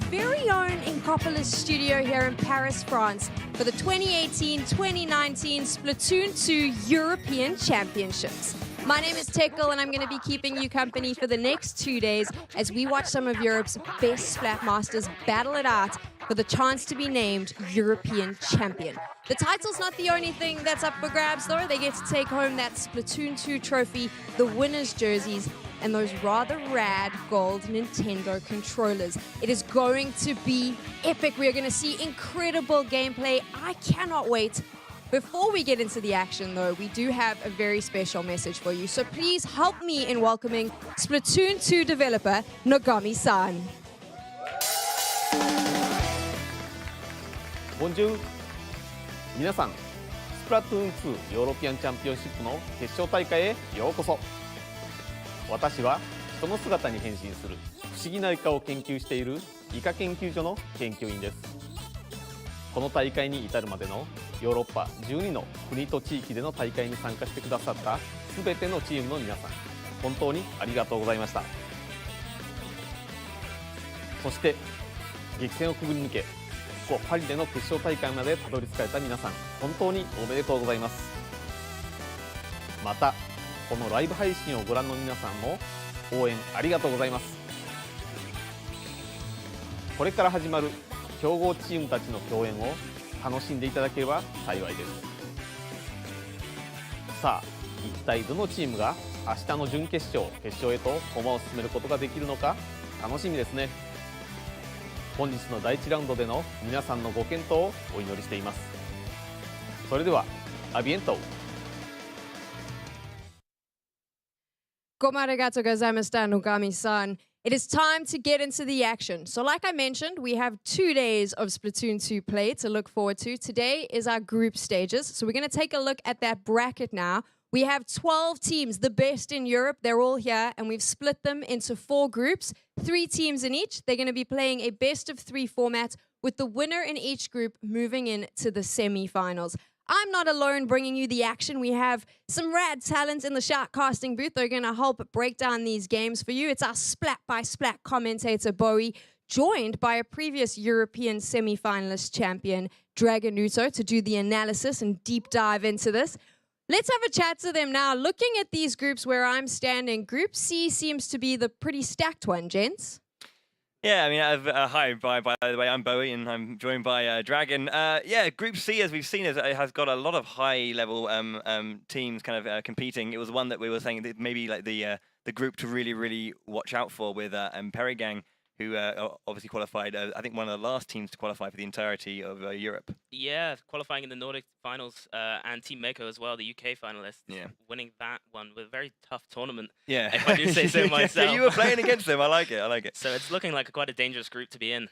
very own Incopolis studio here in Paris, France for the 2018-2019 Splatoon 2 European Championships. My name is Tekel and I'm going to be keeping you company for the next 2 days as we watch some of Europe's best Splat Masters battle it out for the chance to be named European Champion. The title's not the only thing that's up for grabs though. They get to take home that Splatoon 2 trophy, the winners' jerseys, and those rather rad gold Nintendo controllers. It is going to be epic. We are going to see incredible gameplay. I cannot wait. Before we get into the action though, we do have a very special message for you. So please help me in welcoming Splatoon 2 developer Nogami-san. Bonjour! 皆さん、スプラトゥーン2ヨーロピアンチャンピオンシップの決勝大会へようこそ。私は人の姿に変身する不思議なイカを研究しているイカ研究所の研究員です。この大会に至るまでのヨーロッパ12の国と地域での大会に参加してくださったすべてのチームの皆さん、本当にありがとうございました。そして激戦をくぐり抜け、ここパリでの決勝大会までたどり着かれた皆さん、本当におめでとうございます。またこのライブ配信をご覧の皆さんも応援ありがとうございます。これから始まる強豪チームたちの共演を楽しんでいただければ幸いです。さあ、一体どのチームが明日の準決勝、決勝へと駒を進めることができるのか楽しみですね。本日の第1ラウンドでの皆さんのご健闘をお祈りしています。それではアビエント。Komarigato gozaimashita, Nogami-san. It is time to get into the action. So like I mentioned, we have 2 days of Splatoon 2 play to look forward to. Today is our group stages. So we're going to take a look at that bracket now. We have 12 teams, the best in Europe. They're all here, and we've split them into 4 groups, 3 teams in each. They're going to be playing a best-of-3 format with the winner in each group moving in to the semi-finals. I'm not alone bringing you the action. We have some rad talent in the shoutcasting booth. They're going to help break down these games for you. It's our splat-by-splat commentator, Bowie, joined by a previous European semi-finalist champion, Dragonuto, to do the analysis and deep dive into this. Let's have a chat to them now. Looking at these groups where I'm standing, Group C seems to be the pretty stacked one, gents. Yeah, I mean, hi, by the way, I'm Bowie, and I'm joined by Dragon. Yeah, Group C, as we've seen, has got a lot of high-level teams kind of competing. It was one that we were saying that maybe like the group to really watch out for with Perigang, who obviously qualified, I think one of the last teams to qualify for the entirety of Europe. Yeah, qualifying in the Nordic finals, and Team Mako as well, the UK finalists. Yeah. Winning that one with a very tough tournament. Yeah. If I do say so myself. You were playing against them. I like it. So it's looking like quite a dangerous group to be in.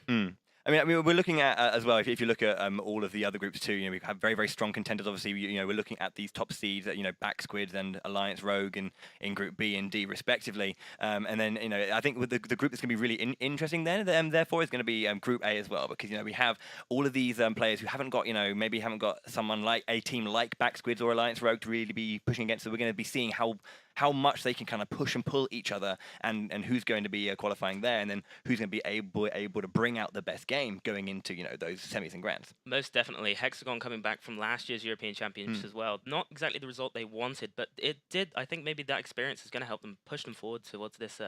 I mean, we're looking at as well. If you look at all of the other groups too, we have very strong contenders. Obviously, we're looking at these top seeds, Back Squids and Alliance Rogue in Group B and D respectively. And then I think with the group that's going to be really interesting therefore is going to be Group A as well, because we have all of these players who haven't got maybe haven't got someone like a team like Back Squids or Alliance Rogue to really be pushing against. So we're going to be seeing how much they can kind of push and pull each other, and who's going to be qualifying there, and then who's going to be able to bring out the best game going into those semis and grands. Most definitely. Hexagon coming back from last year's European Championships as well. Not exactly the result they wanted, but it did. I think maybe that experience is going to help them push them forward towards this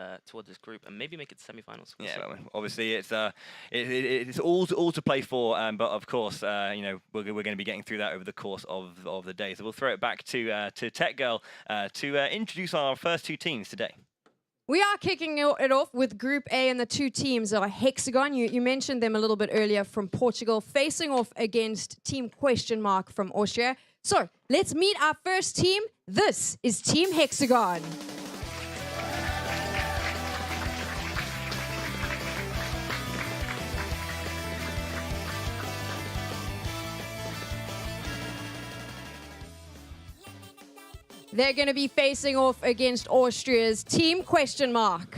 group and maybe make it to semi-finals. Yeah, well, obviously it's all to play for, but of course we're going to be getting through that over the course of the day. So we'll throw it back to Tech Girl to introduce our first 2 teams today. We are kicking it off with Group A, and the 2 teams are Hexagon. You mentioned them a little bit earlier, from Portugal, facing off against Team Question Mark from Austria. So let's meet our first team. This is Team Hexagon. They're going to be facing off against Austria's Team Question Mark.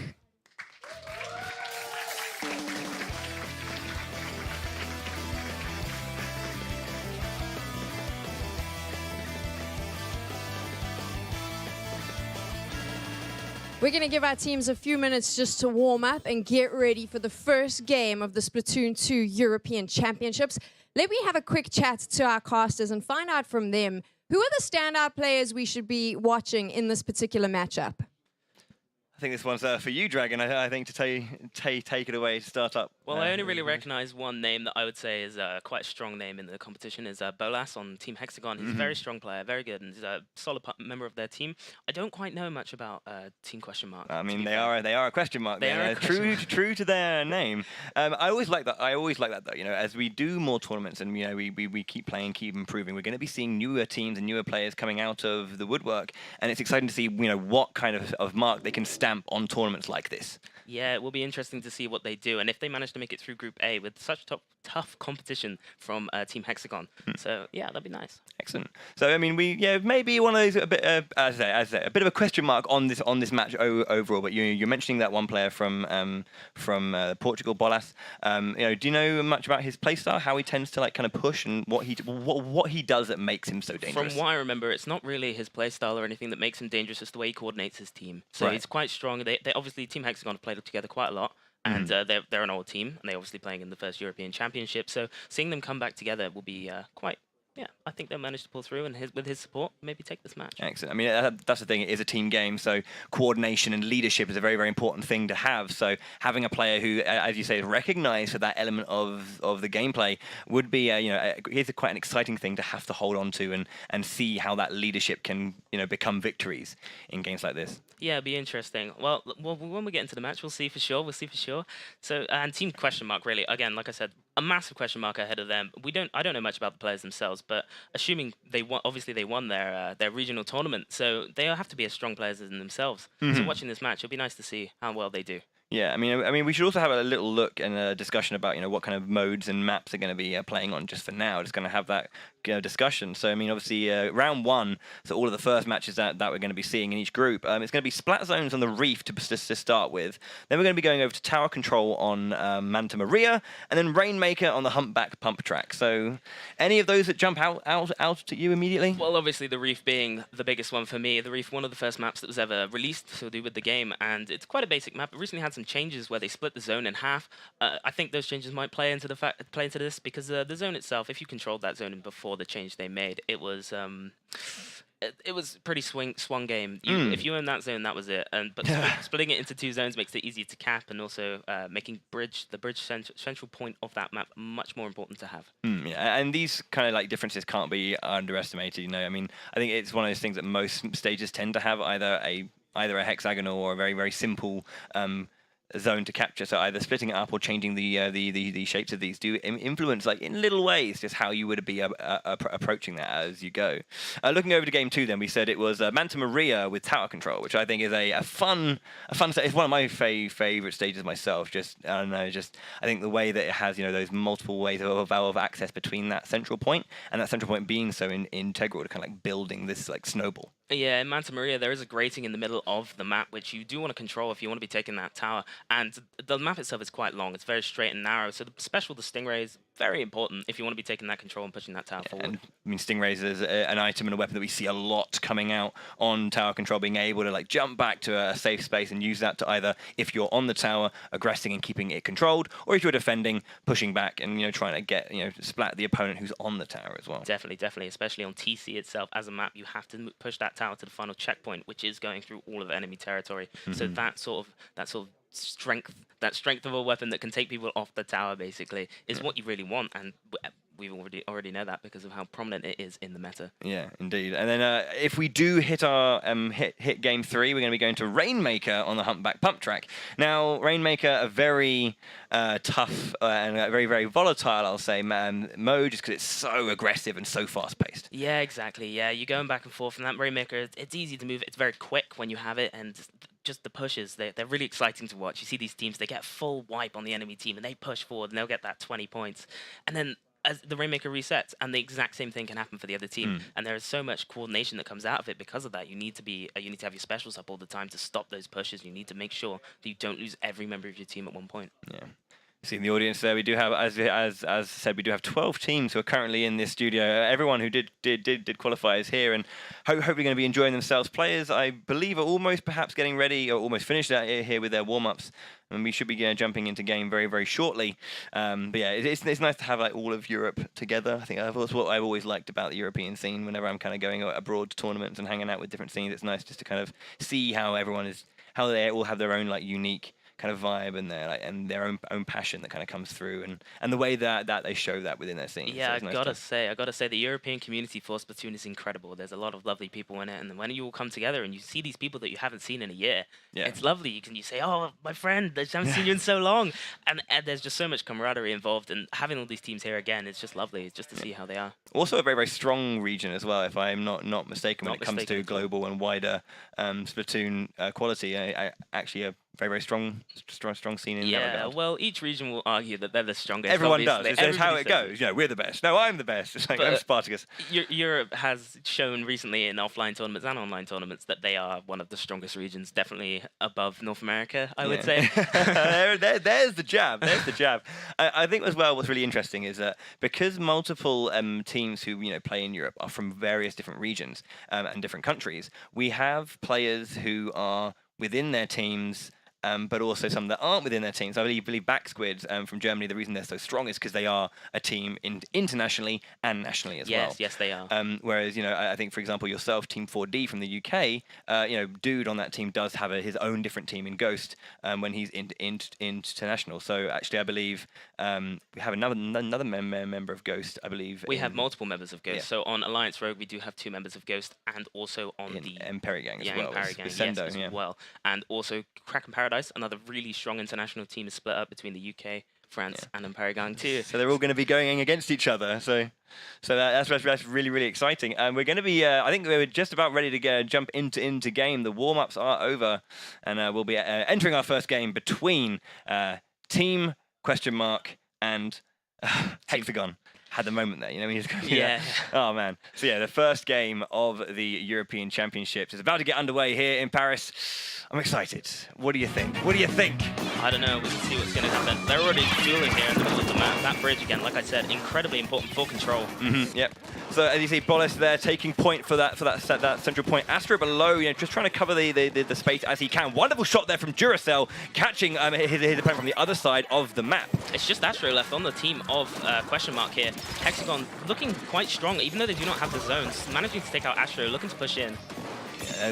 We're going to give our teams a few minutes just to warm up and get ready for the first game of the Splatoon 2 European Championships. Let me have a quick chat to our casters and find out from them who are the standout players we should be watching in this particular matchup. I think this one's for you, Dragon. I think to take it away to start up. Well, I only really recognize one name that I would say is quite a strong name in the competition is Bolas on Team Hexagon. He's a very strong player, very good, and he's a solid member of their team. I don't quite know much about Team Question Mark. I mean, they are a question mark. True to their name. I always like that. Though. You know, as we do more tournaments and we keep playing, keep improving, we're going to be seeing newer teams and newer players coming out of the woodwork, and it's exciting to see what kind of mark they can stamp on tournaments like this. Yeah, it will be interesting to see what they do, and if they manage to make it through Group A with such tough competition from Team Hexagon. So yeah, that'd be nice. Excellent. So I mean, maybe one of those a bit as I say, a bit of a question mark on this match overall. But you're mentioning that one player from Portugal, Bolas. Do you know much about his playstyle? How he tends to kind of push and what he does that makes him so dangerous? From what I remember, it's not really his playstyle or anything that makes him dangerous. It's the way he coordinates his team. So Right. he's quite strong. They obviously Team Hexagon have played together quite a lot. And they're an old team, and they're obviously playing in the first European Championship. So seeing them come back together will be quite. Yeah, I think they'll manage to pull through, and with his support, maybe take this match. Excellent. I mean, that's the thing. It is a team game, so coordination and leadership is a very, very important thing to have. So having a player who, as you say, is recognised for that element of the gameplay would be, it's quite an exciting thing to have to hold on to and see how that leadership can, become victories in games like this. Yeah, it'd be interesting. Well, when we get into the match, we'll see for sure. So, and Team Question Mark, really, again, like I said, a massive question mark ahead of them. I don't know much about the players themselves, but assuming they won, obviously they won their regional tournament, so they'll have to be as strong players as themselves. So watching this match, it'll be nice to see how well they do. Yeah, I mean, we should also have a little look and a discussion about what kind of modes and maps are going to be playing on just for now. Just going to have that discussion. So I mean, obviously, round one, so all of the first matches that we're going to be seeing in each group, it's going to be Splat Zones on the Reef to start with. Then we're going to be going over to Tower Control on Manta Maria, and then Rainmaker on the Humpback Pump Track. So, any of those that jump out to you immediately? Well, obviously, the Reef being the biggest one for me. The Reef, one of the first maps that was ever released to do with the game, and it's quite a basic map. It recently had some changes where they split the zone in half. I think those changes might play into this because the zone itself, if you controlled that zone before the change they made, it was pretty swung game. If you were in that zone, that was it. But splitting it into two zones makes it easier to cap, and also making the bridge central point of that map much more important to have. Yeah, and these kind of differences can't be underestimated. I mean, I think it's one of those things that most stages tend to have either a hexagonal or a very, very simple zone to capture. So either splitting it up or changing the shapes of these do influence in little ways just how you would be approaching that as you go. Looking over to game two, then we said it was Manta Maria with Tower Control, which I think is a fun set. It's one of my favorite stages myself. I think the way that it has those multiple ways of access between that central point, and that central point being so integral to kind of building this snowball. Yeah, in Manta Maria, there is a grating in the middle of the map, which you do want to control if you want to be taking that tower. And the map itself is quite long. It's very straight and narrow. So the Stingray is very important if you want to be taking that control and pushing that tower forward. And I mean, Stingrays is an item and a weapon that we see a lot coming out on Tower Control, being able to jump back to a safe space and use that to either, if you're on the tower, aggressing and keeping it controlled, or if you're defending, pushing back and trying to get splat the opponent who's on the tower as well. Definitely, especially on TC itself as a map, you have to push that tower to the final checkpoint, which is going through all of enemy territory. So that sort of strength of a weapon that can take people off the tower basically is what you really want, and we already know that because of how prominent it is in the meta. Yeah, indeed. And then if we do hit our hit game three, we're going to be going to Rainmaker on the Humpback Pump Track. Now, Rainmaker, a very tough and very, very volatile, I'll say, mode, just because it's so aggressive and so fast-paced. Yeah, exactly. Yeah, you're going back and forth, and that Rainmaker, it's easy to move. It's very quick when you have it, and just the pushes, they're really exciting to watch. You see these teams, they get a full wipe on the enemy team, and they push forward, and they'll get that 20 points. And then as the Rainmaker resets, and the exact same thing can happen for the other team. And there is so much coordination that comes out of it because of that. You need to have your specials up all the time to stop those pushes. You need to make sure that you don't lose every member of your team at one point. Yeah. See in the audience there, we do have, as said, we do have 12 teams who are currently in this studio. Everyone who did qualify is here, and hopefully going to be enjoying themselves. Players, I believe, are almost perhaps getting ready or almost finished out here with their warm-ups, and we should be jumping into game very, very shortly. But yeah, it's nice to have like all of Europe together. I think that's what I've always liked about the European scene. Whenever I'm kind of going abroad to tournaments and hanging out with different scenes, it's nice just to kind of see how how they all have their own like unique kind of vibe and their own passion that kind of comes through, and the way that they show that within their scene. Yeah, so I gotta say the European community for Splatoon is incredible. There's a lot of lovely people in it, and when you all come together and you see these people that you haven't seen in a year, it's lovely. You say, "Oh, my friend, I haven't seen you in so long," and there's just so much camaraderie involved, and having all these teams here again, it's just lovely. It's just to see how they are. Also a very, very strong region as well, if I'm not mistaken, when it comes to global and wider Splatoon quality. Actually a very, very strong scene in that regard. Well, each region will argue that they're the strongest. Everyone obviously. does. It's how it goes. We're the best. No, I'm the best. It's like, I'm Spartacus. Europe has shown recently in offline tournaments and online tournaments that they are one of the strongest regions, definitely above North America, I would say. There's the jab. There's the jab. I think as well what's really interesting is that because multiple teams who play in Europe are from various different regions and different countries, we have players who are within their teams, but also some that aren't within their teams. I believe Backsquid from Germany, the reason they're so strong is because they are a team internationally and nationally as well. Yes, they are. Whereas, I think, for example, yourself, Team 4D from the UK, Dude on that team does have his own different team in Ghost when he's international. So actually, I believe we have another member of Ghost, I believe. We have multiple members of Ghost. Yeah. So on Alliance Rogue, we do have 2 members of Ghost, and also on the Empire Gang as well. Empire Gang, as well. And also Kraken Paradise, another really strong international team, is split up between the UK, France, and Empire Gang too. So they're all going to be going against each other. So that's really, really exciting. And we're going to be, I think we're just about ready to jump into game. The warm-ups are over, and we'll be entering our first game between Team ? And Hexagon. Had the moment there, he's going to Oh man. So yeah, the first game of the European Championships is about to get underway here in Paris. I'm excited. What do you think? I don't know. We can see what's going to happen. They're already dueling here in the middle of the map. That bridge again, like I said, incredibly important for control. Yep. So as you see, Bolas there taking point for that central point. Astro below, just trying to cover the space as he can. Wonderful shot there from Duracell, catching his opponent from the other side of the map. It's just Astro left on the team of here. Hexagon looking quite strong, even though they do not have the zones. Managing to take out Astro, looking to push in.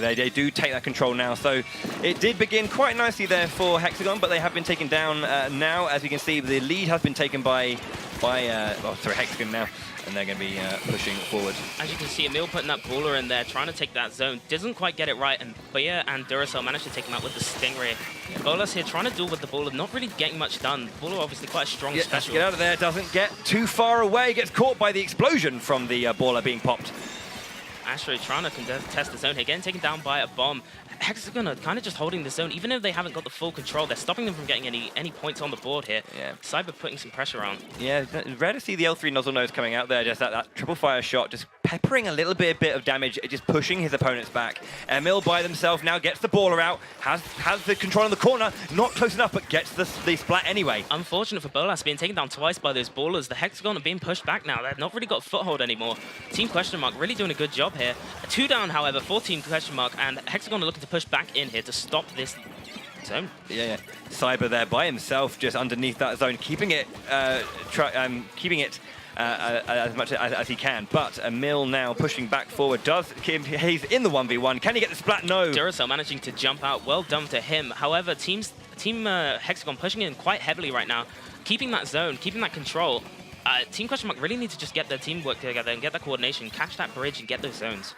They do take that control now, so it did begin quite nicely there for Hexagon, but they have been taken down now. As you can see, the lead has been taken by Hexagon now, and they're going to be pushing forward. As you can see, Emil putting that baller in there, trying to take that zone. Doesn't quite get it right, and Bia and Duracell managed to take him out with the Stingray. Bolas here trying to duel with the baller, not really getting much done. Baller obviously quite a strong special. Get out of there, doesn't get too far away, gets caught by the explosion from the baller being popped. Astro trying to contest the zone here, getting taken down by a bomb. Hexagon are kind of just holding the zone, even though they haven't got the full control. They're stopping them from getting any points on the board here. Yeah. Cyber putting some pressure on. Yeah, rare to see the L3 nozzle nose coming out there. Just that triple fire shot, just peppering a little bit of damage, just pushing his opponents back. Emil by themselves now gets the baller out, has the control in the corner, not close enough, but gets the splat anyway. Unfortunate for Bolas, being taken down twice by those ballers. The Hexagon are being pushed back now. They've not really got foothold anymore. Team ? Really doing a good job here. 2 down, however, for Team ? And Hexagon are looking to push back in here to stop this zone. Yeah. Cyber there by himself, just underneath that zone, keeping it as much as he can. But Emil now pushing back forward. He's in the 1v1. Can he get the splat? No. Duracell managing to jump out. Well done to him. However, Team Hexagon pushing in quite heavily right now, keeping that zone, keeping that control. Team ? really need to just get their teamwork together and get that coordination, catch that bridge and get those zones.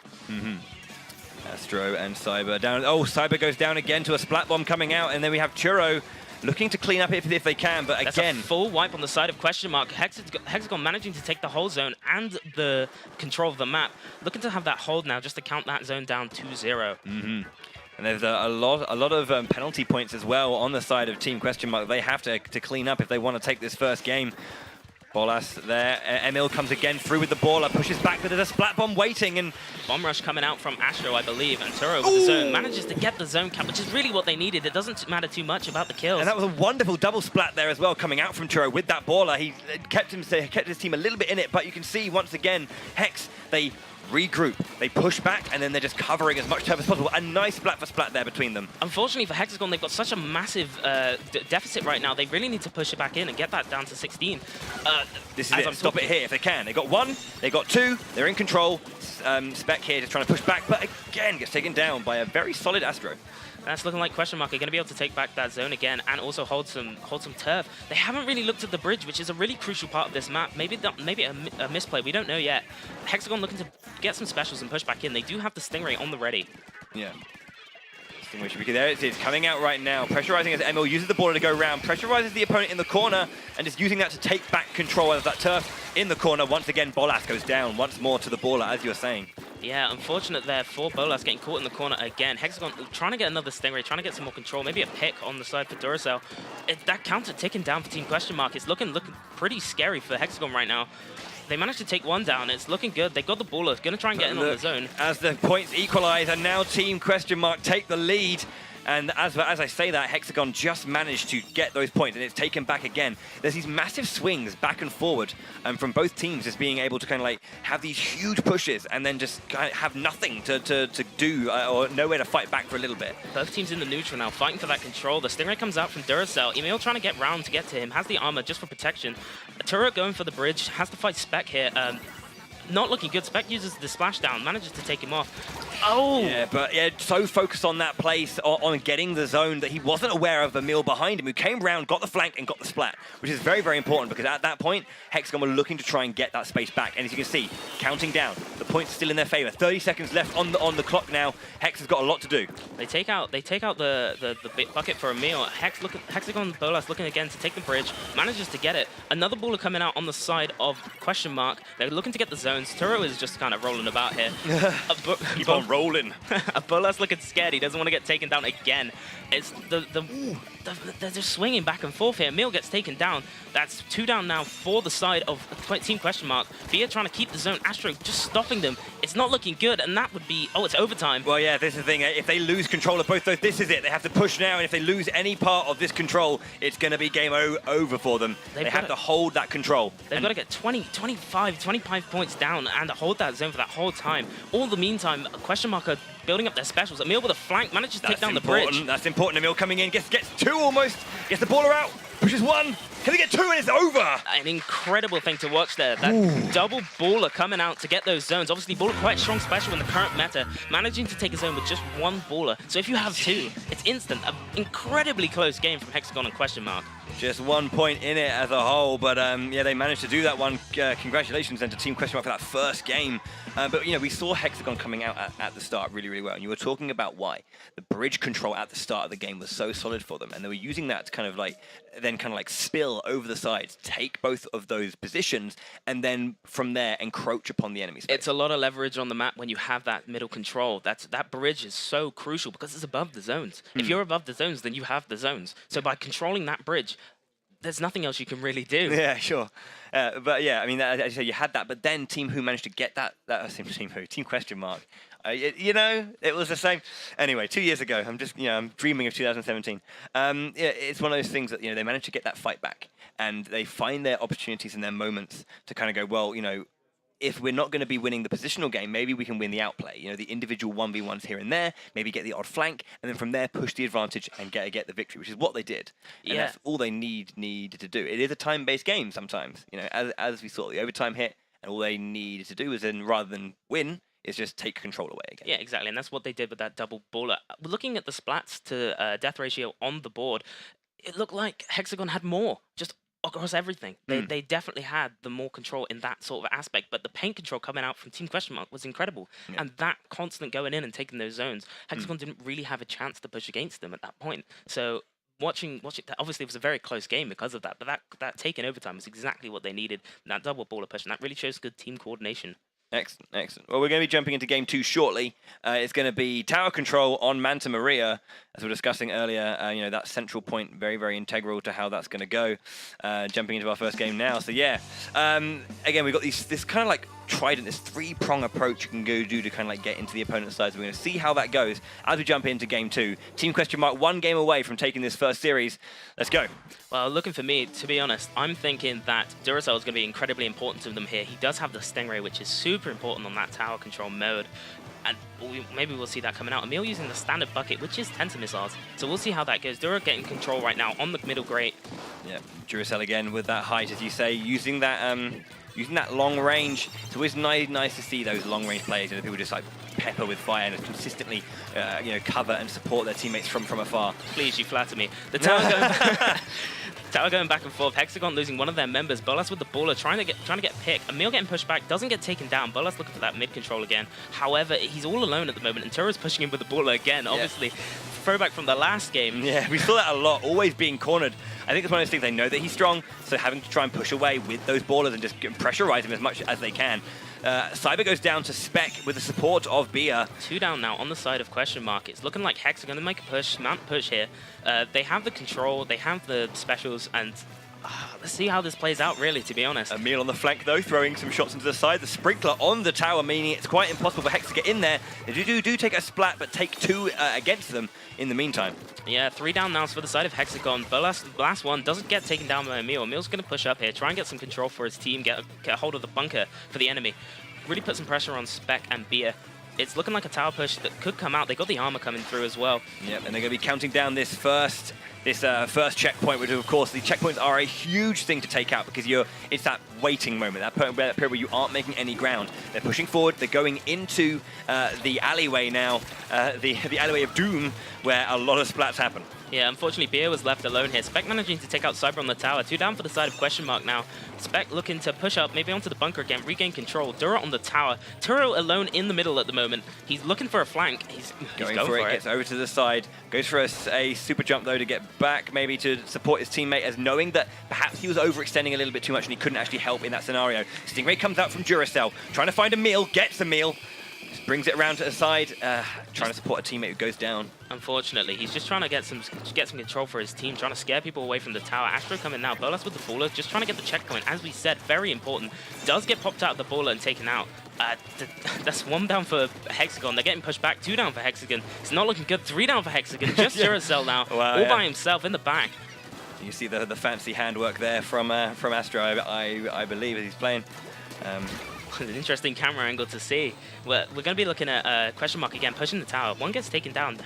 Astro and Cyber down. Oh, Cyber goes down again to a splat bomb coming out, and then we have Churro looking to clean up if they can, but That's again... a full wipe on the side of ? Hexagon managing to take the whole zone and the control of the map. Looking to have that hold now just to count that zone down 2-0. And there's a lot of penalty points as well on the side of Team ? They have to clean up if they want to take this first game. Bolas there. Emil comes again through with the baller, pushes back, but there's a splat bomb waiting, and Bomb rush coming out from Astro, I believe, and Turo with the zone manages to get the zone cap, which is really what they needed. It doesn't matter too much about the kills. And that was a wonderful double splat there as well, coming out from Turo with that baller. He kept his team a little bit in it, but you can see once again, Hex, they regroup, they push back, and then they're just covering as much turf as possible. A nice splat for splat there between them. Unfortunately for Hexagon, they've got such a massive deficit right now. They really need to push it back in and get that down to 16. This is it. Stop it here if they can. They got 1, they got 2, they're in control. Spec here just trying to push back, but again gets taken down by a very solid Astro. That's looking like question mark are going to be able to take back that zone again and also hold some turf. They haven't really looked at the bridge, which is a really crucial part of this map. Maybe a misplay. We don't know yet. Hexagon looking to get some specials and push back in. They do have the Stingray on the ready. Yeah. Stingray should be there. It is coming out right now. Pressurizing as Emil uses the baller to go round. Pressurizes the opponent in the corner and is using that to take back control of that turf in the corner. Once again, Bolas goes down once more to the baller, as you were saying. Yeah, unfortunate there for Bolas getting caught in the corner again. Hexagon trying to get another Stingray, trying to get some more control, maybe a pick on the side for Duracell. That counter ticking down for Team Question Mark. It's looking pretty scary for Hexagon right now. They managed to take one down. It's looking good. They got the baller. Going to try and get in on the zone. As the points equalize, and now Team Question Mark take the lead. And as I say that, Hexagon just managed to get those points, and it's taken back again. There's these massive swings back and forward from both teams, just being able to kind of like have these huge pushes and then just kind of have nothing to do or nowhere to fight back for a little bit. Both teams in the neutral now, fighting for that control. The Stingray comes out from Duracell. Emil trying to get round to get to him, has the armor just for protection. Turret going for the bridge, has to fight Spec here. Not looking good. Spec uses the splashdown, manages to take him off. Oh! Yeah, but yeah, so focused on that place, on getting the zone, that he wasn't aware of Emil behind him, who came round, got the flank, and got the splat, which is very, very important, because at that point, Hexagon were looking to try and get that space back. And as you can see, counting down, the points are still in their favor. 30 seconds left on the clock now. Hex has got a lot to do. They take out the bucket for Emil. Hexagon Bolas looking again to take the bridge, manages to get it. Another baller coming out on the side of question mark. They're looking to get the zones. Turo is just kind of rolling about here. Keep on rolling. Bolas looking scared. He doesn't want to get taken down again. It's they're just swinging back and forth here. Emil gets taken down. That's 2 down now for the side of Team Question Mark. Bia trying to keep the zone. Astro just stopping them. It's not looking good, and that would be... Oh, it's overtime. Well, yeah, this is the thing. If they lose control of both those, this is it. They have to push now, and if they lose any part of this control, it's going to be game over for them. They have to hold that control. They've got to get 25 points down and hold that zone for that whole time. All the meantime, Question Mark are building up their specials. Emil with a flank manages to take down the bridge. That's important. Emil coming in, gets 2 almost, gets the baller out, pushes 1. Can they get 2 and it's over? An incredible thing to watch there. That double baller coming out to get those zones. Obviously, baller quite strong special in the current meta, managing to take a zone with just 1 baller. So if you have 2, it's instant. An incredibly close game from Hexagon and Question Mark. Just 1 point in it as a whole, but yeah, they managed to do that one. Congratulations then to Team Question Mark for that first game. But you know, we saw Hexagon coming out at the start really, really well, and you were talking about why the bridge control at the start of the game was so solid for them, and they were using that to kind of like spill over the sides, take both of those positions, and then from there encroach upon the enemy space. It's a lot of leverage on the map when you have that middle control. That bridge is so crucial because it's above the zones. If you're above the zones, then you have the zones. So by controlling that bridge, there's nothing else you can really do. Yeah, sure. But yeah, I mean, as you say, you had that, but then Team Who managed to get Team Question Mark. You know, it was the same. Anyway, 2 years ago, I'm dreaming of 2017. Yeah, it's one of those things that, they managed to get that fight back, and they find their opportunities and their moments to kind of go, well, if we're not going to be winning the positional game, maybe we can win the outplay. The individual 1v1s here and there, maybe get the odd flank, and then from there push the advantage and get the victory, which is what they did. And that's all they needed to do. It is a time-based game sometimes, as we saw, the overtime hit, and all they needed to do was then, rather than win, is just take control away again. Yeah, exactly, and that's what they did with that double baller. Looking at the splats to death ratio on the board, it looked like Hexagon had more, just across everything. They definitely had the more control in that sort of aspect, but the paint control coming out from Team Question Mark was incredible. Yeah. And that constant going in and taking those zones, Hexagon didn't really have a chance to push against them at that point. So watching that, obviously it was a very close game because of that, but that take in overtime was exactly what they needed. That double baller push, and that really shows good team coordination. Excellent, excellent. Well, we're going to be jumping into game 2 shortly. It's going to be tower control on Manta Maria, as we were discussing earlier. You know, that central point, very, very integral to how that's going to go. Jumping into our first game now. So yeah, again, we've got this kind of like trident, this 3-prong approach you can go do to kind of like get into the opponent's side. So we're going to see how that goes as we jump into game 2. Team Question Mark 1 game away from taking this first series. Let's go. Well, looking for me, to be honest, I'm thinking that Duracell is going to be incredibly important to them here. He does have the Stingray, which is super important on that tower control mode. And maybe we'll see that coming out. Emil using the standard bucket, which is Tenta missiles. So we'll see how that goes. Dura getting control right now on the middle grate. Yeah, Duracell again with that height, as you say, using that long range. It's always nice to see those long range players, people just like pepper with fire and consistently, cover and support their teammates from afar. Please, you flatter me. The tower going back and forth. Hexagon losing one of their members. Bolas with the baller trying to get picked. Emil getting pushed back, doesn't get taken down. Bolas looking for that mid control again. However, he's all alone at the moment, and Turo's pushing him with the baller again. Yeah. Obviously, throwback from the last game. Yeah, we saw that a lot. Always being cornered. I think it's one of those things, they know that he's strong, so having to try and push away with those ballers and just pressurize him as much as they can. Cyber goes down to Spec with the support of Bia. 2 down now on the side of Question Mark. It's looking like Hex are going to make a push, mount push here. They have the control, they have the specials, and let's see how this plays out, really, to be honest. Emil on the flank, though, throwing some shots into the side. The sprinkler on the tower, meaning it's quite impossible for Hex to get in there. They do take a splat, but take 2 against them in the meantime. Yeah, 3 down now for the side of Hexagon. The last one doesn't get taken down by Emil. Emil's going to push up here, try and get some control for his team, get a hold of the bunker for the enemy. Really put some pressure on Spec and Bia. It's looking like a tower push that could come out. They got the armor coming through as well. Yep, and they're going to be counting down this first checkpoint, which of course the checkpoints are a huge thing to take out because it's that waiting moment, that period where you aren't making any ground. They're pushing forward, they're going into the alleyway now, the alleyway of doom, where a lot of splats happen. Yeah, unfortunately, Bia was left alone here. Spec managing to take out Cyber on the tower. 2 down for the side of Question Mark now. Spec looking to push up, maybe onto the bunker again, regain control. Dura on the tower. Turo alone in the middle at the moment. He's looking for a flank. He's going for it. Gets over to the side. Goes for a super jump, though, to get back, maybe to support his teammate, as knowing that perhaps he was overextending a little bit too much and he couldn't actually help in that scenario. Stingray comes out from Duracell, trying to find Emil, gets Emil. Just brings it around to the side, trying to support a teammate who goes down. Unfortunately, he's just trying to get some control for his team, trying to scare people away from the tower. Astro coming now, Bolas with the baller, just trying to get the checkpoint. As we said, very important. Does get popped out of the baller and taken out. That's 1 down for Hexagon. They're getting pushed back. 2 down for Hexagon. It's not looking good. 3 down for Hexagon. Just Duracell now, all by himself in the back. You see the fancy handwork there from Astro, I believe, as he's playing. An interesting camera angle to see. We're going to be looking at Question Mark again, pushing the tower. 1 gets taken down.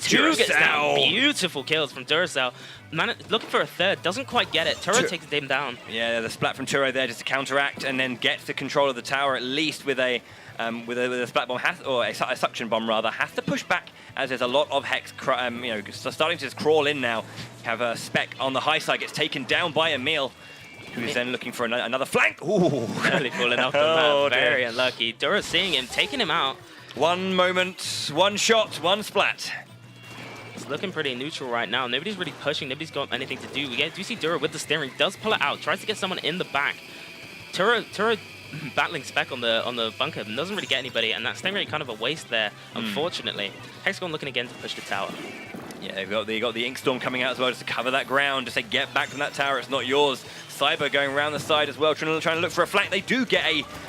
Two gets down. Beautiful kills from Duracell. Looking for a 3rd, doesn't quite get it. Turo takes him down. Yeah, the splat from Turo there just to counteract, and then gets the control of the tower, at least with a splat bomb, or a suction bomb rather. Has to push back, as there's a lot of Hex starting to just crawl in now. Have Spec on the high side, gets taken down by Emil, who's then looking for another flank. Ooh. Barely falling off the map. Very unlucky. Dura seeing him, taking him out. 1 moment, 1 shot, 1 splat. It's looking pretty neutral right now. Nobody's really pushing. Nobody's got anything to do. We do see Dura with the steering. Does pull it out. Tries to get someone in the back. Turo battling Spec on the bunker. Doesn't really get anybody. And that Stingray kind of a waste there, unfortunately. Hexagon looking again to push the tower. Yeah, they got the Inkstorm coming out as well just to cover that ground, just say get back from that tower, it's not yours. Cyber going around the side as well, trying to look for a flank. They do get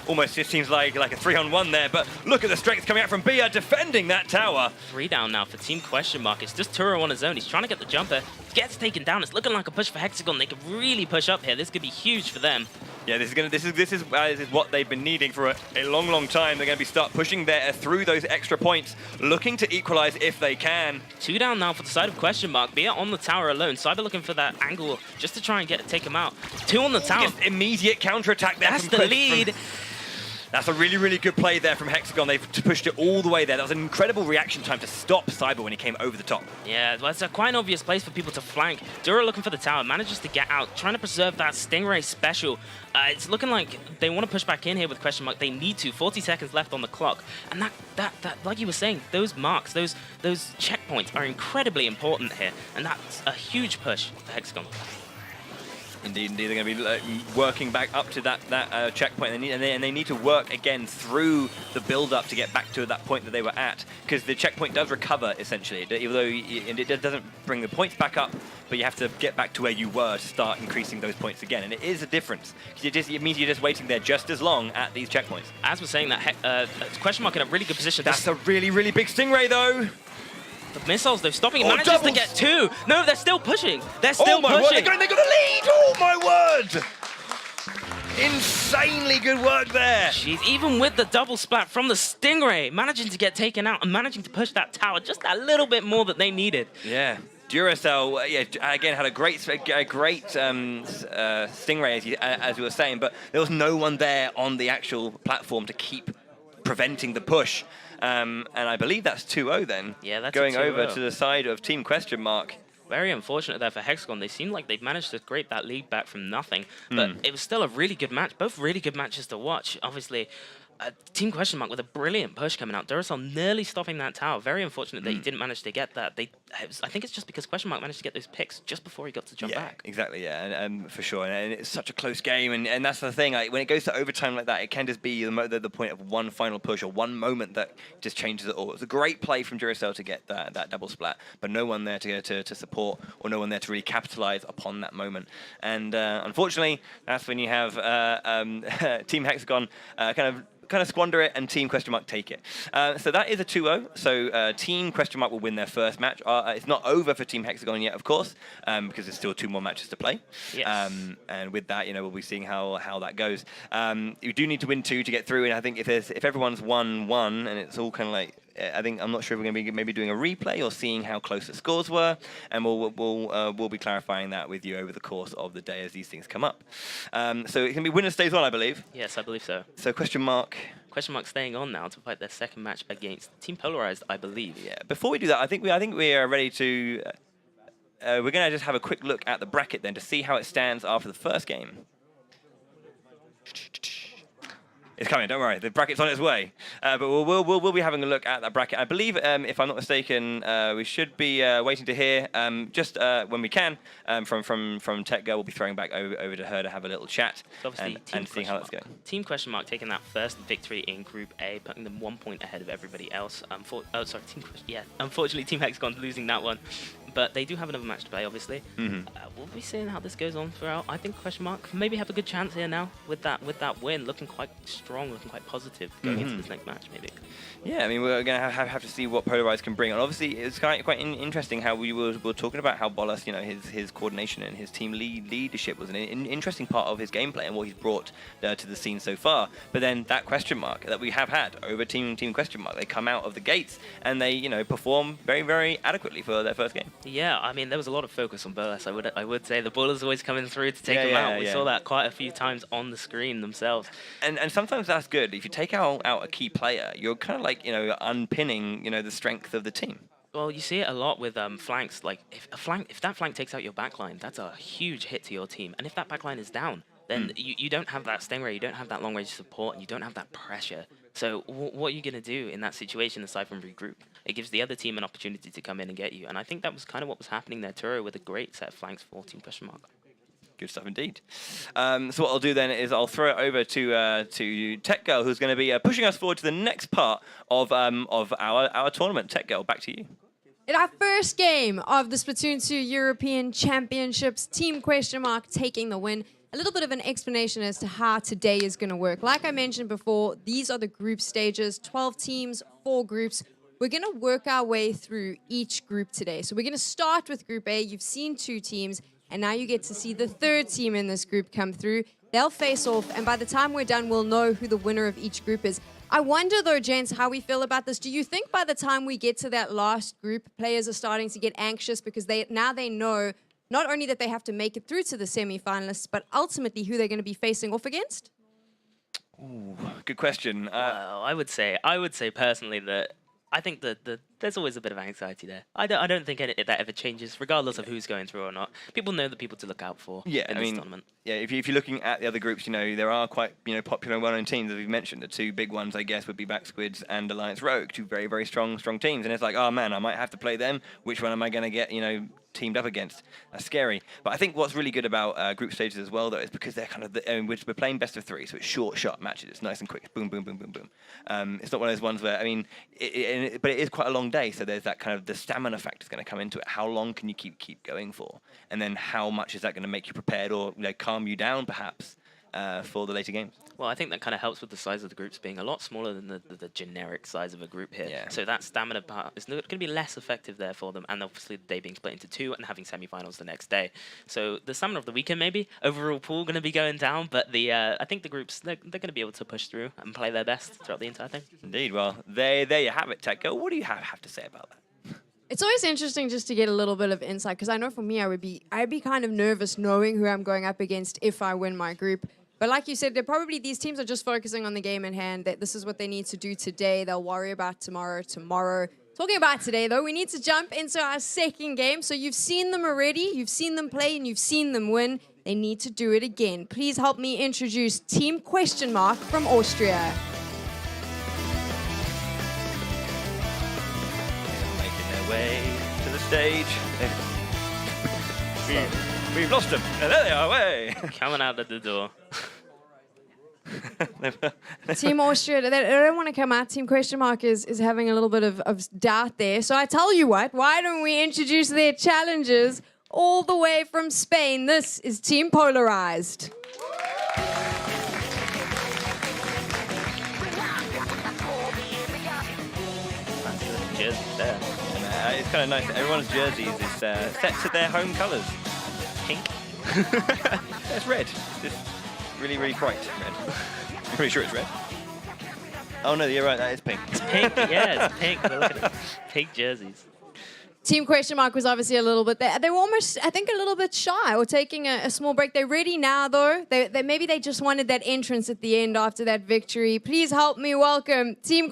almost, it seems like a 3-on-1 there, but look at the strength coming out from Bia defending that tower. 3 down now for Team Question Mark. It's just Turo on his own. He's trying to get the jumper. Gets taken down. It's looking like a push for Hexagon. They could really push up here. This could be huge for them. Yeah, this is what they've been needing for a long time. They're going to start pushing there through those extra points, looking to equalize if they can. 2 down now for the side of Question Mark. Bia on the tower alone. Cyber looking for that angle just to try and take him out. 2 on the tower. Just immediate counterattack there. That's the lead. That's a really good play there from Hexagon. They've pushed it all the way there. That was an incredible reaction time to stop Cyber when he came over the top. Yeah, well, it's quite an obvious place for people to flank. Dura looking for the tower, manages to get out, trying to preserve that Stingray special. It's looking like they want to push back in here with Question Mark. They need to. 40 seconds left on the clock. And that like you were saying, those marks, those checkpoints are incredibly important here. And that's a huge push for Hexagon. Indeed, indeed. They're going to be working back up to that checkpoint, and they need to work again through the build-up to get back to that point that they were at, because the checkpoint does recover, essentially, even though it doesn't bring the points back up, but you have to get back to where you were to start increasing those points again, and it is a difference. It means you're just waiting there just as long at these checkpoints. As we're saying that, question mark in a really good position. That's a really, really big Stingray, though. The missiles, they're stopping. He manages to get 2. No, they're still pushing. They're still my pushing. Word, they got the lead. Oh, my word. Insanely good work there. Jeez, even with the double splat from the Stingray, managing to get taken out and managing to push that tower just a little bit more that they needed. Yeah. Duracell, again, had a great Stingray, as we were saying, but there was no one there on the actual platform to keep preventing the push. And I believe that's 2-0 then. Yeah, that's going a 2-0. over to the side of Team Question Mark. Very unfortunate there for Hexagon. They seemed like they've managed to scrape that lead back from nothing, but it was still a really good match. Both really good matches to watch. Obviously, Team Question Mark with a brilliant push coming out. Duracell nearly stopping that tower. Very unfortunate that he didn't manage to get that. I think it's just because Question Mark managed to get those picks just before he got to jump back. Exactly, yeah, and for sure. And it's such a close game, and that's the thing. Like, when it goes to overtime like that, it can just be the point of one final push or one moment that just changes it all. It's a great play from Duracell to get that double splat, but no one there to support, or no one there to really capitalize upon that moment. And unfortunately, that's when you have Team Hexagon kind of squander it, and Team Question Mark take it. So that is a 2-0. So Team Question Mark will win their first match. It's not over for Team Hexagon yet, of course, because there's still 2 more matches to play. Yes. And with that, we'll be seeing how that goes. You do need to win 2 to get through, and I think if everyone's won 1, and it's all kind of like, I'm not sure if we're going to be maybe doing a replay or seeing how close the scores were, and we'll be clarifying that with you over the course of the day as these things come up. So it can be winner stays on, I believe. Yes, I believe so. So Question Mark staying on now to fight their second match against Team Polarized, I believe. Yeah. Before we do that, I think we are ready to. We're going to just have a quick look at the bracket then to see how it stands after the first game. It's coming, don't worry. The bracket's on its way. But we'll be having a look at that bracket. I believe, if I'm not mistaken, we should be waiting to hear, just when we can, from Tech Girl. We'll be throwing back over to her to have a little chat and seeing how that's going. Team Question Mark taking that first victory in Group A, putting them 1 point ahead of everybody else. Unfortunately, Team Hexagon losing that one. But they do have another match to play, obviously. We'll be seeing how this goes on throughout. I think Question Mark maybe have a good chance here now with that win, looking quite strong, looking quite positive going into this next match, maybe. Yeah, I mean, we're going to have to see what Polarized can bring. And obviously, it's quite interesting how we were talking about how Bolas, his coordination and his team leadership was an interesting part of his gameplay and what he's brought to the scene so far. But then that Question Mark that we have had over Team Question Mark, they come out of the gates and they, perform very, very adequately for their first game. Yeah, I mean, there was a lot of focus on Bolas. I would say the ball is always coming through to take him out. We saw that quite a few times on the screen themselves. And sometimes that's good. If you take out a key player, you're kind of like, unpinning, the strength of the team. Well, you see it a lot with flanks. Like, if that flank takes out your backline, that's a huge hit to your team. And if that backline is down, then you don't have that Stingray, you don't have that long-range support, and you don't have that pressure. So what are you going to do in that situation aside from regroup? It gives the other team an opportunity to come in and get you. And I think that was kind of what was happening there. Turo with a great set of flanks for Team Question Mark. Good stuff indeed. So what I'll do then is I'll throw it over to Tech Girl, who's going to be pushing us forward to the next part of our tournament. Tech Girl, back to you. In our first game of the Splatoon 2 European Championships, Team Question Mark taking the win. A little bit of an explanation as to how today is going to work. Like I mentioned before, these are the group stages, 12 teams, 4 groups. We're going to work our way through each group today. So we're going to start with Group A. You've seen 2 teams, and now you get to see the 3rd team in this group come through. They'll face off, and by the time we're done, we'll know who the winner of each group is. I wonder, though, gents, how we feel about this. Do you think by the time we get to that last group, players are starting to get anxious because now they know not only that they have to make it through to the semi-finalists, but ultimately who they're going to be facing off against? Ooh, good question. Well, I would say personally that I think that there's always a bit of anxiety there. I don't think that ever changes, regardless of who's going through or not. People know the people to look out for in this tournament. Yeah, if you're looking at the other groups, there are quite popular and well-known teams, as we've mentioned. The 2 big ones, I guess, would be Back Squids and Alliance Rogue, 2 very, very strong teams. And it's like, oh man, I might have to play them. Which one am I going to get, teamed up against. That's scary. But I think what's really good about group stages as well, though, is because they're kind of we're playing best of 3, so it's short, sharp matches. It's nice and quick. Boom, boom, boom, boom, boom. It's not one of those ones where but it is quite a long day. So there's that kind of the stamina factor is going to come into it. How long can you keep going for? And then how much is that going to make you prepared or calm you down perhaps for the later games? Well, I think that kind of helps with the size of the groups being a lot smaller than the generic size of a group here. Yeah. So that stamina part is going to be less effective there for them, and obviously the day being split into 2 and having semi-finals the next day. So the stamina of the weekend maybe, overall pool going to be going down, but I think the groups, they're going to be able to push through and play their best throughout the entire thing. Indeed. Well, there you have it, Tech Girl. What do you have to say about that? It's always interesting just to get a little bit of insight, because I know for me, I'd be kind of nervous knowing who I'm going up against if I win my group. But like you said, these teams are just focusing on the game in hand, that this is what they need to do today. They'll worry about tomorrow. Talking about today, though, we need to jump into our second game. So you've seen them already, you've seen them play, and you've seen them win. They need to do it again. Please help me introduce Team ? From Austria. Making their way to the stage. We've lost them. And there they are, away. Coming out of the door. Team Austria, they don't want to come out. Team ? is having a little bit of doubt there. So I tell you what, why don't we introduce their challengers all the way from Spain? This is Team Polarized. Cheers there. And, it's kind of nice that everyone's jerseys is set to their home colours. Pink. It's red. Just really, really bright red. I'm pretty sure it's red. Oh no, you're right. That is pink. It's pink. Yeah, it's pink. Look at it. Pink jerseys. Team ? was obviously a little bit there. They were almost, I think, a little bit shy or taking a small break. They're ready now, though. Maybe they just wanted that entrance at the end after that victory. Please help me welcome Team ?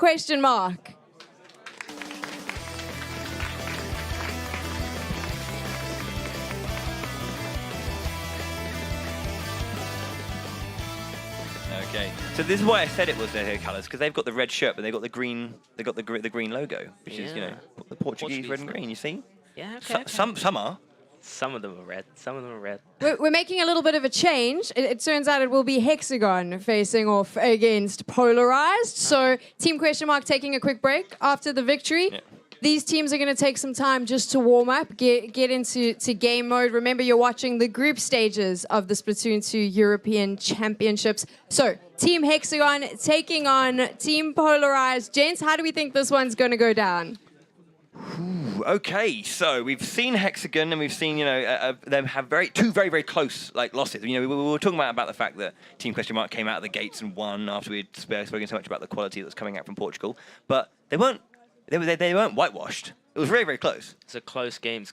Okay, so this is why I said it was their colours, because they've got the red shirt, but they've got the green. They've got the green logo, which is the Portuguese red and green. You see? Yeah. Okay. Some are. Some of them are red. Some of them are red. We're making a little bit of a change. It turns out it will be Hexagon facing off against Polarized. So Team ? taking a quick break after the victory. Yeah. These teams are going to take some time just to warm up, get into game mode. Remember, you're watching the group stages of the Splatoon 2 European Championships. So, Team Hexagon taking on Team Polarized. Gents, how do we think this one's going to go down? Okay, so we've seen Hexagon and we've seen, them have two very, very close losses. We were talking about the fact that Team ? came out of the gates and won after we'd spoken so much about the quality that was coming out from Portugal, but they weren't whitewashed. It was very, very close. It's a close games.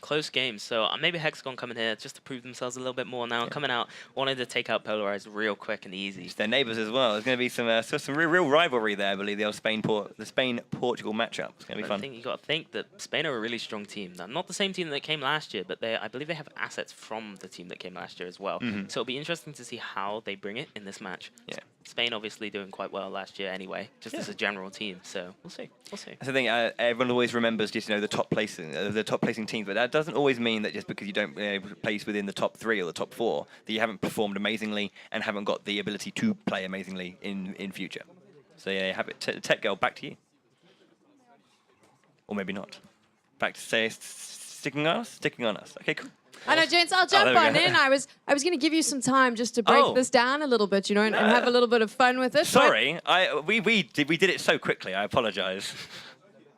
So maybe Hexagon coming here just to prove themselves a little bit more now. Coming out, wanted to take out Polarized real quick and easy. It's their neighbours as well. There's going to be some real rivalry there, I believe, the old Spain-Portugal matchup. It's going to be fun. I think you got to think that Spain are a really strong team. Now, not the same team that came last year, but I believe they have assets from the team that came last year as well. Mm-hmm. So it'll be interesting to see how they bring it in this match. Yeah. Spain obviously doing quite well last year anyway, just as a general team. So we'll see. That's the thing. Everyone always remembers just the top placing teams, but that doesn't always mean that just because you don't place within the top 3 or the top 4 that you haven't performed amazingly and haven't got the ability to play amazingly in future. So yeah, you have it. Tech Girl, back to you, or maybe not. Back to sticking on us. Okay, cool. I know, gents, I'll jump on in. I was going to give you some time just to break this down a little bit, and have a little bit of fun with it. Sorry, we did it so quickly. I apologize.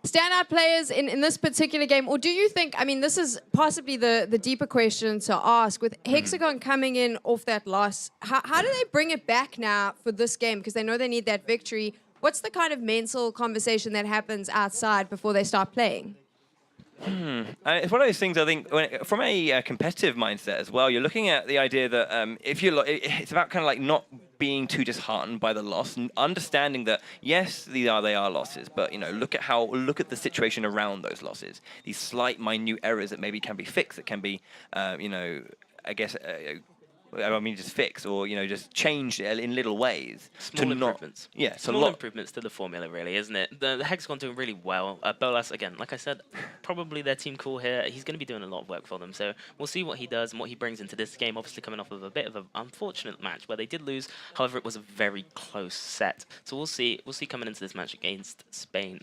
Standout players in this particular game, or do you think, this is possibly the deeper question to ask, with Hexagon coming in off that loss, how do they bring it back now for this game? Because they know they need that victory. What's the kind of mental conversation that happens outside before they start playing? It's one of those things, I think, from a competitive mindset as well, you're looking at the idea that it's about kind of not being too disheartened by the loss and understanding that, yes, they are losses, but, look at the situation around those losses. These slight, minute errors that maybe can be fixed, that can be, I mean, just fixed or just changed in little ways. Small improvements. Yeah, small improvements to the formula, really, isn't it? The Hexagon doing really well. Bolas, again, like I said, probably their team core here. He's going to be doing a lot of work for them, so we'll see what he does and what he brings into this game. Obviously, coming off of a bit of an unfortunate match where they did lose. However, it was a very close set. So we'll see. We'll see coming into this match against Spain.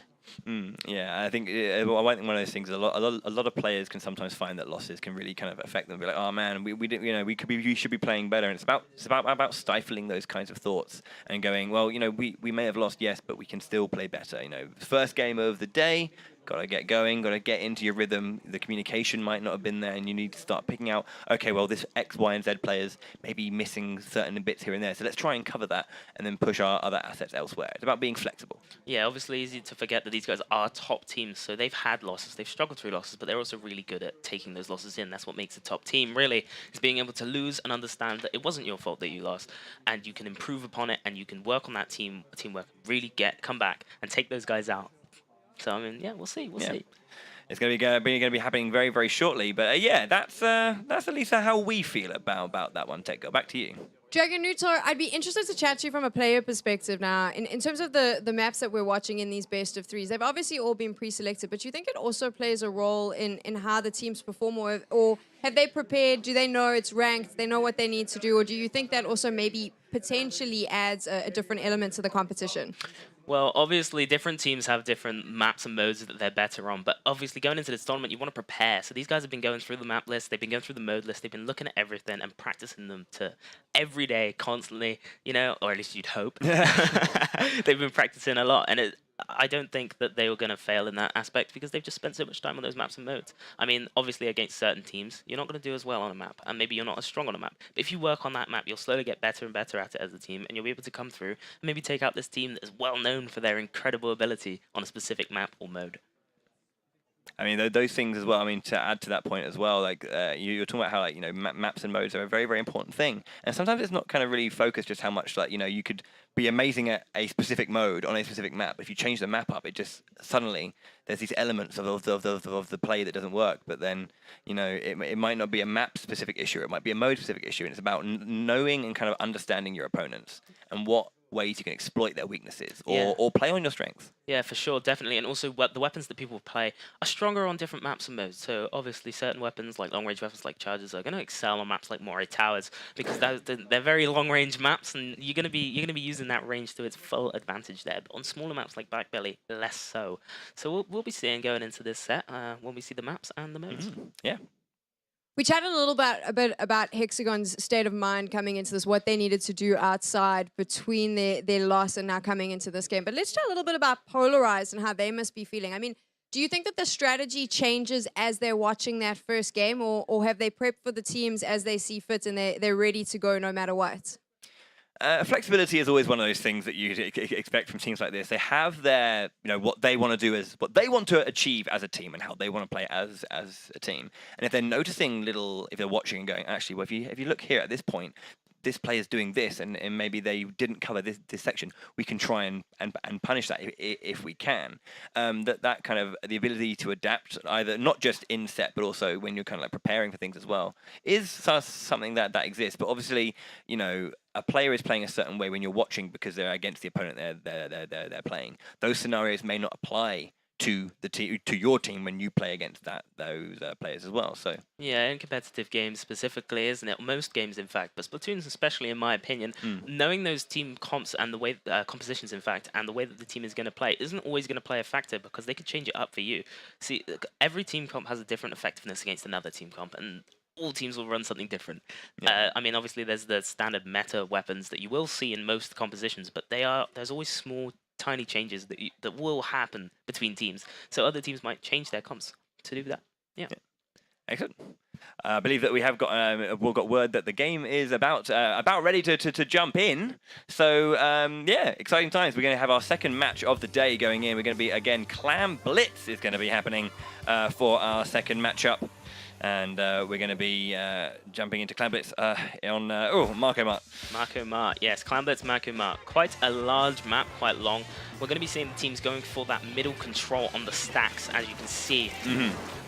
Yeah, I think one of those things. A lot of players can sometimes find that losses can really kind of affect them. Be like, oh man, we didn't, we should be playing better. And it's about stifling those kinds of thoughts and going, well, we may have lost, yes, but we can still play better. First game of the day. Got to get going, got to get into your rhythm. The communication might not have been there, and you need to start picking out, okay, well, this X, Y, and Z players may be missing certain bits here and there, so let's try and cover that and then push our other assets elsewhere. It's about being flexible. Yeah, obviously easy to forget that these guys are top teams, so they've had losses, they've struggled through losses, but they're also really good at taking those losses in. That's what makes a top team, really, is being able to lose and understand that it wasn't your fault that you lost, and you can improve upon it, and you can work on that teamwork, really come back and take those guys out. So, I mean, yeah, we'll see. We'll see. It's going to be happening very, very shortly. But yeah, that's at least how we feel about that one. Tech, go back to you. Dragon Nutar, I'd be interested to chat to you from a player perspective now. In terms of the maps that we're watching in these best of threes, they've obviously all been pre-selected, but do you think it also plays a role in how the teams perform, or have they prepared? Do they know it's ranked? They know what they need to do? Or do you think that also maybe potentially adds a different element to the competition? Well, obviously, different teams have different maps and modes that they're better on, but obviously going into this tournament, you want to prepare. So these guys have been going through the map list, they've been going through the mode list, they've been looking at everything and practicing them to every day, constantly, or at least you'd hope. They've been practicing a lot, and I don't think that they were going to fail in that aspect because they've just spent so much time on those maps and modes. I mean, obviously against certain teams, you're not going to do as well on a map, and maybe you're not as strong on a map. But if you work on that map, you'll slowly get better and better at it as a team, and you'll be able to come through and maybe take out this team that is well known for their incredible ability on a specific map or mode. I mean, those things as well. I mean, to add to that point as well, like you're talking about how maps and modes are a very, very important thing, and sometimes it's not kind of really focused just how much you could be amazing at a specific mode on a specific map. If you change the map up, it just suddenly there's these elements of the play that doesn't work. But then it might not be a map specific issue, it might be a mode specific issue, and it's about knowing and kind of understanding your opponents and what ways you can exploit their weaknesses or play on your strengths. Yeah, for sure, definitely. And also the weapons that people play are stronger on different maps and modes. So obviously certain weapons, like long-range weapons like chargers, are going to excel on maps like Moray Towers because they're very long-range maps, and you're going to be using that range to its full advantage there. But on smaller maps like Back Belly, less so. So we'll be seeing going into this set when we see the maps and the modes. Yeah. We chatted a bit about Hexagon's state of mind coming into this, what they needed to do outside between their loss and now coming into this game. But let's chat a little bit about Polarized and how they must be feeling. I mean, do you think that the strategy changes as they're watching that first game, or have they prepped for the teams as they see fit and they're ready to go no matter what? Flexibility is always one of those things that you expect from teams like this. They have their, what they want to do is what they want to achieve as a team and how they want to play as a team. And if they're noticing if they're watching and going, actually, well, if you look here at this point, this player's doing this, and maybe they didn't cover this section, we can try and punish that if we can. That kind of the ability to adapt, either not just in set, but also when you're kind of like preparing for things as well, is something that exists. But obviously, a player is playing a certain way when you're watching because they're against the opponent they're playing. Those scenarios may not apply to your team when you play against those players as well. So yeah, in competitive games specifically, isn't it? Most games, in fact, but Splatoon's especially, in my opinion, knowing those team comps and the way compositions, in fact, and the way that the team is going to play isn't always going to play a factor because they could change it up for you. See, every team comp has a different effectiveness against another team comp, and all teams will run something different. Yeah. I mean, obviously, there's the standard meta weapons that you will see in most compositions, but there's always small, tiny changes that will happen between teams. So other teams might change their comps to do that. Yeah. Excellent. I believe that we've got word that the game is about ready to jump in. So yeah, exciting times. We're going to have our second match of the day going in. We're going to be again Clam Blitz is going to be happening for our second matchup. And we're going to be jumping into Clan Blitz on Marco Mart. Marco Mart, yes, Clan Blitz Marco Mart. Quite a large map, quite long. We're going to be seeing the teams going for that middle control on the stacks, as you can see.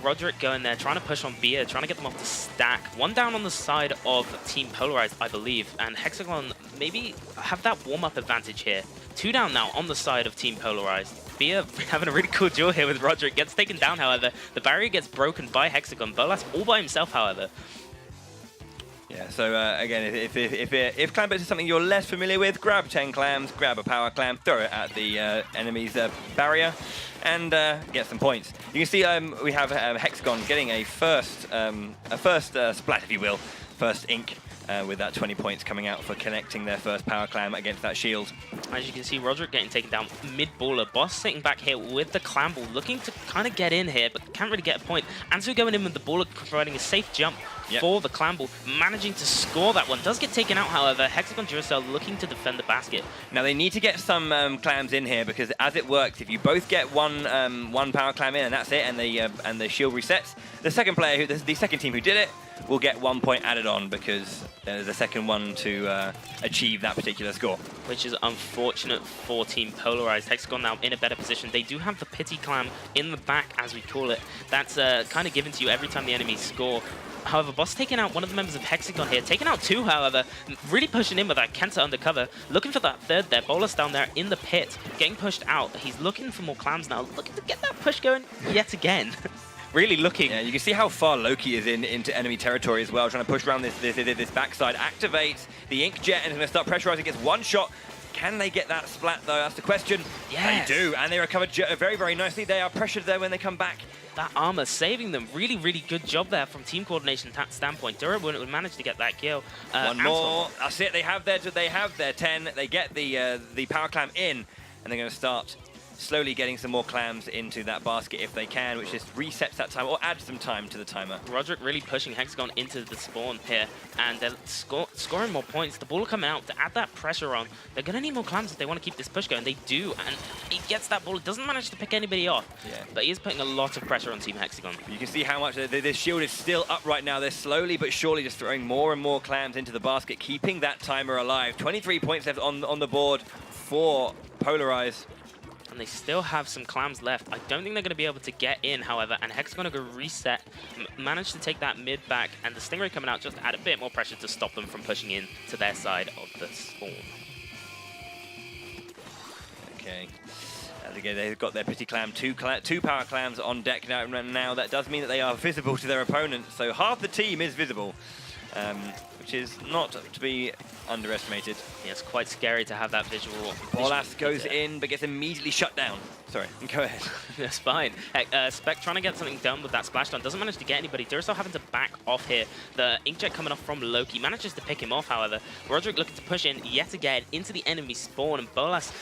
Roderick going there, trying to push on Bia, trying to get them off the stack. One down on the side of Team Polarized, I believe, and Hexagon maybe have that warm-up advantage here. 2 down now on the side of Team Polarized. Bia having a really cool duel here with Roderick. Gets taken down, however. The barrier gets broken by Hexagon. Bolas all by himself, however. Yeah, so again, if Clan Blitz is something you're less familiar with, grab 10 clams, grab a power clam, throw it at the enemy's barrier, and get some points. You can see we have Hexagon getting a first splat, if you will, first ink. With that 20 points coming out for connecting their first power clam against that shield. As you can see, Roderick getting taken down mid-baller. Boss sitting back here with the clam ball, looking to kind of get in here, but can't really get a point. Ansu going in with the baller, providing a safe jump for the clam ball, managing to score that one. Does get taken out, however. Hexagon Duracell looking to defend the basket. Now they need to get some clams in here, because as it works, if you both get one power clam in and that's it, and the shield resets, the second player, the second team who did it, will get 1 point added on, because there's a second one to achieve that particular score. Which is unfortunate for Team Polarized. Hexagon now in a better position. They do have the pity clam in the back, as we call it. That's kind of given to you every time the enemies score. However, Boss taking out one of the members of Hexagon here. Taking out 2, however. Really pushing in with that Kenta undercover. Looking for that third there. Bolas down there in the pit. Getting pushed out. He's looking for more clams now. Looking to get that push going yet again. Really looking. Yeah, you can see how far Loki is into enemy territory as well, trying to push around this backside. Activates the Ink Jet and is going to start pressurizing. Gets one shot. Can they get that splat, though? That's the question. Yes. They do, and they recovered very, very nicely. They are pressured there when they come back. That armor saving them. Really, really good job there from team coordination standpoint. Dura would manage to get that kill. One more. That's it. They have their 10. They get the power clam in, and they're going to start slowly getting some more clams into that basket if they can, which just resets that time or adds some time to the timer. Roderick really pushing Hexagon into the spawn here, and they're scoring more points. The ball coming out to add that pressure on. They're going to need more clams if they want to keep this push going. They do, and he gets that ball. Doesn't manage to pick anybody off, but he is putting a lot of pressure on Team Hexagon. You can see how much this shield is still up right now. They're slowly but surely just throwing more and more clams into the basket, keeping that timer alive. 23 points left on the board for Polarized. And they still have some clams left. I don't think they're going to be able to get in, however, and Hexagon are going to reset, manage to take that mid back, and the Stingray coming out just to add a bit more pressure to stop them from pushing in to their side of the spawn. Okay. Again, they've got their pity clam, two power clams on deck now. That does mean that they are visible to their opponent, so half the team is visible. Which is not to be underestimated. Yeah, it's quite scary to have that visual. Bolas goes in, but gets immediately shut down. Sorry, go ahead. That's fine. Spec trying to get something done with that splashdown. Doesn't manage to get anybody. Duracell having to back off here. The Inkjet coming off from Loki. Manages to pick him off, however. Roderick looking to push in yet again into the enemy spawn. And Bolas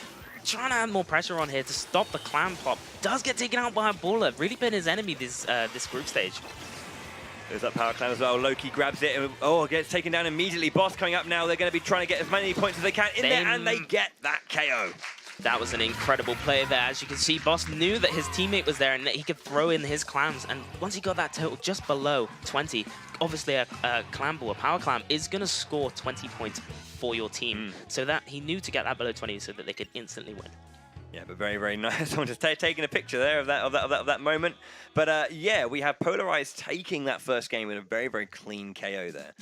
trying to add more pressure on here to stop the clam pop. Does get taken out by a baller. Really been his enemy this group stage. There's that power clam as well. Loki grabs it. And, gets taken down immediately. Boss coming up now. They're going to be trying to get as many points as they can in there, and they get that KO. That was an incredible play there. As you can see, Boss knew that his teammate was there and that he could throw in his clams. And once he got that total just below 20, obviously a clam ball, a power clam, is going to score 20 points for your team. So that he knew to get that below 20 so that they could instantly win. Yeah, but very, very nice. Someone just taking a picture there of that moment. But yeah, we have Polarized taking that first game with a very, very clean KO there.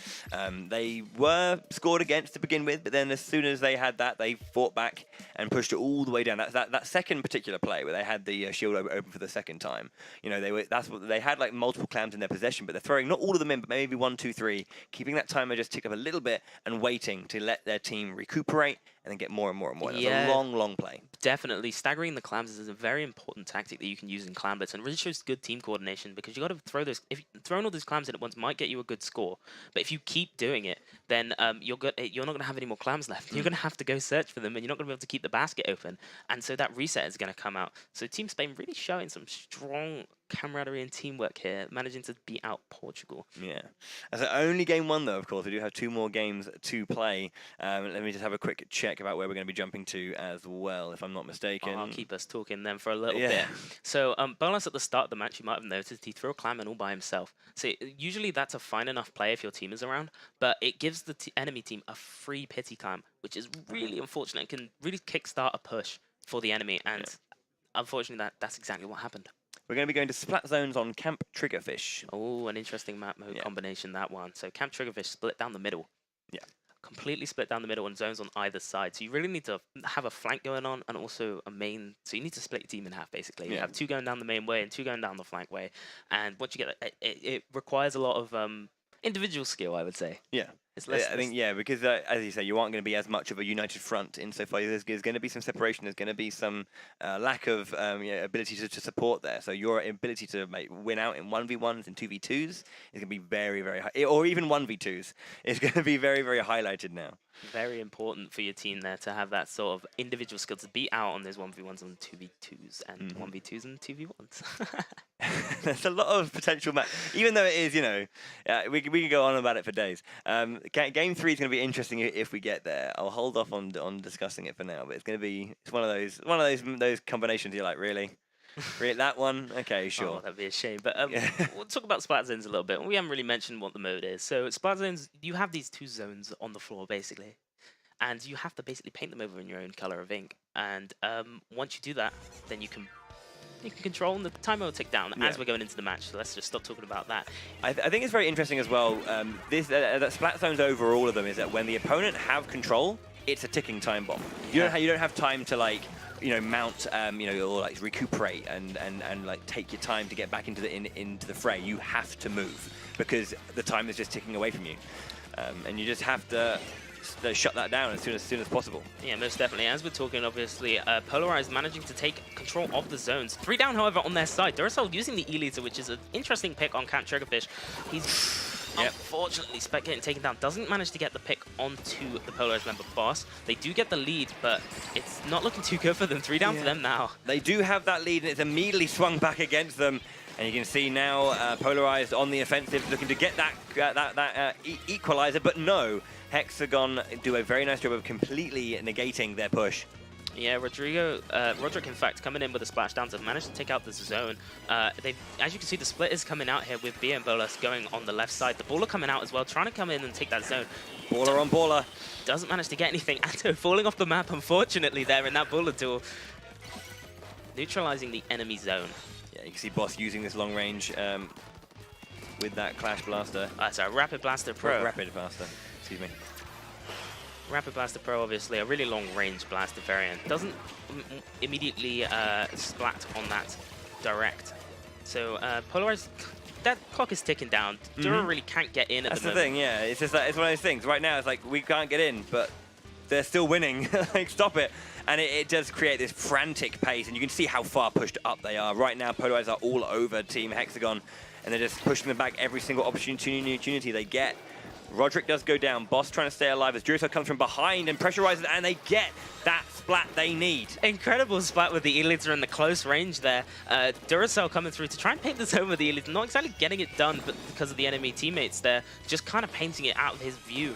They were scored against to begin with, but then as soon as they had that, they fought back and pushed it all the way down. That second particular play where they had the shield open for the second time. You know, they had like multiple clams in their possession, but they're throwing not all of them in, but maybe 1, 2, 3, keeping that timer just tick up a little bit and waiting to let their team recuperate and then get more and more and more. That's a long, long play. Definitely. Staggering the clams is a very important tactic that you can use in clam blitz and really shows good team coordination, because you got to throw those. If throwing all those clams in at once might get you a good score, but if you keep doing it, then you're not going to have any more clams left. You're going to have to go search for them, and you're not going to be able to keep the basket open. And so that reset is going to come out. So Team Spain really showing some strong camaraderie and teamwork here, managing to beat out Portugal. Yeah. As only game one, though, of course, we do have 2 more games to play. Let me just have a quick check about where we're going to be jumping to as well, if I'm not mistaken. I'll keep us talking then for a little Yeah. bit. So, Bolas at the start of the match, you might have noticed he threw a clam in all by himself. So, usually that's a fine enough play if your team is around, but it gives the enemy team a free pity clam, which is really unfortunate. It can really kickstart a push for the enemy, and unfortunately, that's exactly what happened. We're going to be going to Splat Zones on Camp Triggerfish. Oh, an interesting map mode combination, that one. So Camp Triggerfish split down the middle. Yeah. Completely split down the middle and zones on either side. So you really need to have a flank going on and also a main. So you need to split your team in half, basically. You have 2 going down the main way and 2 going down the flank way. And once you get it requires a lot of individual skill, I would say. Yeah. I think, because as you say, you aren't going to be as much of a united front insofar as there's going to be some separation, there's going to be some lack of ability to support there. So your ability to win out in 1v1s and 2v2s is going to be very, very high, or even 1v2s is going to be very, very highlighted now. Very important for your team there to have that sort of individual skill to beat out on those 1v1s and 2v2s and 1v2s and 2v1s. There's a lot of potential match, even though it is, we can go on about it for days. Game 3 is going to be interesting if we get there. I'll hold off on discussing it for now, but it's one of those combinations you're like, really? Really, that one? Okay, sure. Oh, that'd be a shame. But we'll talk about Splat Zones a little bit. We haven't really mentioned what the mode is. So Splat Zones, you have these 2 zones on the floor, basically. And you have to basically paint them over in your own color of ink. And once you do that, then you can control, and the timer will tick down as we're going into the match. So let's just stop talking about that. I think it's very interesting as well. That Splat Zones over all of them is that when the opponent have control, it's a ticking time bomb. You don't have time to mount, or like recuperate and like take your time to get back into the fray. You have to move because the time is just ticking away from you, and you just have to shut that down as soon as possible. Yeah, most definitely. As we're talking, obviously, Polarized managing to take control of the zones. 3 down, however, on their side. Duracell using the E-Leader, which is an interesting pick on Camp Triggerfish. He's unfortunately getting taken down. Doesn't manage to get the pick onto the Polarized member Boss. They do get the lead, but it's not looking too good for them. 3 down for them now. They do have that lead, and it's immediately swung back against them. And you can see now Polarized on the offensive, looking to get that equalizer, but no. Hexagon do a very nice job of completely negating their push. Yeah, Roderick, in fact, coming in with a splashdown to manage to take out the zone. As you can see, the split is coming out here with B and Bolas going on the left side. The Baller coming out as well, trying to come in and take that zone. Baller on Baller. Doesn't manage to get anything. Atto falling off the map, unfortunately, there in that Baller duel. Neutralizing the enemy zone. Yeah, you can see Boss using this long range with that Clash Blaster. Sorry, Rapid Blaster Pro. Rapid Blaster, excuse me. Rapid Blaster Pro, obviously, a really long-range blaster variant. Doesn't immediately splat on that direct. So, Polarized, that clock is ticking down. Dura really can't get in at the moment. That's the thing, yeah. It's just it's one of those things. Right now, it's like, we can't get in, but they're still winning. Like, stop it. And it does create this frantic pace, and you can see how far pushed up they are. Right now, Polarized are all over Team Hexagon, and they're just pushing them back every single opportunity they get. Roderick does go down. Boss trying to stay alive as Duracell comes from behind and pressurizes, and they get that splat they need. Incredible splat with the E-Leader in the close range there. Duracell coming through to try and paint the zone with the E-Leader. Not exactly getting it done, but because of the enemy teammates there, just kind of painting it out of his view.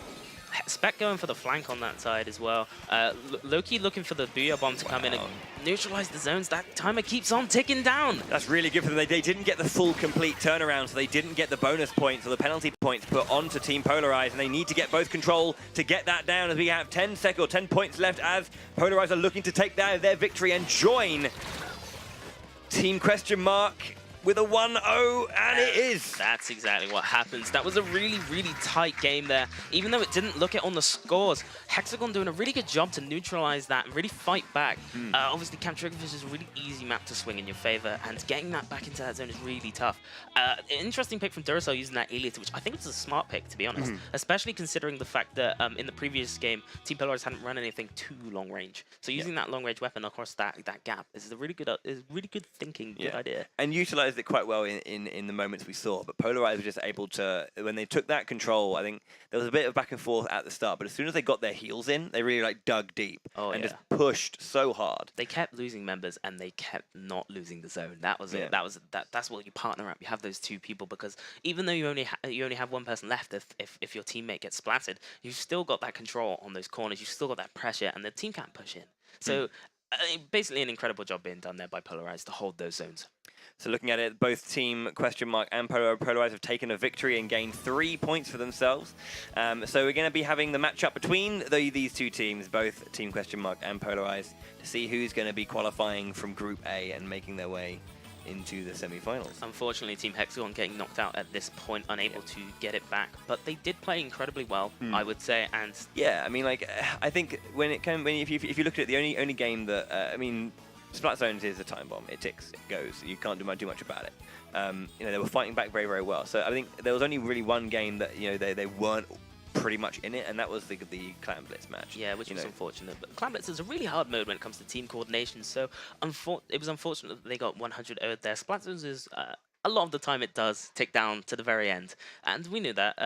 Spec going for the flank on that side as well. Loki looking for the Booyah Bomb to come in and neutralize the zones. That timer keeps on ticking down. That's really good for them. They didn't get the full complete turnaround, so they didn't get the bonus points or the penalty points put onto Team Polarized, and they need to get both control to get that down as we have 10 points left as Polarized are looking to take their victory and join Team Question Mark with a 1-0, and it is. That's exactly what happens. That was a really, really tight game there. Even though it didn't look it on the scores, Hexagon doing a really good job to neutralize that and really fight back. Obviously, Camp Triggerfish is a really easy map to swing in your favor, and getting that back into that zone is really tough. Interesting pick from Duracell using that E-Leader, which I think was a smart pick, to be honest, especially considering the fact that in the previous game, Team Polarized hadn't run anything too long range. So using that long range weapon across that gap is a really good thinking, good idea. And utilizing summarized it quite well in the moments we saw. But Polarized were just able to, when they took that control, I think there was a bit of back and forth at the start. But as soon as they got their heels in, they really like dug deep and just pushed so hard. They kept losing members and they kept not losing the zone. That was it. That's what you partner up. You have those two people, because even though you only have one person left, if your teammate gets splattered, you've still got that control on those corners. You've still got that pressure, and the team can't push in. So. Basically, an incredible job being done there by Polarized to hold those zones. So looking at it, both Team and Polarized have taken a victory and gained 3 points for themselves. So we're going to be having the matchup between these two teams, both Team and Polarized, to see who's going to be qualifying from Group A and making their way into the semi-finals. Unfortunately, Team Hexagon getting knocked out at this point, unable to get it back. But they did play incredibly well, I would say. And yeah, I mean, like, I think if you look at it, the only game that I mean, Splat Zones is a time bomb. It ticks, it goes. You can't do much about it. You know, they were fighting back very, very well. So I think there was only really one game that they weren't pretty much in it, and that was the Clan Blitz match. Yeah, which was unfortunate. But Clan Blitz is a really hard mode when it comes to team coordination, so it was unfortunate that they got 100 0'd there. Splat Zones is, a lot of the time it does tick down to the very end, and we knew that.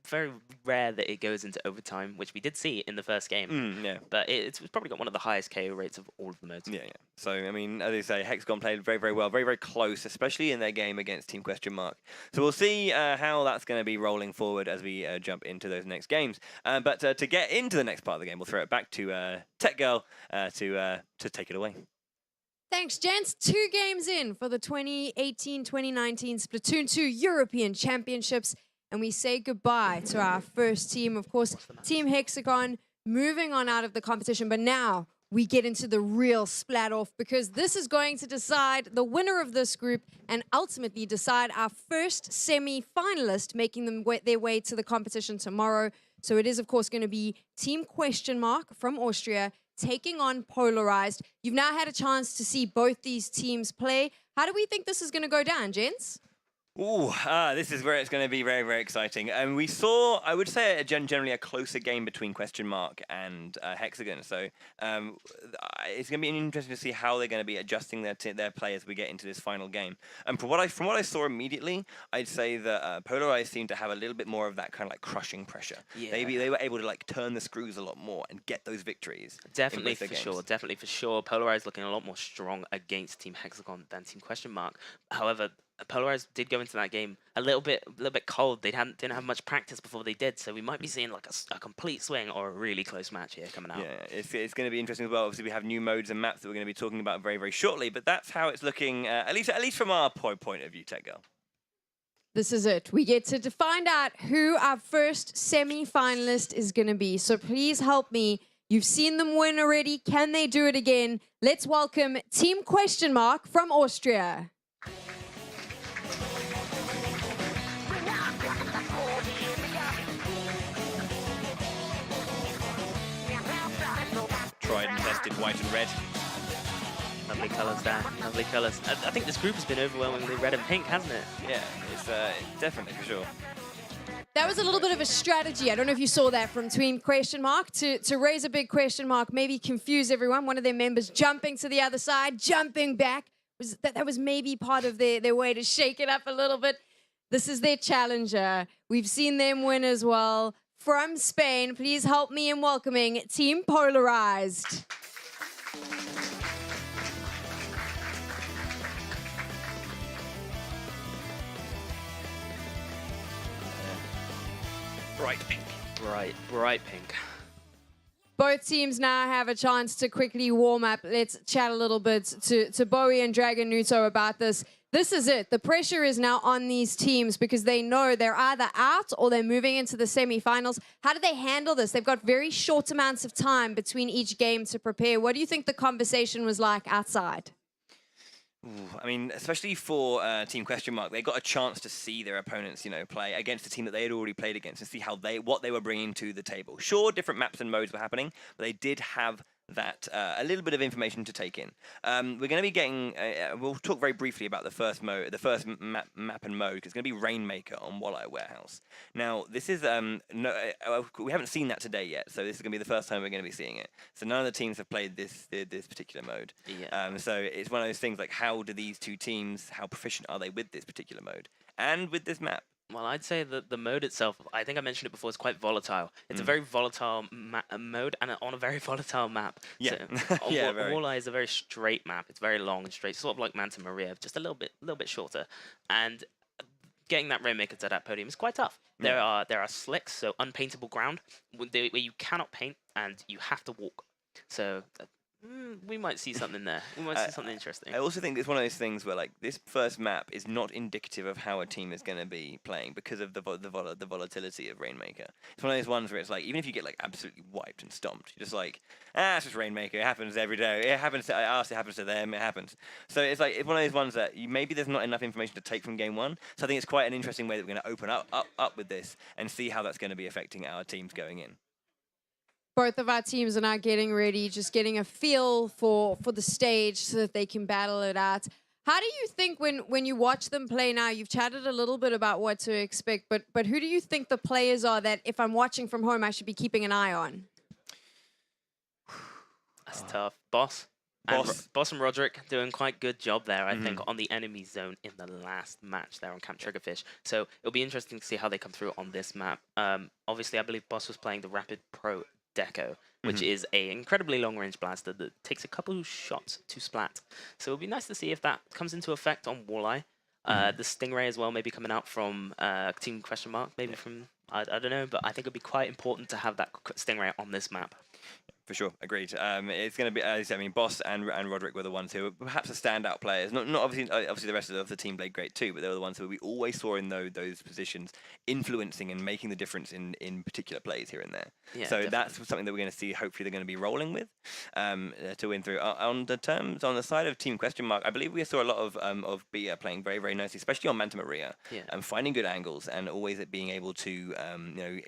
Very rare that it goes into overtime, which we did see in the first game. Yeah. But it's probably got one of the highest KO rates of all of the modes. Yeah. So, I mean, as I say, Hexagon played very, very well, very, very close, especially in their game against Team So we'll see how that's going to be rolling forward as we jump into those next games. But to get into the next part of the game, we'll throw it back to Tech Girl to take it away. Thanks, gents. 2 games in for the 2018-2019 Splatoon 2 European Championships. And we say goodbye to our first team, of course, Team Hexagon, moving on out of the competition. But now we get into the real splat-off, because this is going to decide the winner of this group and ultimately decide our first semi-finalist, making them their way to the competition tomorrow. So it is, of course, going to be Team from Austria taking on Polarized. You've now had a chance to see both these teams play. How do we think this is going to go down, gents? Ooh, this is where it's going to be very, very exciting. And we saw, I would say, generally a closer game between and Hexagon. So it's going to be interesting to see how they're going to be adjusting their play as we get into this final game. And from what I saw immediately, I'd say that Polarized seemed to have a little bit more of that kind of like crushing pressure. Yeah. They were able to like turn the screws a lot more and get those victories. Definitely for sure. Definitely for sure. Polarized looking a lot more strong against Team Hexagon than Team However, Polarized did go into that game a little bit cold. They didn't have much practice before they did, so we might be seeing like a complete swing or a really close match here coming out. Yeah, it's going to be interesting as well. Obviously, we have new modes and maps that we're going to be talking about very, very shortly, but that's how it's looking, at least from our point of view, Tech Girl. This is it. We get to find out who our first semi-finalist is going to be. So please help me. You've seen them win already. Can they do it again? Let's welcome Team from Austria. Tried and tested white and red. Lovely colours there, lovely colours. I think this group has been overwhelmingly red and pink, hasn't it? Yeah, it's definitely for sure. That was a little bit of a strategy. I don't know if you saw that from Team to raise a big question mark, maybe confuse everyone. One of their members jumping to the other side, jumping back. That was maybe part of their way to shake it up a little bit. This is their challenger. We've seen them win as well. From Spain, please help me in welcoming Team Polarized. Bright pink. Bright pink. Both teams now have a chance to quickly warm up. Let's chat a little bit to Bowie and Dragon Nuto about this. This is it. The pressure is now on these teams because they know they're either out or they're moving into the semi-finals. How do they handle this? They've got very short amounts of time between each game to prepare. What do you think the conversation was like outside? Ooh, I mean, especially for Team they got a chance to see their opponents, play against a team that they had already played against and see what they were bringing to the table. Sure, different maps and modes were happening, but they did have that a little bit of information to take in. We're going to be getting. We'll talk very briefly about the first map and mode. It's going to be Rainmaker on Walleye Warehouse. Now, this is we haven't seen that today yet, so this is going to be the first time we're going to be seeing it. So none of the teams have played this particular mode. Yeah. So it's one of those things like, how do these two teams? How proficient are they with this particular mode and with this map? Well, I'd say that the mode itself, I think I mentioned it before, is quite volatile. It's a very volatile mode and on a very volatile map. Yeah. So, Yeah, Walleye is a very straight map. It's very long and straight, sort of like Manta Maria, just a little bit shorter. And getting that Rainmaker to that podium is quite tough. There are slicks, so unpaintable ground, where you cannot paint and you have to walk. So we might see something there. We might see something interesting. I also think it's one of those things where, like, this first map is not indicative of how a team is going to be playing because of the volatility of Rainmaker. It's one of those ones where it's like, even if you get like absolutely wiped and stomped, you're just like, it's just Rainmaker. It happens every day. It happens to us. It happens to them. It happens. So it's like, it's one of those ones that maybe there's not enough information to take from game one. So I think it's quite an interesting way that we're going to open up with this and see how that's going to be affecting our teams going in. Both of our teams are now getting ready, just getting a feel for the stage so that they can battle it out. How do you think when you watch them play now, you've chatted a little bit about what to expect, but who do you think the players are that if I'm watching from home, I should be keeping an eye on? That's tough. Boss and Roderick doing quite good job there, I think, on the enemy zone in the last match there on Camp Triggerfish. So it'll be interesting to see how they come through on this map. Obviously, I believe Boss was playing the Rapid Pro Deco, which is a incredibly long-range blaster that takes a couple shots to splat. So it'll be nice to see if that comes into effect on Walleye. The Stingray as well, maybe coming out from Team Question Mark, maybe from, I don't know, but I think it'll be quite important to have that Stingray on this map. For sure, agreed. It's going to be, I mean, Boss and Roderick were the ones who were perhaps the standout players. Not obviously the rest of the team played great too, but they were the ones who we always saw in those positions, influencing and making the difference in particular plays here and there. Yeah, so definitely. that's something that we're going to see. Hopefully, they're going to be rolling with to win through. On the side of Team Question Mark, I believe we saw a lot of Bia playing very, very nicely, especially on Manta Maria, and finding good angles and always being able to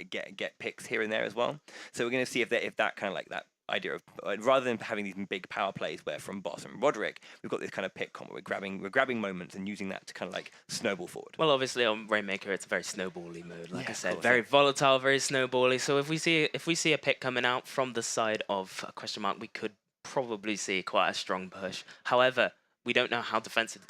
get picks here and there as well. So we're going to see if that kind of like that idea of rather than having these big power plays where from Boss and Roderick, we've got this kind of pick combo. We're grabbing moments and using that to kind of like snowball forward. Well, obviously on Rainmaker, it's a very snowbally mode. Like I said, course, very volatile, very snowbally. So if we see a pick coming out from the side of Question Mark, we could probably see quite a strong push. However, we don't know how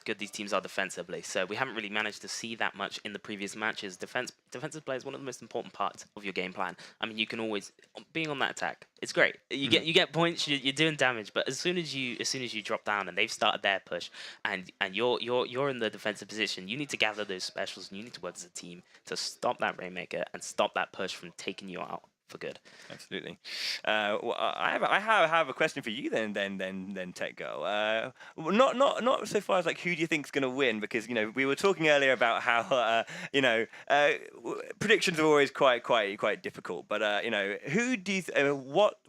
good these teams are defensively, so we haven't really managed to see that much in the previous matches. Defensive play is one of the most important parts of your game plan. I mean, you can always being on that attack. It's great. You get points. You're doing damage, but as soon as you drop down and they've started their push, and you're in the defensive position, you need to gather those specials and you need to work as a team to stop that Rainmaker and stop that push from taking you out for good. Absolutely. Well, I have a question for you then Tech Girl. Not so far as like who do you think is going to win, because we were talking earlier about how predictions are always quite difficult, but who do you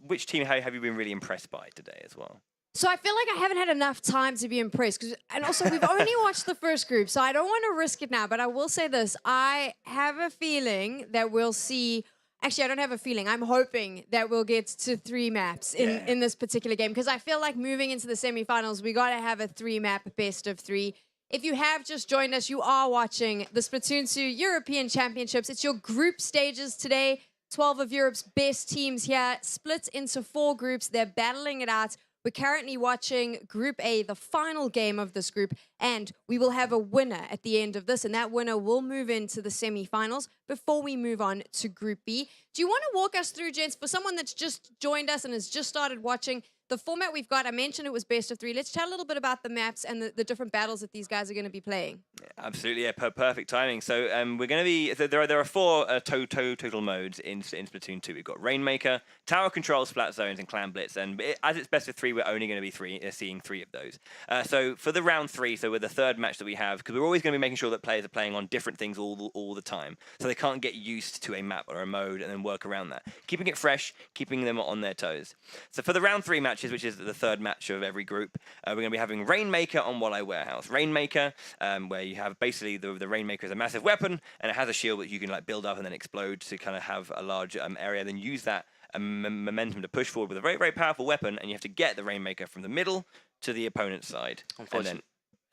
which team have you been really impressed by today as well? So I feel like I haven't had enough time to be impressed. And also, we've only watched the first group, so I don't want to risk it now. But I will say this. I have a feeling that we'll see... Actually, I don't have a feeling. I'm hoping that we'll get to 3 maps in this particular game, because I feel like moving into the semifinals, we got to have a 3-map best of 3. If you have just joined us, you are watching the Splatoon 2 European Championships. It's your group stages today. 12 of Europe's best teams here, split into 4 groups. They're battling it out. We're currently watching Group A, the final game of this group, and we will have a winner at the end of this, and that winner will move into the semi-finals before we move on to Group B. Do you want to walk us through, gents, for someone that's just joined us and has just started watching, the format we've got? I mentioned it was best of 3. Let's chat a little bit about the maps and the different battles that these guys are going to be playing. Absolutely, yeah, perfect timing. So we're going to be... So there are 4 total modes in Splatoon 2. We've got Rainmaker, Tower Control, Splat Zones, and Clan Blitz. And as it's best of 3, we're only going to be seeing 3 of those. So for the round 3, so with the third match that we have, because we're always going to be making sure that players are playing on different things all the time, so they can't get used to a map or a mode and then work around that. Keeping it fresh, keeping them on their toes. So for the round 3 match, matches, which is the third match of every group. We're going to be having Rainmaker on Walleye Warehouse. Rainmaker, where you have basically the Rainmaker is a massive weapon, and it has a shield that you can like build up and then explode to kind of have a large area, then use that momentum to push forward with a very, very powerful weapon, and you have to get the Rainmaker from the middle to the opponent's side.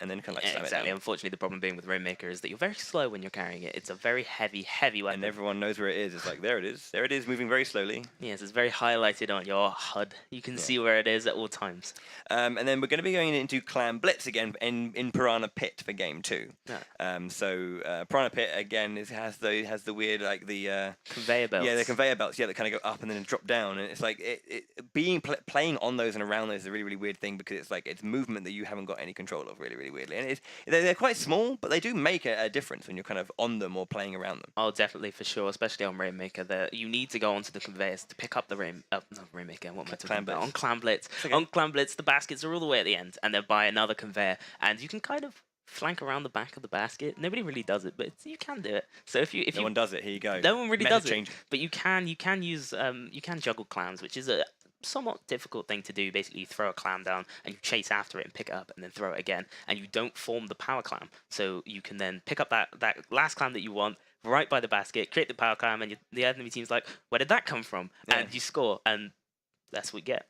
And then kind of like slam exactly. it down. Unfortunately, the problem being with Rainmaker is that you're very slow when you're carrying it. It's a very heavy weapon. And everyone knows where it is. It's like, there it is. There it is, moving very slowly. Yes, it's very highlighted on your HUD. You can see where it is at all times. And then we're going to be going into Clan Blitz again in Piranha Pit for Game 2. Yeah. So Piranha Pit, again, has the weird, like, the... conveyor belts. Yeah, the conveyor belts, that kind of go up and then drop down. And it's like, playing on those and around those is a really, really weird thing because it's like, it's movement that you haven't got any control of, really, really weirdly. And they're quite small, but they do make a difference when you're kind of on them or playing around them. Oh, definitely, for sure, especially on Rainmaker. You need to go onto the conveyors to pick up the Rainmaker. What am I talking about? On Clan Blitz. Okay. On Clan Blitz, the baskets are all the way at the end, and they're by another conveyor, and you can kind of flank around the back of the basket. Nobody really does it, but you can do it. So if no one does it, here you go. No one really does it, but you can use you can juggle clams, which is a somewhat difficult thing to do. Basically, you throw a clam down and you chase after it and pick it up and then throw it again, and you don't form the power clam. So you can then pick up that last clam that you want right by the basket, create the power clam, and the enemy team's like, where did that come from? Yeah. And you score, and that's what we get.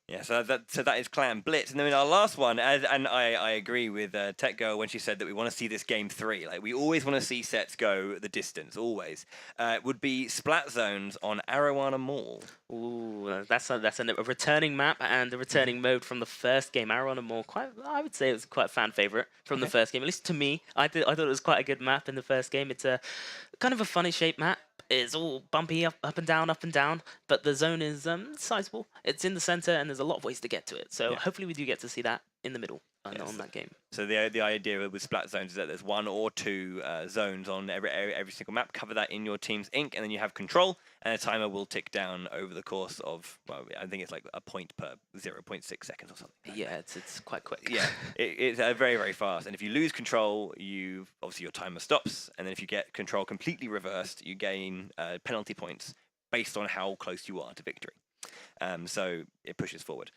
Yeah, so that is Clan Blitz. And then our last one, and I agree with Tech Girl when she said that we want to see this Game 3. Like, we always want to see sets go the distance, always. Would be Splat Zones on Arowana Mall. Ooh, that's a returning map and a returning mode from the first game. Arowana Mall, I would say it was quite a fan favorite from the first game. At least to me, I thought it was quite a good map in the first game. It's a kind of a funny shaped map. It's all bumpy, up and down, but the zone is sizable. It's in the center, and there's a lot of ways to get to it. So hopefully we do get to see that in the middle on that game. So the idea with Splat Zones is that there's 1 or 2 zones on every single map. Cover that in your team's ink, and then you have control, and a timer will tick down over the course of, well, I think it's like a point per 0.6 seconds or something. Yeah, it's quite quick. Yeah, it's very, very fast. And if you lose control, obviously your timer stops, and then if you get control completely reversed, you gain penalty points based on how close you are to victory. So it pushes forward.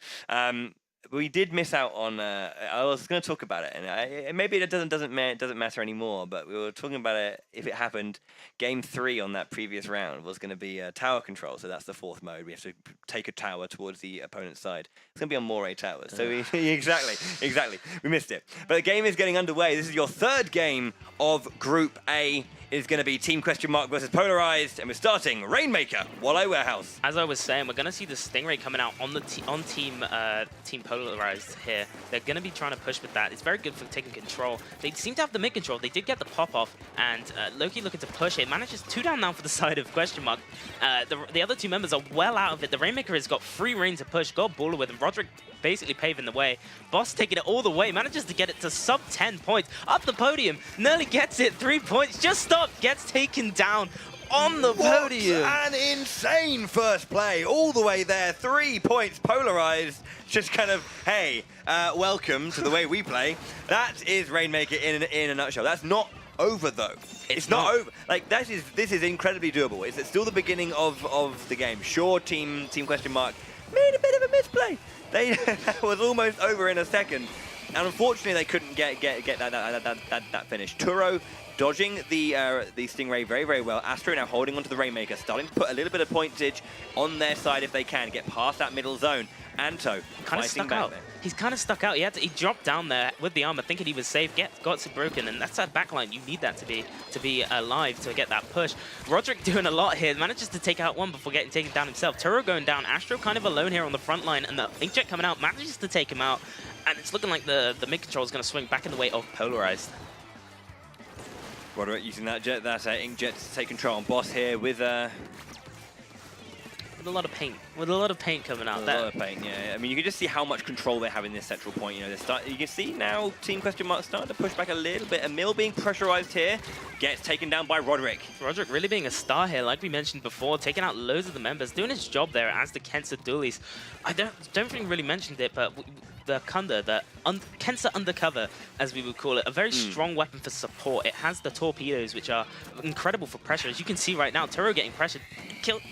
We did miss out on. I was going to talk about it, and maybe it doesn't matter anymore. But we were talking about it. If it happened, Game 3 on that previous round was going to be tower control. So that's the 4th mode. We have to take a tower towards the opponent's side. It's going to be on Moray Towers. So exactly, we missed it. But the game is getting underway. This is your 3rd game of Group A. Is going to be Team Question Mark versus Polarized, and we're starting Rainmaker, Walleye Warehouse. As I was saying, we're going to see the Stingray coming out on the Team Polarized here. They're going to be trying to push with that. It's very good for taking control. They seem to have the mid control. They did get the pop off, and Loki looking to push it. Manages 2 down now for the side of Question Mark. The other 2 members are well out of it. The Rainmaker has got free reign to push. Got Baller with him. Roderick basically paving the way. Boss taking it all the way. Manages to get it to sub 10 points. Up the podium. Nearly gets it. 3 points. Just stopped. Gets taken down on the podium. An insane first play. All the way there. 3 points. Polarized. Just kind of, hey, welcome to the way we play. That is Rainmaker in a nutshell. That's not over, though. It's not over. Like, this is incredibly doable. It's still the beginning of the game. Sure, Team Question Mark made a bit of a misplay. That was almost over in a second, and unfortunately they couldn't get that finish. Turo dodging the Stingray very, very well. Astro now holding onto the Rainmaker, starting to put a little bit of pointage on their side if they can get past that middle zone. Anto kind of stuck out. He's kind of stuck out. He dropped down there with the armor, thinking he was safe. Got it broken, and that's that backline. You need that to be alive to get that push. Roderick doing a lot here. Manages to take out one before getting taken down himself. Turo going down. Astro kind of alone here on the front line, and the Inkjet coming out manages to take him out. And it's looking like the mid control is going to swing back in the way of Polarized. Roderick using that Inkjet to take control on Boss here with a lot of paint. With a lot of paint coming out there. A lot of paint, yeah. I mean, you can just see how much control they have in this central point. You know, you can see now Team Question Mark starting to push back a little bit. Emil being pressurized here, gets taken down by Roderick. Roderick really being a star here, like we mentioned before, taking out loads of the members, doing his job there as the Kensa Doolies. I don't think we really mentioned it, but the Kunda, the Kensa Undercover, as we would call it, a very strong weapon for support. It has the torpedoes, which are incredible for pressure. As you can see right now, Turo getting pressured,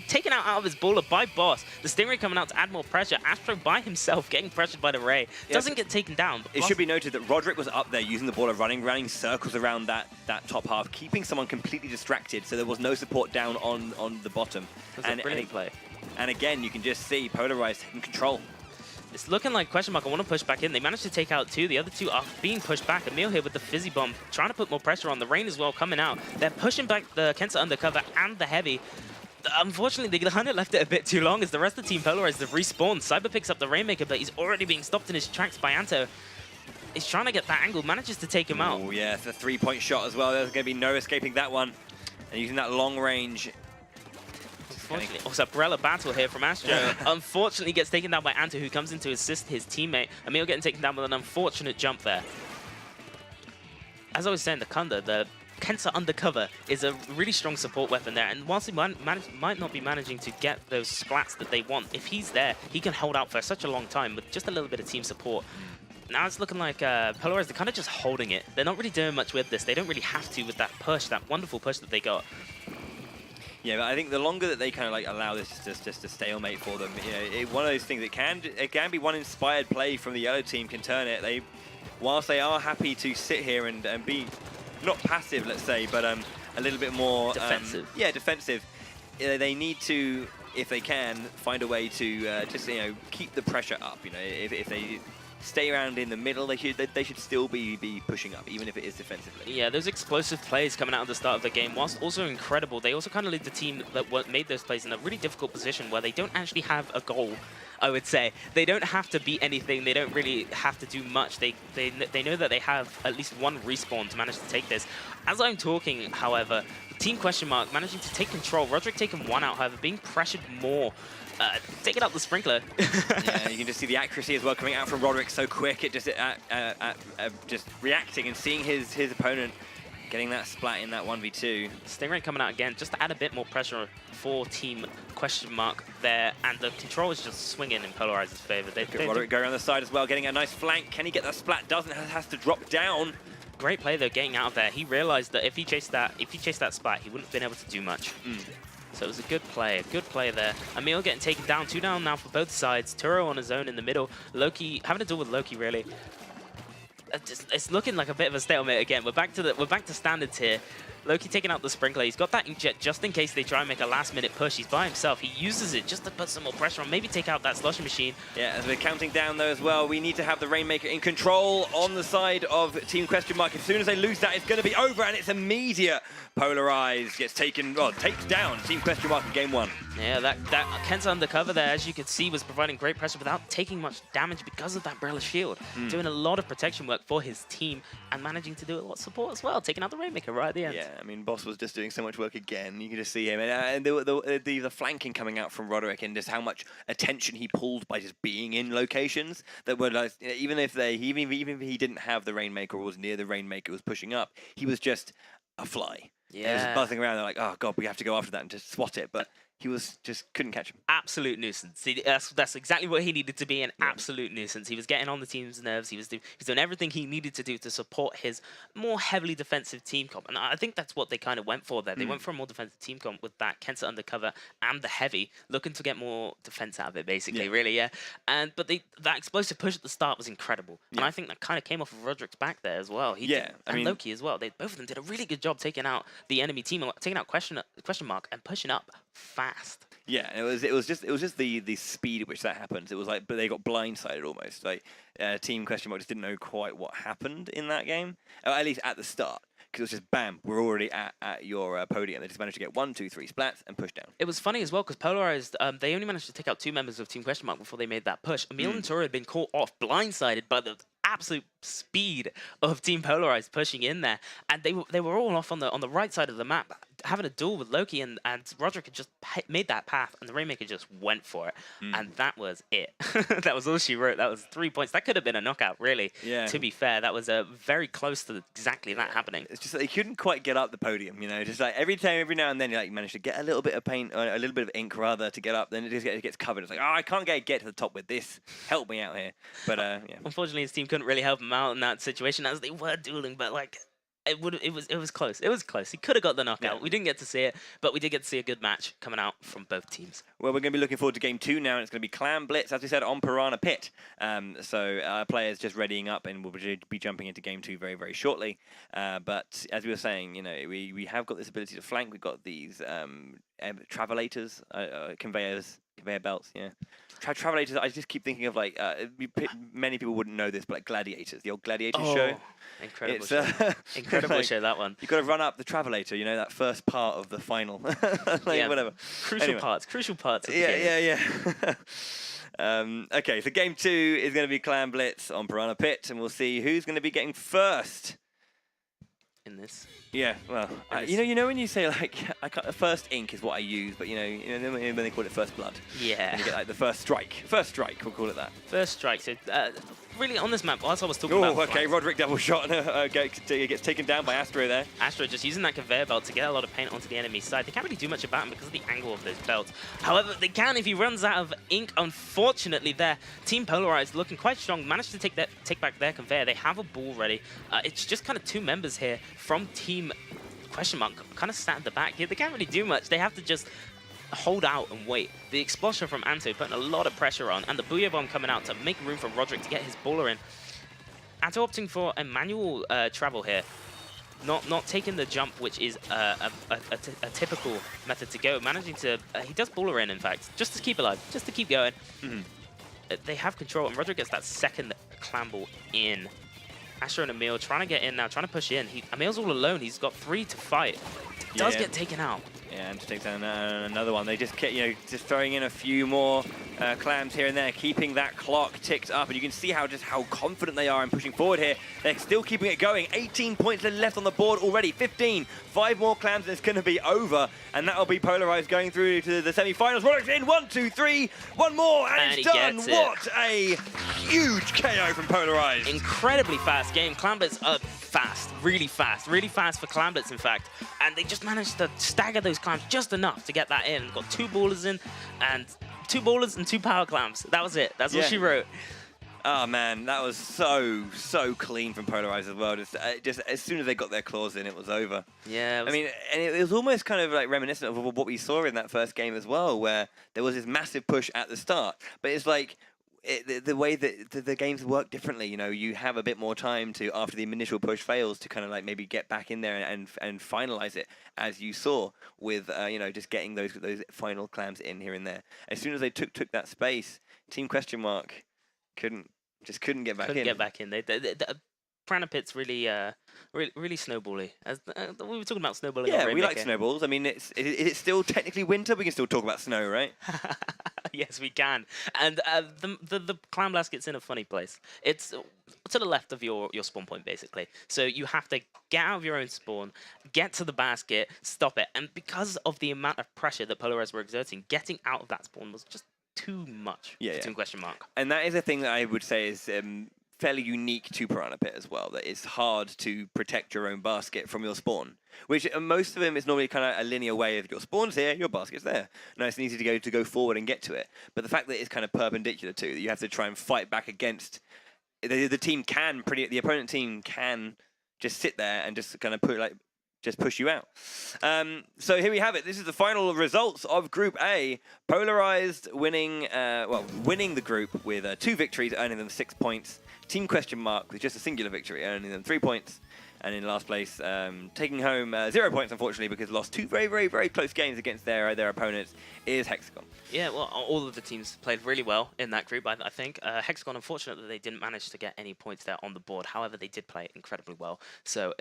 taken out of his baller by Boss. The Stingray coming out to add more pressure. Astro by himself getting pressured by the Ray. Doesn't get taken down. It should be noted that Roderick was up there using the baller, running circles around that top half, keeping someone completely distracted, so there was no support down on the bottom. And a brilliant play. And again, you can just see Polarized taking control. It's looking like question mark. I want to push back in. They managed to take out 2. The other 2 are being pushed back. Emil here with the Fizzy Bomb, trying to put more pressure on. The Rain as well coming out. They're pushing back the Kensa Undercover and the Heavy. Unfortunately, they kind of left it a bit too long as the rest of the team Polarized have respawned. Cyber picks up the Rainmaker, but he's already being stopped in his tracks by Anto. He's trying to get that angle, manages to take him out. Oh yeah, it's a 3-point shot as well. There's going to be no escaping that one. And using that long range. Unfortunately, also Umbrella battle here from Astro. Unfortunately, gets taken down by Anto, who comes in to assist his teammate. Emil getting taken down with an unfortunate jump there. As I was saying, the Kunda, the Kensa Undercover, is a really strong support weapon there. And whilst he might not be managing to get those splats that they want, if he's there, he can hold out for such a long time with just a little bit of team support. Now it's looking like Polarized, they're kind of just holding it. They're not really doing much with this. They don't really have to with that push, that wonderful push that they got. Yeah, but I think the longer that they kind of like allow this just a stalemate for them, you know, one of those things, it can be one inspired play from the yellow team can turn it. Whilst they are happy to sit here and be not passive, let's say, but a little bit more defensive. Yeah, defensive. They need to, if they can, find a way to just keep the pressure up. You know, if they stay around in the middle, they should still be pushing up, even if it is defensively. Yeah, those explosive plays coming out at the start of the game, whilst also incredible, they also kind of lead the team that made those plays in a really difficult position where they don't actually have a goal, I would say. They don't have to beat anything. They don't really have to do much. They know that they have at least one respawn to manage to take this. As I'm talking, however, Team Question Mark managing to take control. Roderick taking 1 out, however, being pressured more. Taking out the Sprinkler. Yeah, you can just see the accuracy as well coming out from Roderick so quick. It just just reacting and seeing his opponent getting that splat in that 1v2. Stingray coming out again just to add a bit more pressure for Team Question Mark there, and the control is just swinging in Polarized's favor. Roderick going around the side as well, getting a nice flank. Can he get that splat? Doesn't, has to drop down. Great play though, getting out of there. He realized that if he chased that splat, he wouldn't have been able to do much. So it was a good play there. Emil getting taken down, 2 down now for both sides. Turo on his own in the middle. Loki having to deal with Loki really. It's looking like a bit of a stalemate again. We're back to standards here. Loki taking out the Sprinkler. He's got that inkjet just in case they try and make a last-minute push. He's by himself. He uses it just to put some more pressure on, maybe take out that slushy machine. Yeah, as we're counting down though as well, we need to have the Rainmaker in control on the side of Team Question Mark. As soon as they lose that, it's going to be over, and it's immediate. Polarized gets taken, well, takes down Team Question Mark in game 1. Yeah, that Kensa Undercover there, as you could see, was providing great pressure without taking much damage because of that Umbrella Shield. Doing a lot of protection work for his team and managing to do a lot of support as well, taking out the Rainmaker right at the end. Yeah, I mean, Boss was just doing so much work again. You can just see him. And the flanking coming out from Roderick and just how much attention he pulled by just being in locations that were like, even if he didn't have the Rainmaker or was near the Rainmaker, was pushing up, he was just a fly. Yeah. He was buzzing around. They're like, oh god, we have to go after that and just swat it. But he was just couldn't catch him. Absolute nuisance. See, that's exactly what he needed to be, an absolute nuisance. He was getting on the team's nerves. He was doing everything he needed to do to support his more heavily defensive team comp. And I think that's what they kind of went for there. They went for a more defensive team comp with that Kensa Undercover and the Heavy, looking to get more defense out of it, basically, really, yeah. But that explosive push at the start was incredible. And I think that kind of came off of Roderick's back there as well. And Loki as well. Both of them did a really good job taking out the enemy team, taking out question mark and pushing up fast. Yeah, it was just the speed at which that happened. It was like, but they got blindsided almost. Like Team Question Mark just didn't know quite what happened in that game, or at least at the start, because it was just bam, we're already at your podium. They just managed to get 1, 2, 3 splats and push down. It was funny as well because Polarized, they only managed to take out 2 members of Team Question Mark before they made that push. Emil and Turo had been caught off, blindsided by the absolute speed of Team Polarized pushing in there, and they were all off on the right side of the map, having a duel with Loki, and Roderick had just made that path, and the Rainmaker just went for it, and that was it. That was all she wrote. That was 3 points. That could have been a knockout, really. Yeah. To be fair, that was very close to exactly that happening. It's just that they couldn't quite get up the podium, you know. Just like every now and then, you manage to get a little bit of paint, or a little bit of ink rather, to get up. Then it gets covered. It's like, oh, I can't get to the top with this. Help me out here. But yeah. Unfortunately, his team couldn't really help him out in that situation as they were dueling. But like, it was close. It was close. He could have got the knockout. Yeah. We didn't get to see it, but we did get to see a good match coming out from both teams. Well, we're going to be looking forward to Game 2 now, and it's going to be Clan Blitz, as we said, on Piranha Pit. So our players just readying up, and we'll be jumping into Game 2 very, very shortly. But as we were saying, you know, we have got this ability to flank. We've got these travelators, conveyor belts, yeah. Travelators, I just keep thinking of like, many people wouldn't know this, but like Gladiators, the old Gladiators show. Incredible show. Incredible like, show, that one. You've got to run up the Travelator, you know, that first part of the final. Whatever. Crucial parts of the game. Okay, so Game 2 is going to be Clan Blitz on Piranha Pit, and we'll see who's going to be getting first. In this. Yeah, well, you know when you say like first ink is what I use, but you know when they call it first blood. Yeah. And you get like the first strike. First strike, we'll call it that. First strike. So really on this map, as I was talking about. Oh, okay. Roderick double shot and gets taken down by Astro there. Astro just using that conveyor belt to get a lot of paint onto the enemy side. They can't really do much about him because of the angle of those belts. However, they can if he runs out of ink. Unfortunately, there, Team Polarized looking quite strong. Managed to take back their conveyor. They have a ball ready. It's just kind of two members here from Team question mark kind of sat at the back here. They can't really do much. They have to just hold out and wait. The explosion from Anto putting a lot of pressure on, and the Booyah Bomb coming out to make room for Roderick to get his baller in. Anto opting for a manual travel here, not taking the jump, which is a typical method to go. Managing to, he does baller in fact, just to keep alive, just to keep going. They have control, and Roderick gets that second clam ball in. Astro and Emil trying to get in now, trying to push in. Emil's all alone. He's got 3 to fight. Does get taken out. Yeah, and to take down another one. They just get, just throwing in a few more clams here and there, keeping that clock ticked up. And you can see how confident they are in pushing forward here. They're still keeping it going. 18 points left on the board already. 15. 5 more clams and it's going to be over. And that'll be Polarized going through to the semi-finals. Roderick's in. 1, 2, 3. One more and it's done. What a huge KO from Polarized. Incredibly fast game. Clamblitz are fast. Really fast for Clamblitz, in fact. And they just managed to stagger those clams just enough to get that in. Got 2 ballers in, and 2 ballers and 2 power clams. That was it. That's all she wrote. Oh man, that was so clean from Polarized as well. Just as soon as they got their claws in, it was over. Yeah. I mean, and it was almost kind of like reminiscent of what we saw in that first game as well, where there was this massive push at the start. But it's like the way that the games work differently. You have a bit more time to, after the initial push fails, to kind of like maybe get back in there and finalize it, as you saw with just getting those final clams in here and there. As soon as they took that space, Team question mark couldn't get back in. Couldn't get back in. The Piranha Pit's really snowbally. As we were talking about snowballing. Yeah, we like snowballs. I mean, it's still technically winter. We can still talk about snow, right? Yes, we can. And the Clam Blast gets in a funny place. It's to the left of your spawn point, basically. So you have to get out of your own spawn, get to the basket, stop it. And because of the amount of pressure that Polarized were exerting, getting out of that spawn was just too much for Team question mark. And that is a thing that I would say is fairly unique to Piranha Pit as well, that it's hard to protect your own basket from your spawn, which most of them is normally kind of a linear way of your spawn's here, your basket's there. Nice and easy to go forward and get to it. But the fact that it's kind of perpendicular to, that you have to try and fight back against, the opponent team can just sit there and just kind of push you out. So here we have it. This is the final results of Group A. Polarized winning the group with 2 victories, earning them 6 points. Team question mark with just a singular victory, earning them 3 points. And in last place, taking home 0 points, unfortunately, because lost 2 very, very, very close games against their opponents, is Hexagon. Yeah, well, all of the teams played really well in that group, I think. Hexagon, unfortunately, they didn't manage to get any points there on the board. However, they did play incredibly well. So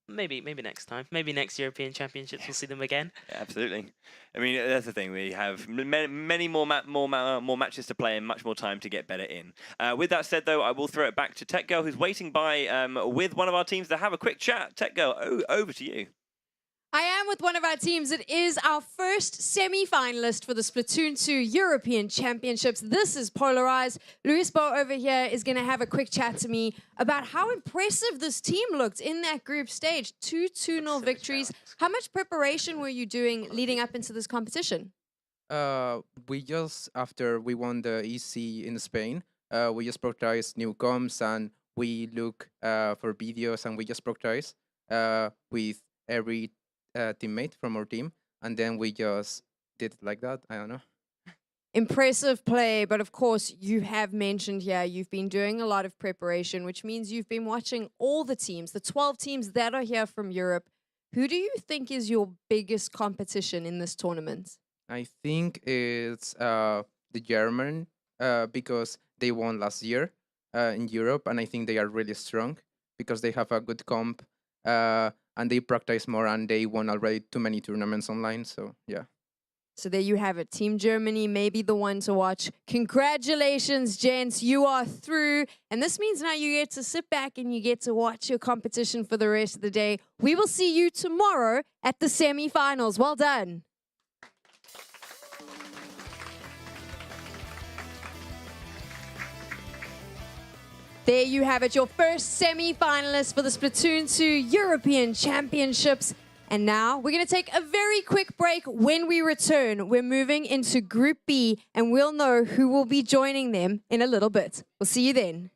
Maybe next time. Maybe next European Championships we'll see them again. Yeah, absolutely. I mean, that's the thing. We have many more matches to play and much more time to get better in. With that said, though, I will throw it back to Tech Girl, who's waiting by with one of our teams to have a quick chat. Tech Girl, over to you. I am with one of our teams. It is our first semi-finalist for the Splatoon 2 European Championships. This is Polarized. Luis Bo over here is going to have a quick chat to me about how impressive this team looked in that group stage. 2 2-0 victories. How much preparation were you doing leading up into this competition? We just, after we won the EC in Spain, we just practiced new comms and we look for videos and we just practice with every teammate from our team, and then we just did it like that. I don't know. Impressive play, but of course you have mentioned here you've been doing a lot of preparation, which means you've been watching all the teams, the 12 teams that are here from Europe. Who do you think is your biggest competition in this tournament? I think it's the German because they won last year in Europe, and I think they are really strong because they have a good comp. And they practice more, and they won already too many tournaments online. So, yeah. So there you have it. Team Germany may be the one to watch. Congratulations, gents. You are through. And this means now you get to sit back and you get to watch your competition for the rest of the day. We will see you tomorrow at the semi-finals. Well done. There you have it, your first semi-finalist for the Splatoon 2 European Championships. And now we're going to take a very quick break. When we return, we're moving into Group B, and we'll know who will be joining them in a little bit. We'll see you then.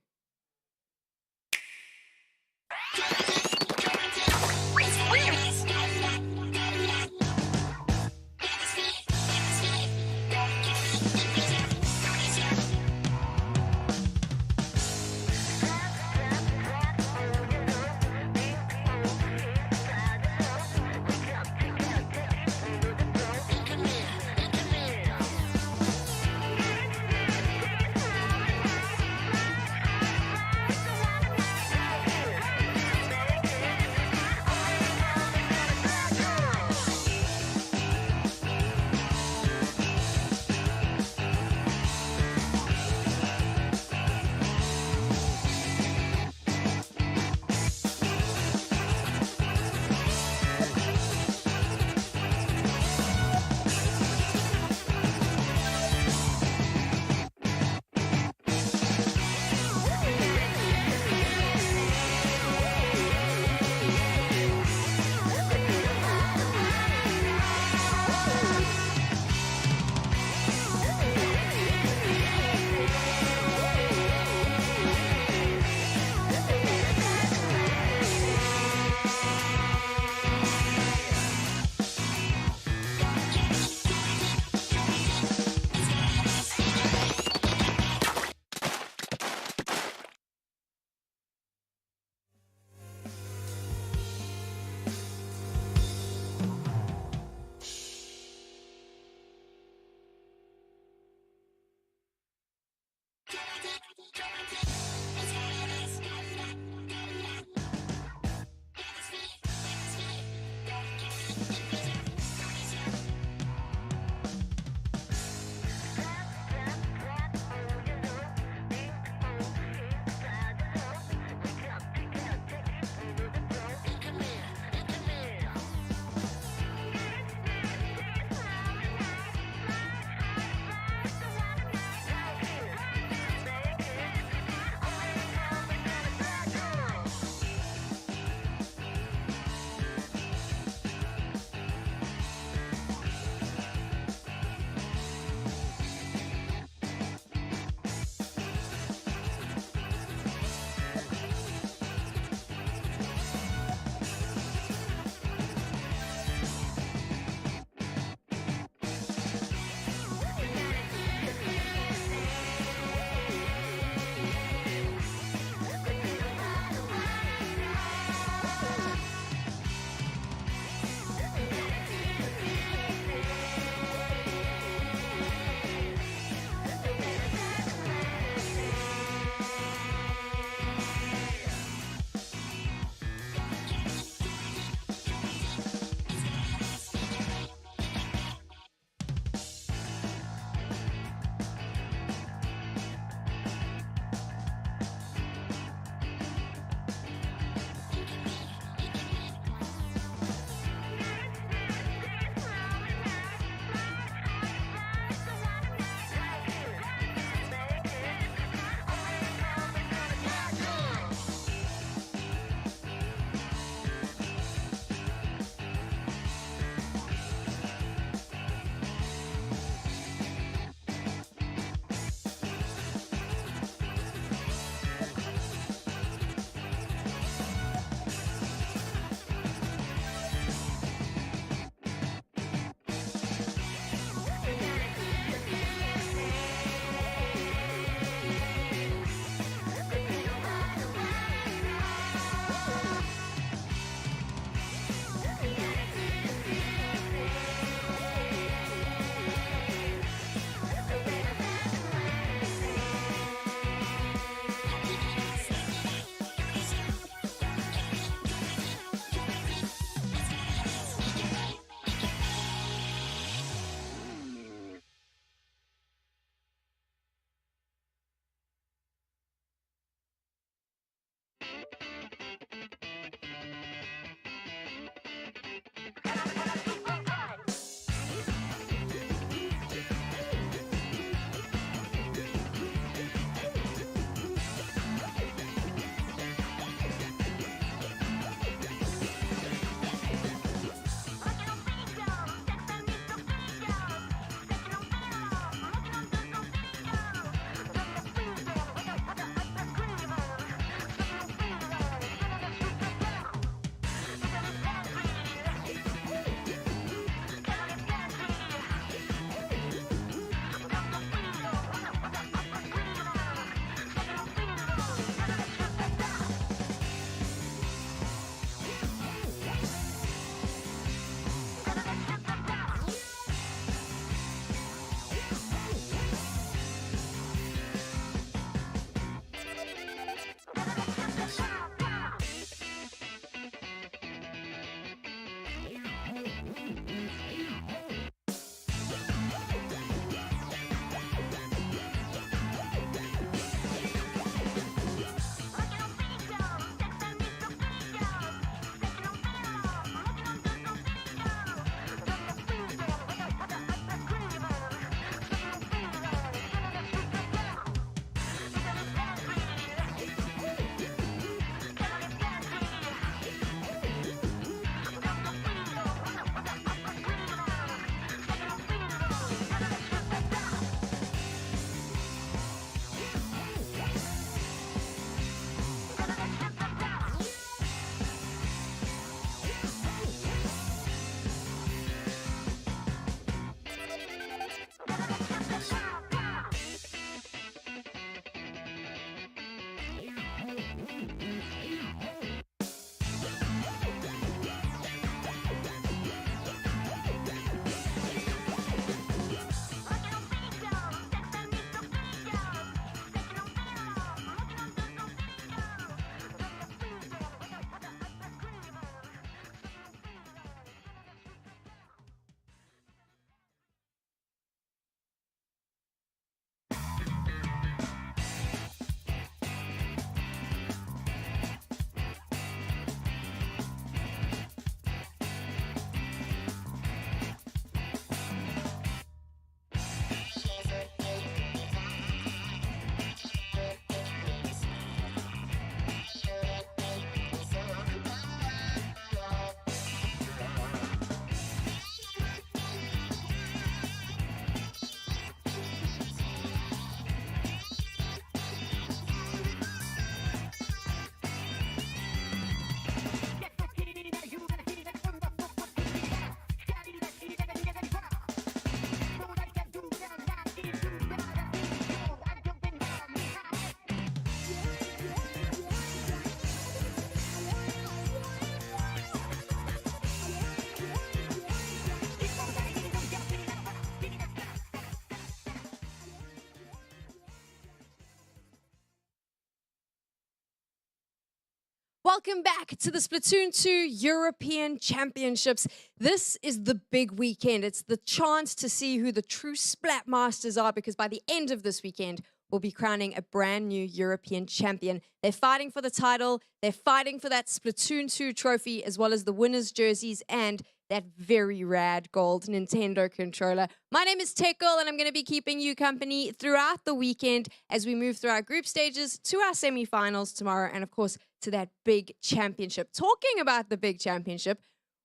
welcome back to the Splatoon 2 European Championships. This is the big weekend. It's the chance to see who the true Splat Masters are, because by the end of this weekend, we'll be crowning a brand new European champion. They're fighting for the title, they're fighting for that Splatoon 2 trophy, as well as the winners' jerseys and that very rad gold Nintendo controller. My name is Tekel, and I'm going to be keeping you company throughout the weekend as we move through our group stages to our semi-finals tomorrow, and of course, to that big championship. Talking about the big championship,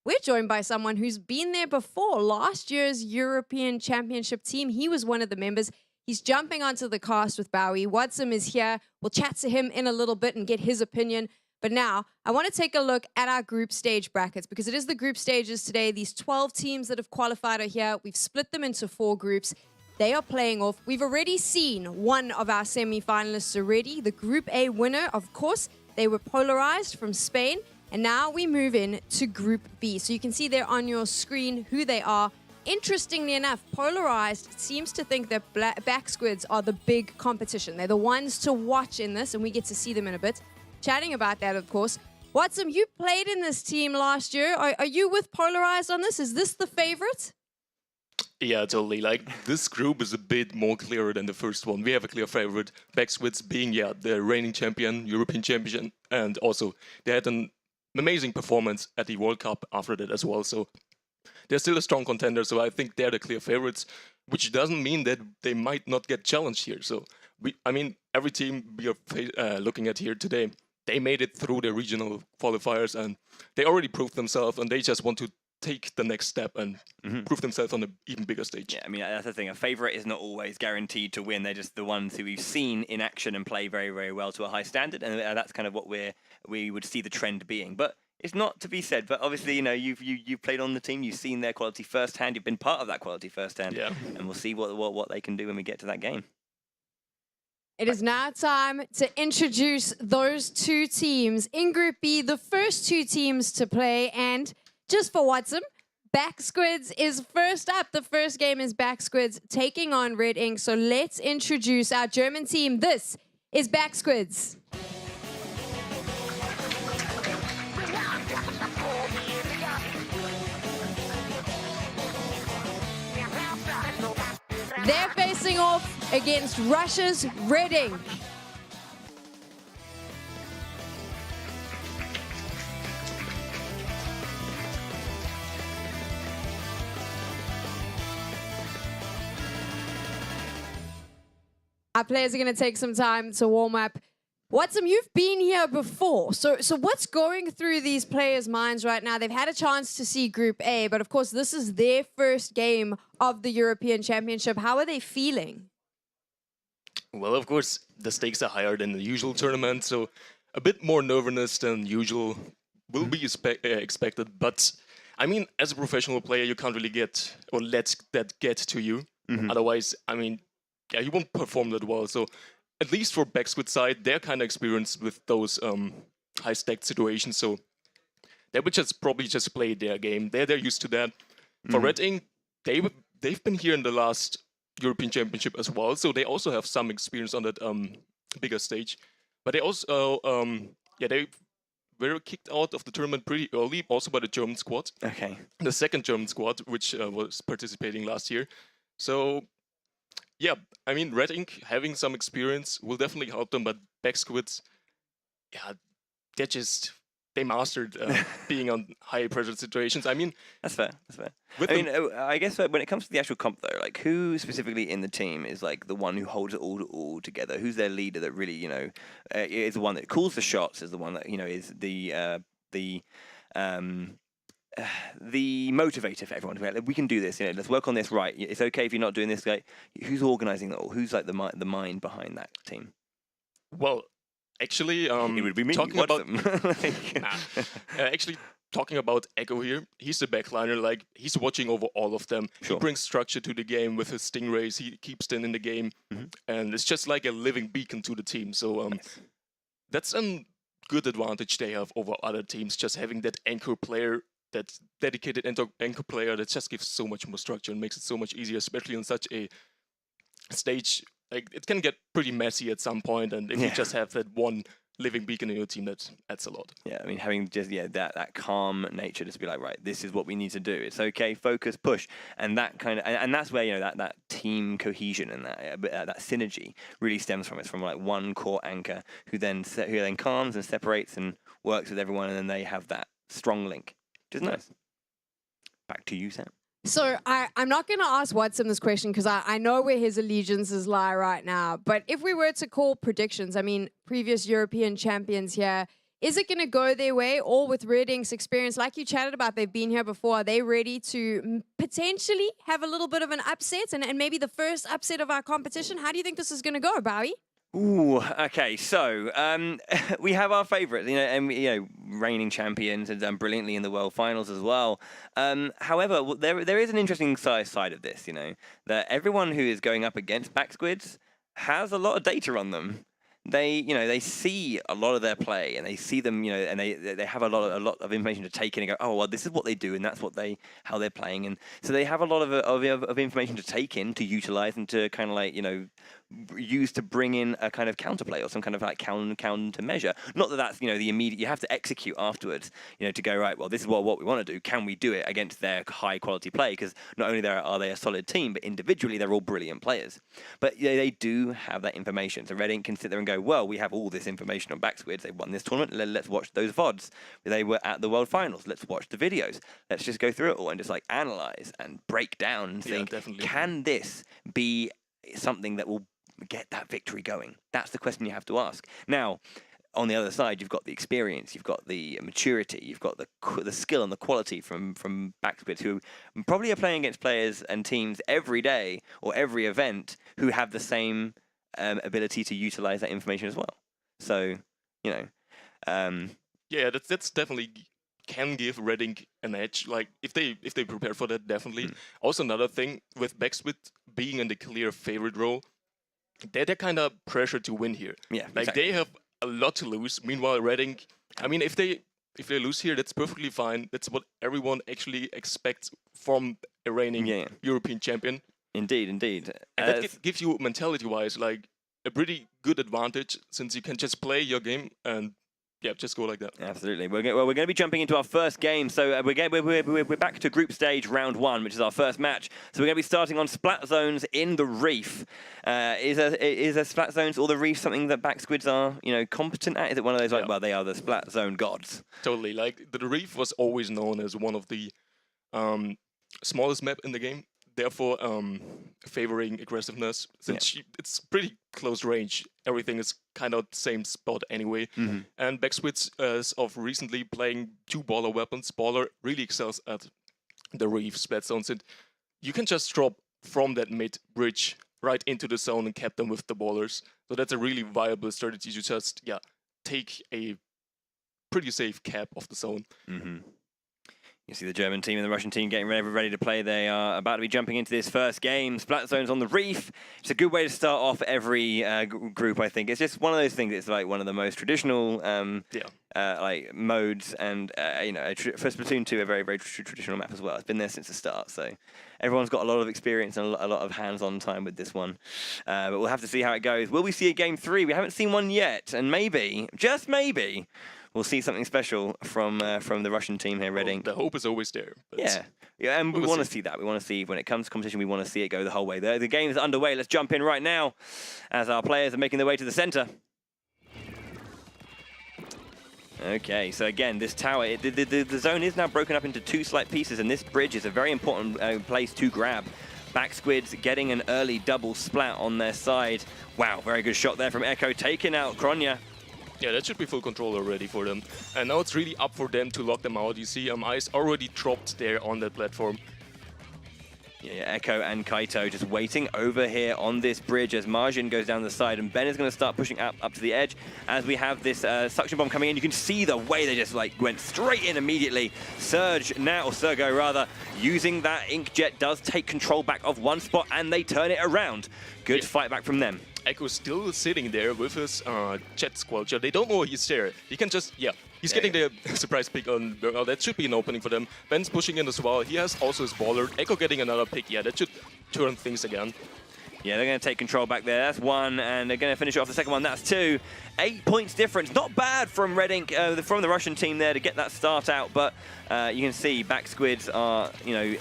we're joined by someone who's been there before. Last year's European Championship team, he was one of the members. He's jumping onto the cast with Bowie. Watsum is here. We'll chat to him in a little bit and get his opinion. But now, I want to take a look at our group stage brackets, because it is the group stages today. These 12 teams that have qualified are here. We've split them into 4 groups. They are playing off. We've already seen one of our semi-finalists already, the Group A winner, of course. They were polarized from Spain. And now we move in to Group B. So you can see there on your screen who they are. Interestingly enough, Polarized seems to think that Back Squids are the big competition. They're the ones to watch in this, and we get to see them in a bit. Chatting about that, of course. Watsum, you played in this team last year. Are you with Polarized on this? Is this the favorite? Yeah, totally. Like, this group is a bit more clearer than the first one. We have a clear favorite, Backsquids being, the reigning champion, European champion, and also they had an amazing performance at the World Cup after that as well. So they're still a strong contender, so I think they're the clear favorites, which doesn't mean that they might not get challenged here. So, every team we are looking at here today, they made it through the regional qualifiers, and they already proved themselves, and they just want to take the next step and prove themselves on an even bigger stage. Yeah, I mean, that's the thing. A favourite is not always guaranteed to win. They're just the ones who we've seen in action and play very, very well to a high standard, and that's kind of what we would see the trend being. But it's not to be said. But obviously, you've played on the team, you've seen their quality firsthand, you've been part of that quality firsthand, and we'll see what they can do when we get to that game. It is now time to introduce those 2 teams in Group B, the first 2 teams to play. And just for Watsum, Back Squids is first up. The first game is Back Squids taking on Red Ink. So let's introduce our German team. This is Back Squids. They're facing off against Russia's Red Ink. Our players are going to take some time to warm up. Watsum, you've been here before. So what's going through these players' minds right now? They've had a chance to see Group A, but of course, this is their first game of the European Championship. How are they feeling? Well, of course, the stakes are higher than the usual tournament, so a bit more nervousness than usual will be expected. But, I mean, as a professional player, you can't really let that get to you. Otherwise, you won't perform that well. So, at least for Backsquid side, they're kind of experienced with those high-stacked situations, so they would probably just play their game. They're used to that. For Red Ink, they've been here in the last European Championship as well, so they also have some experience on that bigger stage. But they also, they were kicked out of the tournament pretty early, also by the German squad. Okay. The second German squad, which was participating last year. So, yeah, Red Ink having some experience will definitely help them, but Backsquids, they mastered being on high pressure situations. That's fair. I guess when it comes to the actual comp though, like who specifically in the team is like the one who holds it all together? Who's their leader that really is the one that calls the shots? Is the one that is the motivator for everyone to be like, we can do this. Let's work on this. Right, it's okay if you're not doing this. Like, who's organizing it all? Who's like the mind behind that team? Well, actually, it would be me. Talking about actually talking about Echo here, he's the backliner. Like, he's watching over all of them. Sure. He brings structure to the game with his stingrays. He keeps them in the game, and it's just like a living beacon to the team. So that's a good advantage they have over other teams. Just having that anchor player. That dedicated anchor player that just gives so much more structure and makes it so much easier, especially on such a stage. Like, it can get pretty messy at some point, and if you just have that one living beacon in your team, that adds a lot. Yeah, I mean, having just that calm nature, just be like, right, this is what we need to do. It's okay, focus, push, and that kind of, and that's where that team cohesion and that synergy really stems from. It's from like one core anchor who then calms and separates and works with everyone, and then they have that strong link, which is nice. Back to you, Sam. So I'm not going to ask Watson this question because I know where his allegiances lie right now. But if we were to call predictions, I mean, previous European champions here, is it going to go their way? Or with Red Ink's experience, like you chatted about, they've been here before. Are they ready to potentially have a little bit of an upset and maybe the first upset of our competition? How do you think this is going to go, Bowie? Ooh, okay. So we have our favourites, and reigning champions have done brilliantly in the World Finals as well. However, there is an interesting side of this, that everyone who is going up against Backsquids has a lot of data on them. They see a lot of their play, and they see them, and they have a lot of information to take in and go, oh well, this is what they do, and that's how they're playing, and so they have a lot of information to take in, to utilize, and to kind of like use to bring in a kind of counterplay or some kind of like counter measure. Not that that's the immediate. You have to execute afterwards. To go right. Well, this is what we want to do. Can we do it against their high quality play? Because not only are they a solid team, but individually they're all brilliant players. But they do have that information. So Red Ink can sit there and go, well, we have all this information on Backsquids. They won this tournament. Let's watch those VODs. They were at the World Finals. Let's watch the videos. Let's just go through it all and just like analyze and break down and think, definitely. Can this be something that will get that victory going? That's the question you have to ask. Now, on the other side, you've got the experience, you've got the maturity, you've got the skill and the quality from Backsquids, who probably are playing against players and teams every day or every event who have the same ability to utilize that information as well. So, that's definitely can give Red Ink an edge. Like if they prepare for that, definitely. Also, another thing with Backsquids being in the clear favorite role, they're kind of pressure to win here. Yeah, like exactly. They have a lot to lose. Meanwhile, Red Ink, I mean, if they lose here, that's perfectly fine. That's what everyone actually expects from a reigning European champion. Indeed. And that gives you mentality-wise like a pretty good advantage, since you can just play your game and just go like that. Absolutely. We're going to be jumping into our first game. So we're back to group stage round 1, which is our first match. So we're going to be starting on Splat Zones in the Reef. Is a Splat Zones or the Reef something that Backsquids are, competent at? Is it one of those like, well, they are the Splat Zone gods? Totally. Like the Reef was always known as one of the smallest map in the game. Therefore, favoring aggressiveness, since it's pretty close range. Everything is kind of the same spot anyway. And Backsquids, as of recently playing 2 baller weapons, baller really excels at the Reef Splat Zones, and you can just drop from that mid bridge right into the zone and cap them with the ballers. So that's a really viable strategy to just take a pretty safe cap of the zone. You see the German team and the Russian team getting ready to play. They are about to be jumping into this first game. Splat Zones on the Reef. It's a good way to start off every group, I think. It's just one of those things. It's like one of the most traditional like modes, and for Splatoon 2, a very, very traditional map as well. It's been there since the start, so everyone's got a lot of experience and a lot of hands-on time with this one. But we'll have to see how it goes. Will we see a game 3? We haven't seen one yet, and maybe, just maybe, we'll see something special from the Russian team here, Red Ink. The hope is always there. Yeah, and we want to see that. We want to see, when it comes to competition, we want to see it go the whole way. The game is underway. Let's jump in right now as our players are making their way to the center. Okay, so again, this tower, the zone is now broken up into 2 slight pieces, and this bridge is a very important place to grab. Backsquids getting an early double splat on their side. Wow, very good shot there from Echo, taking out Kronya. Yeah, that should be full control already for them. And now it's really up for them to lock them out. You see Ice already dropped there on that platform. Yeah, Echo and Kaito just waiting over here on this bridge as Marjin goes down the side, and Ben is going to start pushing up to the edge as we have this suction bomb coming in. You can see the way they just like went straight in immediately. Surge now, or Sergo rather, using that Inkjet does take control back of one spot, and they turn it around. Good fight back from them. Echo's still sitting there with his Jet Squelcher. They don't know he's there. He can just, he's getting the surprise pick on. That should be an opening for them. Ben's pushing in as well. He has also his baller. Echo getting another pick. Yeah, that should turn things again. Yeah, they're going to take control back there. That's one, and they're going to finish off the second one. That's two. 8 points difference. Not bad from Red Ink, from the Russian team there to get that start out, but you can see Back Squids are,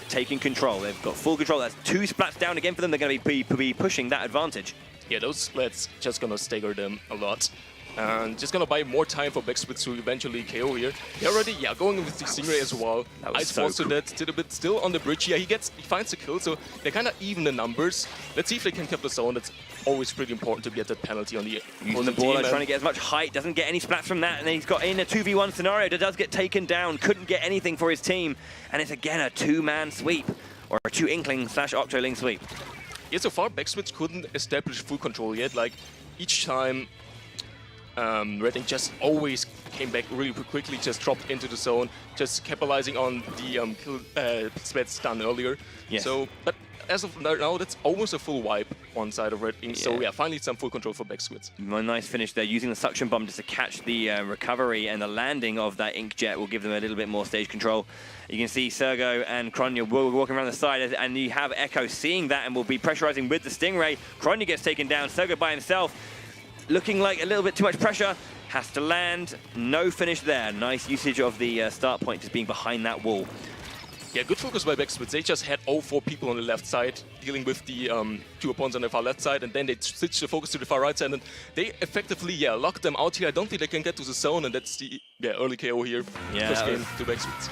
taking control. They've got full control. That's 2 splats down again for them. They're going to be pushing that advantage. Yeah, those splats just gonna stagger them a lot. And just gonna buy more time for Backswitch to eventually KO here. They're already, going with the Stingray as well. Ice Force to that, Tidbit still on the bridge. Yeah, he finds the kill, so they're kind of even the numbers. Let's see if they can keep the zone. That's always pretty important to get that penalty on the Using the ball, trying to get as much height, doesn't get any splats from that, and then he's got in a 2v1 scenario that does get taken down, couldn't get anything for his team, and it's again a 2-man sweep, or a 2-Inkling/Octoling sweep. Yeah, so far Backswitch couldn't establish full control yet. Like, each time Red Ink just always came back really quickly, just dropped into the zone, just capitalizing on the kill splats done earlier. Yes. So, but as of now, that's almost a full wipe on side of Red Ink. Yeah. So yeah, finally some full control for Backswitch. Nice finish there, using the suction bomb just to catch the recovery, and the landing of that Ink Jet will give them a little bit more stage control. You can see Sergo and Kronya walking around the side, and you have Echo seeing that and will be pressurizing with the Stingray. Kronya gets taken down, Sergo by himself, looking like a little bit too much pressure, has to land, no finish there. Nice usage of the start point, just being behind that wall. Yeah, good focus by Backswitch. They just had all 4 people on the left side, dealing with the 2 opponents on the far left side, and then they switched the focus to the far right side, and they effectively, locked them out here. I don't think they can get to the zone, and that's the early KO here. First game to Backswitch.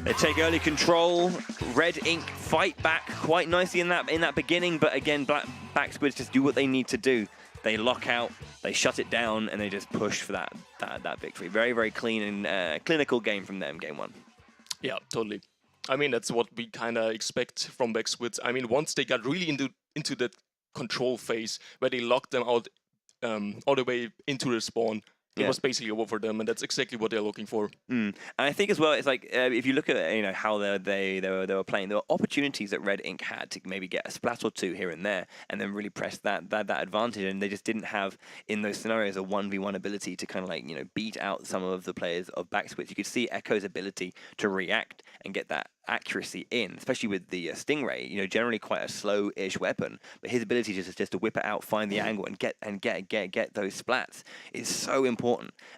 They take early control. Red Ink fight back quite nicely in that beginning, but again, Back Squids just do what they need to do. They lock out, they shut it down, and they just push for that victory. Very, very clean and clinical game from them, game 1. Yeah, totally. I mean, that's what we kind of expect from Backswitch. I mean, once they got really into that control phase, where they locked them out all the way into the spawn, it was basically over for them, and that's exactly what they're looking for. And I think as well, it's like if you look at how they were playing, there were opportunities that Red Ink had to maybe get a splat or 2 here and there, and then really press that advantage, and they just didn't have in those scenarios a 1v1 ability to kind of beat out some of the players of Backswitch. You could see Echo's ability to react and get that accuracy in, especially with the Stingray. Generally quite a slow-ish weapon, but his ability just to whip it out, find the angle, and get those splats is so important.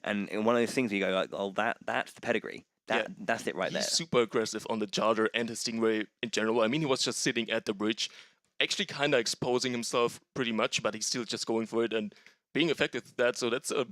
And in one of those things where you go like, oh, that's the pedigree. That's it right there. He's super aggressive on the Charger and his Stingray in general. I mean, he was just sitting at the bridge, actually kind of exposing himself pretty much, but he's still just going for it and being effective at that. So that's a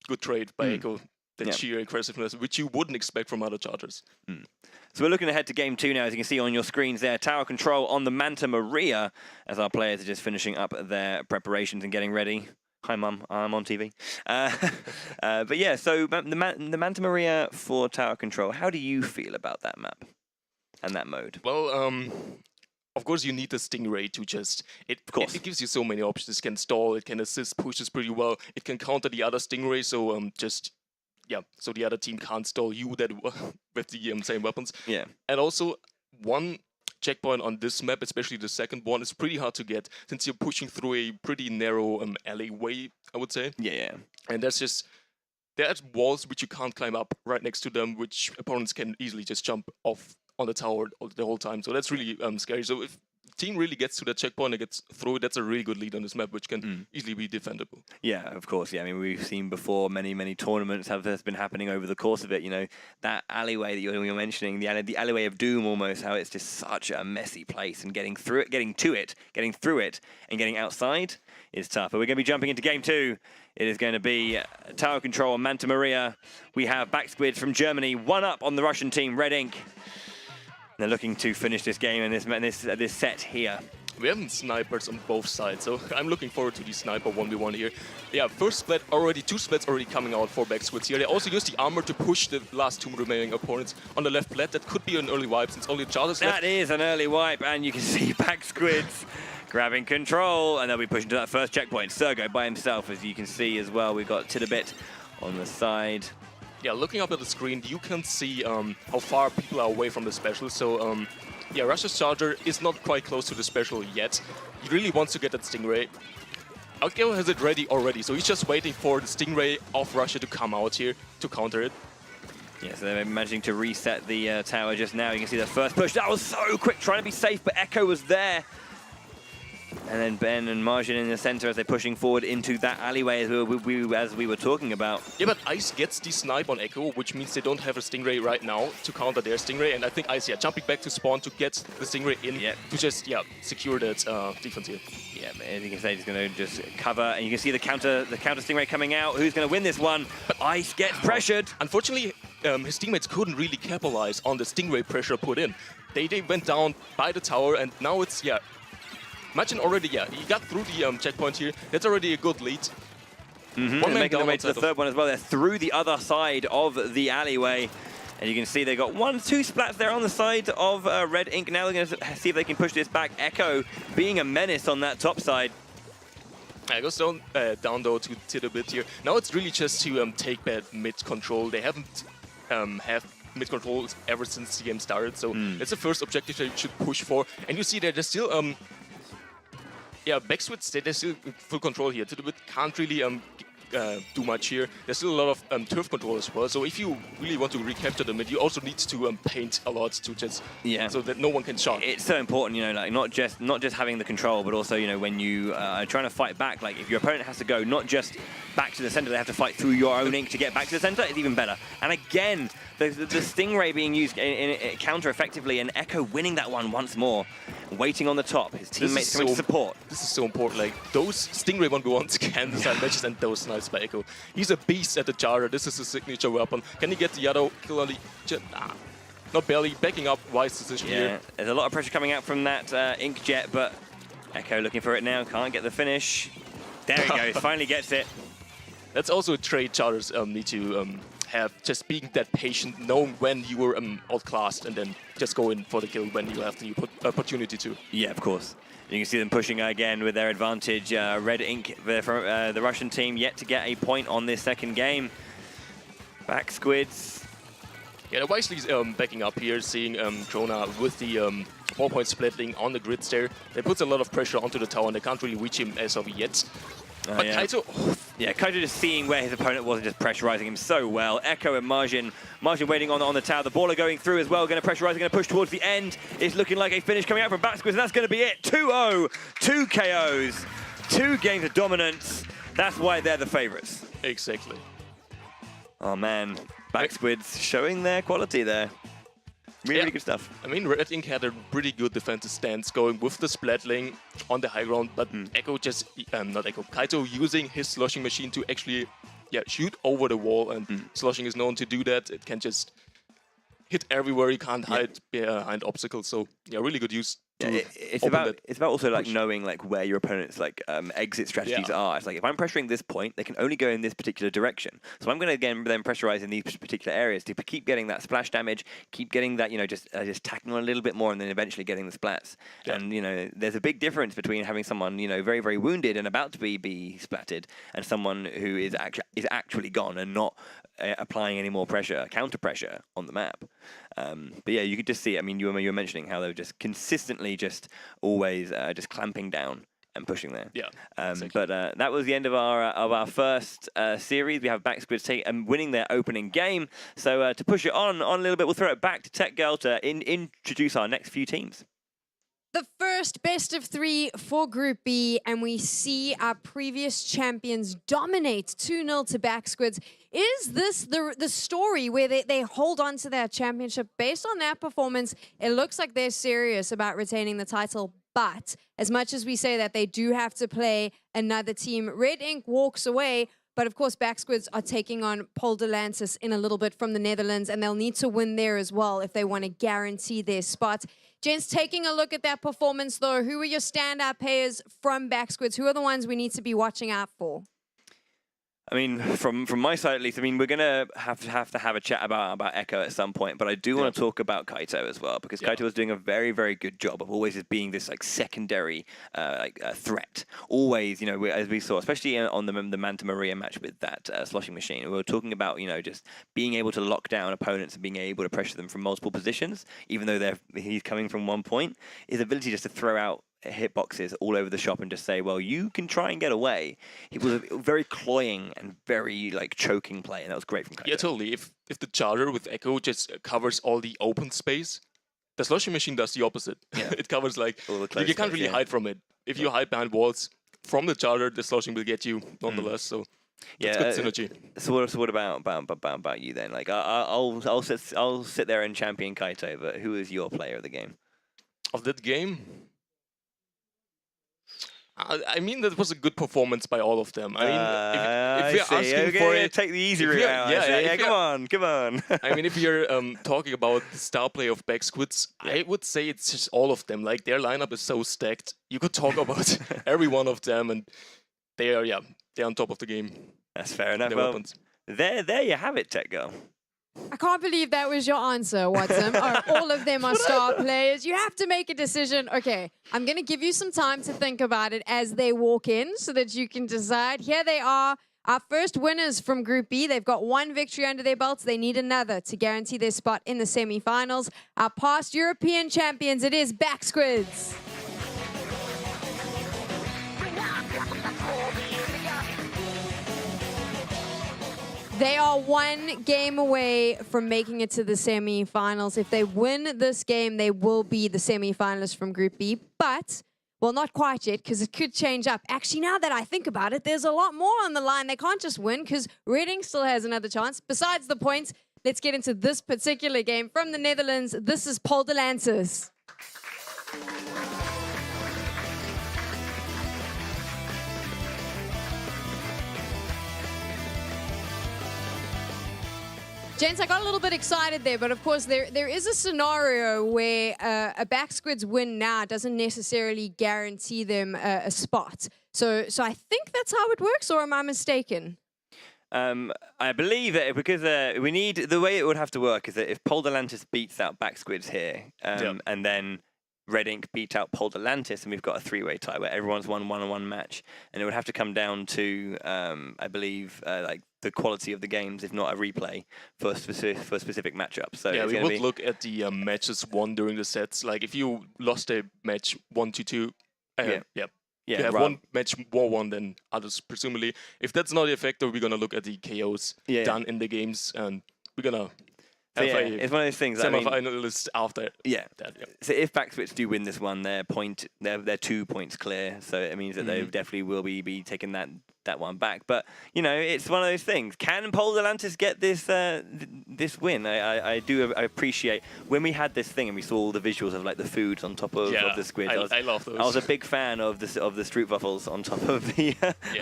good trade by Echo. That sheer aggressiveness, which you wouldn't expect from other Chargers. So we're looking ahead to game 2 now, as you can see on your screens there. Tower control on the Manta Maria, as our players are just finishing up their preparations and getting ready. Hi, Mum, I'm on TV. But yeah, so the Manta Maria for tower control, how do you feel about that map and that mode? Well, of course, you need the Stingray to just... It gives you so many options. It can stall, it can assist pushes pretty well, it can counter the other Stingray, so so the other team can't stall you with the same weapons. Yeah. And also, one checkpoint on this map, especially the second one, is pretty hard to get since you're pushing through a pretty narrow alleyway, I would say. Yeah. And there's walls which you can't climb up right next to them, which opponents can easily just jump off on the tower the whole time. So that's really scary. So if team really gets to that checkpoint and gets through it, that's a really good lead on this map, which can easily be defendable. Yeah, of course. Yeah, I mean, we've seen before many tournaments that's been happening over the course of it. That alleyway that you're mentioning, the alleyway of doom almost, how it's just such a messy place, and getting through it, getting through it, and getting outside is tough. But we're going to be jumping into game 2. It is going to be tower control on Manta Maria. We have Back Squids from Germany, 1 up on the Russian team, Red Ink. They're looking to finish this game and this set here. We have snipers on both sides, so I'm looking forward to the sniper 1v1 here. Yeah, first splat already, 2 splats already coming out for Backswitch here. They also use the armor to push the last 2 remaining opponents on the left plat. That could be an early wipe since only Charles left. That is an early wipe, and you can see Backsquids grabbing control, and they'll be pushing to that first checkpoint. Sergo by himself, as you can see as well. We've got Tidbit on the side. Yeah, looking up at the screen, you can see how far people are away from the special. So, yeah, Russia's Charger is not quite close to the special yet. He really wants to get that Stingray. Alkeo has it ready already, so he's just waiting for the Stingray of Russia to come out here to counter it. Yeah, so they're managing to reset the tower just now. You can see the first push. That was so quick, trying to be safe, but Echo was there. And then Ben and Margin in the center as they're pushing forward into that alleyway as we were talking about. Yeah, but Ice gets the snipe on Echo, which means they don't have a Stingray right now to counter their Stingray. And I think Ice, jumping back to spawn to get the Stingray in to just, secure that defense here. Yeah, as you can say, he's going to just cover, and you can see the counter Stingray coming out. Who's going to win this one? But Ice gets pressured. Unfortunately, his teammates couldn't really capitalize on the Stingray pressure put in. They went down by the tower, and now it's, imagine already, he got through the checkpoint here. That's already a good lead. One man making their way to the third one as well. They're through the other side of the alleyway. And you can see they got 1-2 splats there on the side of Red Ink. Now they're going to see if they can push this back. Echo being a menace on that top side. It goes down though to a bit here. Now it's really just to take that mid control. They haven't had mid control ever since the game started. So that's the first objective they should push for. And you see that they're still back switch, they're still in full control here. To the bit can't really do much here. There's still a lot of turf control as well. So if you really want to recapture the mid, you also need to paint a lot to just so that no one can shot. It's so important, like not just having the control, but also when you are trying to fight back. Like if your opponent has to go not just back to the center, they have to fight through your own ink to get back to the center. It's even better. And again, the Stingray being used in counter effectively, and Echo winning that one once more. Waiting on the top, his teammates coming to support. This is so important. Like those Stingray 1v1s can decide matches, and those snipes by Echo. He's a beast at the charger. This is his signature weapon. Can he get the other kill on the jet? Not barely. Backing up, wise decision here. There's a lot of pressure coming out from that ink jet, but Echo looking for it now. Can't get the finish. There he goes. Finally gets it. That's also a trait charters need to have, just being that patient, knowing when you were outclassed, and then just go in for the kill when you have the opportunity to. Yeah, of course. You can see them pushing again with their advantage. Red Ink, the Russian team, yet to get a point on this second game. Back Squids. Yeah, they're wisely backing up here, seeing Krona with the 4-point splitting on the grids there. They put a lot of pressure onto the tower, and they can't really reach him as of yet. But Kaito... Yeah, Kaito just seeing where his opponent was and just pressurizing him so well. Echo and Margin. Margin waiting on the tower. The baller going through as well. Going to pressurize, going to push towards the end. It's looking like a finish coming out from Backsquids, and that's going to be it. 2-0, 2 KOs, 2 games of dominance. That's why they're the favorites. Exactly. Oh, man. Backsquids showing their quality there. Really good stuff. I mean, Red Ink had a pretty good defensive stance going with the splatling on the high ground, but Echo just, not Echo, Kaito using his sloshing machine to actually shoot over the wall, and sloshing is known to do that. It can just hit everywhere, you can't hide behind obstacles, so really good use. It's about also like knowing like where your opponent's like exit strategies are. It's like if I'm pressuring this point, they can only go in this particular direction. So I'm going to again then pressurize in these particular areas to keep getting that splash damage, keep getting that just tacking on a little bit more, and then eventually getting the splats. Yeah. And there's a big difference between having someone very very wounded and about to be splatted, and someone who is actually gone and not applying any more pressure, counter pressure on the map. But yeah, you could just see. I mean, you were mentioning how they were just consistently, just always just clamping down and pushing there. Yeah. Exactly. But that was the end of our first series. We have Backsquids winning their opening game. So to push it on a little bit, we'll throw it back to Tech Girl to introduce our next few teams. The first best of 3 for Group B, and we see our previous champions dominate 2-0 to Backsquids. Is this the story where they hold on to their championship? Based on that performance, it looks like they're serious about retaining the title. But as much as we say that they do have to play another team, Red Ink walks away. But of course, Backsquids are taking on Pol de Lantis in a little bit from the Netherlands, and they'll need to win there as well if they want to guarantee their spot. Gents, taking a look at that performance, though, who are your standout players from Backsquids? Who are the ones we need to be watching out for? I mean, from my side at least, I mean, we're gonna have to have a chat about Echo at some point, but I do want to talk about Kaito as well, because Kaito was doing a very very good job of always just being this like secondary threat. Always, as we saw, especially on the Manta Maria match with that sloshing machine, we were talking about just being able to lock down opponents and being able to pressure them from multiple positions, even though he's coming from one point. His ability just to throw out hitboxes all over the shop and just say, well, you can try and get away. He was a very cloying and very choking play, and that was great from Kaito. Yeah, totally. If the charger with Echo just covers all the open space, the sloshing machine does the opposite. Yeah. It covers all the you can't really hide from it. if you hide behind walls from the charger, the sloshing will get you nonetheless. So it's good synergy. So what about you then? Like I'll sit there and champion Kaito, but who is your player of the game? Of that game, I mean, that was a good performance by all of them. I mean, if you're asking for it, take the easy route out. Yeah, come on. I mean, if you're talking about the star play of Back Squids, I would say it's just all of them. Like, their lineup is so stacked. You could talk about every one of them, and they're on top of the game. That's fair enough. Their Well, weapons. there you have it, Tech Girl. I can't believe that was your answer, Watson. All of them are star players. You have to make a decision. Okay, I'm going to give you some time to think about it as they walk in so that you can decide. Here they are, our first winners from Group B. They've got one victory under their belts. They need another to guarantee their spot in the semifinals. Our past European champions, it is Back Squids. They are one game away from making it to the semi-finals. If they win this game, they will be the semi-finalists from Group B. But, well, not quite yet, because it could change up. Actually, now that I think about it, there's a lot more on the line. They can't just win, because Reading still has another chance. Besides the points, let's get into this particular game. From the Netherlands, this is Paul de Lances. Gents, I got a little bit excited there, but of course there is a scenario where a Back Squids win now doesn't necessarily guarantee them a spot. So I think that's how it works, or am I mistaken? I believe that because we need the way it would have to work is that if Polderlantis beats out Back Squids here, and then Red Ink beat out Polderlantis, and we've got a three-way tie where everyone's won one-on-one match, and it would have to come down to I believe like the quality of the games, if not a replay for specific matchups. So we would look at the matches won during the sets. Like if you lost a match 1-2, you have one match more won than others, presumably. If that's not the factor, we're gonna look at the KOs done in the games, and we're gonna have it's one of those things. Semi-finalists after. That. So if Backswitch do win this one, they're 2 points clear. So it means that they definitely will be taking that one back. But you know, it's one of those things. Can Polderlantis get this this win? I appreciate when we had this thing and we saw all the visuals of like the foods on top of the squids. I love those. I was a big fan of the Stroopwafels on top of the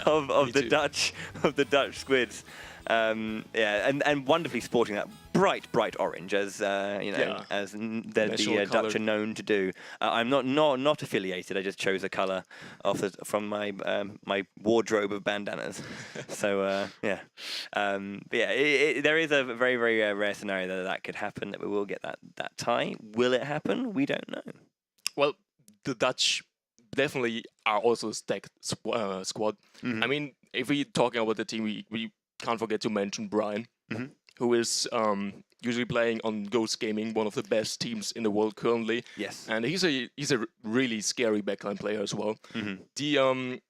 of the Dutch squids. And wonderfully sporting that bright orange, as as the Dutch are known to do. I'm not affiliated. I just chose a color from my my wardrobe of bandanas. So there is a very rare scenario that could happen, that we will get that tie. Will it happen? We don't know. Well, the Dutch definitely are also a stacked squad. I mean, if we're talking about the team, we can't forget to mention Brian, who is usually playing on Ghost Gaming, one of the best teams in the world currently. Yes, and he's a really scary backline player as well. The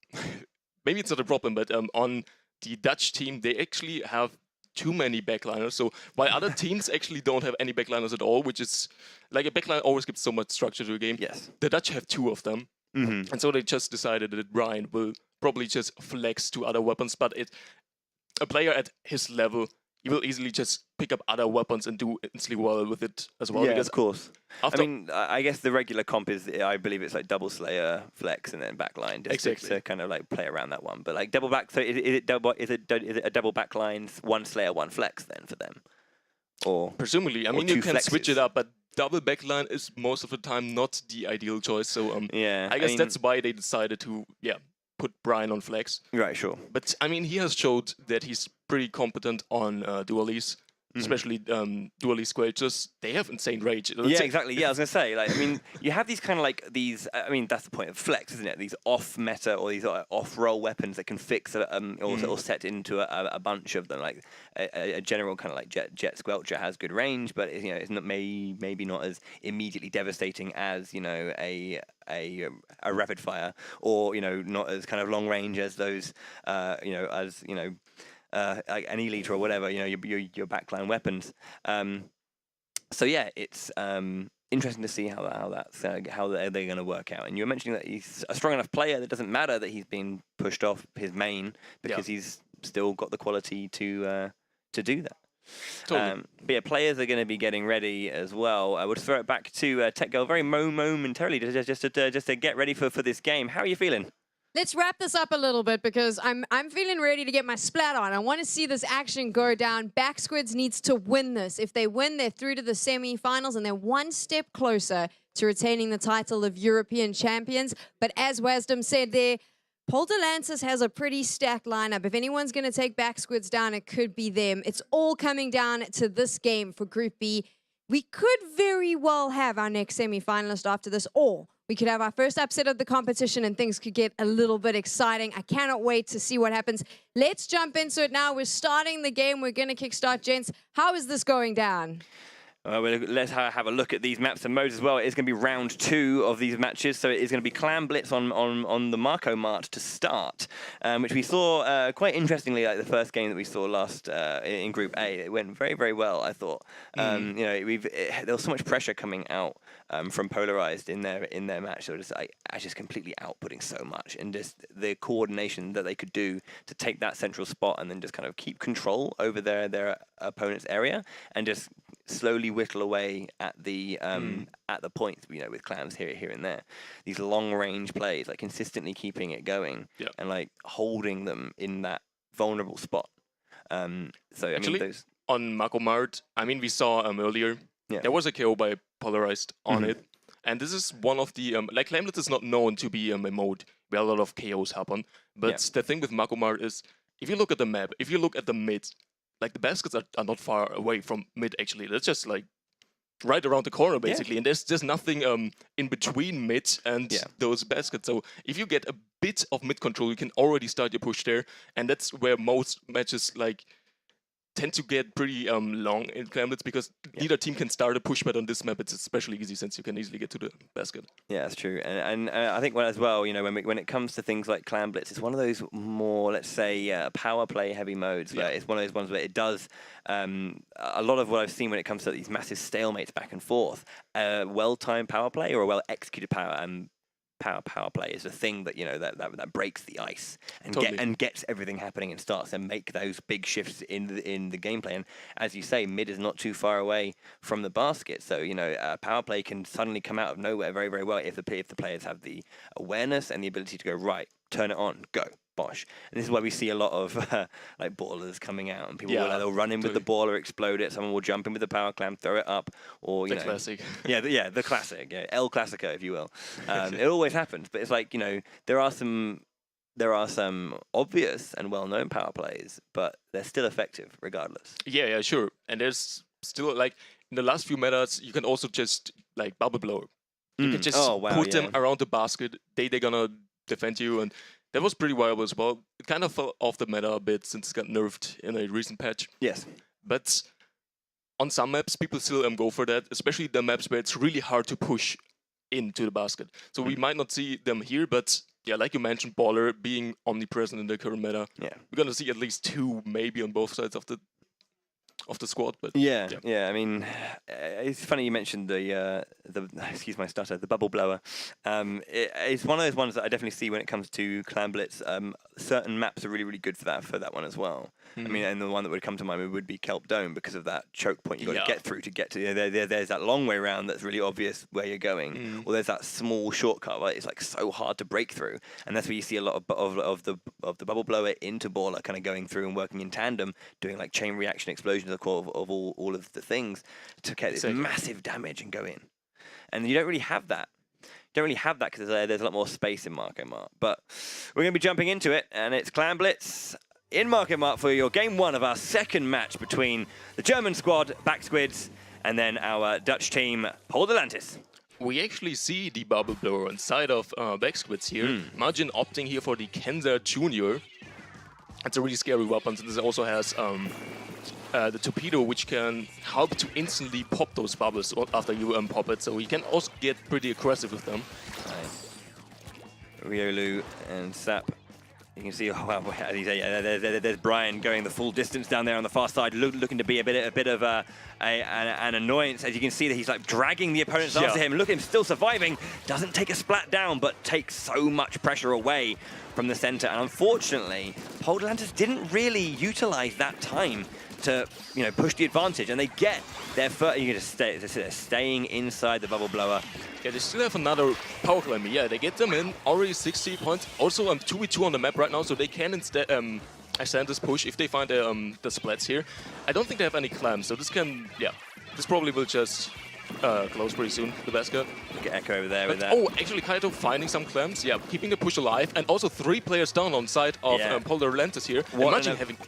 maybe it's not a problem, but on the Dutch team, they actually have too many backliners. So while other teams actually don't have any backliners at all, which is like a backline always gives so much structure to a game. Yes, the Dutch have 2 of them, and so they just decided that Brian will probably just flex to other weapons, but a player at his level, he will easily just pick up other weapons and do instantly well with it as well. Yeah, of course. I mean, I guess the regular comp is, I believe it's like double Slayer, flex, and then backline. Just to kind of like play around that one. But like double back, so is it a double backline, 1 Slayer, 1 flex then for them? Or presumably, I mean, you can switch it up, but double backline is most of the time not the ideal choice. So I guess that's why they decided to put Brian on flex. Right, sure. But I mean, he has showed that he's pretty competent on dualies, especially dually squares. They have insane rage. Exactly. Yeah, I was gonna say, like, I mean, you have these kind of like these. I mean, that's the point of flex, isn't it? These off meta or these off roll weapons that can fix or set into a bunch of them. Like a general kind of like jet squelcher has good range, but it's not maybe not as immediately devastating as a rapid fire, or not as kind of long range as those like an elite or whatever, your backline weapons. So yeah, it's interesting to see how they're going to work out. And you were mentioning that he's a strong enough player that it doesn't matter that he's been pushed off his main because he's still got the quality to do that. Totally. But yeah, players are going to be getting ready as well. I would throw it back to Tech Girl very momentarily just to get ready for this game. How are you feeling? Let's wrap this up a little bit because I'm feeling ready to get my splat on. I want to see this action go down. Back Squids needs to win this. If they win, they're through to the semi-finals and they're one step closer to retaining the title of European champions. But as Wisdom said there, Polderlantis has a pretty stacked lineup. If anyone's going to take Back Squids down, it could be them. It's all coming down to this game for Group B. We could very well have our next semi-finalist after this, or we could have our first upset of the competition and things could get a little bit exciting. I cannot wait to see what happens. Let's jump into it now. We're starting the game. We're going to kickstart, gents. How is this going down? Let's have a look at these maps and modes as well. It's going to be round 2 of these matches, so it is going to be Clan Blitz on the Marco Mart to start, which we saw quite interestingly, like the first game that we saw last in Group A. It went very, very well, I thought. You know, there was so much pressure coming out from Polarized in their match. So just completely outputting so much, and just the coordination that they could do to take that central spot and then just kind of keep control over their opponent's area and just slowly whittle away at the points, you know, with clans here and there. These long range plays, like consistently keeping it going and like holding them in that vulnerable spot. So Actually, I mean, those on Marco Mart, I mean, we saw earlier there was a KO by Polarized on it, and this is one of the like Clamlet is not known to be a mode where a lot of KOs happen. But the thing with Marco Mart is, if you look at the map, if you look at the mid, like the baskets are not far away from mid actually. That's just like right around the corner basically, and there's nothing in between mid and those baskets. So if you get a bit of mid control, you can already start your push there, and that's where most matches like tend to get pretty long in Clamlets, because neither team can start a push, but on this map it's especially easy since you can easily get to the basket. Yeah, that's true, and I think as well, you know, when it comes to things like Clan Blitz, it's one of those more, let's say, power play heavy modes where it's one of those ones where it does a lot of what I've seen when it comes to these massive stalemates back and forth. Well-timed power play or a well-executed power play is a thing that, you know, that breaks the ice and gets everything happening and starts to make those big shifts in the gameplay. And as you say, mid is not too far away from the basket, so you know, power play can suddenly come out of nowhere very, very well if the players have the awareness and the ability to go right, turn it on, go. Bosh. And this is why we see a lot of like ballers coming out, and people they'll run in with the baller, explode it. Someone will jump in with the power clamp, throw it up, or you know, classic. the classic, El Clasico, if you will. It always happens, but it's like, you know, there are some obvious and well-known power plays, but they're still effective regardless. Yeah, sure. And there's still, like, in the last few metas, you can also just like bubble blower. You can just put them around the basket. They're gonna defend you, and that was pretty viable as well. It kind of fell off the meta a bit since it got nerfed in a recent patch. Yes. But on some maps, people still go for that, especially the maps where it's really hard to push into the basket. So we might not see them here, but yeah, like you mentioned, baller being omnipresent in the current meta. Yeah. We're going to see at least 2 maybe on both sides of the squad, but yeah. I mean, it's funny you mentioned the excuse my stutter, the bubble blower. It's one of those ones that I definitely see when it comes to Clan Blitz. Certain maps are really, really good for that one as well. I mean, and the one that would come to mind would be Kelp Dome, because of that choke point you got to get through to get to. There's that long way round that's really obvious where you're going, or there's that small shortcut where it's like so hard to break through, and that's where you see a lot of the bubble blower into baller kind of going through and working in tandem, doing like chain reaction explosions of all of the things to get this massive damage and go in. And you don't really have that. Because there's a lot more space in Marco Mart. But we're going to be jumping into it, and it's Clan Blitz in Marco Mart for your game 1 of our second match between the German squad, Back Squids, and then our Dutch team, Polderlantis. We actually see the bubble blower inside of Back Squids here. Margin opting here for the Kenza Junior. It's a really scary weapon, since it also has the torpedo, which can help to instantly pop those bubbles after you pop it, so you can also get pretty aggressive with them. Nice. Riolu and Sap You can see, oh, well, there's Brian going the full distance down there on the far side, looking to be a bit of an annoyance. As you can see that he's like dragging the opponents after him. Look at him still surviving. Doesn't take a splat down, but takes so much pressure away from the center. And unfortunately, Poldlantis didn't really utilize that time to push the advantage, and they get their first. You can just stay. They're staying inside the bubble blower. Yeah, they still have another power climb. Yeah, they get them in already 60 points. Also, 2v2 on the map right now, so they can instead extend this push if they find the splats here. I don't think they have any clams, so this can. Yeah, this probably will just close pretty soon. The basket. Look at Echo over there with that. Oh, actually, Kaito finding some clams. Yeah, keeping the push alive, and also 3 players down on side of Poldlantis here. Imagine having.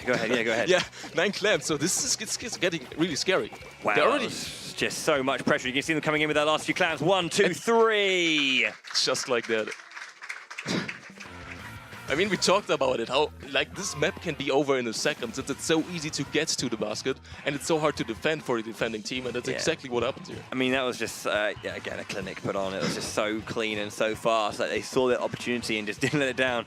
Go ahead, yeah, go ahead. Yeah, 9 clams, so this is it's getting really scary. Wow, they're already just so much pressure. You can see them coming in with their last few clams. 1, 2, 3. Just like that. I mean, we talked about it, how like this map can be over in a second, since it's so easy to get to the basket, and it's so hard to defend for the defending team, and that's exactly what happened here. I mean, that was just, again, a clinic put on. It was just so clean and so fast that they saw the opportunity and just didn't let it down.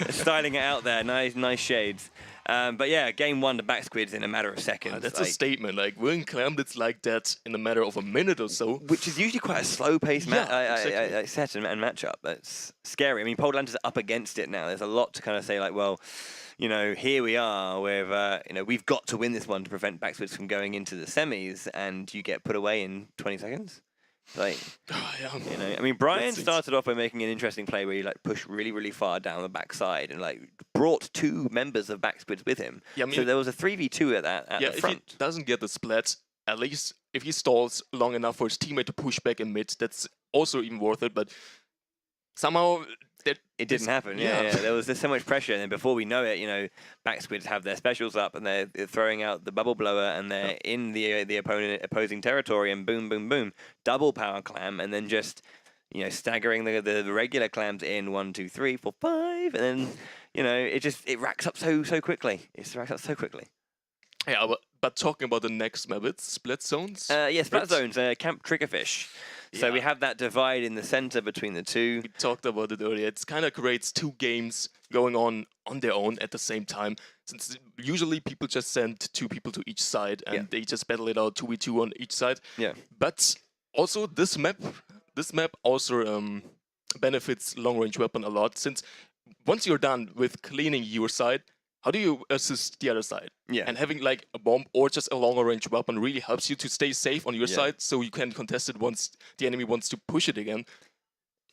Styling it out there, nice shades. But yeah, game 1 to back squids in a matter of seconds. That's a statement. Like, winning Clamblitz like that in a matter of a minute or so. Which is usually quite a slow-paced set and matchup. That's scary. I mean, Poldlantis are up against it now. There's a lot to kind of say, like, well, here we are with, we've got to win this one to prevent back squids from going into the semis, and you get put away in 20 seconds. Like, I mean, Brian started off by making an interesting play where he like pushed really far down the backside and like brought 2 members of back squids with him. Yeah, I mean, so there was a 3v2 at the front. If he doesn't get the splat, at least if he stalls long enough for his teammate to push back in mid, that's also even worth it. But somehow it didn't happen. Yeah, there was so much pressure, and then before we know it, back squids have their specials up and they're throwing out the bubble blower, and they're in the opposing territory, and boom, double power clam, and then just staggering the regular clams in 1, 2, 3, 4, 5, and then it racks up so quickly. It racks up so quickly. Yeah, but talking about the next map, it's split zones. Split zones. Camp Triggerfish. So we have that divide in the center between the 2. We talked about it earlier. It kind of creates 2 games going on their own at the same time. Since usually people just send 2 people to each side and they just battle it out 2v2 on each side. Yeah. But also this map also benefits long-range weapon a lot, since once you're done with cleaning your side, how do you assist the other side? Yeah. And having like a bomb or just a longer range weapon really helps you to stay safe on your side, so you can contest it once the enemy wants to push it again.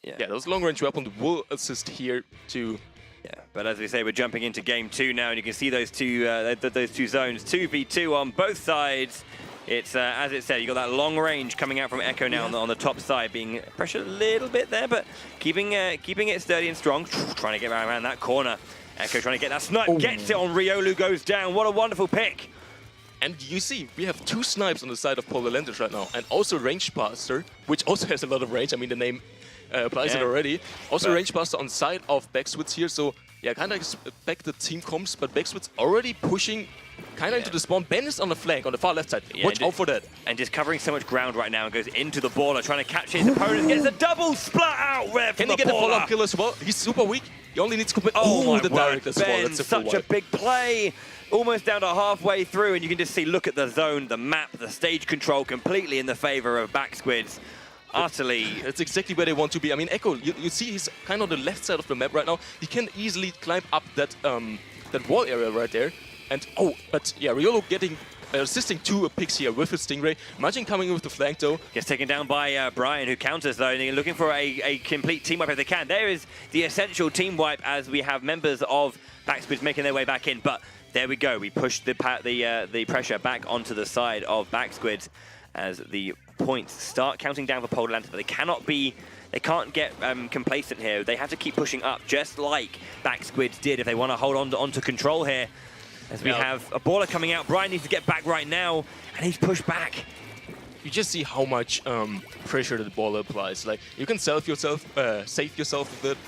Yeah, those long range weapons will assist here too. Yeah, but as we say, we're jumping into game 2 now, and you can see those two zones, 2v2 on both sides. It's, as it said, you got that long range coming out from Echo now on the top side, being pressured a little bit there, but keeping it sturdy and strong, trying to get around that corner. Echo trying to get that snipe, gets it on Riolu, goes down. What a wonderful pick. And you see, we have 2 snipes on the side of Poldlantis right now, and also Range Passer, which also has a lot of range. I mean, the name applies it already. Also Range Passer on side of Backswitz here, so yeah, kind of expect the team comps, but Backswitz already pushing kind of into the spawn. Ben is on the flank, on the far left side. Watch out for that. And just covering so much ground right now, and goes into the baller, trying to capture his opponent. Gets a double splat out there from the baller. Can he get a follow-up kill as well? He's super weak. He only needs to commit. The direct as well. That's such a big play. Almost down to halfway through, and you can just see, look at the zone, the map, the stage control completely in the favor of back squids. Utterly. That's exactly where they want to be. I mean, Echo, you see he's kind of on the left side of the map right now. He can easily climb up that wall area right there. And but yeah, Riolu getting assisting 2 picks here with his Stingray. Imagine coming in with the flank though. Gets taken down by Brian, who counters though, and they're looking for a complete team wipe if they can. There is the essential team wipe as we have members of Backsquids making their way back in. But there we go. We push the pressure back onto the side of Backsquids as the points start counting down for Poldlantis, but they can't get complacent here. They have to keep pushing up, just like Backsquids did if they want to hold on to control here. As we have a baller coming out. Brian needs to get back right now, and he's pushed back. You just see how much pressure the baller applies. Like, you can save yourself with it,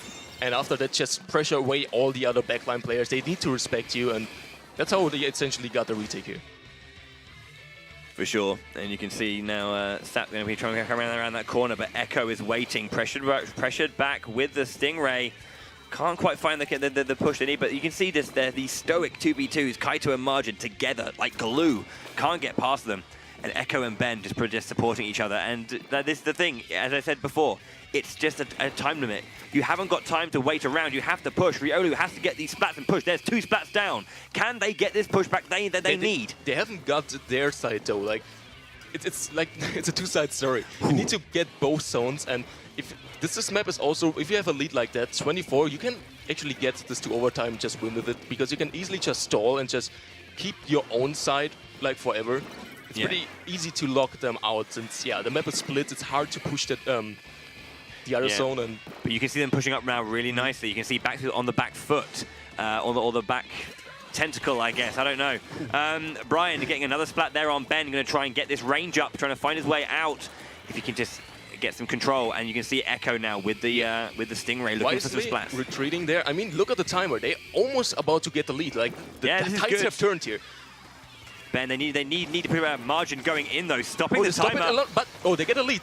and after that, just pressure away all the other backline players. They need to respect you, and that's how they essentially got the retake here. For sure, and you can see now Sap going to be trying to come around that corner, but Echo is waiting, pressured back with the Stingray. Can't quite find the push they need, but you can see this. They're these stoic 2v2s, Kaito and Margin together like glue. Can't get past them. And Echo and Ben just supporting each other. And this is the thing, as I said before, it's just a time limit. You haven't got time to wait around. You have to push. Riolu has to get these splats and push. There's 2 splats down. Can they get this pushback they need? They haven't got their side though. Like, it's like it's a two-side story. You need to get both zones, and if this map is also, if you have a lead like that, 24, you can actually get this to overtime, just win with it, because you can easily just stall and just keep your own side like forever. It's pretty easy to lock them out, since the map is split. It's hard to push that the other zone, and but you can see them pushing up now really nicely. You can see back on the back foot, or the back tentacle, I guess. I don't know. Brian getting another splat there on Ben. Going to try and get this range up, trying to find his way out. If he can just get some control, and you can see Echo now with the Stingray looking for some splats. Retreating there. I mean, look at the timer. They're almost about to get the lead. Like the tides have turned here. Ben, they need to put a margin going in though, stopping the timer. A lot, but they get a lead.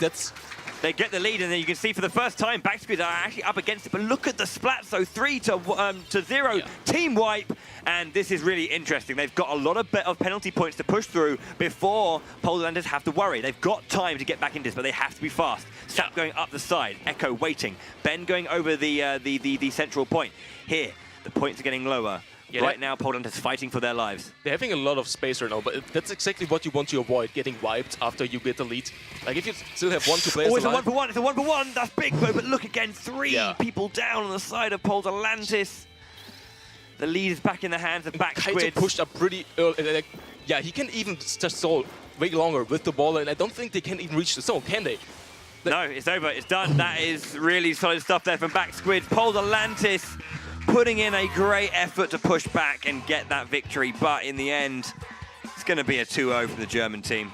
They get the lead, and then you can see for the first time, Backsquid are actually up against it. But look at the splats, so 3-0, team wipe, and this is really interesting. They've got a lot of penalty points to push through before Polanders have to worry. They've got time to get back into this, but they have to be fast. Sap going up the side, Echo waiting, Ben going over the central point. Here, the points are getting lower. Yeah, right now, Poland is fighting for their lives. They're having a lot of space right now, but that's exactly what you want to avoid, getting wiped after you get the lead. Like, if you still have 1 to play. Oh, it's a 1-for-1, it's a 1-for-1, that's big, but look again, 3 people down on the side of Polantis. The lead is back in the hands of Backsquid. Kaito pushed up pretty early. Yeah, he can even just stall way longer with the ball, and I don't think they can even reach the zone, can they? No, it's over, it's done. That is really solid stuff there from Backsquid. Polantis putting in a great effort to push back and get that victory, but in the end, it's going to be a 2-0 from the German team.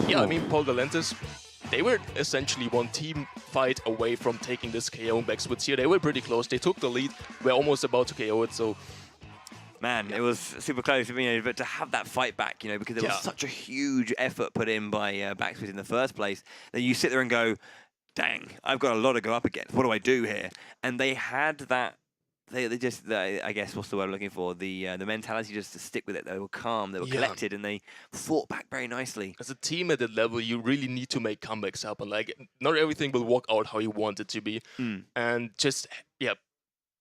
Yeah, I mean, Polantis, they were essentially one team fight away from taking this KO in Backsquid here. They were pretty close. They took the lead. We're almost about to KO it, so... Man, it was super close, but to have that fight back, because there was such a huge effort put in by Backsquid in the first place, that you sit there and go, dang, I've got a lot to go up against. What do I do here? And they had that. They just, I guess, what's the word I'm looking for? The mentality just to stick with it. They were calm, they were collected, and they fought back very nicely. As a team at that level, you really need to make comebacks happen. Like, not everything will work out how you want it to be. And just,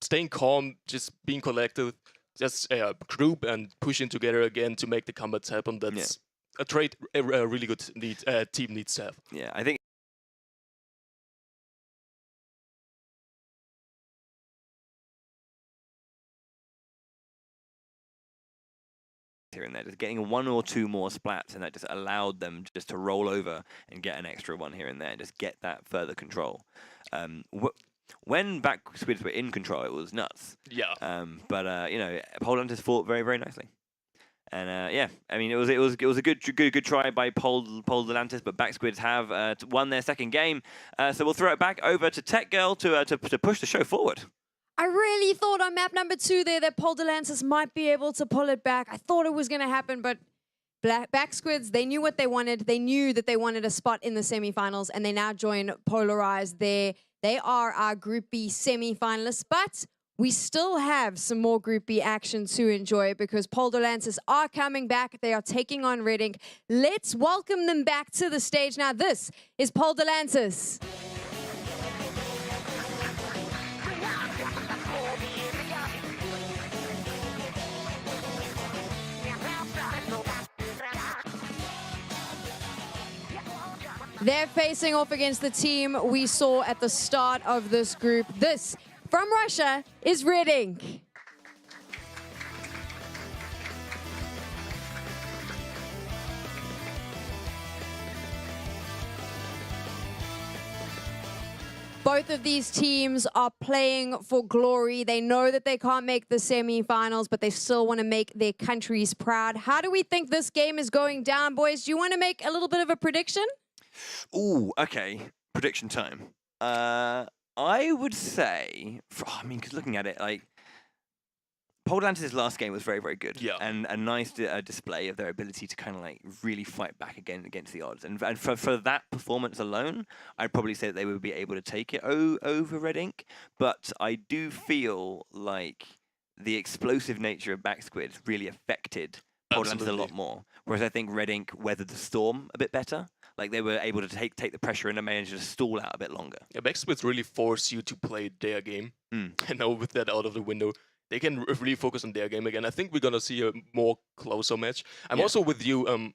staying calm, just being collected, just group and pushing together again to make the comebacks happen. That's a trait a really good team needs to have. Yeah, I think here and there, just getting 1 or 2 more splats, and that just allowed them just to roll over and get an extra one here and there, and just get that further control. When Backsquids were in control, it was nuts. Yeah. But Poland has fought very, very nicely. And I mean, it was a good try by Polantis, but Backsquids have won their second game. So we'll throw it back over to Tech Girl to push the show forward. I really thought on map number 2 there that Polantis might be able to pull it back. I thought it was going to happen, but Backsquids, they knew what they wanted. They knew that they wanted a spot in the semifinals, and they now join Polarized there. They are our Group B semifinalists, but we still have some more Group B action to enjoy because Polantis are coming back. They are taking on Red Ink. Let's welcome them back to the stage. Now, this is Polantis. They're facing off against the team we saw at the start of this group. This, from Russia, is Red Ink. Both of these teams are playing for glory. They know that they can't make the semifinals, but they still want to make their countries proud. How do we think this game is going down, boys? Do you want to make a little bit of a prediction? Ooh, okay. Prediction time. I would say, because looking at it, like, Atlantis' last game was very, very good. Yeah. And a nice display of their ability to kind of like really fight back against the odds. And for that performance alone, I'd probably say that they would be able to take it over Red Ink. But I do feel like the explosive nature of Backsquid really affected Atlantis a lot more. Whereas I think Red Ink weathered the storm a bit better. Like they were able to take the pressure and manage to stall out a bit longer. Yeah, Backsquids really force you to play their game. And now with that out of the window, they can really focus on their game again. I think we're gonna see a more closer match. I'm also with you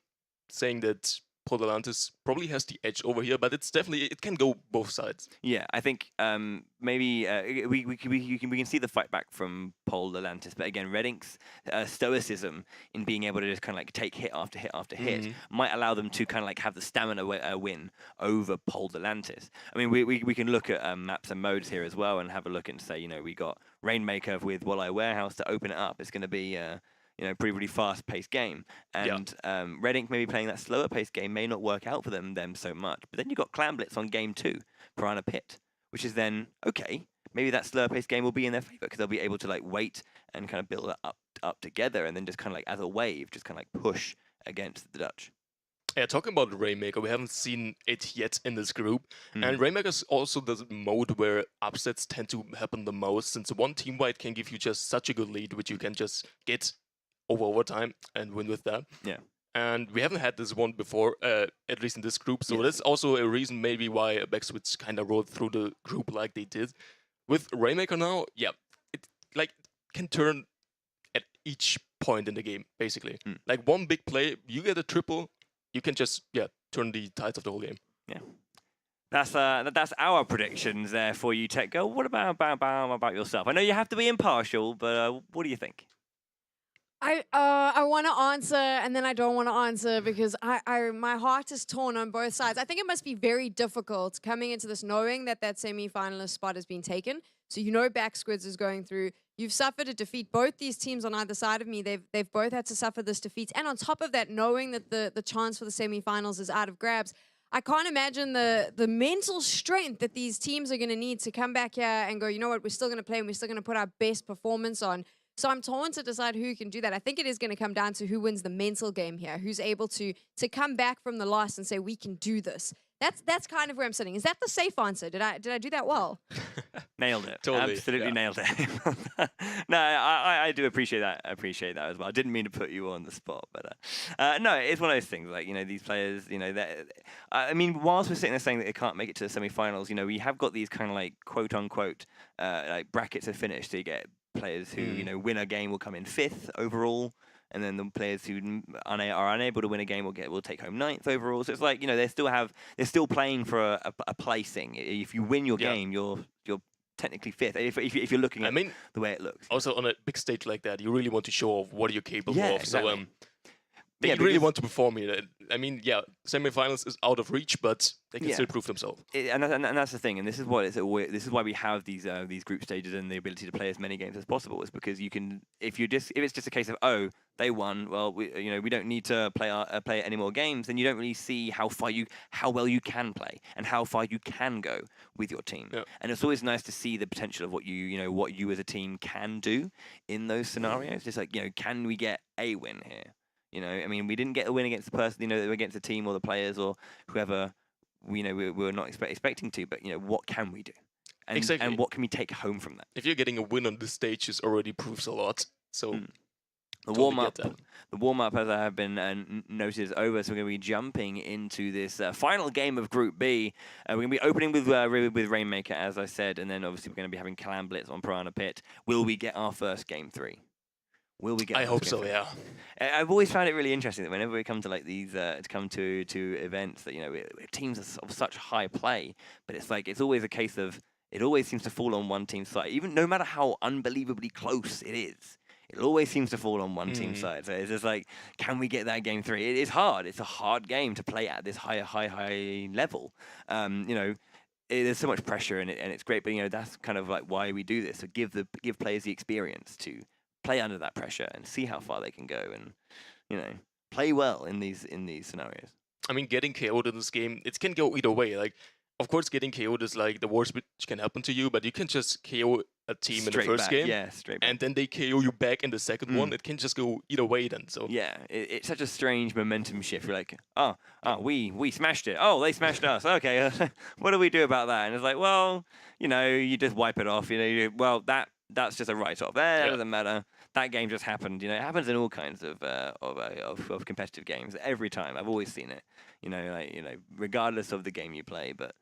saying that Atlantis probably has the edge over here, but it's definitely, it can go both sides. Yeah, I think maybe we can see the fight back from Atlantis, but again, Red Ink's stoicism in being able to just kind of like take hit after hit after hit might allow them to kind of like have the stamina win over Atlantis. I mean, we can look at maps and modes here as well and have a look and say, you know, we got Rainmaker with Walleye Warehouse to open it up. It's going to be you know, pretty really fast-paced game, and Red Ink maybe playing that slower-paced game may not work out for them so much. But then you got Clan Blitz on game 2, Piranha Pit, which is then okay. Maybe that slower-paced game will be in their favor because they'll be able to like wait and kind of build it up together, and then just kind of like as a wave, just kind of like push against the Dutch. Yeah, talking about Rainmaker, we haven't seen it yet in this group. And Rainmaker's also the mode where upsets tend to happen the most, since one team fight can give you just such a good lead, which you can just get overtime and win with that. Yeah. And we haven't had this one before, at least in this group. So that's also a reason maybe why Backswitch kind of rolled through the group like they did. With Rainmaker now, yeah, it like can turn at each point in the game, basically. Like one big play, you get a triple, you can just turn the tides of the whole game. Yeah. That's our predictions there for you, Tech Girl. What about yourself? I know you have to be impartial, but what do you think? I want to answer and then I don't want to answer because my heart is torn on both sides. I think it must be very difficult coming into this knowing that semi-finalist spot has been taken. So you know Backsquids is going through. You've suffered a defeat. Both these teams on either side of me, they've both had to suffer this defeat. And on top of that, knowing that the chance for the semi-finals is out of grabs, I can't imagine the mental strength that these teams are going to need to come back here and go, you know what, we're still going to play and we're still going to put our best performance on. So I'm torn to decide who can do that. I think it is going to come down to who wins the mental game here, who's able to come back from the loss and say, we can do this. That's kind of where I'm sitting. Is that the safe answer? Did I do that well? Nailed it. Totally, Absolutely nailed it. No, I do appreciate that. I appreciate that as well. I didn't mean to put you on the spot, but no, it's one of those things. Like, you know, these players, you know, I mean, whilst we're sitting there saying that they can't make it to the semi-finals, you know, we have got these kind of like quote unquote like brackets to finish. So you get players who, you know, win a game will come in 5th overall. And then the players who are unable to win a game will take home 9th overall. So it's like, you know, they're still playing for a placing. If you win your game, you're technically 5th. If you're looking at the way it looks. Also, on a big stage like that, you really want to show off what you're capable of. Exactly. So they really want to perform here. I mean, semifinals is out of reach, but they can still prove themselves. And that's the thing. And this is why we have these group stages and the ability to play as many games as possible. Is because you can, if it's just a case of they won, well, we don't need to play any more games. Then you don't really see how well you can play and how far you can go with your team. Yeah. And it's always nice to see the potential of what you as a team can do in those scenarios. It's like, you know, can we get a win here? You know, I mean, we didn't get a win against the person, you know, against the team or the players or whoever, we were not expecting to. But, you know, what can we do? Exactly. And what can we take home from that? If you're getting a win on this stage, it already proves a lot. So the warm up, as I have been noted, is over. So we're going to be jumping into this final game of Group B. We're going to be opening with Rainmaker, as I said, and then obviously we're going to be having Clan Blitz on Piranha Pit. Will we get our first game 3? Will we get? I hope so. Yeah. I've always found it really interesting that whenever we come to like these, to events, that, you know, teams are of such high play, but it's like it's always a case of it always seems to fall on one team's side, even no matter how unbelievably close it is. It always seems to fall on one team's side. So it's just like, can we get that game 3? It is hard. It's a hard game to play at this high level. You know. There's so much pressure in it, and it's great. But, you know, that's kind of like why we do this. So give players the experience to play under that pressure and see how far they can go, and, you know, play well in these scenarios. I mean, getting KO'd in this game, it can go either way. Like, of course, getting KO'd is like the worst which can happen to you, but you can just KO a team Straight in the first back, game, yeah, straight back. and then they KO you back in the second one, it can just go either way then. So Yeah, it's such a strange momentum shift. You're like, we smashed it. Oh, they smashed us. Okay, what do we do about that? And it's like, well, you just wipe it off. That's just a write-off. That doesn't matter. That game just happened. It happens in all kinds of competitive games. Every time, I've always seen it. Regardless of the game you play. But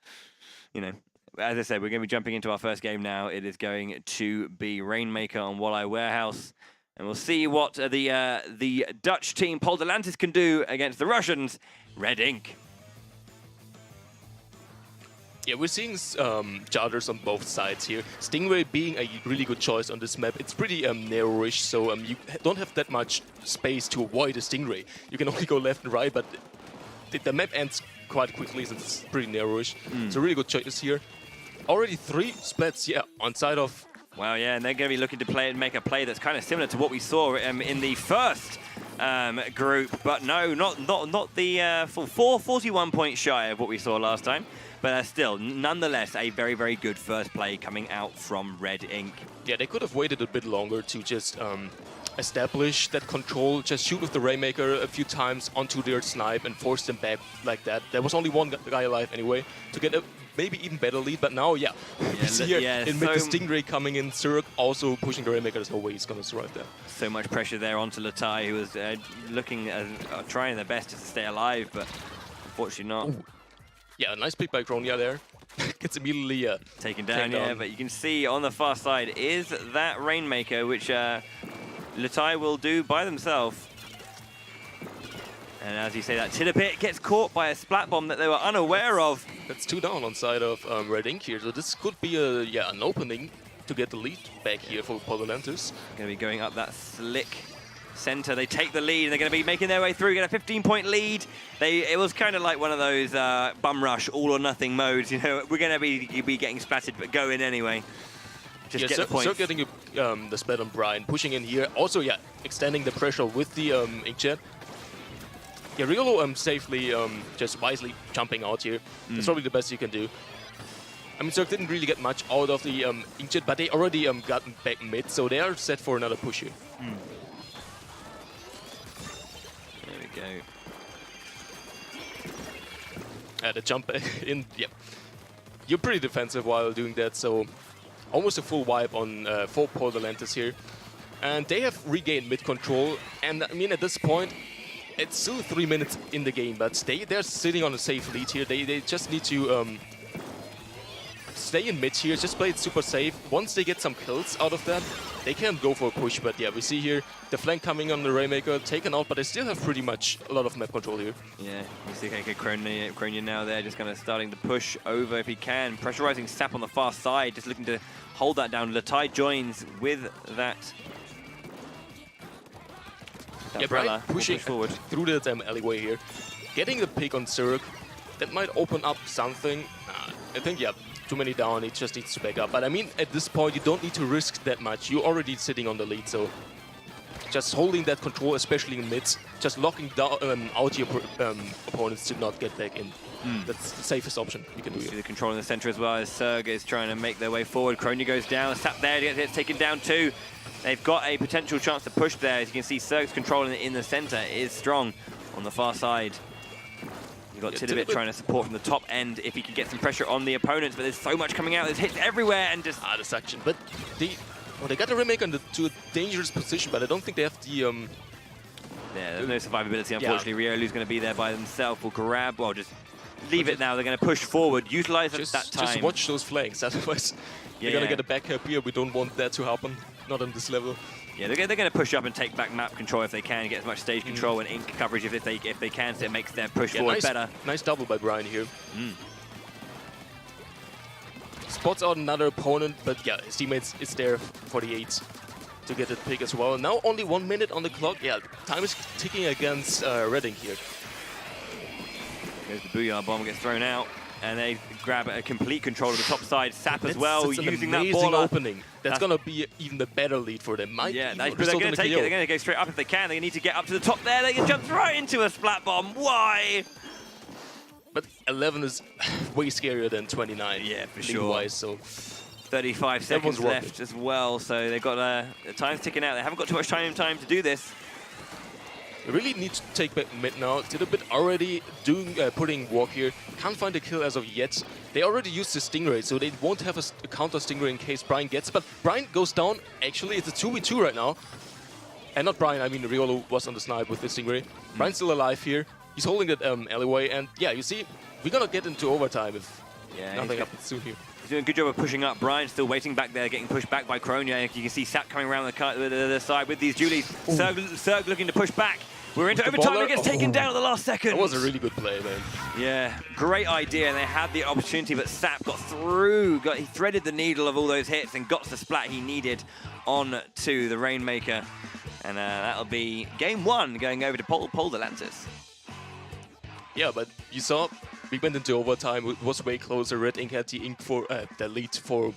as I said, we're going to be jumping into our first game now. It is going to be Rainmaker on Walleye Warehouse. And we'll see what the Dutch team Polderlantis can do against the Russians, Red Ink. yeah, we're seeing charters on both sides here. Stingray being a really good choice on this map. It's pretty narrowish, so you don't have that much space to avoid a Stingray. You can only go left and right, but the map ends quite quickly, so it's pretty narrowish. It's a really good choice here. Already 3 splats, on side of... Well, yeah, and they're going to be looking to make a play that's kind of similar to what we saw in the first group, but no, not the full 41 points shy of what we saw last time. But still, nonetheless, a very, very good first play coming out from Red Ink. Yeah, they could have waited a bit longer to just establish that control, just shoot with the Rainmaker a few times onto their snipe and force them back like that. There was only one guy alive anyway to get a maybe even better lead, but now, we see here in mid the Stingray coming in, Zerg also pushing the Rainmaker. There's no way he's going to survive there. So much pressure there onto Latai, who was trying their best to stay alive, but unfortunately not. Ooh. Yeah, a nice pick by Kronia there. Gets immediately taken down, but you can see on the far side is that Rainmaker, which Latai will do by themselves. And as you say, that Tidapit gets caught by a splat bomb that they were unaware of. That's 2 down on side of Red Ink here, so this could be an opening to get the lead back here for Polderlantis. Going to be going up that slick center. They take the lead, and they're going to be making their way through, get a 15-point lead. It was kind of like one of those bum rush, all or nothing modes. We're going to be getting splatted, but go in anyway. Just get the points. So getting the splat on Brian, pushing in here. Also, extending the pressure with the inkjet. Yeah, Riolo safely, just wisely jumping out here. That's probably the best you can do. I mean, Zerg didn't really get much out of the inkjet, but they already gotten back mid, so they are set for another push here. There we go. The jump in, You're pretty defensive while doing that, so almost a full wipe on 4 Polderlantis here. And they have regained mid control, and I mean, at this point, it's still 3 minutes in the game, but they're sitting on a safe lead here. They just need to stay in mid here, just play it super safe. Once they get some kills out of that, they can go for a push. But we see here the flank coming on the Rainmaker, taken out, but they still have pretty much a lot of map control here. Yeah, you see Kronia now there, just kind of starting to push over if he can. Pressurizing Sap on the far side, just looking to hold that down. Latai joins with that. Brian pushing forward through the alleyway here. Getting the pick on Zerg, that might open up something. I think, too many down, he just needs to back up. But I mean, at this point, you don't need to risk that much. You're already sitting on the lead, so just holding that control, especially in mids, just locking down out your opponents to not get back in. That's the safest option you can do here. See the control in the center as well as Zerg is trying to make their way forward. Kronia goes down, Sap there, gets taken down too. They've got a potential chance to push there. As you can see, Zerg's control in the center is strong on the far side. You've got Tidabit trying to support from the top end if he can get some pressure on the opponents, but there's so much coming out. There's hits everywhere and just... the section. But they got the Rainmaker to a dangerous position, but I don't think they have the... Yeah, there's no survivability, unfortunately. Riolu's going to be there by themselves. Will grab... Well, just leave it now. They're going to push forward, utilize that time. Just watch those flanks, otherwise they're going to get a backup here. We don't want that to happen, not on this level. Yeah, they're going to push up and take back map control if they can, get as much stage control and ink coverage if they can, so it makes their push forward better. Nice double by Brian here. Spots out another opponent, but his teammates is there for the 8 to get that pick as well. Now only 1 minute on the clock. Time is ticking against Red Ink here. There's the Booyah bomb, gets thrown out, and they grab a complete control of the top side. Sap as well, using that ball opening. That's going to be even the better lead for them. But they're going to take it. They're going to go straight up if they can. They need to get up to the top there. They can jump right into a splat bomb. Why? But 11 is way scarier than 29. Yeah, for sure. So 35 seconds left as well, so they've got the time's ticking out. They haven't got too much time to do this. They really need to take back mid now. Tidabit already putting walk here. Can't find a kill as of yet. They already used the Stingray, so they won't have a counter Stingray in case Brian gets it. But Brian goes down. Actually, it's a 2v2 right now. And not Brian, I mean Riolo was on the snipe with the Stingray. Brian's still alive here. He's holding that alleyway, and yeah, you see, we're gonna get into overtime if nothing happens soon here. He's doing a good job of pushing up. Brian's still waiting back there, getting pushed back by Kronia. You can see Sap coming around the side with these Julies. Serg looking to push back. We're into overtime. It gets taken down at the last second. That was a really good play, man. Yeah, great idea. And they had the opportunity, but Sap got through. He threaded the needle of all those hits and got the splat he needed on to the Rainmaker. And that'll be game 1 going over to Pol Delantis. Yeah, but you saw we went into overtime. It was way closer. Red Ink had the lead for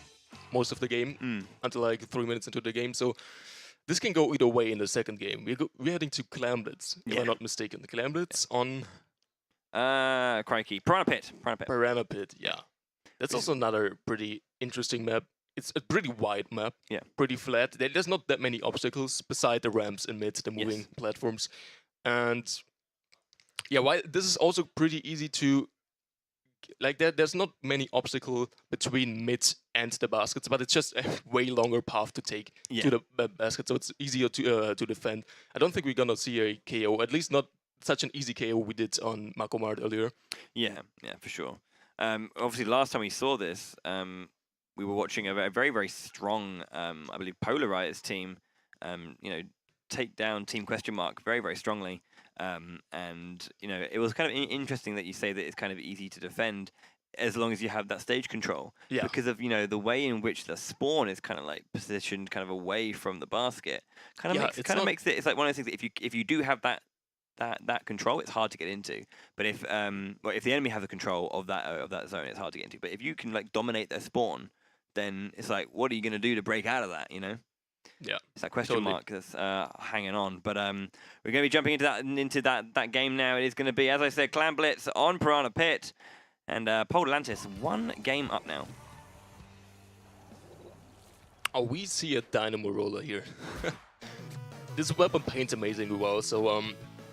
most of the game until like 3 minutes into the game. So this can go either way in the second game. We're heading to Clamblitz, if I'm not mistaken. The Clamblitz on... Crikey. Piranha Pit. Piranha Pit, yeah. That's also another pretty interesting map. It's a pretty wide map, pretty flat. There's not that many obstacles beside the ramps in mid, the moving platforms. And yeah, while this is also pretty easy to... Like, there's not many obstacles between mid and the baskets, but it's just a way longer path to take to the basket, so it's easier to defend. I don't think we're gonna see a KO, at least not such an easy KO we did on Makomart earlier. Yeah, for sure. Obviously, last time we saw this, we were watching a very, very strong, I believe, Polarized team, take down Team Question Mark very, very strongly. And, it was kind of interesting that you say that it's kind of easy to defend as long as you have that stage control. Yeah. Because of, the way in which the spawn is kind of like positioned kind of away from the basket. Kind of makes it, it's like one of those things that if you do have that control, it's hard to get into. But if the enemy have the control of that zone, it's hard to get into. But if you can like dominate their spawn, then it's like, what are you going to do to break out of that, Yeah, it's that question mark that's hanging on. But we're going to be jumping into that game now. It is going to be, as I said, Clan Blitz on Piranha Pit, and Pol Delantis 1 game up now. Oh, we see a Dynamo Roller here. This weapon paints amazingly well. So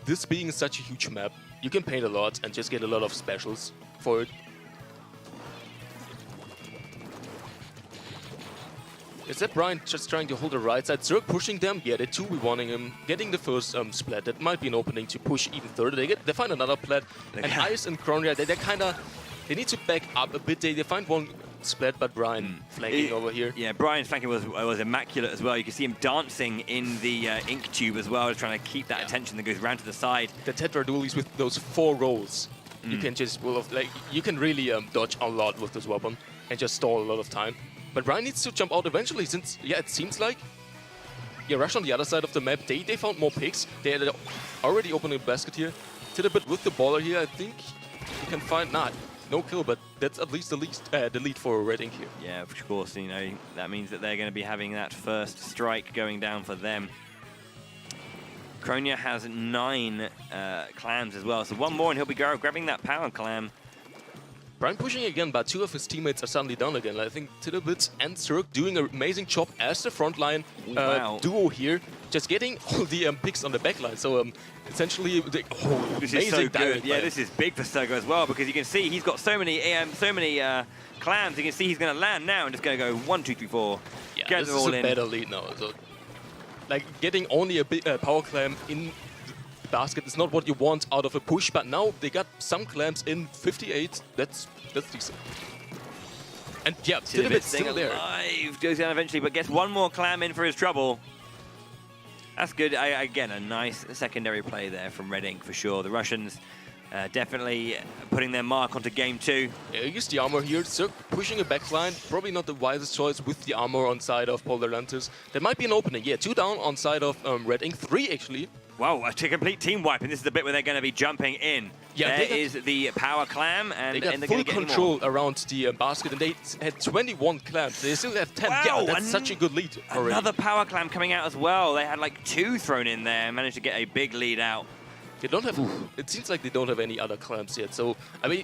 this being such a huge map, you can paint a lot and just get a lot of specials for it. Is that Brian just trying to hold the right side? Zerg pushing them? Yeah, they're 2v1ing him, getting the first splat. That might be an opening to push even further. They find another plat, and Ice and Kronia, they need to back up a bit. They find one splat, but Brian flanking over here. Yeah, Brian's flanking was immaculate as well. You can see him dancing in the ink tube as well, trying to keep that attention that goes round to the side. The Tetra dualies with those 4 rolls, you can just you can really dodge a lot with this weapon and just stall a lot of time. But Brian needs to jump out eventually, since, it seems like... Yeah, Rush on the other side of the map, they found more picks. They had already opened a basket here. Tidabit with the baller here, I think he can find... no kill, but that's at least the lead for Red Ink here. Yeah, of course, that means that they're going to be having that first strike going down for them. Kronia has 9 clams as well, so 1 more and he'll be grabbing that power clam. Brian pushing again, but 2 of his teammates are suddenly down again. I think Tidabit and Zerg doing an amazing job as the frontline duo here, just getting all the picks on the backline. So essentially, this is so good. Yeah, this is big for Sergo as well, because you can see he's got so many clams. You can see he's going to land now and just going to go 1, 2, 3, 4. Yeah, this is a better lead now. So, like getting only a big power clam in basket is not what you want out of a push, but now they got some clams in 58. That's decent. And yeah, Tidabit's still there. Alive, goes down eventually, but gets 1 more clam in for his trouble. That's good. Again, a nice secondary play there from Red Ink for sure. The Russians definitely putting their mark onto game 2. Yeah, use the armor here. Zerg pushing a backline. Probably not the wisest choice with the armor on side of Pol Delantis. There might be an opening. Yeah, 2 down on side of Red Ink. 3 actually. Wow, a complete team wipe, and this is the bit where they're going to be jumping in. Yeah, there is the power clam, and they got full control around the basket, and they had 21 clams. They still have 10. Wow, yeah, that's such a good lead already. Another power clam coming out as well. They had like 2 thrown in there and managed to get a big lead out. They don't have... It seems like they don't have any other clams yet. So, I mean,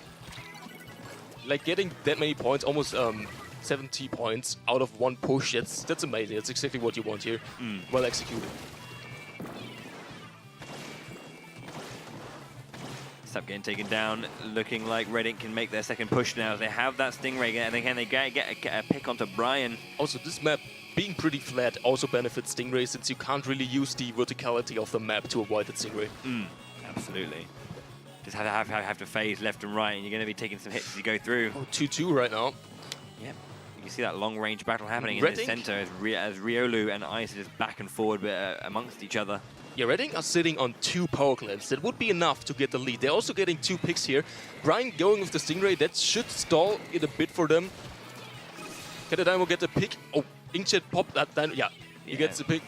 like getting that many points almost 70 points out of one push. That's amazing. That's exactly what you want here. Well executed. Stop getting taken down. Looking like Red Ink can make their second push now. They have that Stingray, and they get a pick onto Brian. Also, this map being pretty flat also benefits Stingray, since you can't really use the verticality of the map to avoid the Stingray. Absolutely. Just have to phase left and right, and you're going to be taking some hits as you go through. Oh, 2-2 right now. Yep. You can see that long-range battle happening in Red the Ink? center as Riolu and Ice are just back and forward amongst each other. Yeah, Red Ink are sitting on 2 power clams. That would be enough to get the lead. They're also getting 2 picks here. Brian going with the Stingray, that should stall it a bit for them. Can the Dynamo get the pick? Oh, Inkjet pop that Dynamo. Yeah, he gets the pick.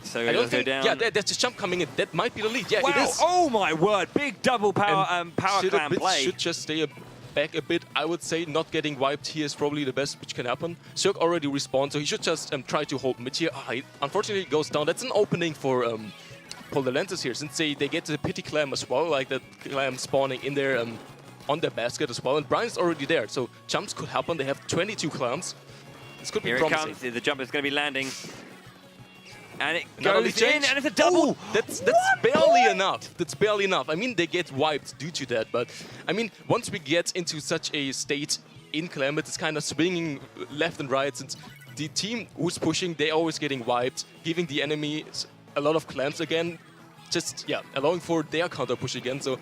So I don't let's go think. down. Yeah, there's a jump coming in. That might be the lead. Yeah, Wow. it is. Oh my word! Big double power clam play. Should just stay back a bit. I would say not getting wiped here is probably the best which can happen. Cirque already respawned, so he should just try to hold mid here. Unfortunately, it goes down. That's an opening for Polelantis here, since they get the pity clam as well, like that clam spawning in there on their basket as well. And Brian's already there, so jumps could happen. They have 22 clams. This could be Here promising. it comes. The jump is going to be landing. And it Not only goes in, change. and it's a double. Ooh, that's barely enough. That's barely enough. I mean, they get wiped due to that, but I mean, once we get into such a state in Clam, it's kind of swinging left and right, since the team who's pushing, they're always getting wiped, giving the enemies a lot of clams again, just, yeah, allowing for their counter push again. So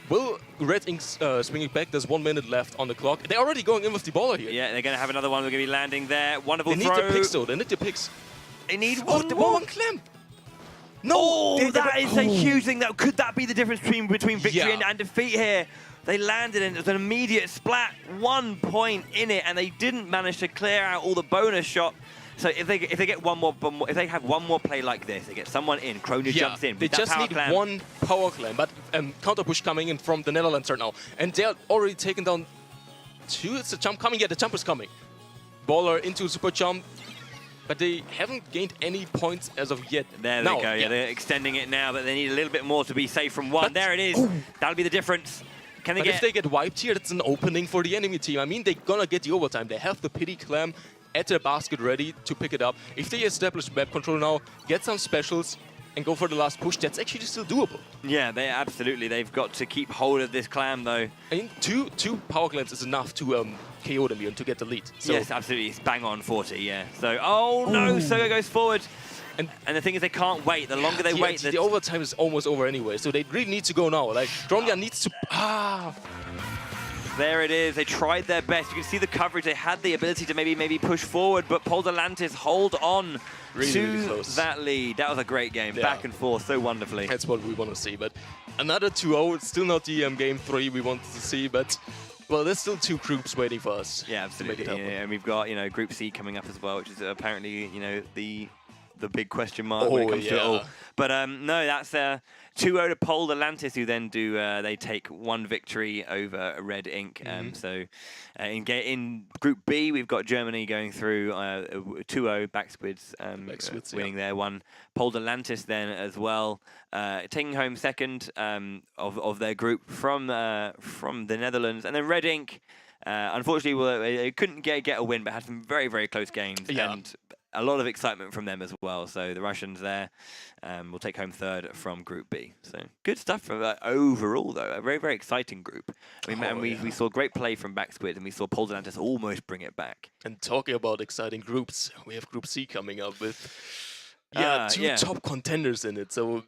will Red Ink swing it back? There's 1 minute left on the clock. They're already going in with the baller here. Yeah, they're going to have another one. We're going to be landing there. Wonderful They throw. need the picks, though. They need the picks. They need Oh, one clam. No, that is a huge thing. Could that be the difference between victory Yeah. and defeat here? They landed and it was an immediate splat. 1 point in it, and they didn't manage to clear out all the bonus shot. So if they get if they have one more play like this, they get someone in, Kroner jumps in. They with that just power need clam. one power clam, but counter push coming in from the Netherlands right now, and they're already taken down 2. It's a jump coming. Yeah, the jump is coming. Baller into super jump, but they haven't gained any points as of yet. There now, they go. Yeah, they're extending it now, but they need a little bit more to be safe from 1. But- There it is. That'll be the difference. Can they But get? if they get wiped here, that's an opening for the enemy team. I mean, they're gonna get the overtime. They have the pity clam at their basket ready to pick it up. If they establish map control now, get some specials, and go for the last push, that's actually still doable. Yeah, they've got to keep hold of this clam though. I mean, two power clams is enough to KO them here and to get the lead. So Yes, absolutely. It's bang on 40, yeah. So, oh no, Soga goes forward. And the thing is, they can't wait. The longer they wait, the overtime is almost over anyway, so they really need to go now. Like, Dronga needs to... there it is. They tried their best. You can see the coverage. They had the ability to maybe push forward, but Poldelantis hold on Really to close. that lead. That was a great game, Yeah. back and forth so wonderfully. That's what we want to see. But another 2-0. It's still not the game 3 we wanted to see, but... Well, there's still 2 groups waiting for us. Yeah, to make absolutely. it happen. Yeah, and we've got, Group C coming up as well, which is apparently, the big question mark when it comes to it all. But no, that's 2-0 to Pole Atlantis, who then they take 1 victory over Red Ink. So in Group B, we've got Germany going through 2-0 Backsquids, winning their 1. Pole Atlantis then as well, taking home second of their group from the Netherlands, and then Red Ink. Unfortunately, they couldn't get a win, but had some very, very close games. Yeah. And a lot of excitement from them as well. So the Russians there will take home 3rd from Group B. So good stuff from overall, though. A very, very exciting group. We saw great play from Backsquid, and we saw Poldelantis almost bring it back. And talking about exciting groups, we have Group C coming up with 2 top contenders in it. So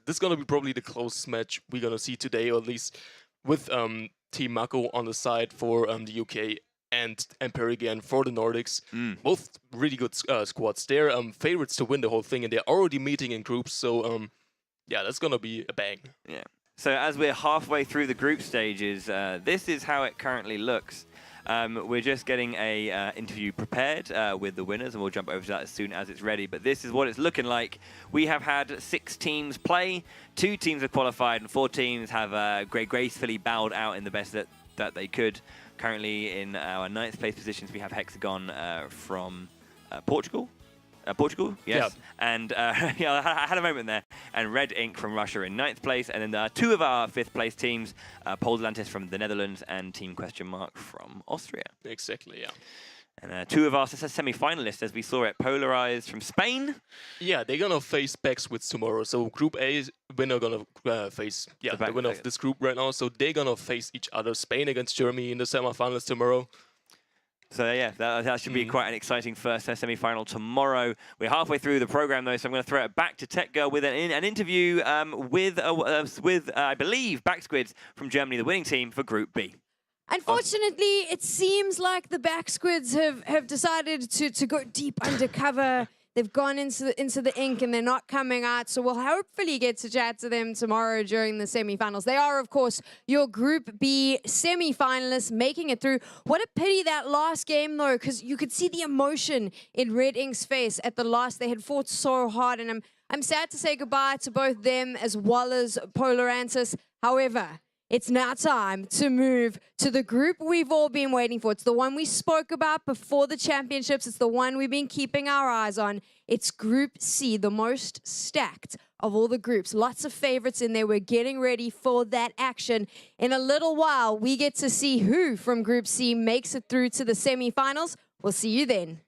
this is going to be probably the closest match we're going to see today, or at least with Team Mako on the side for the UK and Empirigan for the Nordics. Both really good squads. They're favorites to win the whole thing, and they're already meeting in groups. So yeah, that's going to be a bang. Yeah. So as we're halfway through the group stages, this is how it currently looks. We're just getting a interview prepared with the winners, and we'll jump over to that as soon as it's ready. But this is what it's looking like. We have had 6 teams play, 2 teams have qualified, and 4 teams have gracefully bowed out in the best that they could. Currently in our 9th place positions, we have Hexagon from Portugal. Portugal, yes. And yeah, I had a moment there. And Red Ink from Russia in 9th place. And then 2 of our 5th place teams, Pole Atlantis from the Netherlands and Team Question Mark from Austria. Exactly, yeah. And 2 of our semi-finalists, as we saw it, Polarized from Spain. Yeah, they're gonna face Backsquids tomorrow. So Group A winner gonna face the winner of this group right now. So they're gonna face each other. Spain against Germany in the semi-finals tomorrow. So yeah, that should be quite an exciting first semi-final tomorrow. We're halfway through the program though, so I'm going to throw it back to Tech Girl with an interview with I believe Backsquids from Germany, the winning team for Group B. Unfortunately, it seems like the Backsquids have decided to go deep undercover. They've gone into the ink and they're not coming out. So we'll hopefully get to chat to them tomorrow during the semi-finals. They are, of course, your Group B semi-finalists making it through. What a pity that last game, though, because you could see the emotion in Red Ink's face at the last. They had fought so hard, and I'm sad to say goodbye to both them as well as Polarantis. However, it's now time to move to the group we've all been waiting for. It's the one we spoke about before the championships. It's the one we've been keeping our eyes on. It's Group C, the most stacked of all the groups. Lots of favorites in there. We're getting ready for that action. In a little while, we get to see who from Group C makes it through to the semifinals. We'll see you then.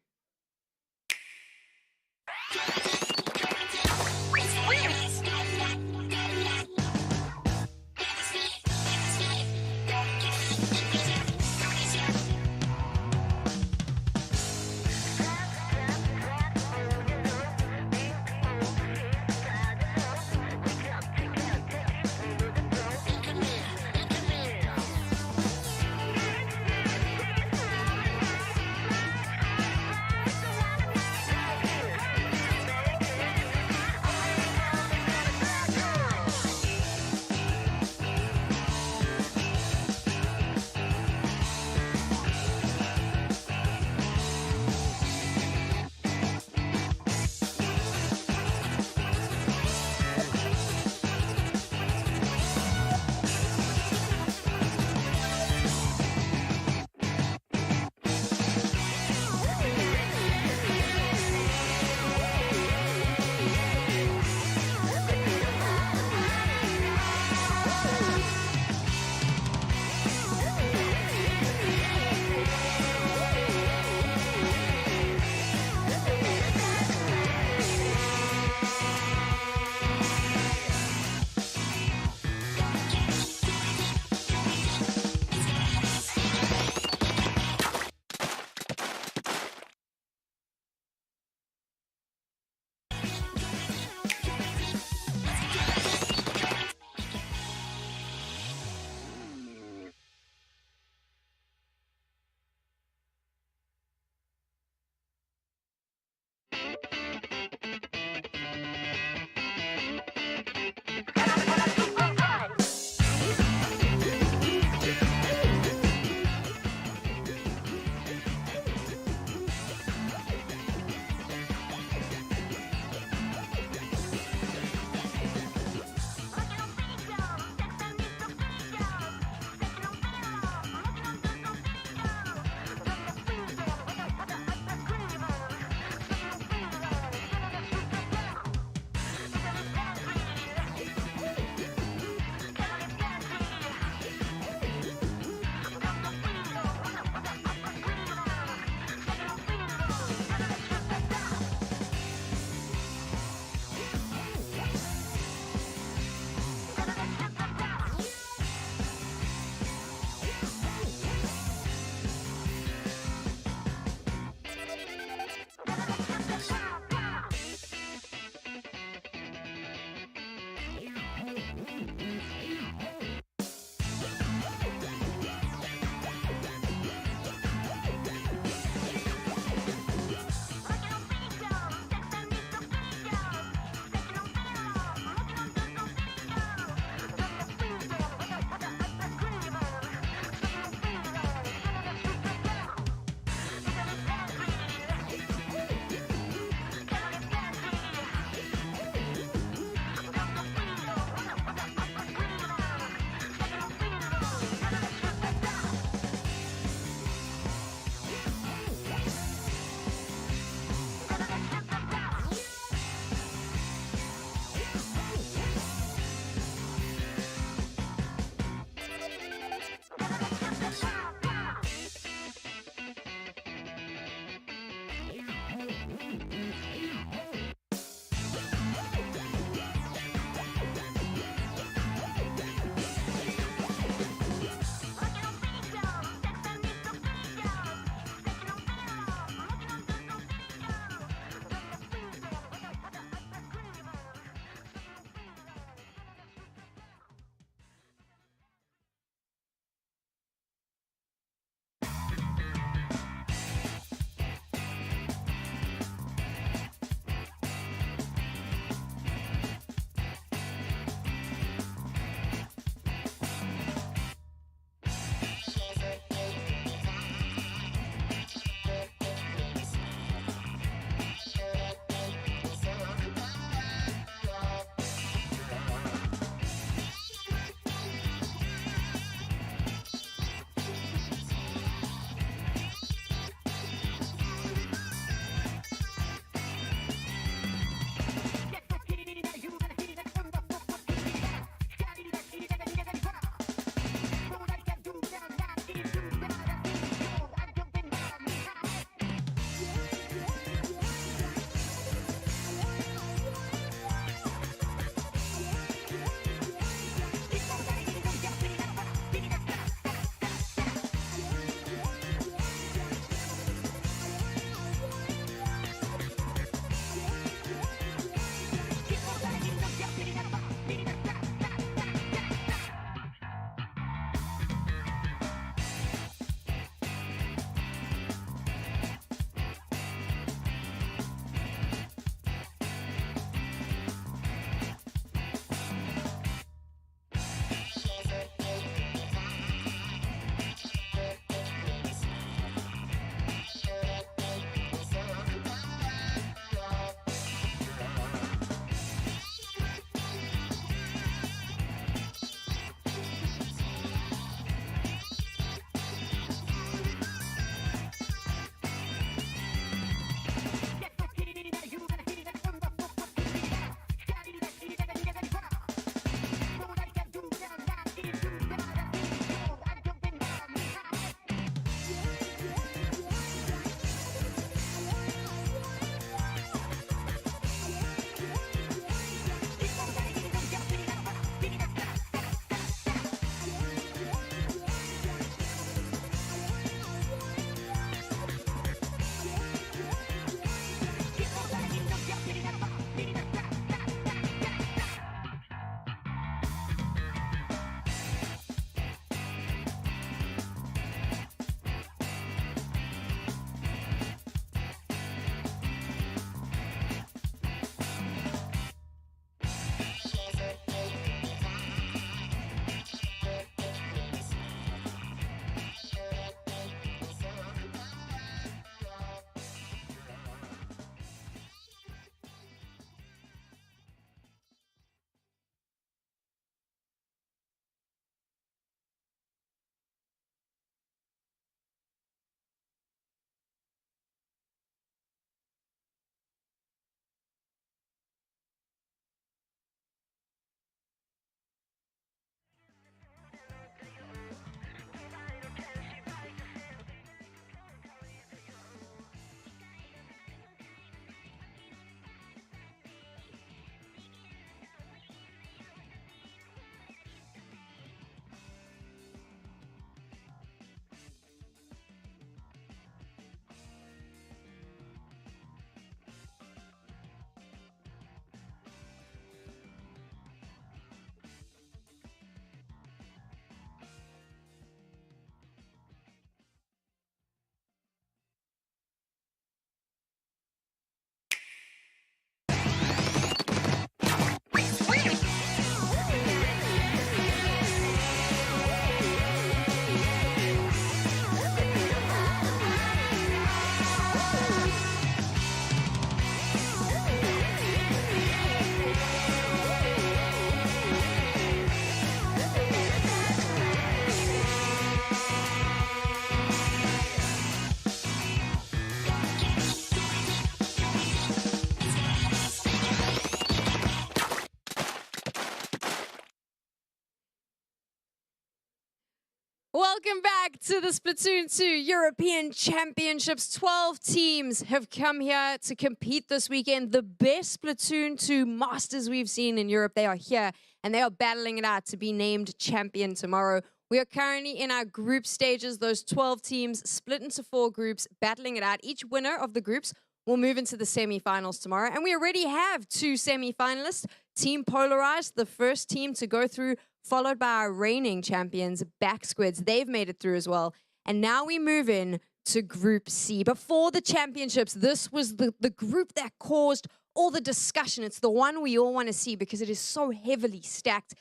Welcome back to the Splatoon 2 European Championships. 12 teams have come here to compete this weekend. The best Splatoon 2 masters we've seen in Europe. They are here and they are battling it out to be named champion tomorrow. We are currently in our group stages. Those 12 teams split into 4 groups, battling it out. Each winner of the groups will move into the semi-finals tomorrow. And we already have 2 semi-finalists. Team Polarized, the first team to go through, followed by our reigning champions, Back Squids. They've made it through as well. And now we move in to Group C. Before the championships, this was the group that caused all the discussion. It's the one we all want to see because it is so heavily stacked.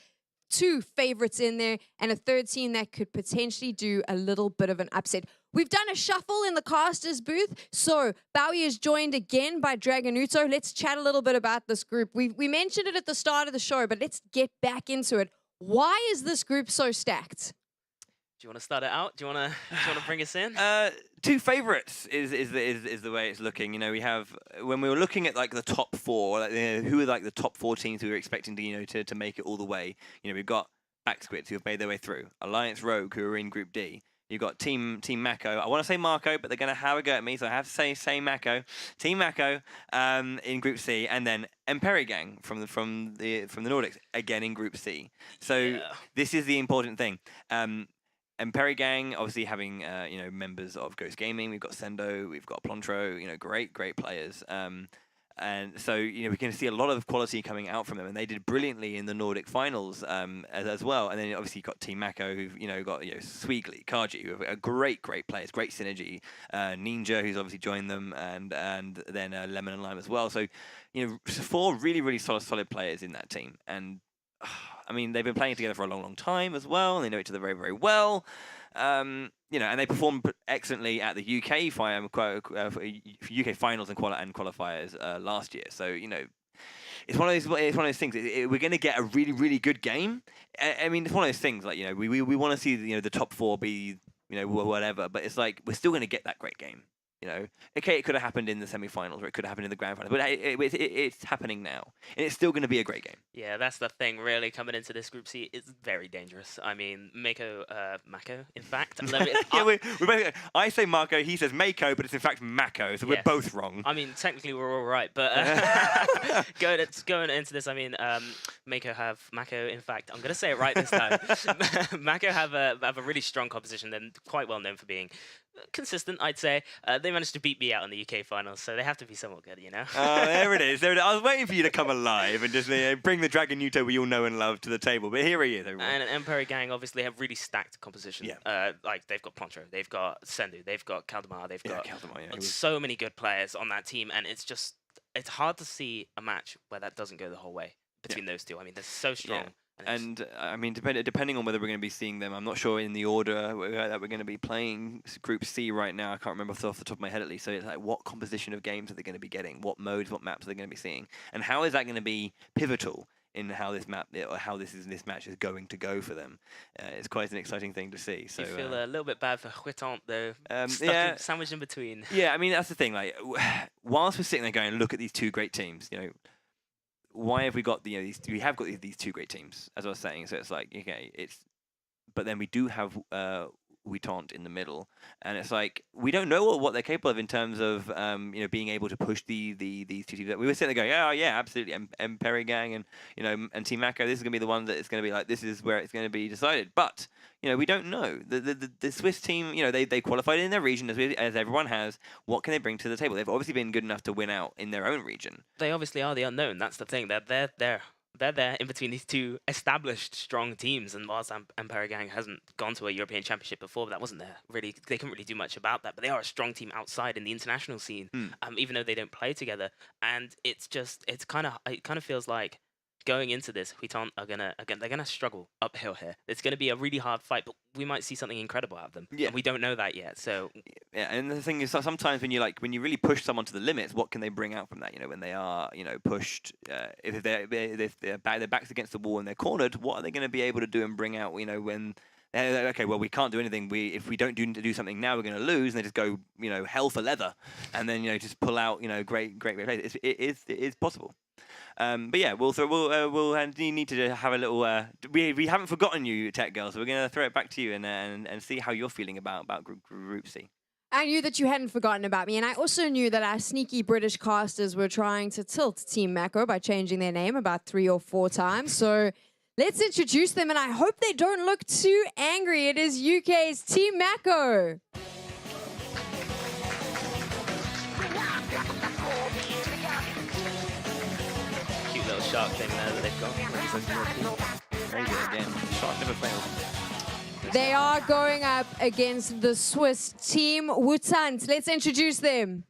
2 favorites in there and a third team that could potentially do a little bit of an upset. We've done a shuffle in the casters booth. So Bowie is joined again by Dragonuto. Let's chat a little bit about this group. We mentioned it at the start of the show, but let's get back into it. Why is this group so stacked? Do you want to start it out? Do you want to bring us in? 2 favourites is the way it's looking. You know, we have when we were looking at like the top 4, like, who are like the top 4 teams we were expecting to to make it all the way. You know, we've got Back Squids who have made their way through, Alliance Rogue who are in Group D. You've got Team Mako. I want to say Marco, but they're going to have a go at me, so I have to say Mako. Team Mako in Group C, and then Emperi Gang from the Nordics again in Group C. So this is the important thing. Emperi Gang, obviously having members of Ghost Gaming. We've got Sendo, we've got Plontro. You know, great players. And so, you know, we can see a lot of quality coming out from them, and they did brilliantly in the Nordic finals as well. And then obviously you've got Team Mako, who've got Sweegly, Kaji, who are great players, great synergy. Ninja, who's obviously joined them, and then Lemon and Lime as well. So, you know, 4 really solid players in that team, and I mean, they've been playing together for a long time as well. And they know each other very well. You know, and they performed excellently at the UK finals and qualifiers last year. So, you know, it's one of those things. We're going to get a really good game. I mean, it's one of those things. Like, you know, we want to see the top 4 be whatever, but it's like we're still going to get that great game. You know, okay, it could have happened in the semi-finals or it could have happened in the grand final, but it's happening now, and it's still going to be a great game. Yeah, that's the thing. Really, coming into this Group C, it's very dangerous. I mean, Mako, in fact. I say Marco, he says Mako, but it's in fact Mako, so we're both wrong. I mean, technically we're all right, but going into this, I mean, Mako. In fact, I'm going to say it right this time. Mako have a really strong composition. They're quite well known for being consistent, I'd say. They managed to beat me out in the UK finals, so they have to be somewhat good, you know? There it is. I was waiting for you to come alive and just bring the Dragonuto we all know and love to the table, but here he is, everyone. And Emperi Gang obviously have really stacked composition. Yeah. Like, they've got Plontro, they've got Sendu, they've got Kaldemar, they've got Kaldemar, so many good players on that team, and it's hard to see a match where that doesn't go the whole way between those two. I mean, they're so strong. Yeah. And I mean, depending on whether we're going to be seeing them, I'm not sure in the order that we're going to be playing Group C right now. I can't remember off the top of my head at least. So it's like, what composition of games are they going to be getting? What modes, what maps are they going to be seeing? And how is that going to be pivotal in how this match is going to go for them? It's quite an exciting thing to see. So you feel a little bit bad for Huitant though, sandwiched in between. Yeah, I mean that's the thing. Like, whilst we're sitting there going, look at these 2 great teams, you know. Why have we got these? We have got these 2 great teams, as I was saying. So it's like, okay, but then we do have Huitant in the middle, and it's like we don't know what they're capable of in terms of being able to push these 2 teams. We were sitting there going, oh yeah, absolutely, Emperi Gang and Team Mako. This is gonna be the one that it's gonna be like. This is where it's gonna be decided. But we don't know. The Swiss team, they qualified in their region as everyone has. What can they bring to the table? They've obviously been good enough to win out in their own region. They obviously are the unknown. That's the thing. They're there in between these 2 established strong teams. And whilst Emperi Gang hasn't gone to a European Championship before, that wasn't there. Really, they couldn't really do much about that. But they are a strong team outside in the international scene, even though they don't play together. And it kind of feels like going into this, Huitant they're gonna struggle uphill here. It's gonna be a really hard fight, but we might see something incredible out of them. Yeah, and we don't know that yet. So yeah, and the thing is, sometimes when you really push someone to the limits, what can they bring out from that? When they are pushed, if their backs against the wall and they're cornered, what are they going to be able to do and bring out? When Okay, well, we can't do anything. If we don't do something now, we're going to lose, and they just go, hell for leather, and then just pull out, great plays. It is possible. But yeah, we'll need to have a little. We haven't forgotten you, Tech Girl, so we're going to throw it back to you and see how you're feeling about Group C. I knew that you hadn't forgotten about me, and I also knew that our sneaky British casters were trying to tilt Team Mako by changing their name about 3 or 4 times. So let's introduce them, and I hope they don't look too angry. It is UK's Team Mako. Cute little shark thing there that they've got. Very good again. Shark never fails. They are going up against the Swiss Team Wutant. Let's introduce them.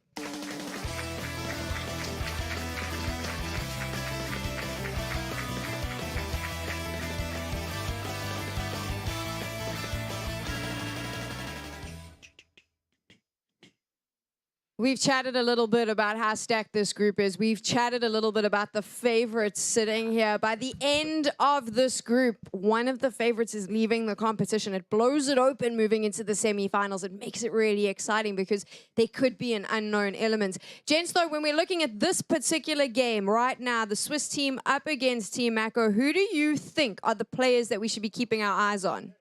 We've chatted a little bit about how stacked this group is. We've chatted a little bit about the favorites sitting here. By the end of this group, one of the favorites is leaving the competition. It blows it open moving into the semifinals. It makes it really exciting because they could be an unknown element. Gents, though, when we're looking at this particular game right now, the Swiss team up against Team Mako, who do you think are the players that we should be keeping our eyes on?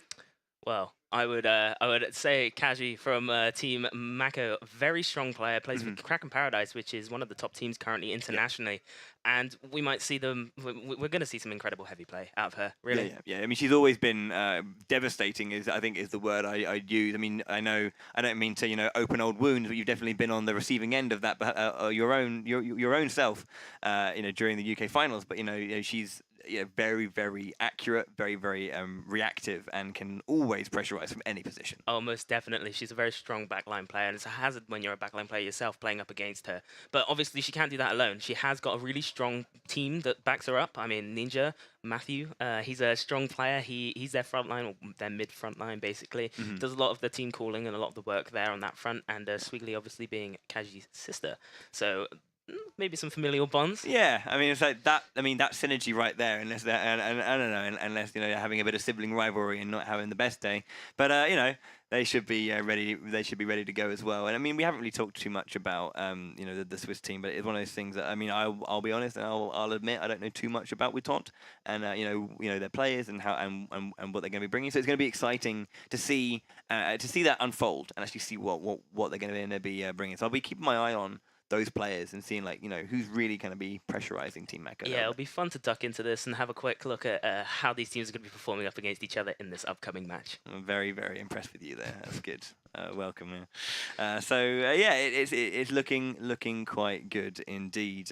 Well, I would say Kaji from Team Mako, very strong player, plays for Kraken Paradise, which is one of the top teams currently internationally, and we might see them. We're going to see some incredible heavy play out of her. Really, yeah. I mean, she's always been devastating. I think is the word I'd use. I mean, I don't mean to open old wounds, but you've definitely been on the receiving end of that. But your own self, during the UK finals. But she's very, very accurate, very, very reactive, and can always pressurize from any position. Oh, most definitely. She's a very strong backline player, and it's a hazard when you're a backline player yourself playing up against her. But obviously, she can't do that alone. She has got a really strong team that backs her up. I mean, Ninja, Matthew, he's a strong player. He's their front line, or their mid-front line, basically. Does a lot of the team calling and a lot of the work there on that front, and Swiggly obviously being Kaji's sister. So maybe some familial bonds. Yeah, I mean, it's like that. I mean, that synergy right there. Unless that, and I don't know, unless having a bit of sibling rivalry and not having the best day. But they should be ready. They should be ready to go as well. And I mean, we haven't really talked too much about the Swiss team, but it's one of those things that I'll be honest and I'll admit I don't know too much about Wutant and their players and how and what they're going to be bringing. So it's going to be exciting to see that unfold and actually see what they're going to be bringing. So I'll be keeping my eye on those players and seeing who's really going to be pressurizing Team Mako. Yeah, it'll be fun to duck into this and have a quick look at how these teams are going to be performing up against each other in this upcoming match. I'm very, very impressed with you there. That's good. Welcome. It's looking quite good indeed.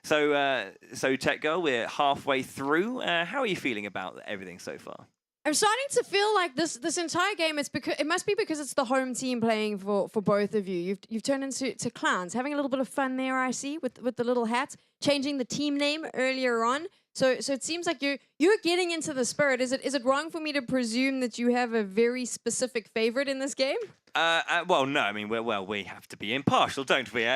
So Tech Girl, we're halfway through. How are you feeling about everything so far? I'm starting to feel like this entire game. It must be because it's the home team playing for both of you. You've turned into clowns, having a little bit of fun there. I see with the little hats, changing the team name earlier on. So it seems like you're getting into the spirit. Is it wrong for me to presume that you have a very specific favorite in this game? Well, no. I mean, we have to be impartial, don't we?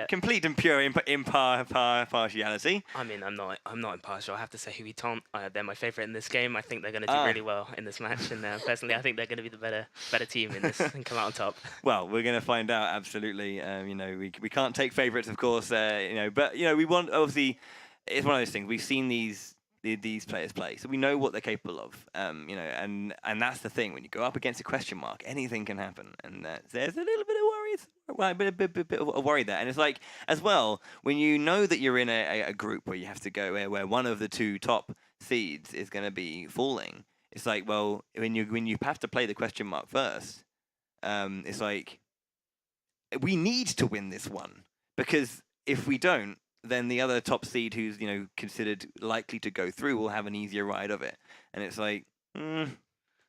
Complete and pure impartiality. I mean, I'm not impartial. I have to say, Huiton, they're my favorite in this game. I think they're going to do really well in this match, and personally, I think they're going to be the better team in this and come out on top. Well, we're going to find out. Absolutely. We can't take favorites, of course. But we want obviously. It's one of those things. We've seen these players play, so we know what they're capable of. And that's the thing. When you go up against a question mark, anything can happen, and there's a little bit of worries, a bit of a worry there. And it's like as well when you know that you're in a group where you have to go where one of the 2 top seeds is going to be falling. It's like, well, when you have to play the question mark first, it's like we need to win this one because if we don't, then the other top seed who's considered likely to go through will have an easier ride of it. And it's like, what's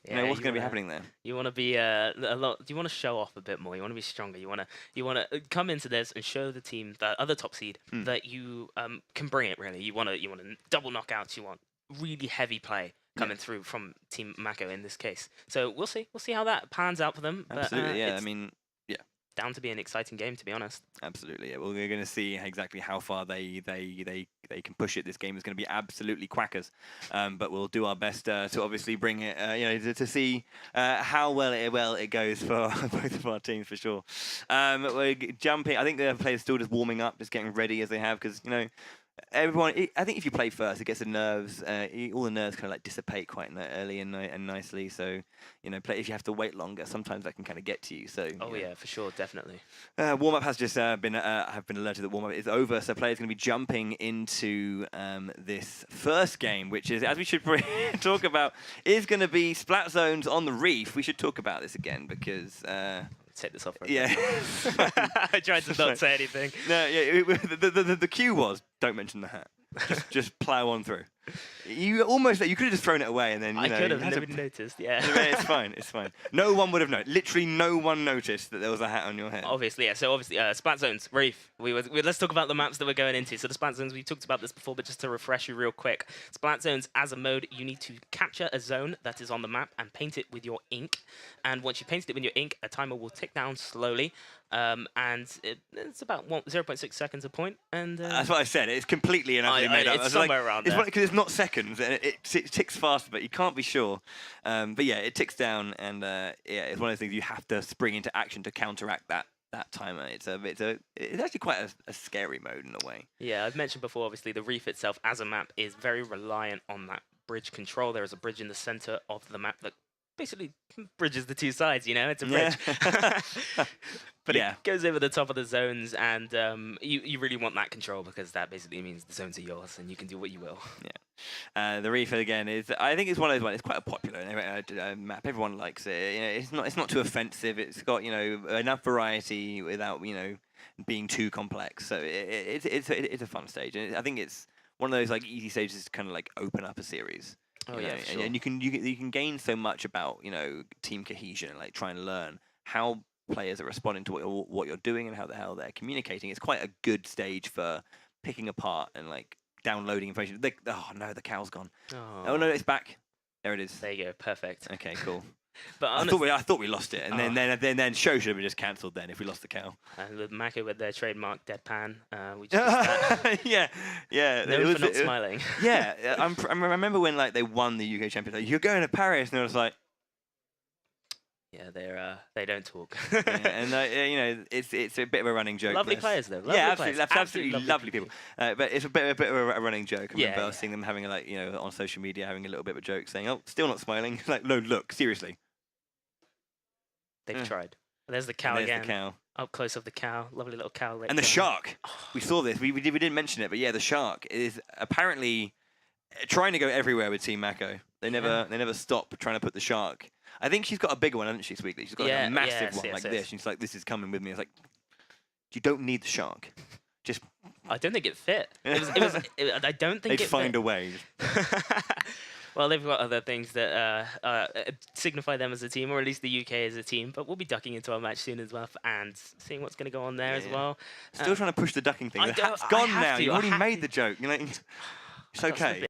going to be happening there? You want to be a lot. You want to show off a bit more. You want to be stronger. You want to come into this and show the team, the other top seed, that you can bring it. Really, you want to double knockouts. You want really heavy play coming through from Team Mako in this case. So we'll see. We'll see how that pans out for them. Absolutely, yeah. I mean, down to be an exciting game, to be honest. Absolutely, yeah. Well, we're going to see exactly how far they they can push it. This game is going to be absolutely quackers, but we'll do our best to obviously bring it, to see how well it goes for both of our teams for sure. We're jumping. I think the players still just warming up, just getting ready as they have, because everyone. I think if you play first, it gets the nerves. All the nerves kind of like dissipate quite early and nicely. So if you have to wait longer, sometimes that can kind of get to you. So yeah, for sure, definitely. warm up has just been alerted that warm up is over. So players going to be jumping into this first game, which is, as we should probably talk about, is going to be Splat Zones on the Reef. We should talk about this again because. Take this off. Yeah. I tried to not say anything. No, yeah. The cue was don't mention the hat. Just plow on through. You could have just thrown it away and then I could have. Nobody noticed. Yeah. It's fine. It's fine. No one would have known. Literally, no one noticed that there was a hat on your head. Obviously, yeah. So obviously, Splat Zones, Reef. Let's talk about the maps that we're going into. So the Splat Zones, we talked about this before, but just to refresh you real quick, Splat Zones as a mode, you need to capture a zone that is on the map and paint it with your ink. And once you painted it with your ink, a timer will tick down slowly. And it's about 0.6 seconds a point. And that's what I said. It's completely and utterly made up. It's somewhere around there. Because it's not seconds, and it ticks fast, but you can't be sure. But yeah, it ticks down, and it's one of those things you have to spring into action to counteract that timer. It's actually quite a scary mode in a way. Yeah, I've mentioned before. Obviously, the Reef itself as a map is very reliant on that bridge control. There is a bridge in the center of the map that basically bridges the two sides. It's a bridge. But it goes over the top of the zones, and you really want that control because that basically means the zones are yours and you can do what you will. Yeah. The Reef again I think it's one of those ones. It's quite a popular map. Everyone likes it. It's not too offensive. It's got enough variety without being too complex. So it's a fun stage, and I think it's one of those like easy stages to kind of like open up a series. Oh yeah, sure. And you can gain so much about team cohesion and like try and learn how players are responding to what you're doing and how the hell they're communicating. It's quite a good stage for picking apart and like downloading information. Oh no, the cow's gone. Oh no, it's back. There it is. There you go. Perfect. Okay, cool. But I thought we lost it, and then show should have been just cancelled then if we lost the cow. And with Mako with their trademark deadpan, we just yeah. Known for not smiling. Yeah, I remember when like they won the UK championship. Like, you're going to Paris, and I was like. Yeah, they don't talk. And it's a bit of a running joke. Lovely players though. Absolutely lovely people. But it's a bit of a running joke. I remember seeing them having on social media having a little bit of a joke, saying, "Oh, still not smiling." Like, no, look, seriously. They've tried. There's the cow again. The cow. Up close of the cow. Lovely little cow. And the shark. We saw this. We didn't mention it, but yeah, the shark is apparently trying to go everywhere with Team Mako. They never stop trying to put the shark. I think she's got a bigger one, hasn't she, Sweetly? She's got a massive one like this. She's like, this is coming with me. It's like, you don't need the shark. Just. I don't think it fit. I don't think They'd find a way. Well, they've got other things that signify them as a team, or at least the UK as a team. But we'll be ducking into our match soon as well, and seeing what's going to go on there as well. Still trying to push the ducking thing. The hat's gone now. You already made the joke. It's okay.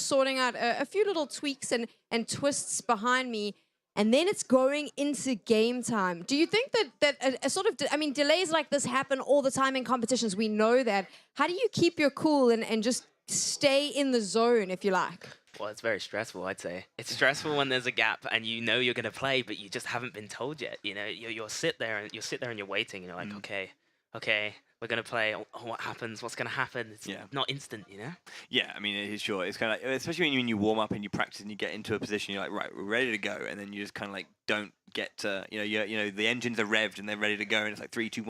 sorting out a few little tweaks and twists behind me. And then it's going into game time. Do you think that a sort of, I mean, delays like this happen all the time in competitions? We know that. How do you keep your cool and just stay in the zone, if you like? Well, it's very stressful, I'd say. It's stressful when there's a gap and you know you're going to play, but you just haven't been told yet. You know, you'll sit there and you're waiting. And you're like, okay, we're going to play. Oh, what happens? What's going to happen? It's not instant, you know? Yeah, I mean, it is sure. It's kind of like, especially when you warm up and you practice and you get into a position, you're like, right, we're ready to go, and then you just kind of like don't get to, you know, the engines are revved and they're ready to go, and it's like 3, 2, 1.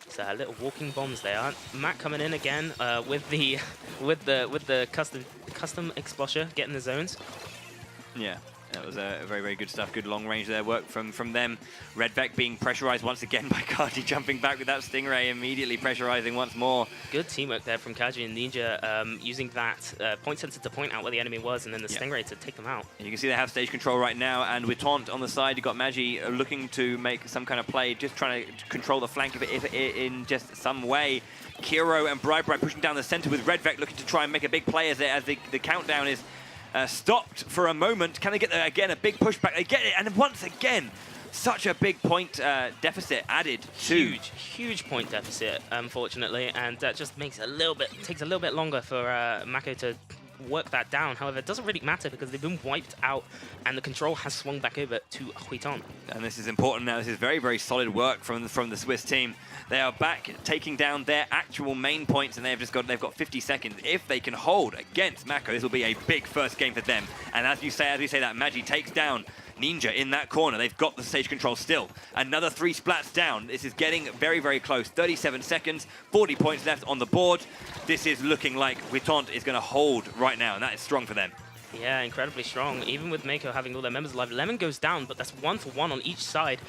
So little walking bombs there. Matt coming in again with the custom exposure, getting the zones. Yeah. That was very, very good stuff. Good long range there. Work from them. Redvec being pressurized once again by Kaji, jumping back with that Stingray, immediately pressurizing once more. Good teamwork there from Kaji and Ninja, using that point sensor to point out where the enemy was, and then the Stingray to take them out. And you can see they have stage control right now, and with Taunt on the side, you've got Magi looking to make some kind of play, just trying to control the flank of it in just some way. Kiro and Bright pushing down the center with Redvec looking to try and make a big play as the countdown is stopped for a moment. Can they get there again? A big pushback. They get it, and once again, such a big point deficit added to. Huge point deficit, unfortunately, and that just takes a little bit longer for Mako to work that down. However, it doesn't really matter because they've been wiped out, and the control has swung back over to Huiton. And this is important now. This is very, very solid work from the Swiss team. They are back taking down their actual main points, and they've got 50 seconds. If they can hold against Mako, this will be a big first game for them. And as we say that, Magi takes down Ninja in that corner. They've got the stage control still. Another 3 splats down. This is getting very, very close. 37 seconds, 40 points left on the board. This is looking like Huiton is going to hold right now, and that is strong for them. Yeah, incredibly strong. Even with Mako having all their members alive, Lemon goes down, but that's 1-for-1 on each side.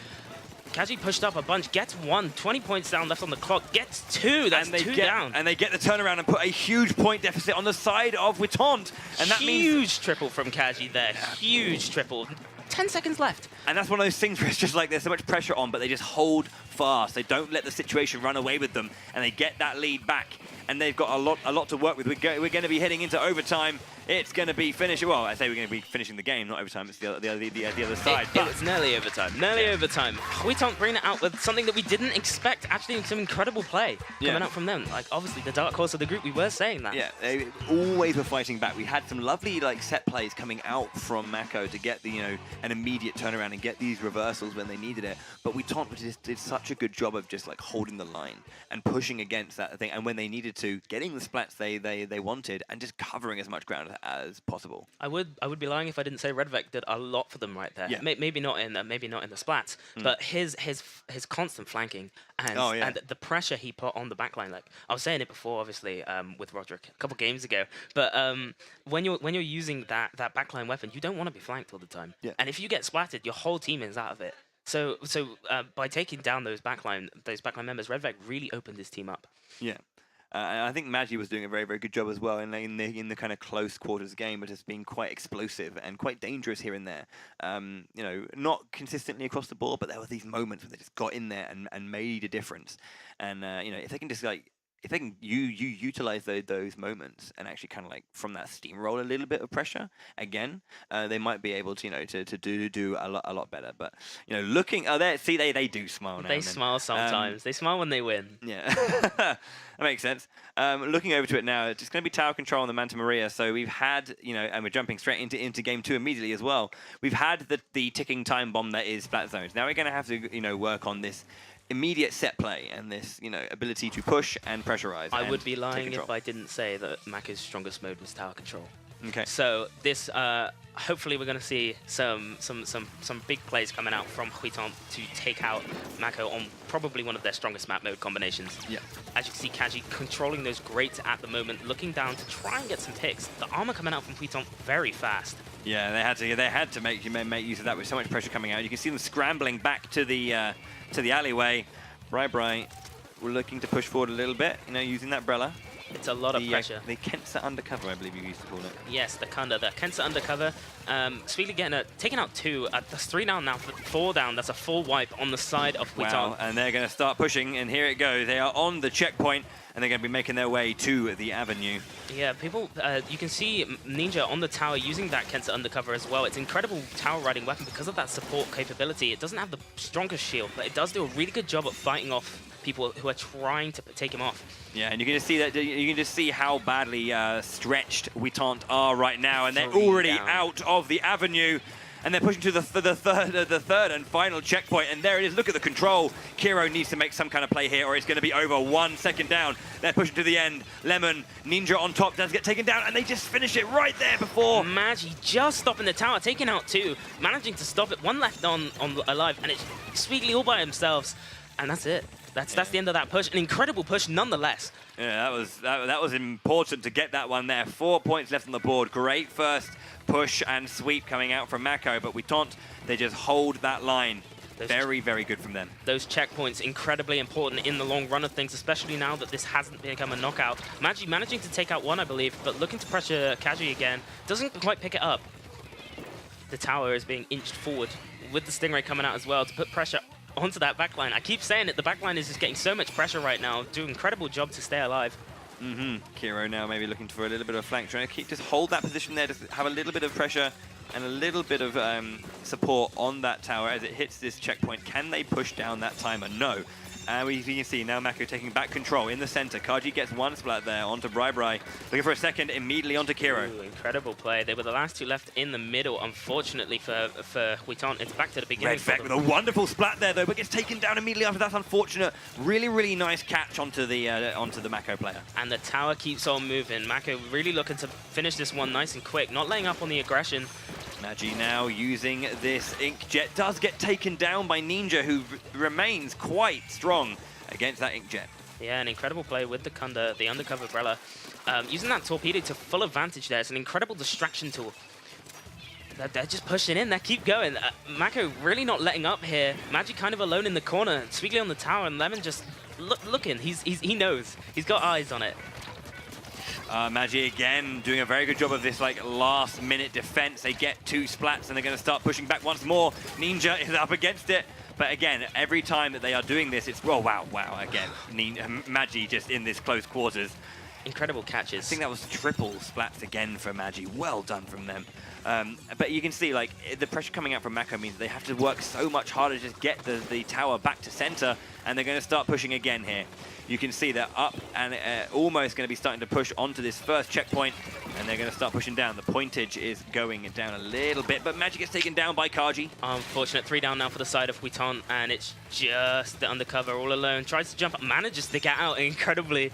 Kaji pushed up a bunch, gets 1, 20 points down left on the clock, gets 2, that's 2 down. And they get the turnaround and put a huge point deficit on the side of Huiton. And that means huge triple from Kaji there, huge triple. 10 seconds left. And that's one of those things where it's just like there's so much pressure on, but they just hold fast. They don't let the situation run away with them, and they get that lead back. And they've got a lot to work with. We're going to be heading into overtime. It's going to be finishing. Well, I say we're going to be finishing the game, not overtime. It's the other side. It's nearly overtime. Nearly overtime. Huiton bringing it out with something that we didn't expect. Actually, some incredible play coming out from them. Like obviously the dark horse of the group. We were saying that. Yeah, they always were fighting back. We had some lovely set plays coming out from Mako to get an immediate turnaround and get these reversals when they needed it. But Huiton just did such a good job of just holding the line and pushing against that thing. And when they needed to, getting the splats they wanted and just covering as much ground as possible. I would be lying if I didn't say Redvec did a lot for them right there. Yeah. Maybe not in the splats, but his constant flanking and the pressure he put on the backline. Like I was saying it before, obviously with Roderick a couple games ago. But when you're using that backline weapon, you don't want to be flanked all the time. Yeah. And if you get splatted, your whole team is out of it. So by taking down those backline members, Redvec really opened his team up. Yeah. And I think Magi was doing a very, very good job as well in the kind of close quarters game, but just being quite explosive and quite dangerous here and there. Not consistently across the board, but there were these moments where they just got in there and made a difference. And if they can just if they can utilize those moments and actually kind of from that steamroll a little bit of pressure again, they might be able to do a lot better. But looking they do smile now. They smile sometimes. They smile when they win. Yeah, that makes sense. Looking over to it now, it's going to be tower control on the Manta Maria. So we've had and we're jumping straight into game 2 immediately as well. We've had the ticking time bomb that is splat zones. Now we're going to have to work on this immediate set play and this, ability to push and pressurize. I would be lying if I didn't say that Mako's strongest mode was tower control. Okay. So this, hopefully, we're going to see some big plays coming out from Huiton to take out Mako on probably one of their strongest map mode combinations. Yeah. As you can see, Kaji controlling those greats at the moment, looking down to try and get some ticks. The armor coming out from Huiton very fast. Yeah, they had to make use of that with so much pressure coming out. You can see them scrambling back to the alleyway. Bright, we're looking to push forward a little bit, using that Brella. It's a lot of pressure. The Kensa undercover, I believe you used to call it. Yes, the Kensa undercover. Sweetly taking out 2. That's 3 down now, 4 down. That's a full wipe on the side of Huiton. Wow, and they're going to start pushing, and here it goes. They are on the checkpoint, and they're going to be making their way to the avenue. Yeah, people, you can see Ninja on the tower using that Kensa undercover as well. It's an incredible tower riding weapon because of that support capability. It doesn't have the strongest shield, but it does do a really good job at fighting off people who are trying to take him off. Yeah, and you can just see that. You can just see how badly stretched Huiton are right now, and they're already out of the avenue, and they're pushing to the third and final checkpoint. And there it is. Look at the control. Kiro needs to make some kind of play here, or it's going to be over. 1 second down. They're pushing to the end. Lemon, Ninja on top, does get taken down, and they just finish it right there before. Magi just stopping the tower, taking out 2, managing to stop it. 1 left on alive, and it's Sweetly all by themselves. And that's it. That's the end of that push. An incredible push nonetheless. Yeah, that was important to get that one there. 4 points left on the board. Great first push and sweep coming out from Mako, but they just hold that line. Very, very good from them. Those checkpoints, incredibly important in the long run of things, especially now that this hasn't become a knockout. Magi managing to take out one, I believe, but looking to pressure Kaji again. Doesn't quite pick it up. The tower is being inched forward with the Stingray coming out as well to put pressure onto that backline. I keep saying it, the backline is just getting so much pressure right now. Do an incredible job to stay alive. Kiro now maybe looking for a little bit of a flank, trying to just hold that position there, just have a little bit of pressure and a little bit of support on that tower as it hits this checkpoint. Can they push down that timer? No. And you can see now Mako taking back control in the center. Kaji gets one splat there onto Brai. Looking for a second, immediately onto Kiro. Ooh, incredible play. They were the last two left in the middle, unfortunately for Huiton. It's back to the beginning. Red with a wonderful splat there though, but gets taken down immediately after. That's unfortunate. Really, really nice catch onto the Mako player. And the tower keeps on moving. Mako really looking to finish this one nice and quick, not laying up on the aggression. Magi now using this Inkjet, does get taken down by Ninja, who remains quite strong against that Inkjet. Yeah, an incredible play with the Kunda, the undercover umbrella. Using that torpedo to full advantage there. It's an incredible distraction tool. They're just pushing in, they keep going. Mako really not letting up here. Magi kind of alone in the corner. Sweetly on the tower, and Lemon just looking. He knows. He's got eyes on it. Magi again doing a very good job of this last minute defense. They get 2 splats and they're going to start pushing back once more. Ninja is up against it. But again, every time that they are doing this, it's, oh, wow, again. Magi just in this close quarters. Incredible catches. I think that was triple splats again for Magi. Well done from them. But you can see, the pressure coming out from Mako means they have to work so much harder to just get the tower back to center, and they're going to start pushing again here. You can see they're up and almost going to be starting to push onto this first checkpoint, and they're going to start pushing down. The pointage is going down a little bit, but Magi gets taken down by Kaji. Unfortunate, 3 down now for the side of Huiton, and it's just the undercover all alone. Tries to jump up, manages to get out incredibly.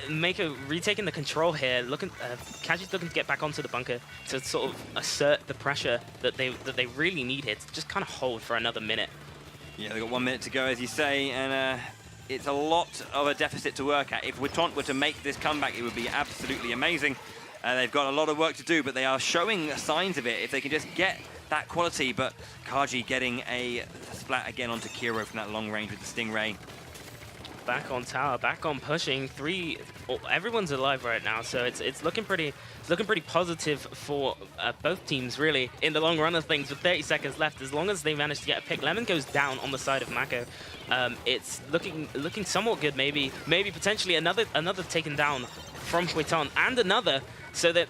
Mako retaking the control here. Kaji's looking to get back onto the bunker to sort of assert the pressure that they really need here to just kind of hold for another minute. Yeah, they've got 1 minute to go, as you say, and it's a lot of a deficit to work at. If Huiton were to make this comeback, it would be absolutely amazing. They've got a lot of work to do, but they are showing signs of it if they can just get that quality. But Kaji getting a splat again onto Kiro from that long range with the Stingray. Back on tower, back on pushing. Everyone's alive right now, so it's looking pretty positive for both teams really in the long run of things. With 30 seconds left, as long as they manage to get a pick, Lemon goes down on the side of Mako. It's looking somewhat good. Maybe potentially another taken down from Huiton and another. So they're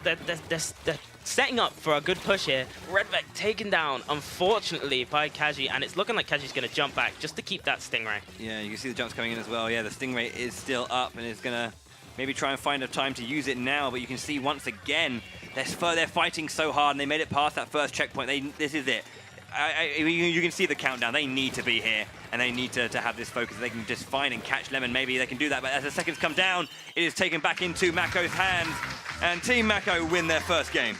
setting up for a good push here. Redvec taken down, unfortunately, by Kaji, and it's looking like Kaji's going to jump back just to keep that Stingray. Yeah, you can see the jumps coming in as well. Yeah, the Stingray is still up and is going to maybe try and find a time to use it now, but you can see once again, they're fighting so hard, and they made it past that first checkpoint. This is it. You can see the countdown. They need to be here, and they need to have this focus. They can just find and catch Lemon. Maybe they can do that, but as the seconds come down, it is taken back into Mako's hands, and Team Mako win their first game.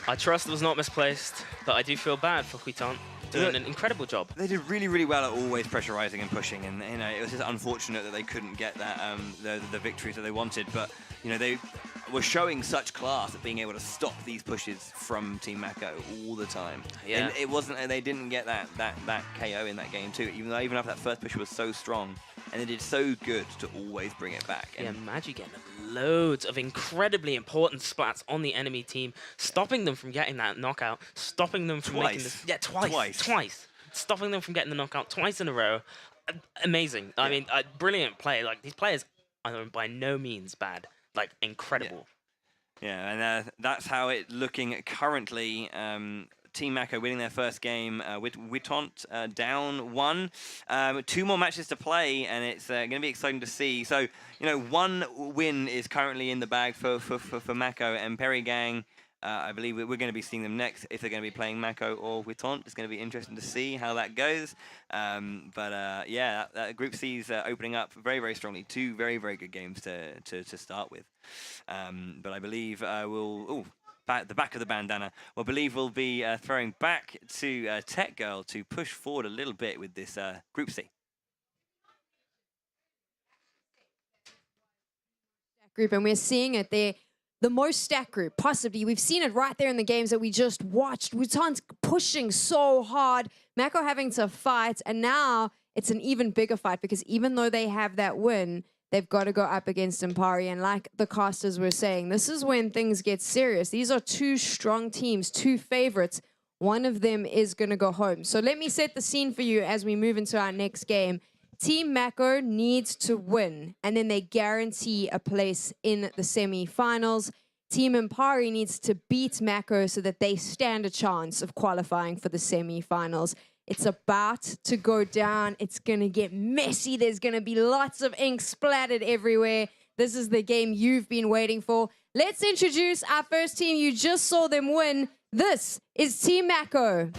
Our trust was not misplaced, but I do feel bad for Huiton. Doing an incredible job. They did really, really well at always pressurizing and pushing, and it was just unfortunate that they couldn't get that the victories that they wanted. But they were showing such class at being able to stop these pushes from Team Mako all the time. Yeah. And it wasn't, they didn't get that KO in that game too. Even after that first push was so strong, and they did so good to always bring it back. And yeah, Magi getting loads of incredibly important splats on the enemy team, stopping them from getting that knockout, stopping them from making this. Yeah, twice. Stopping them from getting the knockout twice in a row. Amazing. Yeah. I mean, brilliant play. These players are by no means bad. Incredible. Yeah, and that's how it's looking currently. Team Mako winning their first game with Huiton down 1. 2 more matches to play, and it's going to be exciting to see. So, 1 win is currently in the bag for Mako, and Perry Gang, I believe we're going to be seeing them next. If they're going to be playing Mako or Huiton, it's going to be interesting to see how that goes. Yeah, that Group C is opening up very, very strongly. 2 very, very good games to start with. But I believe we'll... the back of the bandana. I believe we'll be throwing back to Tech Girl to push forward a little bit with this Group C. group, and we're seeing it there. The most stacked group, possibly. We've seen it right there in the games that we just watched. Wutan's pushing so hard, Mako having to fight, and now it's an even bigger fight because even though they have that win, they've got to go up against Impari. And like the casters were saying, this is when things get serious. These are two strong teams, two favorites. One of them is going to go home. So let me set the scene for you as we move into our next game. Team Mako needs to win, and then they guarantee a place in the semi-finals. Team Impari needs to beat Mako so that they stand a chance of qualifying for the semi-finals. It's about to go down. It's going to get messy. There's going to be lots of ink splattered everywhere. This is the game you've been waiting for. Let's introduce our first team. You just saw them win. This is Team Mako.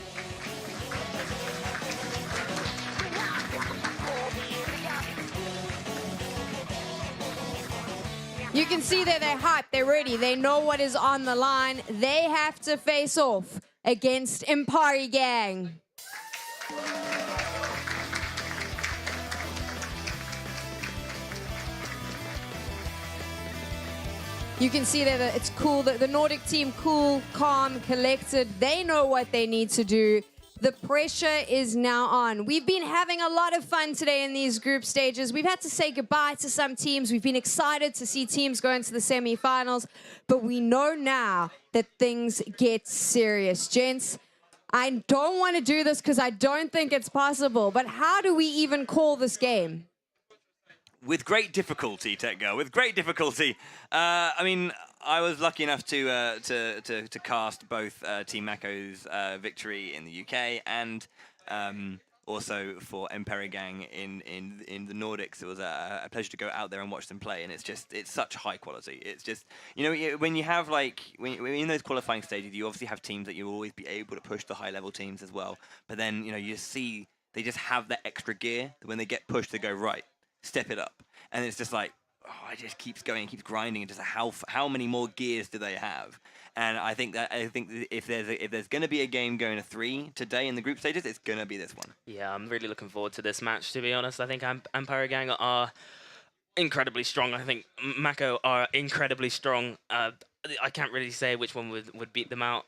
You can see that they're hyped, they're ready, they know what is on the line. They have to face off against Impari Gang. You can see that it's cool, that the Nordic team, cool, calm, collected. They know what they need to do. The pressure is now on. We've been having a lot of fun today in these group stages. We've had to say goodbye to some teams. We've been excited to see teams go into the semi-finals, but we know now that things get serious. Gents, I don't want to do this because I don't think it's possible, but how do we even call this game? With great difficulty, Tech Girl. With great difficulty. I mean, I was lucky enough to cast both Team Mako's victory in the UK and also for Imperi Gang in the Nordics. It was a pleasure to go out there and watch them play, and it's such high quality. It's just, you know, when you have like when in those qualifying stages, you obviously have teams that you'll always be able to push the high level teams as well. But then, you know, you see they just have that extra gear that when they get pushed, they go right. Step it up, and it's just like, oh, it just keeps going, keeps grinding. And just how many more gears do they have? And I think if there's going to be a game going to 3 today in the group stages, it's going to be this one. Yeah, I'm really looking forward to this match. To be honest, I think Impari Gang are incredibly strong. I think Mako are incredibly strong. I can't really say which one would beat them out.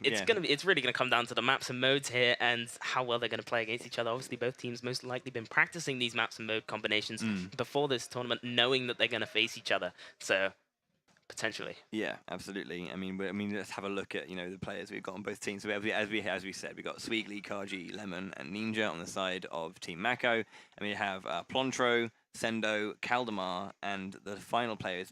It's really gonna come down to the maps and modes here and how well they're gonna play against each other. Obviously, both teams most likely been practicing these maps and mode combinations before this tournament, knowing that they're gonna face each other. So potentially. Yeah, absolutely. I mean, let's have a look at the players we've got on both teams. So as we said, we got Sweegly, Kaji, Lemon, and Ninja on the side of Team Mako, and we have Plontro, Sendo, Kaldemar, and the final player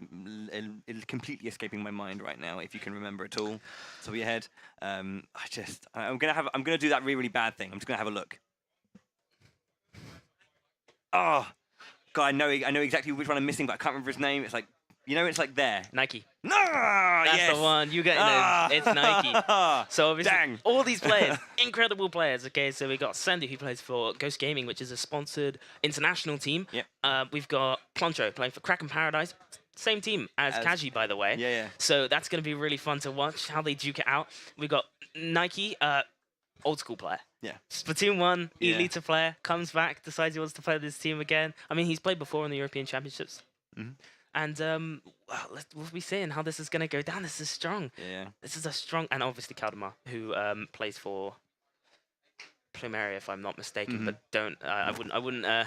is completely escaping my mind right now. If you can remember at all, top of your head, I'm gonna do that really, really bad thing. I'm just gonna have a look. Oh, God, I know exactly which one I'm missing, but I can't remember his name. It's like, it's like there. Nike. No, That's the one. You get it. It's Nike. So obviously, all these players, incredible players. Okay, so we got Sandy, who plays for Ghost Gaming, which is a sponsored international team. Yep. We've got Plontro playing for Kraken Paradise. Same team as Kaji, by the way. Yeah. So that's going to be really fun to watch how they duke it out. We got Nike, old school player. Yeah. Splatoon 1, Elite player, comes back, decides he wants to play with this team again. I mean, he's played before in the European Championships. Mm-hmm. And we'll be seeing how this is going to go down. This is strong. Yeah. This is a strong, and obviously Kaldemar, who plays for Plumeria, if I'm not mistaken. But I wouldn't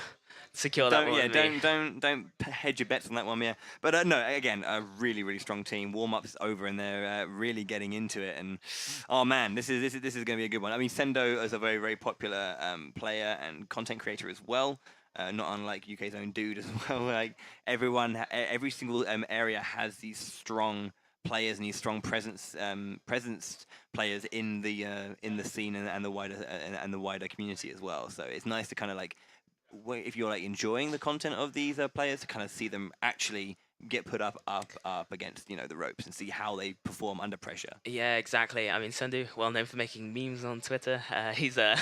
secure that one. Yeah, don't hedge your bets on that one. Yeah. But no, again, a really, really strong team. Warm-ups over, and they're really getting into it. And oh man, this is going to be a good one. I mean, Sendo is a very, very popular player and content creator as well. Not unlike UK's own Dude as well. Like every single area has these strong players and these strong presence players in the scene and the wider community as well. So it's nice to kind of like, if you're like enjoying the content of these players, to kind of see them actually get put up against the ropes and see how they perform under pressure. Yeah, exactly. I mean, Sendu, well known for making memes on Twitter. He's There's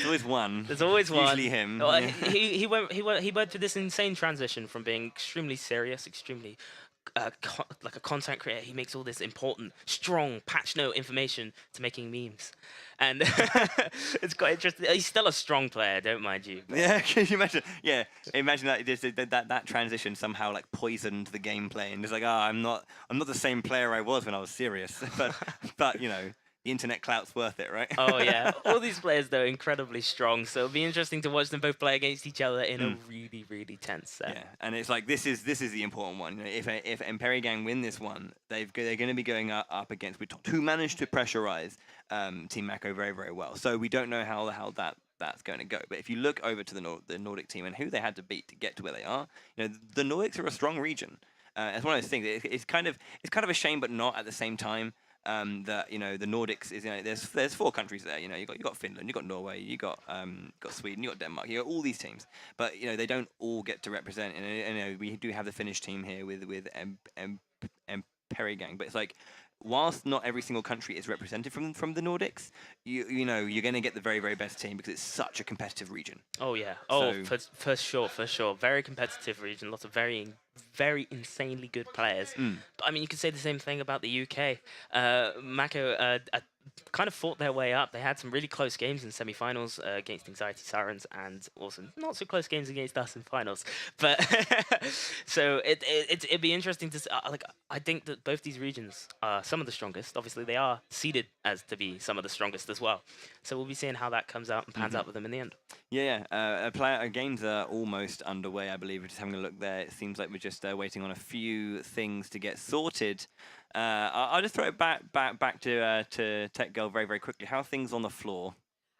always one. There's always one. Usually him. Well, he went through this insane transition from being extremely serious, extremely like a content creator. He makes all this important, strong patch note information to making memes, and it's quite interesting. He's still a strong player, don't mind you. Yeah, can you imagine? Yeah, imagine that transition somehow like poisoned the gameplay, and it's like, I'm not the same player I was when I was serious. but you know, the internet clout's worth it, right? Oh yeah, all these players though incredibly strong, so it'll be interesting to watch them both play against each other in a really, really tense set. Yeah, and it's like this is the important one. You know, if Emperigang win this one, they're going to be going up against who managed to pressurize Team Mako very, very well. So we don't know how that's going to go. But if you look over to the Nordic team and who they had to beat to get to where they are, you know, the Nordics are a strong region. It's one of those things. It's kind of a shame, but not at the same time. That, you know, the Nordics is, you know, there's 4 countries there. You know, you got Finland, you got Norway, you got Sweden, you got Denmark, you got all these teams. But you know, they don't all get to represent. And you know, we do have the Finnish team here with Emperigang. But it's like, whilst not every single country is represented from the Nordics, you know, you're going to get the very, very best team because it's such a competitive region. Oh yeah. Oh, for sure. Very competitive region. Lots of very insanely good players. But I mean, you could say the same thing about the UK. Mako kind of fought their way up. They had some really close games in semi-finals against Anxiety Sirens, and also not so close games against us in finals. But so it'd be interesting to see, like, I think that both these regions are some of the strongest. Obviously, they are seeded as to be some of the strongest as well. So we'll be seeing how that comes out and pans out with them in the end. Yeah. Games are almost underway, I believe. We're just having a look there. It seems like we're just waiting on a few things to get sorted. I'll just throw it back to Tech Girl very, very quickly. How are things on the floor?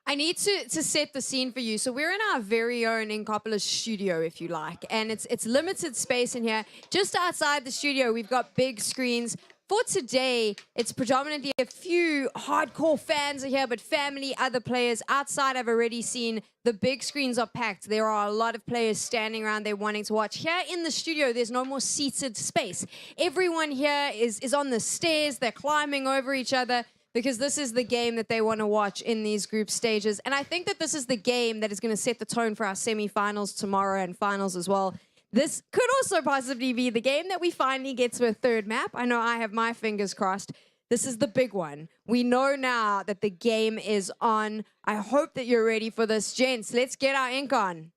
I need to set the scene for you. So we're in our very own Inkopolis studio, if you like, and it's limited space in here. Just outside the studio, we've got big screens. For today, it's predominantly a few hardcore fans are here, but family, other players outside I've already seen the big screens are packed. There are a lot of players standing around there wanting to watch. Here in the studio, there's no more seated space. Everyone here is on the stairs. They're climbing over each other because this is the game that they want to watch in these group stages. And I think that this is the game that is going to set the tone for our semi-finals tomorrow and finals as well. This could also possibly be the game that we finally get to a third map. I know I have my fingers crossed. This is the big one. We know now that the game is on. I hope that you're ready for this, gents. Let's get our ink on.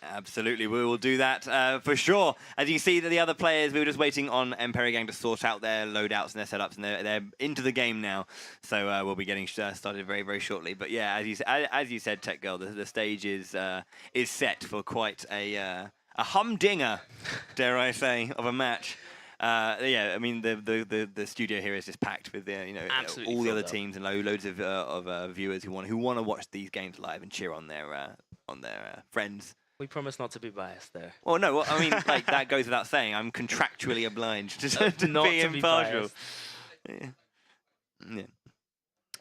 Absolutely, we will do that for sure. As you see, the other players, we were just waiting on Emperigang to sort out their loadouts and their setups, and they're into the game now. So we'll be getting started very, very shortly. But yeah, as you said, Tech Girl, the stage is set for quite a humdinger, dare I say, of a match. Yeah, I mean the studio here is just packed with all the other teams and loads of viewers who want to watch these games live and cheer on their friends. We promise not to be biased, though. Well, no, I mean, like, that goes without saying. I'm contractually obliged to not be to be impartial. biased.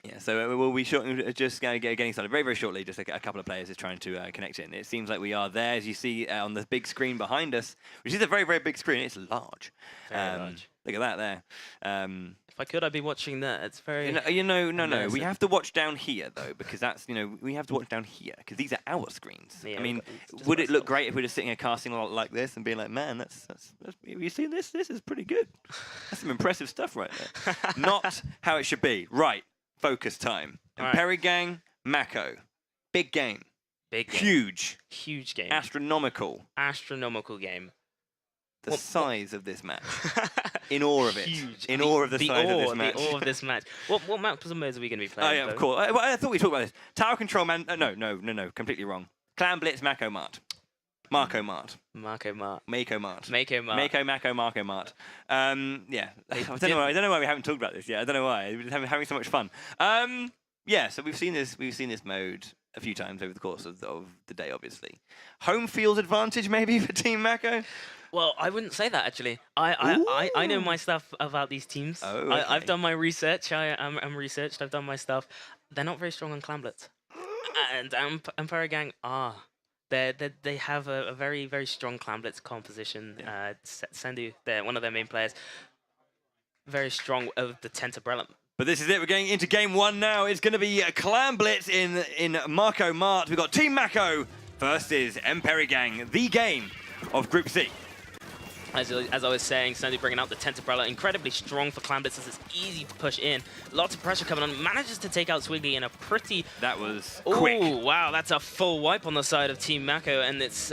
Yeah, so we'll be just getting started very, very shortly. Just a couple of players is trying to connect in. It seems like we are there, as you see on the big screen behind us, which is a very, very big screen. It's large. Very large. Look at that there. If I could, I'd be watching that. It's very... No. We have to watch down here, though, because that's, we have to watch down here, because these are our screens. Yeah, I mean, would it look great if we were just sitting here casting like this and being like, man, that's have you seen this? This is pretty good. That's some impressive stuff right there. Not how it should be. Right. Focus time. Emperigang, Mako. Big game. Big game. Huge. Huge game. Astronomical. Astronomical game. The size of this match. In awe of it. Huge. In awe of the size of this match. The awe of this match. What maps and modes are we going to be playing? Oh, yeah, of course. I thought we talked about this. Tower Control, man. No. Completely wrong. Clan Blitz, Mako Mart. Marco Mart. Mako Mart. Mako Mart. Mako Mart. Mako, Mako, Marco Mart. Yeah. I don't know why we haven't talked about this yet. I don't know why. We're just having so much fun. Yeah, so we've seen this mode a few times over the course of the day, obviously. Home field advantage, maybe, for Team Mako? Well, I wouldn't say that, actually. I know my stuff about these teams. Oh, okay. I've done my research. I'm researched. I've done my stuff. They're not very strong on Clan Blitz. And Emperigang are. They have a very, very strong Clan Blitz composition. Yeah. Sendu, they're one of their main players. Very strong of the Tentabrellum. But this is it. We're going into game one now. It's going to be a Clan Blitz in Marco Mart. We've got Team Mako versus Emperigang, the game of Group C. As I was saying, Sandy bringing out the Tenterbrella, incredibly strong for Clam Blitzers. It's easy to push in. Lots of pressure coming on. Manages to take out Swiggly in a pretty... That was quick. Oh, wow, that's a full wipe on the side of Team Mako, and it's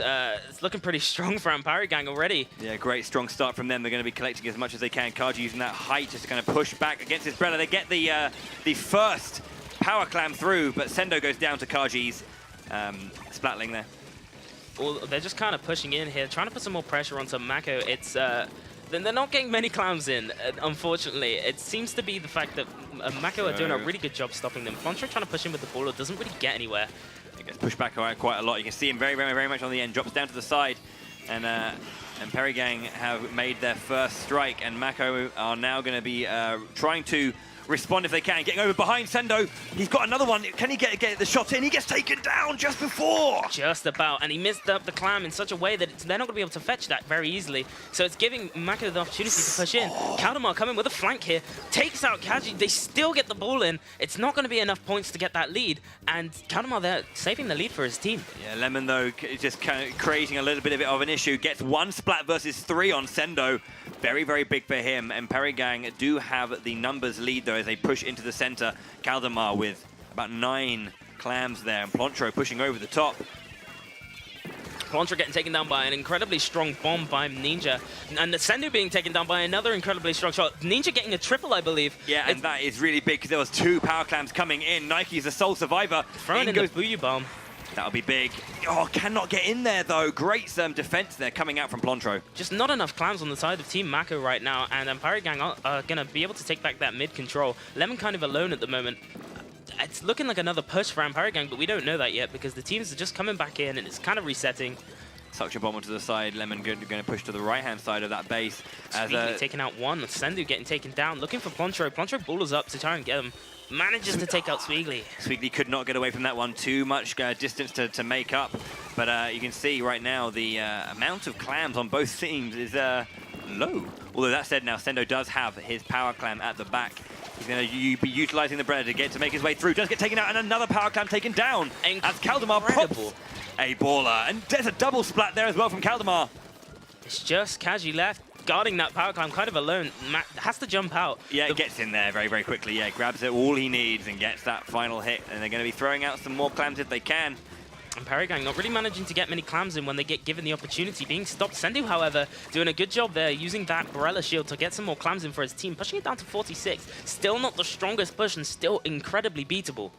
looking pretty strong for Ampari Gang already. Yeah, great strong start from them. They're going to be collecting as much as they can. Kaji using that height just to kind of push back against his Brella. They get the first power clam through, but Sendo goes down to Kaji's Splatling there. Well, they're just kind of pushing in here, trying to put some more pressure onto Mako. It's they're not getting many clams in, unfortunately. It seems to be the fact that Mako are doing a really good job stopping them. Flantra trying to push in with the baller doesn't really get anywhere. He gets pushed back quite a lot. You can see him very much on the end. Drops down to the side, and Perigang have made their first strike, and Mako are now going to be trying to respond if they can. Getting over behind Sendo. He's got another one. Can he get the shot in? He gets taken down just before. Just about. And he missed up the clam in such a way that they're not going to be able to fetch that very easily. So it's giving Mako the opportunity to push in. Kaldemar coming with a flank here. Takes out Kaji. They still get the ball in. It's not going to be enough points to get that lead. And Kaldemar there saving the lead for his team. Yeah, Lemon, though, is just kind of creating a little bit of an issue. Gets one splat versus 3 on Sendo. Very big for him. And Perigang do have the numbers lead, though, as they push into the center. Kaldemar with about 9 clams there, and Plontro pushing over the top. Plontro getting taken down by an incredibly strong bomb by Ninja, and the Sendu being taken down by another incredibly strong shot. Ninja getting a triple, I believe. Yeah, and that is really big because there was 2 power clams coming in. Nike's the sole survivor. Throwing in the Booyah Bomb. That'll be big. Oh, cannot get in there, though. Great defense there coming out from Plontro. Just not enough clams on the side of Team Mako right now, and Perigang are going to be able to take back that mid control. Lemon kind of alone at the moment. It's looking like another push for Perigang, but we don't know that yet because the teams are just coming back in and it's kind of resetting. Suction bomb onto the side. Lemon going to push to the right-hand side of that base. As taking out one. Sendu getting taken down. Looking for Plontro. Plontro ballers up to try and get him. Manages to take out Sweegly. Sweegly could not get away from that one. Too much distance to make up. But you can see right now the amount of clams on both teams is low. Although that said, now Sendo does have his power clam at the back. He's going to be utilizing the Predator to make his way through. Does get taken out, and another power clam taken down. As Kaldemar pops a baller. And there's a double splat there as well from Kaldemar. It's just Kaji left, guarding that power climb kind of alone. Matt has to jump out. Yeah, it gets in there very quickly. Yeah, grabs it all he needs and gets that final hit. And they're going to be throwing out some more clams if they can. And Perigang not really managing to get many clams in when they get given the opportunity. Being stopped. Sendu, however, doing a good job there, using that Barella shield to get some more clams in for his team, pushing it down to 46. Still not the strongest push and still incredibly beatable.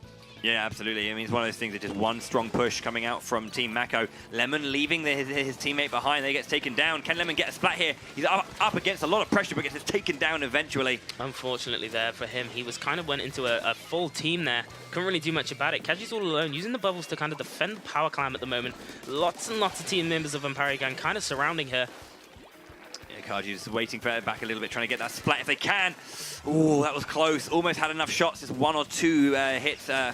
Yeah, absolutely. I mean, it's one of those things that just one strong push coming out from Team Mako. Lemon leaving his teammate behind. He gets taken down. Can Lemon get a splat here? He's up against a lot of pressure, but gets taken down eventually. Unfortunately there for him, he was kind of went into a full team there. Couldn't really do much about it. Kaji's all alone, using the bubbles to kind of defend the power clam at the moment. Lots and lots of team members of Perigang kind of surrounding her. Kaji's waiting for it back a little bit, trying to get that splat if they can. Oh, that was close. Almost had enough shots. Just 1 or 2 hits a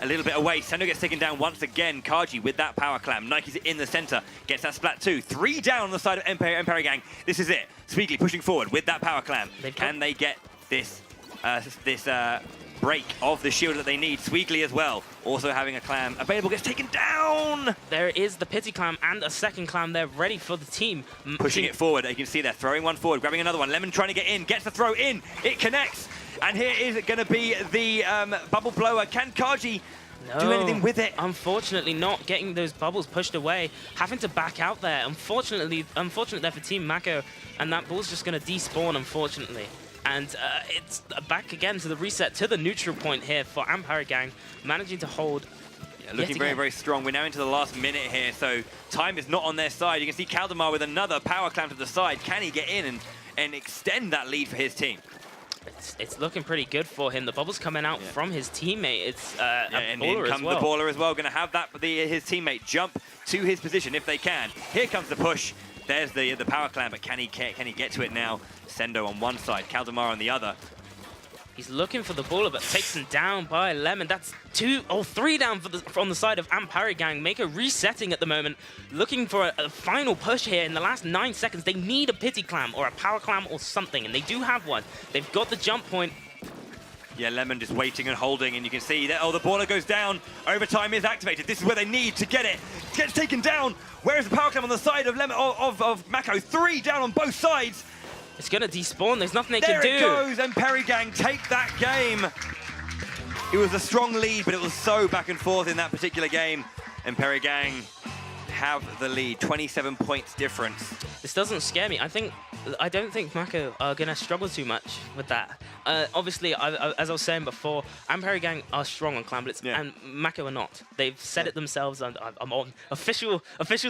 little bit away. Sendo gets taken down once again. Kaji with that power clam. Nike's in the center. Gets that splat too. 3 down on the side of Perigang. This is it. Sweegly pushing forward with that power clam. Can they get this break of the shield that they need? Sweegly as well, also having a clam available, gets taken down. There is the pity clam and a second clam there ready for the team. Pushing it forward. You can see they're throwing one forward, grabbing another one. Lemon trying to get in, gets the throw in. It connects. And here is going to be the bubble blower. Can Kaji do anything with it? Unfortunately not, getting those bubbles pushed away, having to back out there. Unfortunate there for Team Mako, and that ball's just going to despawn, unfortunately. And it's back again to the reset, to the neutral point here for Perigang, managing to hold. Yeah, looking very strong. We're now into the last minute here, so time is not on their side. You can see Kaldemar with another power clam to the side. Can he get in and extend that lead for his team? It's looking pretty good for him. The bubble's coming out from his teammate. It's and in comes the baller as well. Going to have that his teammate jump to his position if they can. Here comes the push. There's the power clam, but can he get to it now? Sendo on one side, Kaldemar on the other. He's looking for the baller, but takes him down by Lemon. That's 3 down from the side of Perigang. Mako resetting at the moment, looking for a final push here in the last 9 seconds. They need a pity clam or a power clam or something, and they do have one. They've got the jump point. Yeah, Lemon just waiting and holding, and you can see that, oh, the baller goes down. Overtime is activated. This is where they need to get it. Gets taken down. Where is the power clam on the side of Mako? 3 down on both sides. It's going to despawn. There's nothing they There can do. There it goes, and Perigang take that game. It was a strong lead, but it was so back and forth in that particular game. And Perigang have the lead, 27 points difference. This doesn't scare me. I don't think Mako are going to struggle too much with that. Obviously, as I was saying before, Perigang are strong on Clan Blitz, and Mako are not. They've said it themselves, and I'm on official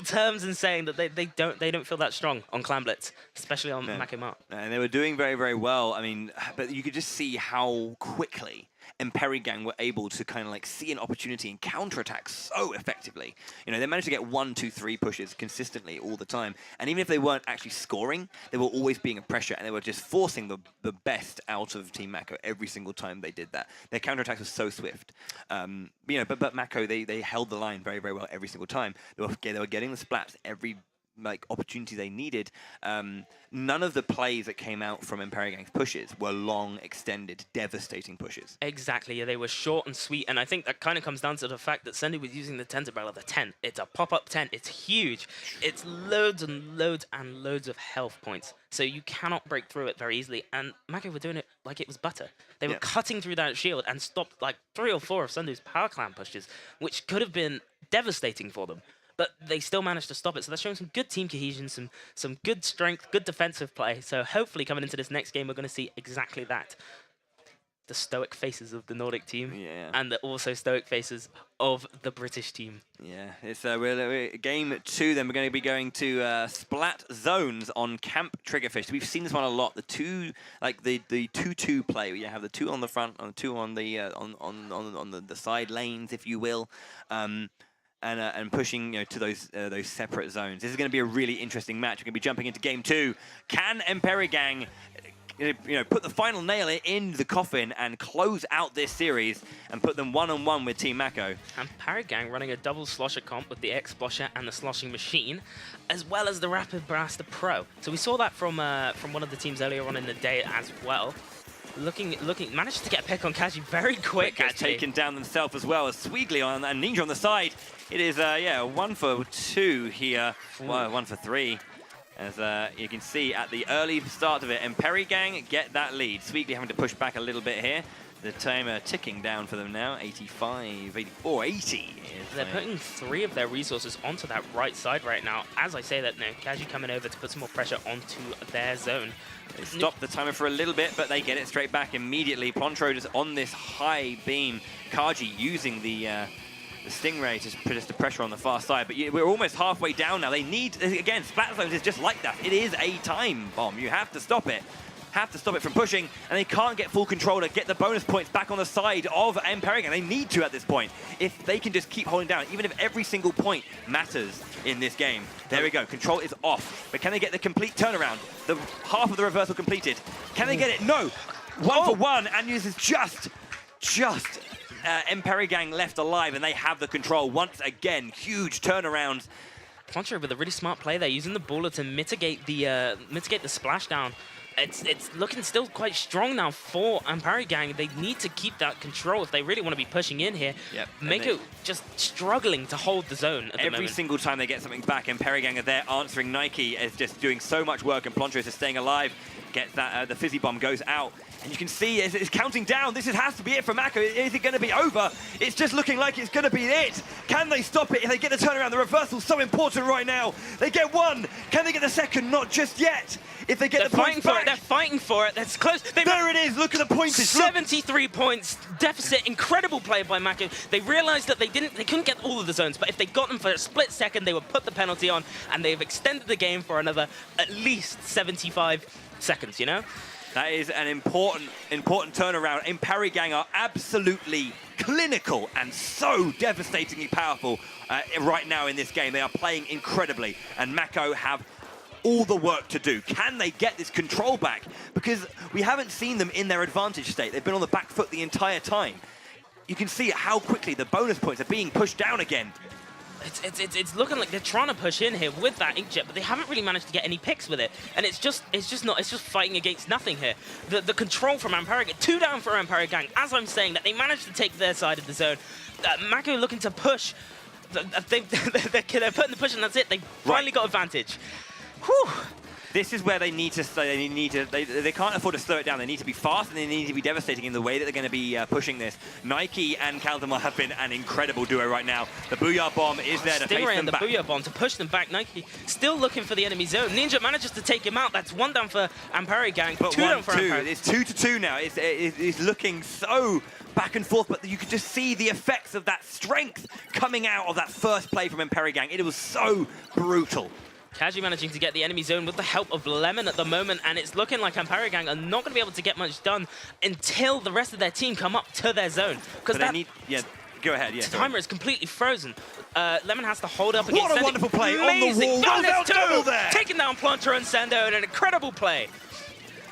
terms in saying that they don't feel that strong on Clan Blitz, especially on Mako Mart. And they were doing very, very well. I mean, but you could just see how quickly Perigang were able to kind of like see an opportunity and counterattack so effectively. You know, they managed to get 1, 2, 3 pushes consistently all the time. And even if they weren't actually scoring, they were always being a pressure, and they were just forcing the best out of Team Mako every single time they did that. Their counterattacks were so swift. You know, but Mako, they held the line very, very well every single time. They were getting the splats every opportunity they needed. None of the plays that came out from Perigang's pushes were long, extended, devastating pushes. Exactly, yeah, they were short and sweet, and I think that kind of comes down to the fact that Sendu was using the tent umbrella, the tent. It's a pop-up tent, it's huge. It's loads and loads and loads of health points, so you cannot break through it very easily, and Mako were doing it like it was butter. They were cutting through that shield and stopped like 3 or 4 of Sendu's power clan pushes, which could have been devastating for them. But they still managed to stop it. So they're showing some good team cohesion, some good strength, good defensive play. So hopefully coming into this next game, we're going to see exactly that. The stoic faces of the Nordic team, and the also stoic faces of the British team. Yeah, it's we're game 2. Then we're going to be going to Splat Zones on Camp Triggerfish. We've seen this one a lot. The 2-2 play. Where you have the 2 on the front, and the 2 on the on the side lanes, if you will. And pushing to those separate zones. This is going to be a really interesting match. We're going to be jumping into game 2. Can Perigang put the final nail in the coffin and close out this series and put them 1-on-1 with Team Mako? And Perigang running a double slosher comp with the X-Splosher and the sloshing machine, as well as the Rapid Blaster Pro. So we saw that from one of the teams earlier on in the day as well. Looking, managed to get a pick on Kaji very quick. Taken down themselves as well as Sweegly and Ninja on the side. It is, 1 for 2 here, 1 for 3. As you can see at the early start of it, and Perigang get that lead. Sweegly having to push back a little bit here. The timer ticking down for them now, 85, 84, 80. They're putting 3 of their resources onto that right side right now. As I say that, Kaji coming over to put some more pressure onto their zone. They stop the timer for a little bit, but they get it straight back immediately. Plontrode is on this high beam. Kaji using the Stingray to put us the pressure on the far side. But we're almost halfway down now. They need, again, Splat Zones is just like that. It is a time bomb. You have to stop it. Have to stop it from pushing, and they can't get full control to get the bonus points back on the side of Perigang. They need to at this point. If they can just keep holding down, even if every single point matters in this game. There we go, control is off. But can they get the complete turnaround? The half of the reversal completed. Can they get it? No! 1 for 1, and this is just Perigang left alive, and they have the control once again. Huge turnarounds. Plancher with a really smart play there, using the baller to mitigate the splashdown. It's looking still quite strong now for Perigang. They need to keep that control if they really want to be pushing in here. Yep. Mako just struggling to hold the zone at the moment. Every single time they get something back, and Perigang are there answering. Nike is just doing so much work, and Plontrose is staying alive. Gets that, the Fizzy Bomb goes out. And you can see it's counting down. This has to be it for Mako. Is it going to be over? It's just looking like it's going to be it. Can they stop it? If they get the turnaround, the reversal's so important right now. They get 1. Can they get the second? Not just yet. If they get the points back. They're fighting for it. That's close. There it is. Look at the pointers. 73 points deficit. Incredible play by Mako. They realized that they couldn't get all of the zones, but if they got them for a split second, they would put the penalty on, and they've extended the game for another at least 75 seconds, That is an important turnaround. Perigang are absolutely clinical and so devastatingly powerful right now in this game. They are playing incredibly, and Mako have all the work to do. Can they get this control back? Because we haven't seen them in their advantage state. They've been on the back foot the entire time. You can see how quickly the bonus points are being pushed down again. It's looking like they're trying to push in here with that inkjet, but they haven't really managed to get any picks with it. And it's just fighting against nothing here. The control from Ampere, 2 down for Ampere Gang. As I'm saying that, they managed to take their side of the zone. Mako looking to push. They're putting the push, and that's it. They finally got advantage. Whew. This is where they need to stay. They can't afford to slow it down. They need to be fast, and they need to be devastating in the way that they're going to be pushing this. Nike and Kaldemar have been an incredible duo right now. The Booyah Bomb is there to face Stingray them and the back. Booyah Bomb to push them back. Nike still looking for the enemy zone. Ninja manages to take him out. That's 1 down for Ampere Gang, But 2 down for 1-2. Ampere. It's 2-2 now. It's looking so back and forth, but you could just see the effects of that strength coming out of that first play from Ampere Gang. It was so brutal. Kaji managing to get the enemy zone with the help of Lemon at the moment, and it's looking like Ampere Gang are not going to be able to get much done until the rest of their team come up to their zone. Because that go ahead. timer is completely frozen. Lemon has to hold up against What a Sendo. wonderful play on the Amazing. wall. Bonus Double two. there. Taking down Planter and Sendo in an incredible play.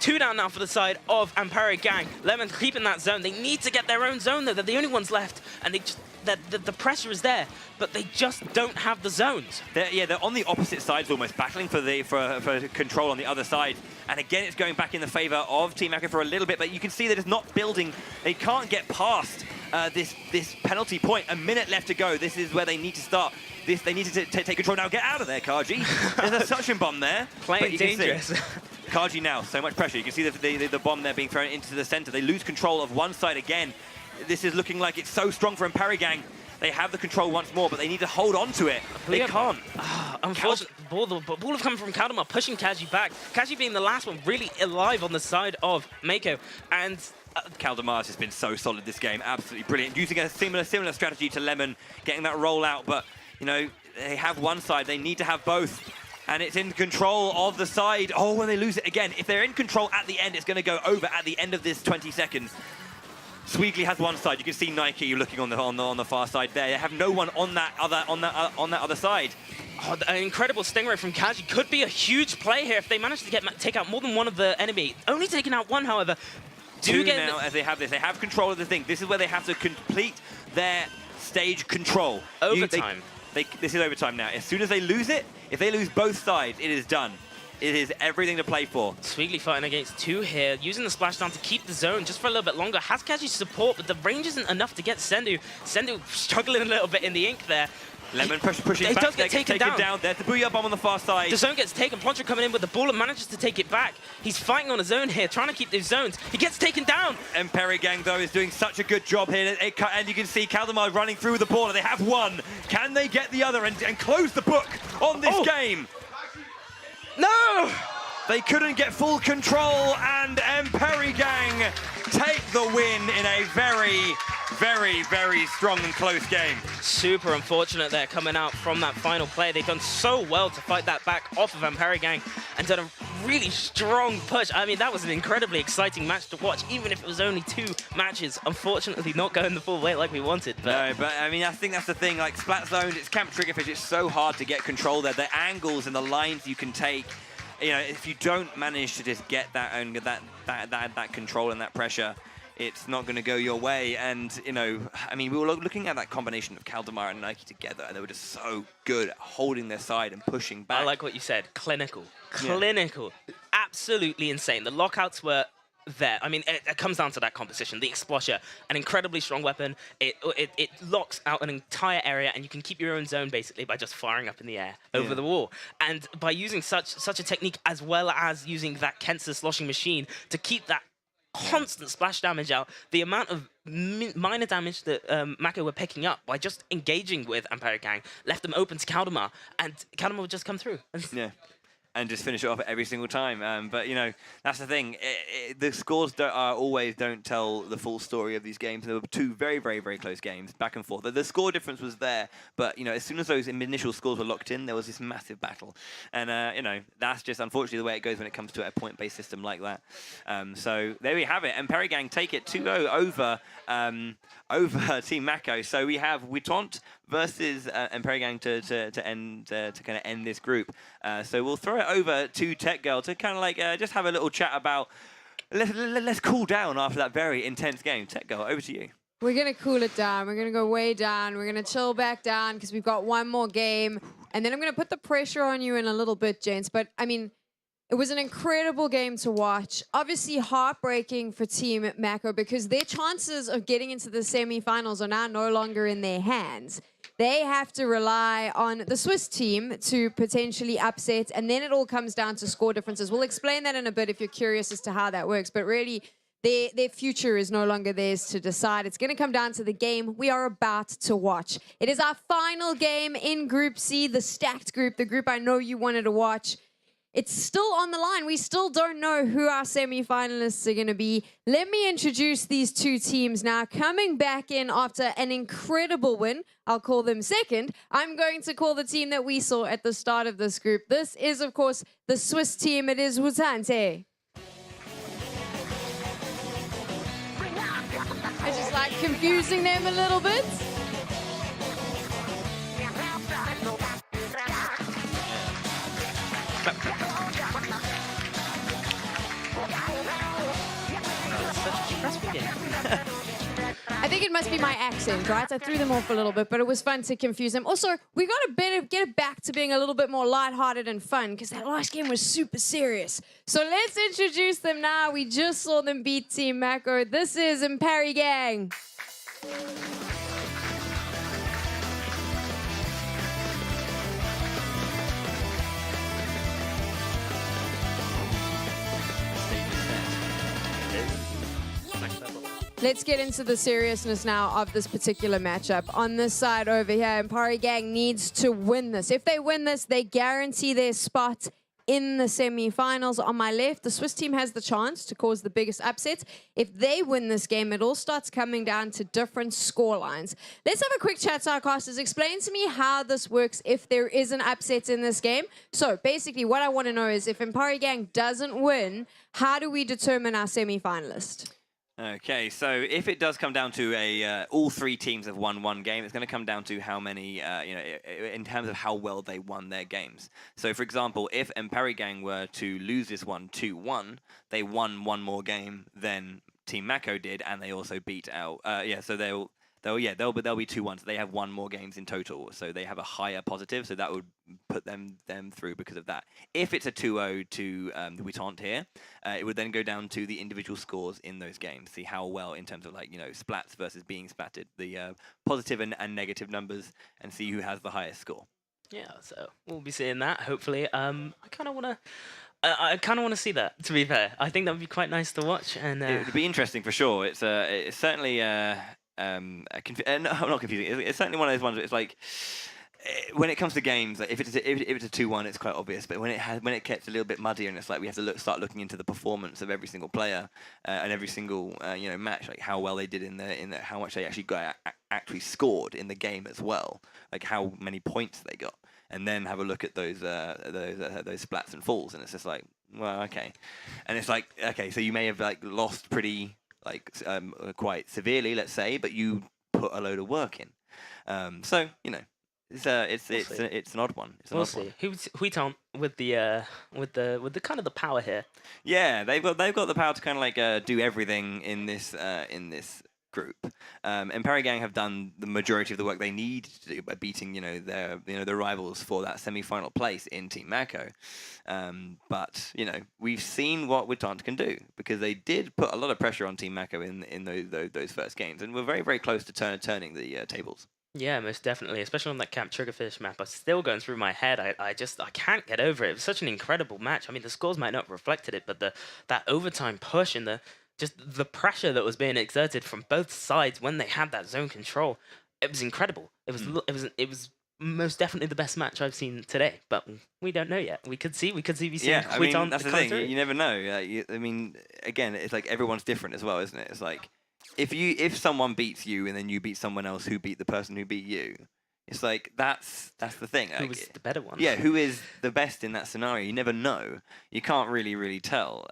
2 down now for the side of Ampere Gang. Lemon keeping that zone. They need to get their own zone though. They're the only ones left, and the pressure is there, but they just don't have the zones. They're on the opposite sides almost, battling for control on the other side. And again, it's going back in the favor of Team Mako for a little bit, but you can see that it's not building. They can't get past this penalty point. A minute left to go. This is where they need to start. They need to take control now. Get out of there, Kaji. There's a suction bomb there. Playing dangerous. Kaji now, so much pressure. You can see the bomb there being thrown into the center. They lose control of one side again. This is looking like it's so strong for Ampere Gang. They have the control once more, but they need to hold on to it. They can't. Unfortunately, the ball have come from Kaldemar, pushing Kaji back. Kaji being the last one really alive on the side of Mako. And Kaldemar has just been so solid this game. Absolutely brilliant. Using a similar strategy to Lemon, getting that roll out. But, you know, they have one side. They need to have both. And it's in control of the side. Oh, when they lose it again. If they're in control at the end, it's going to go over at the end of this 20 seconds. Sweegly has one side. You can see Nike looking on the far side there. They have no one on that other side. Oh, an incredible Stingray from Kaji could be a huge play here if they manage to take out more than one of the enemy. Only taking out one, however. Two now as they have this. They have control of the thing. This is where they have to complete their stage control. Overtime. This is overtime now. As soon as they lose it, if they lose both sides, it is done. It is everything to play for. Sweegly fighting against 2 here, using the splashdown to keep the zone just for a little bit longer. Has Kaji's support, but the range isn't enough to get Sendu. Sendu struggling a little bit in the ink there. Lemon pushing he back. does get taken down. There's the Booyah Bomb on the far side. The zone gets taken. Plantra coming in with the ball and manages to take it back. He's fighting on a zone here, trying to keep those zones. He gets taken down. Ampere Gang, though, is doing such a good job here. And you can see Kaldemar running through the ball. They have one. Can they get the other and close the book on this game? No! They couldn't get full control, and Ampere Gang take the win in a very, very, very strong and close game. Super unfortunate they're coming out from that final play. They've done so well to fight that back off of Ampere Gang and done a really strong push. I mean, that was an incredibly exciting match to watch, even if it was only 2 matches. Unfortunately, not going the full way like we wanted. But no, but I mean, I think that's the thing. Like Splat Zone, it's Camp Triggerfish. It's so hard to get control there. The angles and the lines you can take. You know, if you don't manage to just get that control and that pressure, it's not going to go your way. And, you know, I mean, we were looking at that combination of Kaldemar and Nike together, and they were just so good at holding their side and pushing back. I like what you said. Clinical. Yeah. Clinical. Absolutely insane. The lockouts were there. I mean, it comes down to that composition. The Explosher, an incredibly strong weapon. It locks out an entire area, and you can keep your own zone basically by just firing up in the air over the wall. And by using such a technique, as well as using that Kensa sloshing machine to keep that constant splash damage out, the amount of minor damage that Mako were picking up by just engaging with Ampere Gang left them open to Kaldemar, and Kaldemar would just come through. Yeah. And just finish it off every single time. But, you know, that's the thing. The scores always don't tell the full story of these games. There were 2 very, very, very close games, back and forth. The score difference was there, but, you know, as soon as those initial scores were locked in, there was this massive battle. And, you know, that's just unfortunately the way it goes when it comes to a point-based system like that. So there we have it. Ampere Gang take it 2-0 over Team Mako. So we have Witont versus Ampere Gang to kind of end this group. So we'll throw it over to Tech Girl to kind of like just have a little chat about. Let's cool down after that very intense game. Tech Girl, over to you. We're going to cool it down. We're going to go way down. We're going to chill back down because we've got one more game. And then I'm going to put the pressure on you in a little bit, gents. But, I mean, it was an incredible game to watch. Obviously heartbreaking for Team Mako because their chances of getting into the semifinals are now no longer in their hands. They have to rely on the Swiss team to potentially upset, and then it all comes down to score differences. We'll explain that in a bit if you're curious as to how that works, but really, their future is no longer theirs to decide. It's going to come down to the game we are about to watch. It is our final game in Group C, the stacked group, the group I know you wanted to watch. It's still on the line. We still don't know who our semi-finalists are going to be. Let me introduce these two teams now. Coming back in after an incredible win, I'll call them second. I'm going to call the team that we saw at the start of this group. This is, of course, the Swiss team. It is Wutante. I just like confusing them a little bit. I think it must be my accent, right? I threw them off a little bit, but it was fun to confuse them. Also, we got to get it back to being a little bit more lighthearted and fun because that last game was super serious. So let's introduce them now. We just saw them beat Team Mako. This is Impari Gang. Let's get into the seriousness now of this particular matchup. On this side over here, Impari Gang needs to win this. If they win this, they guarantee their spot in the semi-finals. On my left, the Swiss team has the chance to cause the biggest upsets. If they win this game, it all starts coming down to different score lines. Let's have a quick chat, Sarcasters. Explain to me how this works if there is an upset in this game. So basically, what I want to know is if Impari Gang doesn't win, how do we determine our semi-finalist? Okay, so if it does come down to all three teams have won one game, it's going to come down to how many, in terms of how well they won their games. So, for example, if Impari Gang were to lose this one 2-1, they won one more game than Team Mako did, and they also beat out. So they'll be 2-1. So they have one more games in total. So they have a higher positive. So that would put them through because of that. If it's a 2-0 to the Wutante here, it would then go down to the individual scores in those games. See how well in terms of splats versus being splatted, the positive and negative numbers, and see who has the highest score. Yeah, so we'll be seeing that hopefully. I kind of want to see that. To be fair, I think that would be quite nice to watch, and it would be interesting for sure. It's certainly. Not confusing. It's certainly one of those ones where it's like when it comes to games, like if it's a 2-1, it's quite obvious. But when it gets a little bit muddier, and it's like we have to start looking into the performance of every single player and every single match, like how well they did in the how much they actually actually scored in the game as well, like how many points they got, and then have a look at those splats and falls, and it's just like, well, okay, and it's like, okay, so you may have lost pretty. Quite severely, let's say, but you put a load of work in. So it's an odd one. We'll see. Who's Huiton with the kind of the power here? Yeah, they've got the power to kind of do everything in this group. Impari Gang have done the majority of the work they need to do by beating their rivals for that semi-final place in Team Mako. But we've seen what Wutante can do because they did put a lot of pressure on Team Mako in those first games, and we're very, very close to turning the tables. Yeah, most definitely, especially on that Camp Triggerfish map. I'm still going through my head. I can't get over it. It was such an incredible match. I mean, the scores might not have reflected it, but that overtime push and the pressure that was being exerted from both sides when they had that zone control, it was incredible. It was most definitely the best match I've seen today, but we don't know yet. We could see we see. Yeah, I mean, that's the thing. You never know. I mean, again, it's like everyone's different as well, isn't it? It's like if someone beats you and then you beat someone else who beat the person who beat you, it's like that's the thing. Who was the better one? Yeah, who is the best in that scenario? You never know. You can't really tell.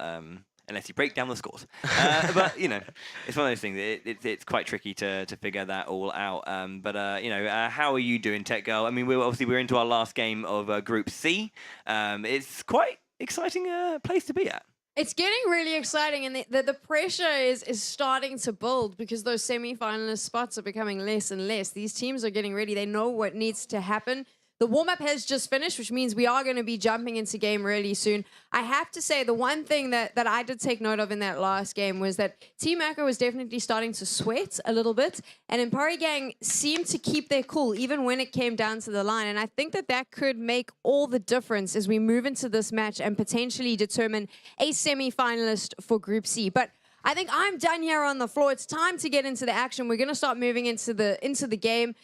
Unless you break down the scores. But, it's one of those things. It's quite tricky to figure that all out. How are you doing, Tech Girl? I mean, we're into our last game of Group C. It's quite exciting place to be at. It's getting really exciting, and the pressure is starting to build because those semi-finalist spots are becoming less and less. These teams are getting ready. They know what needs to happen. The warm-up has just finished, which means we are going to be jumping into game really soon. I have to say, the one thing that I did take note of in that last game was that Team Echo was definitely starting to sweat a little bit, and Impari Gang seemed to keep their cool even when it came down to the line. And I think that could make all the difference as we move into this match and potentially determine a semi-finalist for Group C. But I think I'm done here on the floor. It's time to get into the action. We're going to start moving into the game.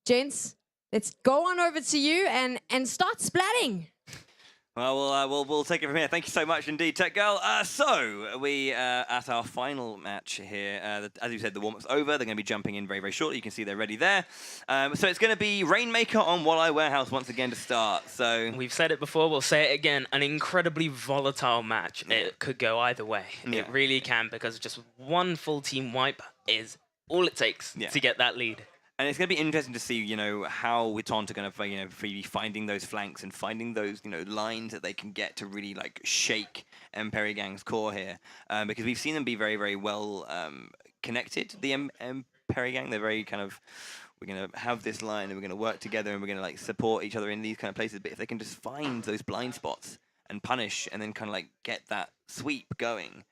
Gents, let's go on over to you and start splatting. Well, we'll take it from here. Thank you so much indeed, Tech Girl. So we at our final match here. As you said, the warm-up's over. They're going to be jumping in very, very shortly. You can see they're ready there. So it's going to be Rainmaker on Walleye Warehouse once again to start. So we've said it before. We'll say it again. An incredibly volatile match. It could go either way. Yeah. It really can, because just one full team wipe is all it takes to get that lead. And it's going to be interesting to see, how Witont are going to, be finding those flanks and finding those, lines that they can get to really like shake Imperi Gang's core here, because we've seen them be very, very well connected. The Imperi Gang, they're very kind of, we're going to have this line and we're going to work together and we're going to like support each other in these kind of places. But if they can just find those blind spots and punish and then kind of like get that sweep going,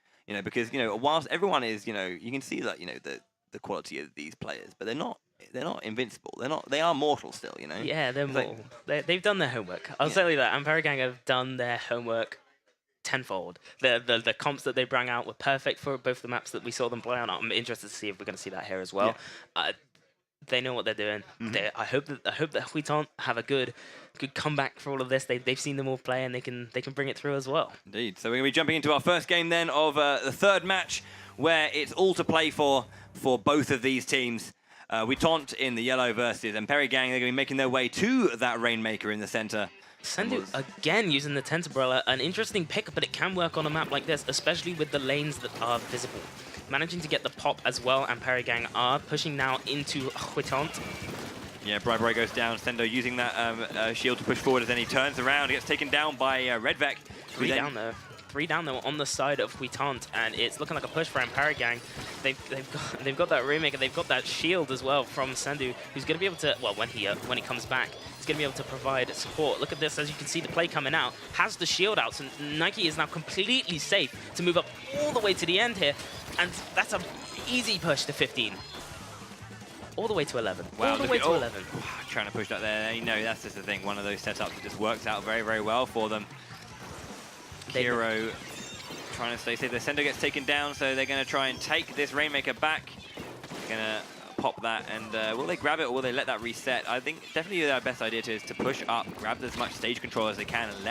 because whilst everyone is, you can see that the quality of these players, but they're not invincible. They are mortal still, Yeah, they're mortal. They've done their homework. I'll tell you that. Imperi Gang have done their homework tenfold. The comps that they brought out were perfect for both the maps that we saw them play on. I'm interested to see if we're going to see that here as well. Yeah. They know what they're doing. I hope that Huiton have a good comeback for all of this. They've seen them all play, and they can bring it through as well. Indeed. So we're going to be jumping into our first game then of the third match, where it's all to play for both of these teams. Witont in the yellow versus Imperi Gang. They're going to be making their way to that Rainmaker in the center. Sendu again using the Tenterbrella, an interesting pick, but it can work on a map like this, especially with the lanes that are visible. Managing to get the pop as well, Imperi Gang are pushing now into Witont. Yeah, Bri goes down. Sendo using that shield to push forward, and then he turns around. He gets taken down by Redvec. Three down though on the side of Witont, and it's looking like a push for Imperi Gang. They've got that Rainmaker, they've got that shield as well from Sendu, who's going to be able to, well, when he comes back, he's going to be able to provide support. Look at this, as you can see, the play coming out has the shield out, so Nike is now completely safe to move up all the way to the end here, and that's an easy push to 15. All the way to 11. Wow, all the way to 11. Trying to push that there. That's just the thing. One of those setups that just works out very, very well for them. Hero trying to stay safe. The Sendo gets taken down, so they're going to try and take this Rainmaker back. They're going to pop that, and will they grab it or will they let that reset? I think definitely their best idea is to push up, grab as much stage control as they can, and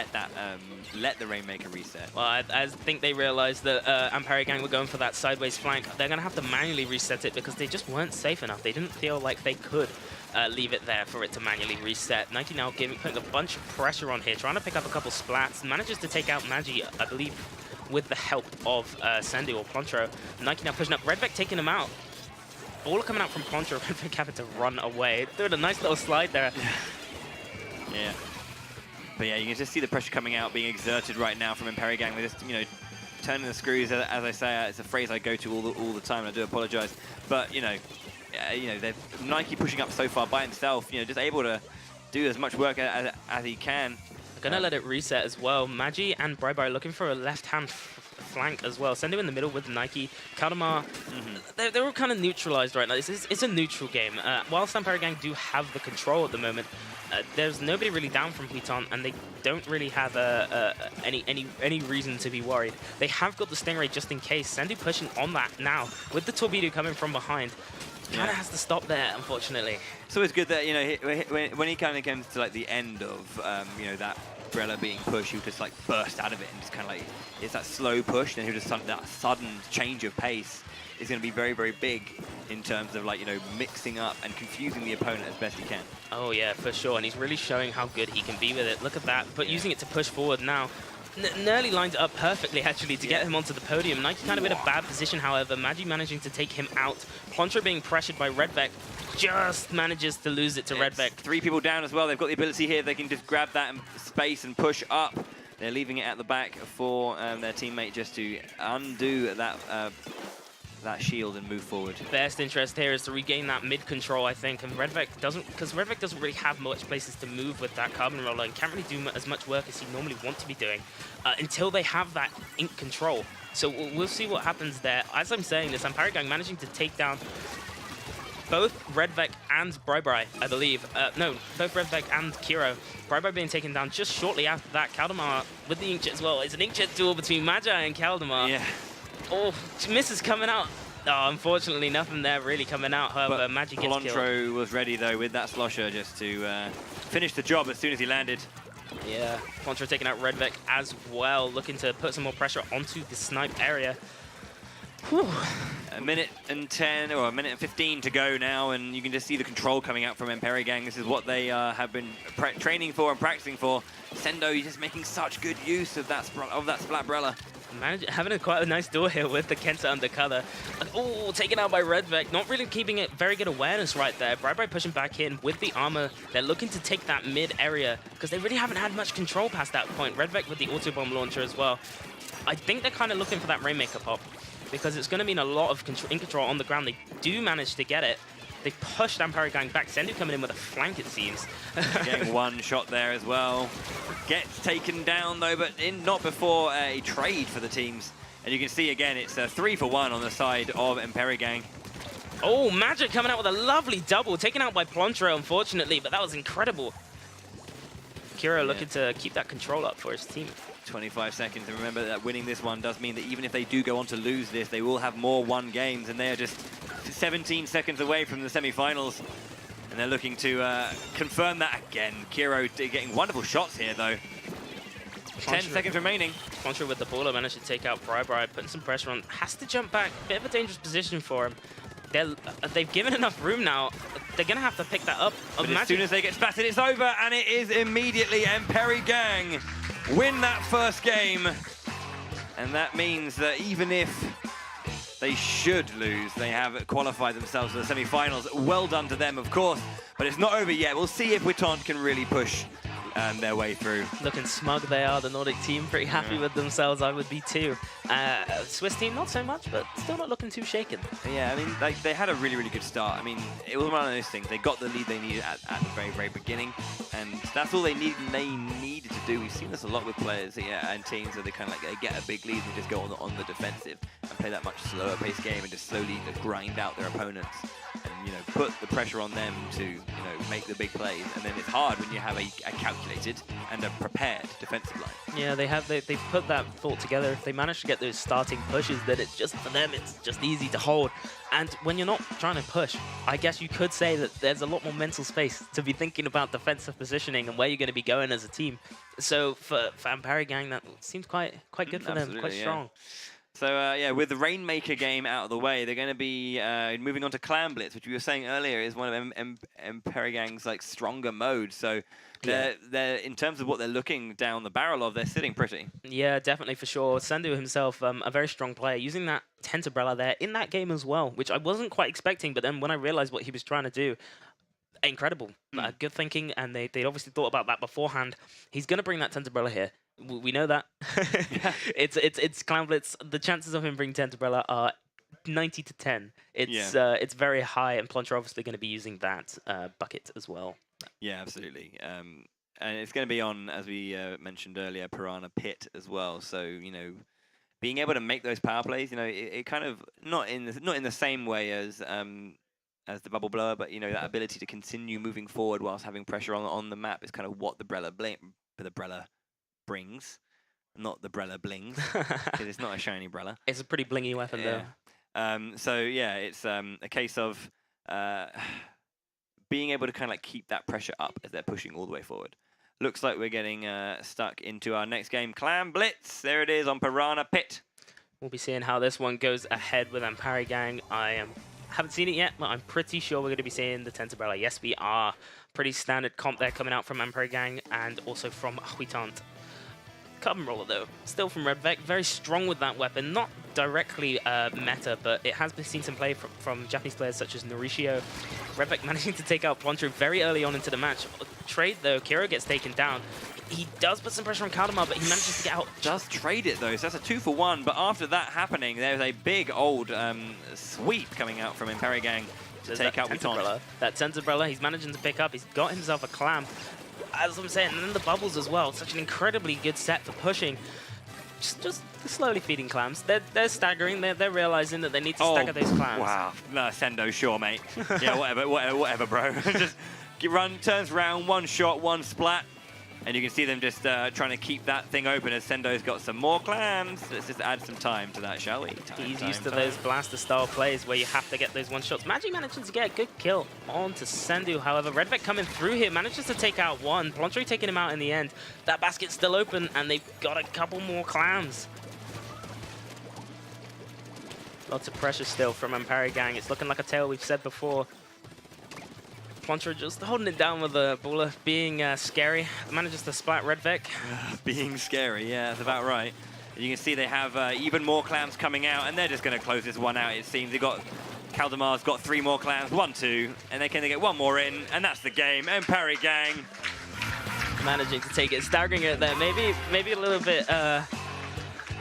let the Rainmaker reset. Well, I think they realized that Imperi Gang were going for that sideways flank. They're going to have to manually reset it because they just weren't safe enough. They didn't feel like they could leave it there for it to manually reset. Nike now putting a bunch of pressure on here, trying to pick up a couple splats. Manages to take out Magi, I believe, with the help of Sendu or Plantro. Nike now pushing up. Redvec taking him out. Ball coming out from Plantro. Redvec having to run away. Doing a nice little slide there. Yeah. But yeah, you can just see the pressure coming out, being exerted right now from Imperi Gang. With this, turning the screws. As I say, it's a phrase I go to all the time, and I do apologize. But they're Nike pushing up so far by himself. Just able to do as much work as he can. Gonna let it reset as well. Magi and Bri looking for a left-hand flank as well. Sendu in the middle with Nike. Kaudamar, they're all kind of neutralized right now. It's a neutral game. While Imperi Gang do have the control at the moment, there's nobody really down from Witont, and they don't really have any reason to be worried. They have got the Stingray just in case. Sendu pushing on that now with the Torpedo coming from behind. Kind of has to stop there, unfortunately. So it's good that when he kind of comes to like the end of that umbrella being pushed, he'll just like burst out of it and just kind of like it's that slow push, and he'll just that sudden change of pace is going to be very, very big in terms of mixing up and confusing the opponent as best he can. Oh yeah, for sure, and he's really showing how good he can be with it. Look at that, but using it to push forward now. Nearly lined it up perfectly, actually, to get him onto the podium. Nike kind of in a bad position, however. Magi managing to take him out. Plantro being pressured by Redvec, just manages to lose it to Redvec. 3 people down as well. They've got the ability here. They can just grab that space and push up. They're leaving it at the back for their teammate just to undo that that shield and move forward. Best interest here is to regain that mid control, I think, and Redvec doesn't, because Redvec doesn't really have much places to move with that carbon roller and can't really do as much work as he normally want to be doing until they have that ink control. So we'll see what happens there. As I'm saying this, Amparigang managing to take down both Redvec and Bri, I believe. No, both Redvec and Kiro. Bri being taken down just shortly after that. Kaldemar with the inkjet as well. It's an inkjet duel between Magi and Kaldemar. Yeah. Oh, misses coming out. Oh, unfortunately, nothing there really coming out. However, Magi gets killed. Polantro was ready, though, with that slosher just to finish the job as soon as he landed. Yeah, Polantro taking out Redvec as well, looking to put some more pressure onto the snipe area. Whew. A minute and 10, or a minute and 15 to go now, and you can just see the control coming out from Amparigang. This is what they have been training for and practicing for. Sendo just making such good use of that Splatbrella. Having quite a nice duel here with the Kenta undercolor. Oh, taken out by Redvec. Not really keeping it very good awareness right there. Bri pushing back in with the armor. They're looking to take that mid area because they really haven't had much control past that point. Redvec with the auto-bomb launcher as well. I think they're kind of looking for that Rainmaker pop because it's going to mean a lot of in control on the ground. They do manage to get it. They pushed Amparigang back. Sendu coming in with a flank, it seems. Getting one shot there as well. Gets taken down, though, but not before a trade for the teams. And you can see, again, it's a 3-for-1 on the side of Amparigang. Oh, Magic coming out with a lovely double. Taken out by Polantro, unfortunately, but that was incredible. Kira looking to keep that control up for his team. 25 seconds, and remember that winning this one does mean that even if they do go on to lose this, they will have more one games, and they are just 17 seconds away from the semi-finals. And they're looking to confirm that again. Kiro getting wonderful shots here, though. 10 seconds remaining. Contra with the baller managed to take out Bri, putting some pressure on. Has to jump back. Bit of a dangerous position for him. They've given enough room now. They're going to have to pick that up. But as soon as they get splatted, it's over, and it is immediately Amparigang win that first game. And that means that even if they should lose, they have qualified themselves for the semi-finals. Well done to them, of course, but it's not over yet. We'll see if Witant can really push their way through. Looking smug they are, the Nordic team, pretty happy with themselves. I would be too. Swiss team, not so much, but still not looking too shaken. Yeah, I mean, they had a really, really good start. I mean, it was one of those things. They got the lead they needed at the very, very beginning, and that's all they needed to do. We've seen this a lot with players and teams where they kind of like they get a big lead and just go on the defensive and play that much slower paced game and just slowly grind out their opponents and put the pressure on them to make the big plays. And then it's hard when you have a calculated and a prepared defensive line. Yeah, they've put that thought together. If they manage to get those starting pushes, then it's just for them, it's just easy to hold. And when you're not trying to push, I guess you could say that there's a lot more mental space to be thinking about defensive positioning and where you're going to be going as a team. So for Amparigang, that seems quite good for them, quite strong. So, yeah, with the Rainmaker game out of the way, they're going to be moving on to Clan Blitz, which we were saying earlier is one of Amparigang's like stronger modes. So they're in terms of what they're looking down the barrel of, they're sitting pretty. Yeah, definitely, for sure. Sendu himself, a very strong player, using that Tentabrella there in that game as well, which I wasn't quite expecting, but then when I realized what he was trying to do, incredible. Good thinking, and they obviously thought about that beforehand. He's going to bring that Tentabrella here. We know that. It's Clan Blitz. The chances of him bringing Tentabrella are 90 to 10. It's very high, and Polantro obviously going to be using that bucket as well. Yeah, absolutely. And it's going to be on, as we mentioned earlier, Piranha Pit as well. So being able to make those power plays, it kind of not in the same way as the bubble blower, but that ability to continue moving forward whilst having pressure on the map is kind of what the Brella brings, not the Brella blings, because it's not a shiny Brella. It's a pretty blingy weapon, though. So yeah, it's a case of being able to kind of like keep that pressure up as they're pushing all the way forward. Looks like we're getting stuck into our next game. Clan Blitz, there it is on Piranha Pit. We'll be seeing how this one goes ahead with Amparigang. Haven't seen it yet, but I'm pretty sure we're going to be seeing the Tentabrella. Yes, we are. Pretty standard comp there coming out from Amparigang and also from Witant. Carbon Roller, though, still from Redvec. Very strong with that weapon. Not directly meta, but it has been seen some play from Japanese players such as Norishio. Redvec managing to take out Polantro very early on into the match. Trade, though, Kiro gets taken down. He does put some pressure on Kaldemar, but he manages to get out. Does trade it though, so that's a 2-for-1. But after that happening, there's a big old sweep coming out from Imperigang to take out Wutant. That Sense Umbrella, he's managing to pick up. He's got himself a clam. As I'm saying, and then the bubbles as well. Such an incredibly good set for pushing. Just slowly feeding clams. They're staggering. They're realizing that they need to stagger those clams. Wow, no, Sendo, sure, mate. Yeah, whatever, bro. Just turns round, one shot, one splat. And you can see them just trying to keep that thing open as Sendo's got some more clams. Let's just add some time to that, shall we? He's used to those blaster-style plays where you have to get those one-shots. Magi manages to get a good kill onto Sendu. However, Redvec coming through here manages to take out one. Plantre taking him out in the end. That basket's still open, and they've got a couple more clams. Lots of pressure still from Imperigang. It's looking like a tail we've said before. Plantre just holding it down with the baller, being scary. Manages to splat Redvec. Being scary, yeah, that's about right. You can see they have even more clams coming out, and they're just going to close this one out, it seems. They've got... Kaldemar's got 3 more clams, 1, 2, and they can get 1 more in, and that's the game. Imperigang managing to take it, staggering it there. Maybe a little bit...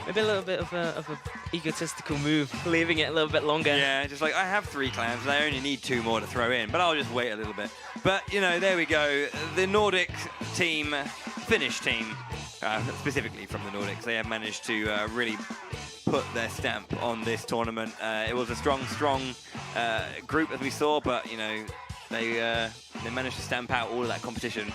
Maybe a little bit of a egotistical move, leaving it a little bit longer. Yeah, just like, I have 3 clams, and I only need 2 more to throw in, but I'll just wait a little bit. But, you know, there we go. The Nordic team, Finnish team, specifically from the Nordics, they have managed to really put their stamp on this tournament. It was a strong group, as we saw, but, you know, they managed to stamp out all of that competition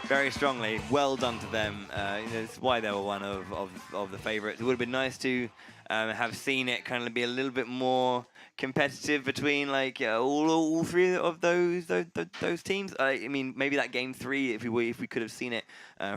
very strongly. Well done to them. You know, it's why they were one of the favourites. It would have been nice to have seen it kind of be a little bit more competitive between like all 3 of those teams. I mean, maybe that game 3, if we could have seen it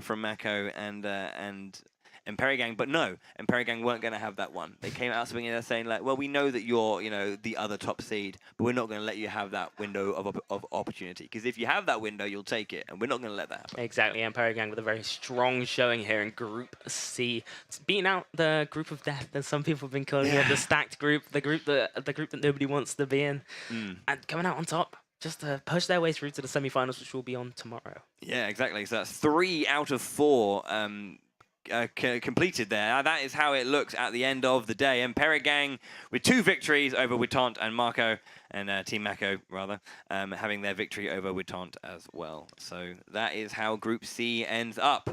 from Mako and Imperigang, but no, Imperigang weren't going to have that one. They came out swinging there saying like, well, we know that you're, you know, the other top seed, but we're not going to let you have that window of opportunity. Because if you have that window, you'll take it, and we're not going to let that happen. Exactly, Imperigang with a very strong showing here in Group C. It's beating out the group of death, as some people have been calling it, the stacked group, the group that nobody wants to be in, and coming out on top. Just to push their way through to the semi-finals, which will be on tomorrow. Yeah, exactly. So that's 3 out of 4 completed there. That is how it looks at the end of the day. Imperigang with 2 victories over Wutant and Mako, and Team Mako, rather, having their victory over Wutant as well. So that is how Group C ends up.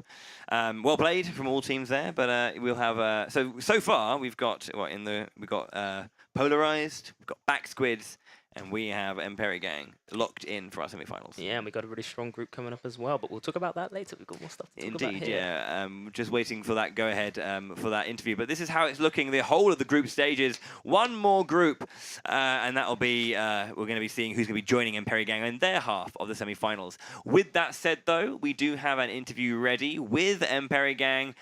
Well played from all teams there, but we'll have... so far, we've got... We've got Polarized, we've got Back Squids, and we have Imperigang locked in for our semi-finals. Yeah, and we've got a really strong group coming up as well, but we'll talk about that later. We've got more stuff to talk about here. Indeed, yeah. Just waiting for that go-ahead for that interview. But this is how it's looking, the whole of the group stages. One more group, and that'll be, we're going to be seeing who's going to be joining Imperigang in their half of the semi-finals. With that said, though, we do have an interview ready with Imperigang,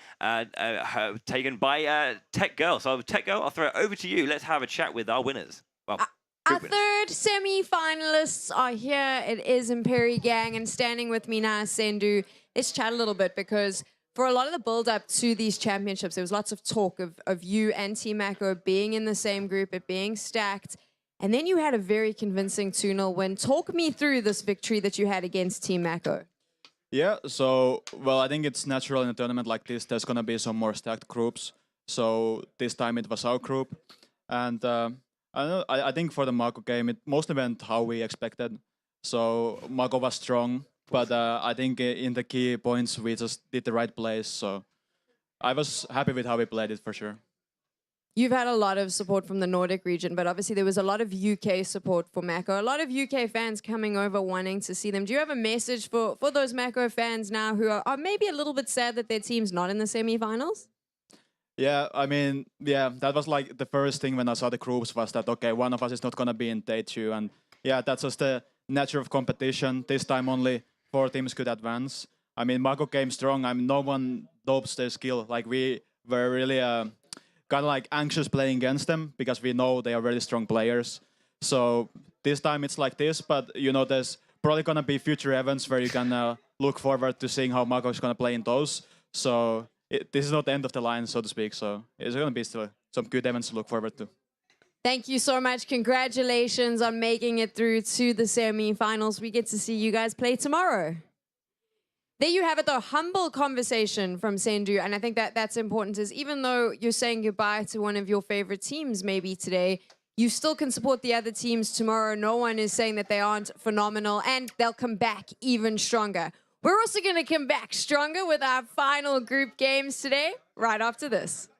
taken by Tech Girl. So, Tech Girl, I'll throw it over to you. Let's have a chat with our winners. Well, our 3rd semi-finalists are here. It is Imperigang, and standing with me now is Sendu. Let's chat a little bit, because for a lot of the build-up to these championships, there was lots of talk of you and Team Mako being in the same group, it being stacked. And then you had a very convincing 2-0 win. Talk me through this victory that you had against Team Mako. Yeah, so, well, I think it's natural in a tournament like this, there's going to be some more stacked groups. So this time it was our group. And I think for the Mako game, it mostly went how we expected. So Mako was strong, but I think in the key points, we just did the right plays. So I was happy with how we played it for sure. You've had a lot of support from the Nordic region, but obviously there was a lot of UK support for Mako. A lot of UK fans coming over wanting to see them. Do you have a message for those Mako fans now who are maybe a little bit sad that their team's not in the semi-finals? Yeah, I mean, yeah, that was like the first thing when I saw the groups was that, okay, one of us is not going to be in day 2. And yeah, that's just the nature of competition. This time only 4 teams could advance. I mean, Mako came strong. I mean, no one dopes their skill. Like, we were really kind of like anxious playing against them because we know they are really strong players. So this time it's like this, but, you know, there's probably going to be future events where you can look forward to seeing how Mako is going to play in those. So... this is not the end of the line, so to speak, so it's going to be still some good events to look forward to. Thank you so much. Congratulations on making it through to the semi-finals. We get to see you guys play tomorrow. there you have it, the humble conversation from Sendu. And I think that that's important, is even though you're saying goodbye to one of your favorite teams maybe today, you still can support the other teams tomorrow. No one is saying that they aren't phenomenal, and they'll come back even stronger. We're also going to come back stronger with our final group games today, right after this.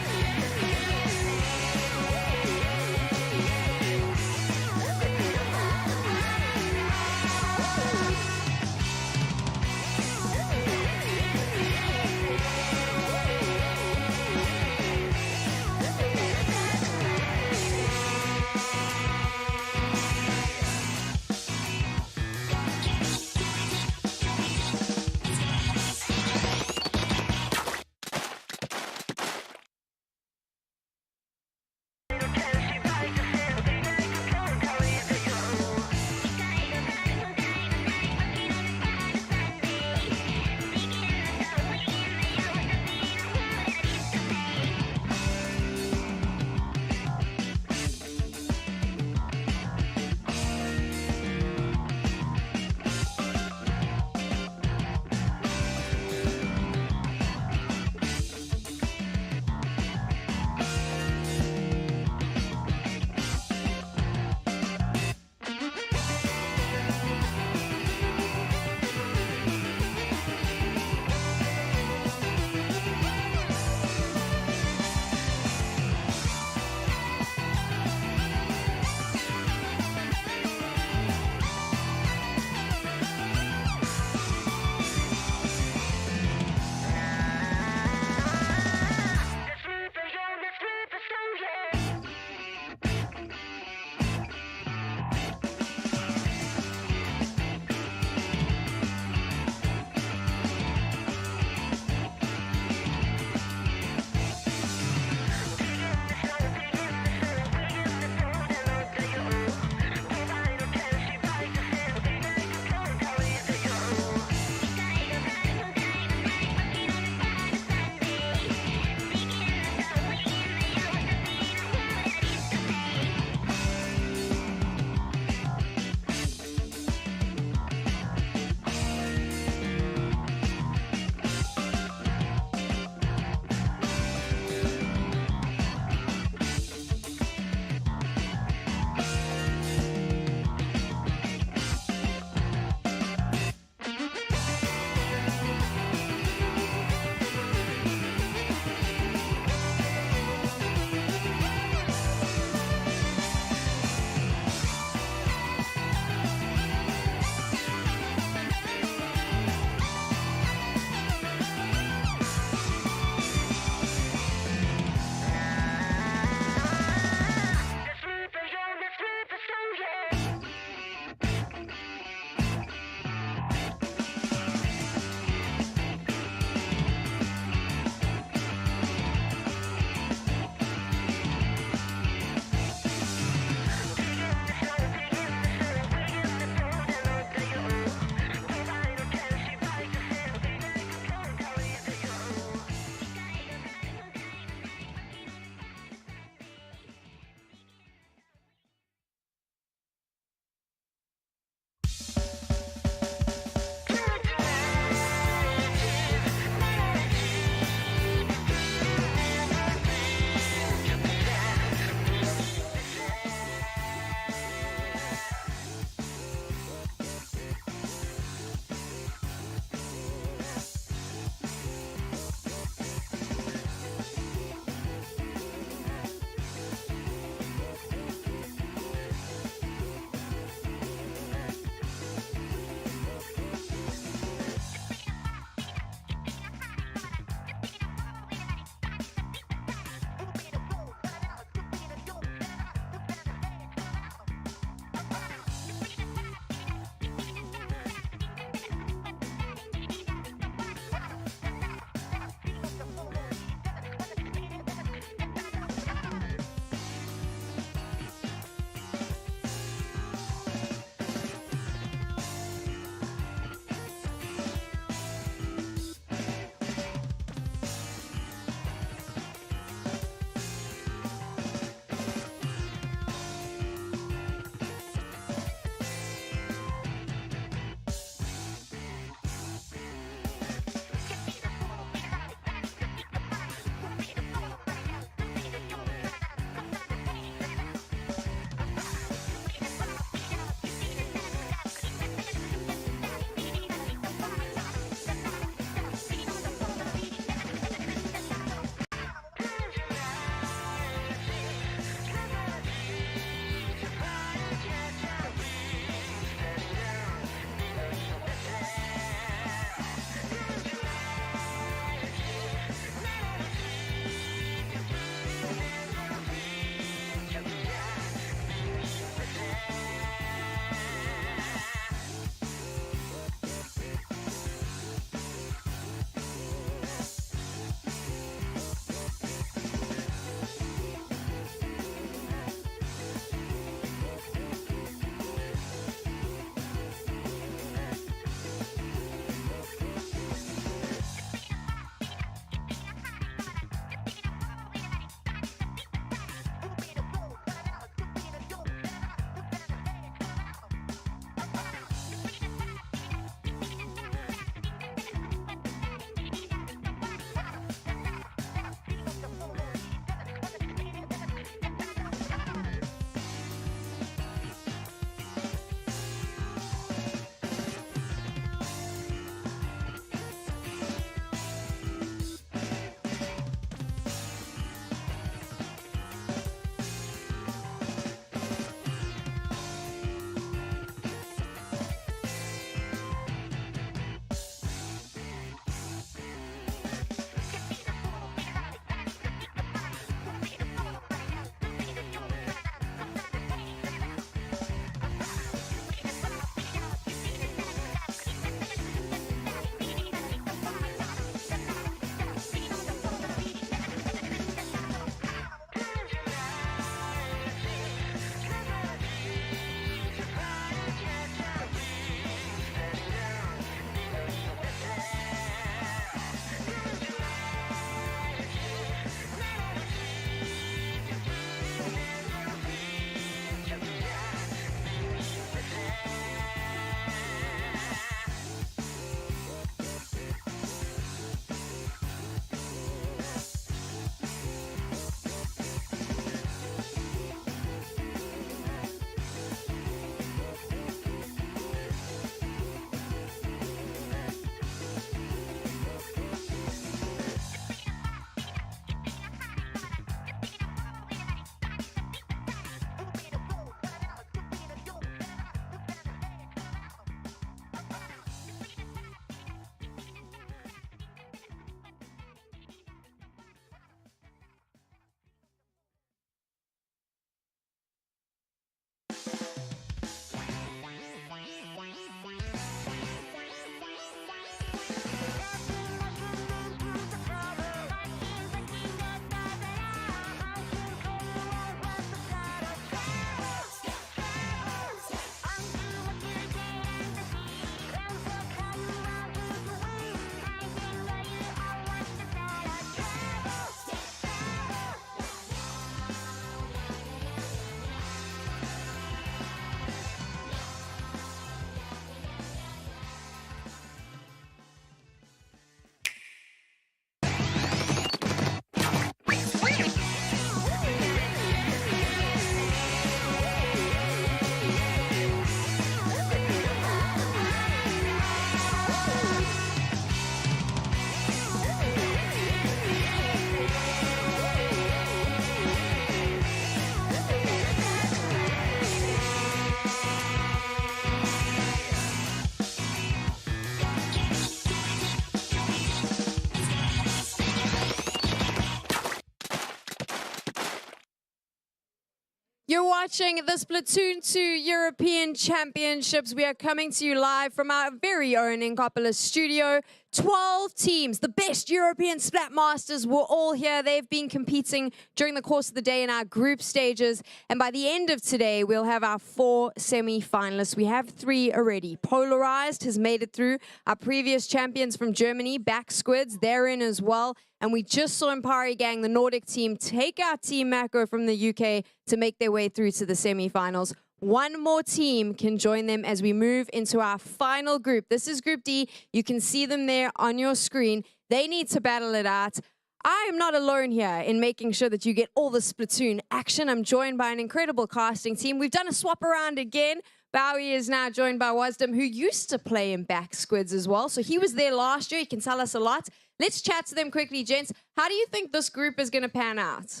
You're watching the Splatoon 2 European Championships. We are coming to you live from our very own Inkopolis studio. 12 teams, the best European Splat Masters, were all here. They've been competing during the course of the day in our group stages. And by the end of today, we'll have our 4 semi-finalists. We have 3 already. Polarized has made it through. Our previous champions from Germany, Back Squids, they're in as well. And we just saw Impari Gang, the Nordic team, take out Team Mako from the UK to make their way through to the semi-finals. One more team can join them as we move into our final group. This is Group D. You can see them there on your screen. They need to battle it out. I am not alone here in making sure that you get all the Splatoon action. I'm joined by an incredible casting team. We've done a swap around again. Bowie is now joined by Wasdom, who used to play in Back Squids as well. So he was there last year. He can tell us a lot. Let's chat to them quickly, gents. How do you think this group is going to pan out?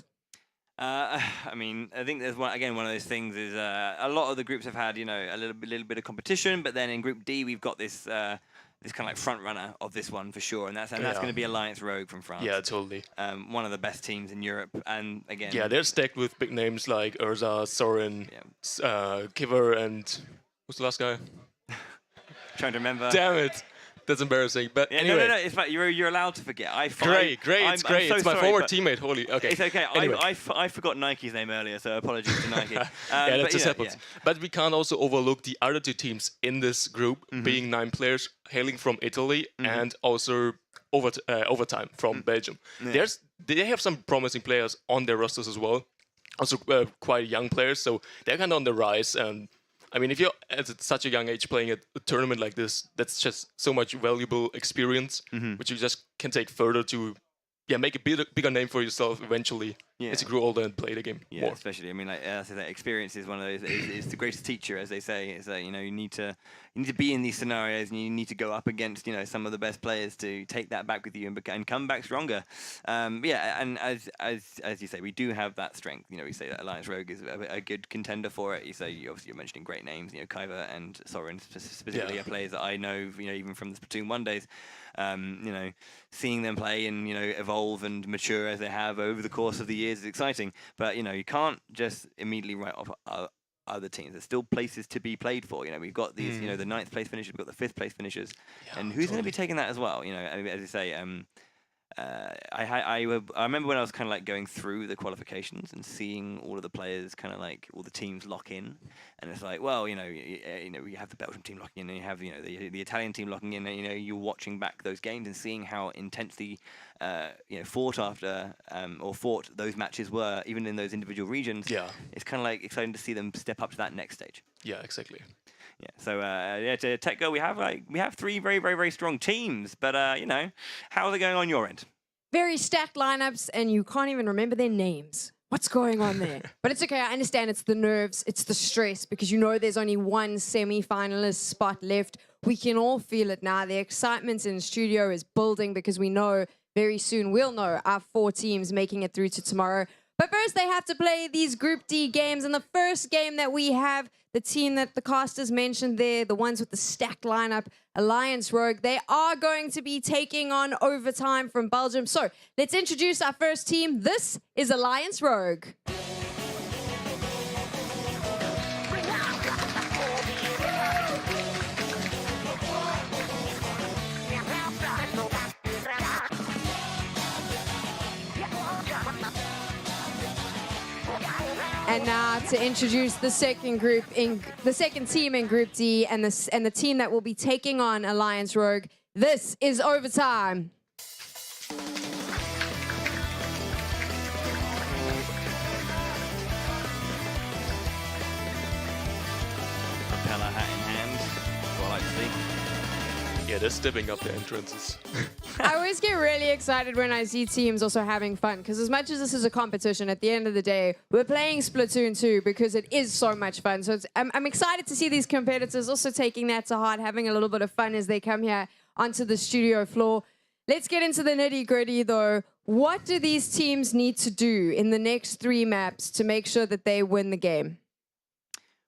I mean, I think there's one of those things is a lot of the groups have had, a little bit of competition, but then in Group D we've got this this kind of like front runner of this one for sure, and that's going to be Alliance Rogue from France. Yeah, totally. One of the best teams in Europe, and again, Yeah, they're stacked with big names like Urza, Sorin, Kiver, and who's the last guy? trying to remember. Damn it. That's embarrassing. But Yeah, anyway. no. It's like you're allowed to forget. Great. I'm It's great. so It's my sorry, former but teammate. Holy. Okay. It's okay. Anyway. I forgot Nike's name earlier, so apologies to Nike. Yeah, that but just happens. But we can't also overlook the other 2 teams in this group, being 9 players hailing from Italy and also overtime from Belgium. Yeah. They have some promising players on their rosters as well. Also quite young players, so they're kind of on the rise. And I mean, if you're at such a young age playing a tournament like this, that's just so much valuable experience, which you just can take further to, make a bigger name for yourself eventually as you grow older and play the game more. Especially, I mean, like I say, that experience is one of those. It's the greatest teacher, as they say. It's like, you need to be in these scenarios, and you need to go up against some of the best players to take that back with you and come back stronger. And as you say, we do have that strength. We say that Alliance Rogue is a good contender for it. You're mentioning great names. Kaiva and Sorin specifically are players that I know. Even from the Splatoon 1 days. Seeing them play and evolve and mature as they have over the course of the years is exciting. But you can't just immediately write off other teams. There's still places to be played for. We've got these, the 9th place finishers, we've got the 5th place finishers, and who's going to be taking that as well? As you say, I remember when I was kind of like going through the qualifications and seeing all of the players kind of like all the teams lock in, and it's like, well, you have the Belgium team locking in, and you have the Italian team locking in, and you're watching back those games and seeing how intensely fought those matches were, even in those individual regions. Yeah, it's kind of like exciting to see them step up to that next stage. Yeah, exactly. Yeah. So to TechGo, we have 3 very, very, very strong teams, but how are they going on your end? Very stacked lineups, and you can't even remember their names. What's going on there? But it's okay. I understand it's the nerves, it's the stress, because there's only 1 semi-finalist spot left. We can all feel it now. The excitement in the studio is building because we know very soon we'll know our 4 teams making it through to tomorrow. But first, they have to play these Group D games. And the first game that we have, the team that the casters mentioned there, the ones with the stacked lineup, Alliance Rogue, they are going to be taking on Overtime from Belgium. So let's introduce our first team. This is Alliance Rogue. And now to introduce the second team in Group D, and the team that will be taking on Alliance Rogue. This is Overtime. Propeller hat in hand. That's what I like to see. Yeah, they're stepping up their entrances. I always get really excited when I see teams also having fun, because as much as this is a competition, at the end of the day, we're playing Splatoon 2 because it is so much fun. So I'm excited to see these competitors also taking that to heart, having a little bit of fun as they come here onto the studio floor. Let's get into the nitty-gritty, though. What do these teams need to do in the next 3 maps to make sure that they win the game?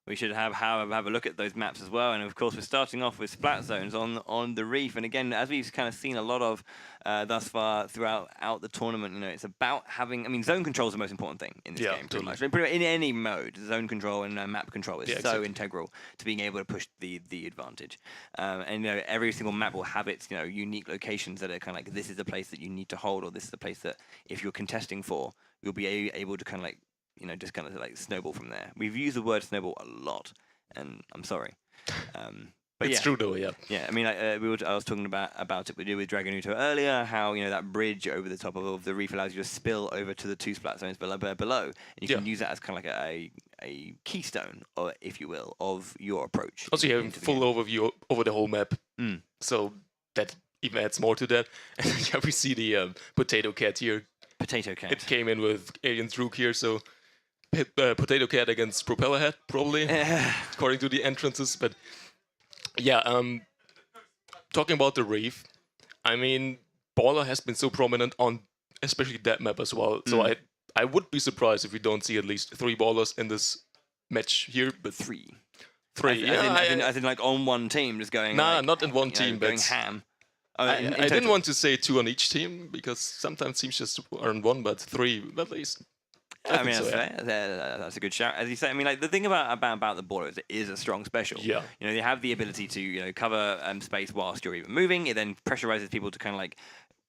we should have a look at those maps as well. And of course, we're starting off with splat zones on the reef. And again, as we've kind of seen a lot of thus far throughout the tournament, it's about having. I mean, zone control is the most important thing in this game, pretty much. In any mode, zone control and map control is so integral to being able to push the advantage. And every single map will have its unique locations that are kind of like, this is the place that you need to hold, or this is the place that if you're contesting for, you'll be able to kind of like just kind of like snowball from there. We've used the word snowball a lot, and I'm sorry. But it's true though, yeah. Yeah, I mean, I was talking about it with Dragonuto earlier, how that bridge over the top of the reef allows you to spill over to the 2 splat zones below. And you can use that as kind of like a keystone, or if you will, of your approach. Also, you have full overview over the whole map, so that even adds more to that. And yeah, we see the Potato Cat here. Potato Cat. It came in with Alien's Rook here, so Potato Cat against Propeller Head, probably, according to the entrances. But yeah, talking about the reef, I mean, Baller has been so prominent on especially that map as well. So I would be surprised if we don't see at least 3 ballers in this match here. But 3. I think like on one team, just going. Nah, like, not in one team, going but ham. I didn't want to say 2 on each team, because sometimes teams just earn 1, but 3 at least. I mean, that's fair. That's a good shout. As you say, I mean, like the thing about the baller is it is a strong special. Yeah. They have the ability to cover space whilst you're even moving. It then pressurizes people to kind of like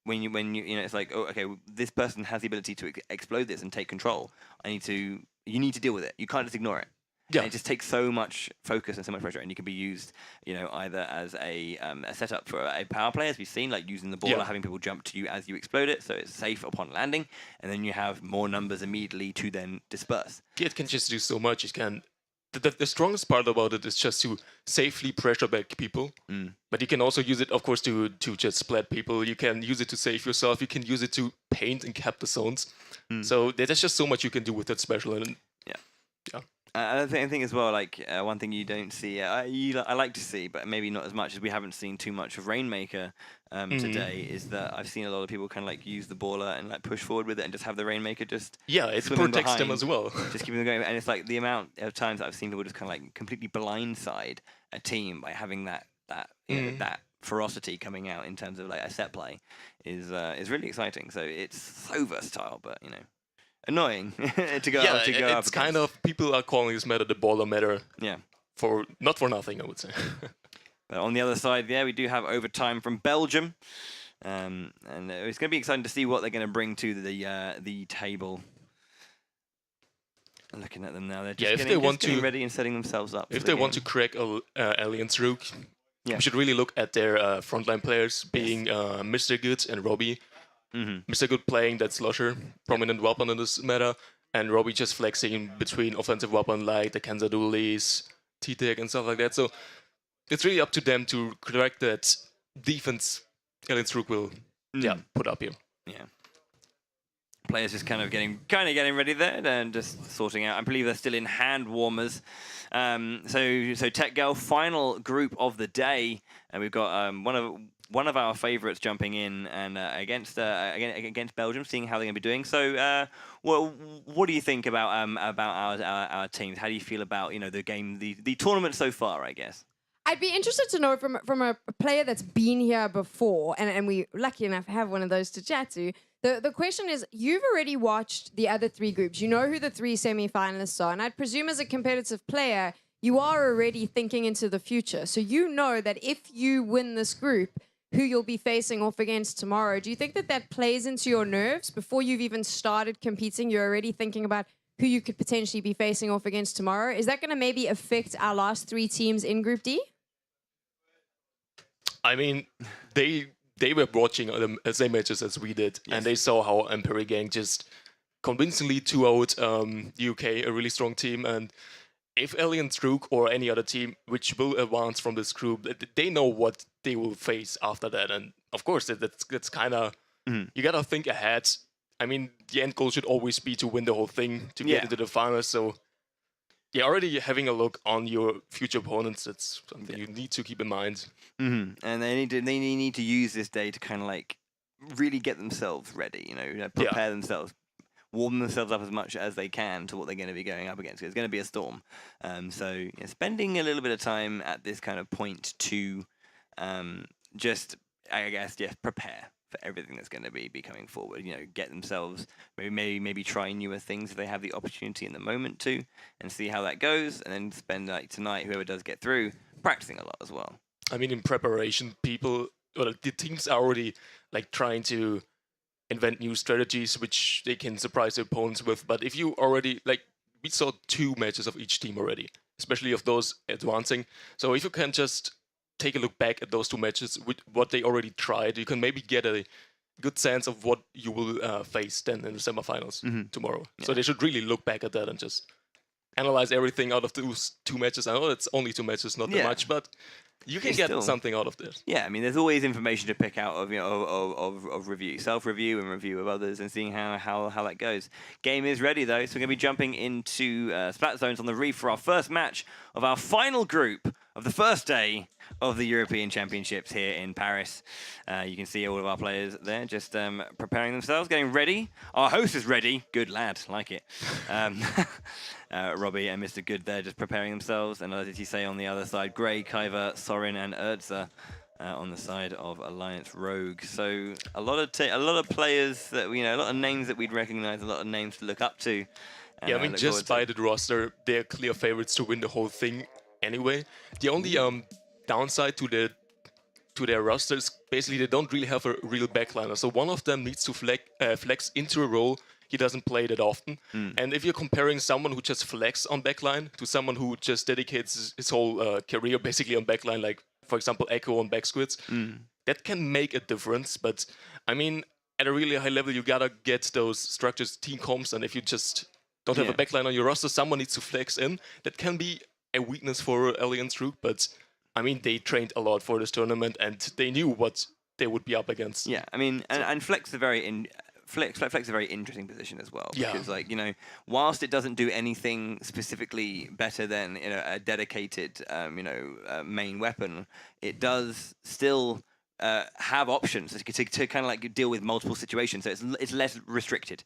when you it's like, oh, okay, this person has the ability to explode this and take control. You need to deal with it. You can't just ignore it. Yeah. And it just takes so much focus and so much pressure, and you can be used, either as a setup for a power play, as we've seen, like using the baller, having people jump to you as you explode it, so it's safe upon landing, and then you have more numbers immediately to then disperse. Yeah, it can just do so much. It can. The strongest part about it is just to safely pressure back people, but you can also use it, of course, to just splat people. You can use it to save yourself. You can use it to paint and cap the zones. So there's just so much you can do with that special. And yeah. I think as well, like one thing you don't see, I like to see, but maybe not as much, as we haven't seen too much of Rainmaker today, is that I've seen a lot of people kind of like use the baller and like push forward with it and just have the Rainmaker just it protects them as well. Just keeping them going. And it's like the amount of times that I've seen people just kind of like completely blindside a team by having that that ferocity coming out in terms of like a set play is really exciting. So it's so versatile, but annoying to go up it's kind of, people are calling this meta the baller meta. Yeah. Not for nothing, I would say. But on the other side, we do have overtime from Belgium. And it's going to be exciting to see what they're going to bring to the table. Looking at them now, they're just getting ready and setting themselves up. If they want to crack Alien's Rook, we should really look at their frontline players, being Mr. Good and Robbie. Mr. Good playing that slusher, prominent weapon in this meta, and Robbie just flexing between offensive weapon like the Kanza Dualies, T-Tech and stuff like that. So it's really up to them to correct that defense Alien's Rook will put up here. Yeah. Players just kind of getting ready there and just sorting out. I believe they're still in hand warmers. So Tech Girl, final group of the day, and we've got one of our favourites jumping in and against Belgium, seeing how they're going to be doing. So, what do you think about our teams? How do you feel about the game, the tournament so far? I guess I'd be interested to know from a player that's been here before, and we lucky enough have one of those to chat to. The question is, you've already watched the other 3 groups. You know who the 3 semi-finalists are, and I'd presume as a competitive player, you are already thinking into the future. So you know that if you win this group, who you'll be facing off against tomorrow. Do you think that plays into your nerves before you've even started competing? You're already thinking about who you could potentially be facing off against tomorrow. Is that going to maybe affect our last 3 teams in Group D? I mean, they were watching the same matches as we did, and they saw how Empire Gang just convincingly 2-0'd UK, a really strong team. And if Alien's Rook or any other team which will advance from this group, they know what they will face after that. And of course, that's kind of, you got to think ahead. I mean, the end goal should always be to win the whole thing, to get into the finals. So, already having a look on your future opponents, that's something you need to keep in mind. And they need to use this day to kind of like really get themselves ready, prepare themselves. warm themselves up as much as they can to what they're going to be going up against. It's going to be a storm. So spending a little bit of time at this kind of point to just, I guess, prepare for everything that's going to be coming forward. Get themselves maybe try newer things if they have the opportunity in the moment to, and see how that goes, and then spend tonight, whoever does get through, practicing a lot as well. I mean, in preparation, the teams are already trying to invent new strategies which they can surprise their opponents with. But if you already we saw 2 matches of each team already, especially of those advancing. So if you can just take a look back at those 2 matches with what they already tried, you can maybe get a good sense of what you will face then in the semifinals tomorrow. Yeah. So they should really look back at that and just analyze everything out of those 2 matches. I know it's only 2 matches, not that much, but you can get something out of this. Yeah, I mean, there's always information to pick out of of review, self-review and review of others, and seeing how that goes. Game is ready though, so we're going to be jumping into Splat Zones on the Reef for our first match of our final group of the first day of the European Championships here in Paris. You can see all of our players there just preparing themselves, getting ready. Our host is ready. Good lad, like it. Robbie and Mr. Good there just preparing themselves. And as you say on the other side, Gray, Kaiva, Sorin and Urza on the side of Alliance Rogue. So a lot of players that a lot of names that we'd recognize, a lot of names to look up to. Yeah, I mean, just by the roster, they're clear favorites to win the whole thing anyway. The only downside to their rosters, basically they don't really have a real backliner. So one of them needs to flex into a role he doesn't play that often. And if you're comparing someone who just flex on backline to someone who just dedicates his whole career basically on backline, like for example Echo on back squids, that can make a difference. But I mean, at a really high level, you gotta get those structures, team comps, and if you just don't have a backline on your roster, someone needs to flex in. That can be a weakness for Alliance Rogue, but I mean, they trained a lot for this tournament and they knew what they would be up against. Yeah, I mean, and Flex is a very interesting position as well, because whilst it doesn't do anything specifically better than a dedicated main weapon, it does still have options to kind of deal with multiple situations, so it's less restricted.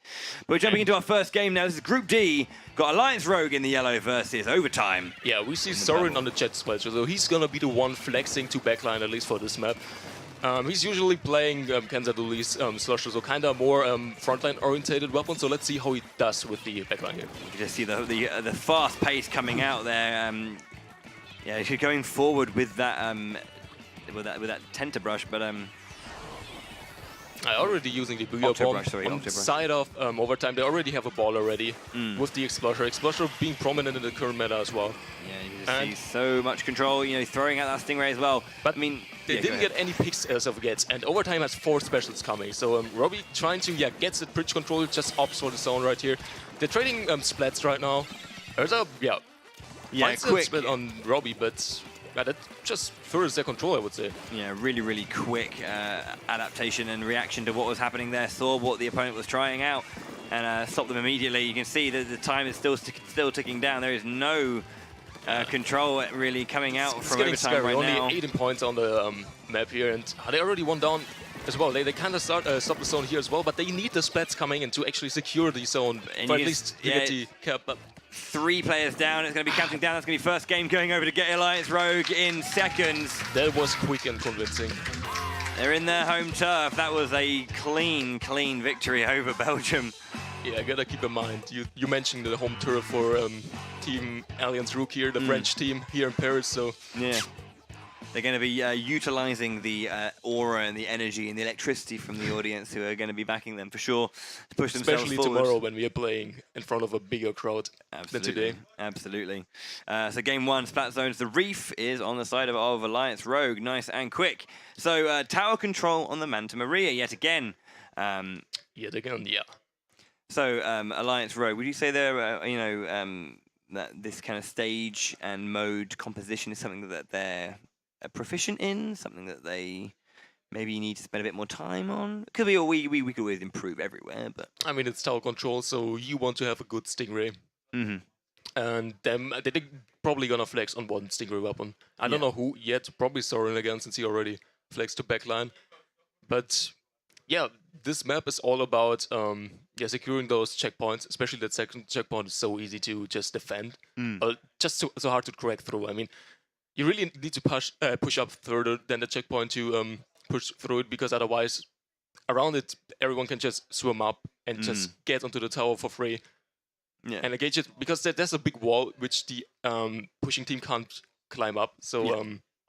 But we're jumping into our first game now. This is Group D. Got Alliance Rogue in the yellow versus Overtime. Yeah, we see Sorin on the jet splasher, so he's gonna be the one flexing to backline, at least for this map. He's usually playing Kansas Duli's slusher, so kind of more frontline orientated weapon. So let's see how he does with the backline here. You can just see the fast pace coming out there. Yeah, going forward with that. With that tenter brush, but already using the Booyah Bomb on the side of Overtime. They already have a ball already with the Explosion. Explosion being prominent in the current meta as well. Yeah, you just see so much control, throwing out that Stingray as well. But I mean, they didn't get any picks as of yet, and Overtime has 4 specials coming. So Robbie trying to get the bridge control, just opts for the zone right here. They're trading splats right now. There's a quick split on Robbie, but that just furthers their control, I would say. Yeah, really quick adaptation and reaction to what was happening there. Saw what the opponent was trying out and stopped them immediately. You can see that the time is still ticking down. There is no control really coming out from Overtime right now. Only 18 points on the map here, and they already won down as well. They kind of stop the zone here as well, but they need the splats coming in to actually secure the zone, or at least get the cap up. 3 players down. It's going to be counting down. That's going to be first game going over to get Alliance Rogue in seconds. That was quick and convincing. They're in their home turf. That was a clean victory over Belgium. Yeah, I gotta keep in mind, you mentioned the home turf for Team Alliance Rogue here, the French team here in Paris, so... Yeah. They're going to be utilizing the aura and the energy and the electricity from the audience who are going to be backing them for sure to push themselves forward. Especially tomorrow when we are playing in front of a bigger crowd than today. Absolutely. So game 1, Splat Zones. The Reef is on the side of Alliance Rogue. Nice and quick. So tower control on the Manta Maria yet again. Yet again, yeah. So Alliance Rogue, would you say they're, that this kind of stage and mode composition is something that they're proficient in, something that they maybe need to spend a bit more time on? Could be, we could always improve everywhere, but I mean, it's tower control, so you want to have a good Stingray. And they're probably gonna flex on one Stingray weapon. I don't know who yet, probably Sorin again, since he already flexed to backline. But yeah, this map is all about securing those checkpoints. Especially that second checkpoint is so easy to just defend, just so hard to crack through. I mean, you really need to push up further than the checkpoint to push through it, because otherwise, around it, everyone can just swim up and just get onto the tower for free. Yeah. And engage it, because there's a big wall which the pushing team can't climb up. So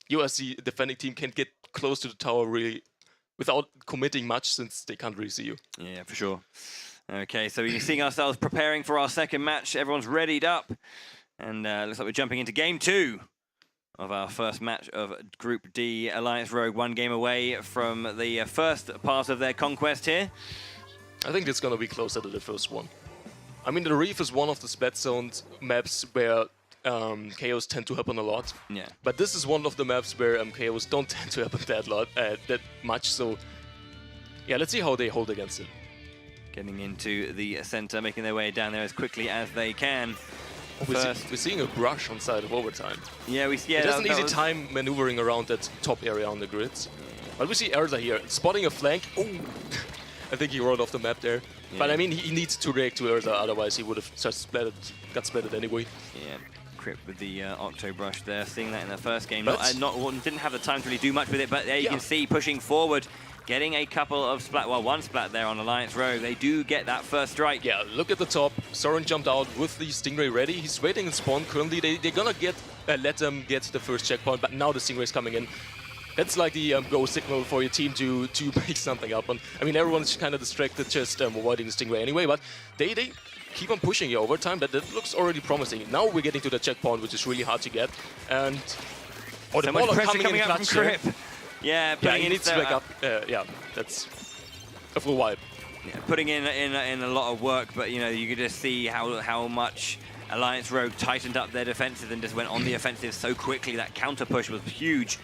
you as the defending team can get close to the tower really without committing much, since they can't really see you. Yeah, for sure. Okay, so we're seeing ourselves preparing for our second match. Everyone's readied up. And looks like we're jumping into game 2 of our first match of Group D. Alliance Rogue 1 game away from the first part of their conquest here. I think it's going to be closer to the first one. I mean, the Reef is one of the splat zone maps where KOs tend to happen a lot. Yeah. But this is one of the maps where KOs don't tend to happen that much. So, yeah, let's see how they hold against it. Getting into the center, making their way down there as quickly as they can. We're seeing a brush on side of overtime. Yeah, It has an easy time maneuvering around that top area on the grids. But we see Erza here, spotting a flank. Oh, I think he rolled off the map there. Yeah. But I mean, he needs to react to Erza, otherwise he would have just got splattered anyway. Yeah, Crypt with the Octo Brush there, seeing that in the first game. Didn't have the time to really do much with it, but there you can see pushing forward, getting a couple of splat, well, one splat there on Alliance Rogue. They do get that first strike. Yeah, look at the top. Soren jumped out with the Stingray ready. He's waiting in spawn currently. They're gonna let them get the first checkpoint, but now the Stingray's coming in. That's like the go signal for your team to make something up. And I mean, everyone's kind of distracted, just avoiding the Stingray anyway. But they keep on pushing here over time. That looks already promising. Now we're getting to the checkpoint, which is really hard to get. And so much pressure coming out from Crypt. Yeah, he needs to back up. Yeah, that's a full wipe. Yeah, putting in a lot of work, but you know, you could just see how much Alliance Rogue tightened up their defenses and just went on the offensive so quickly. That counter push was huge.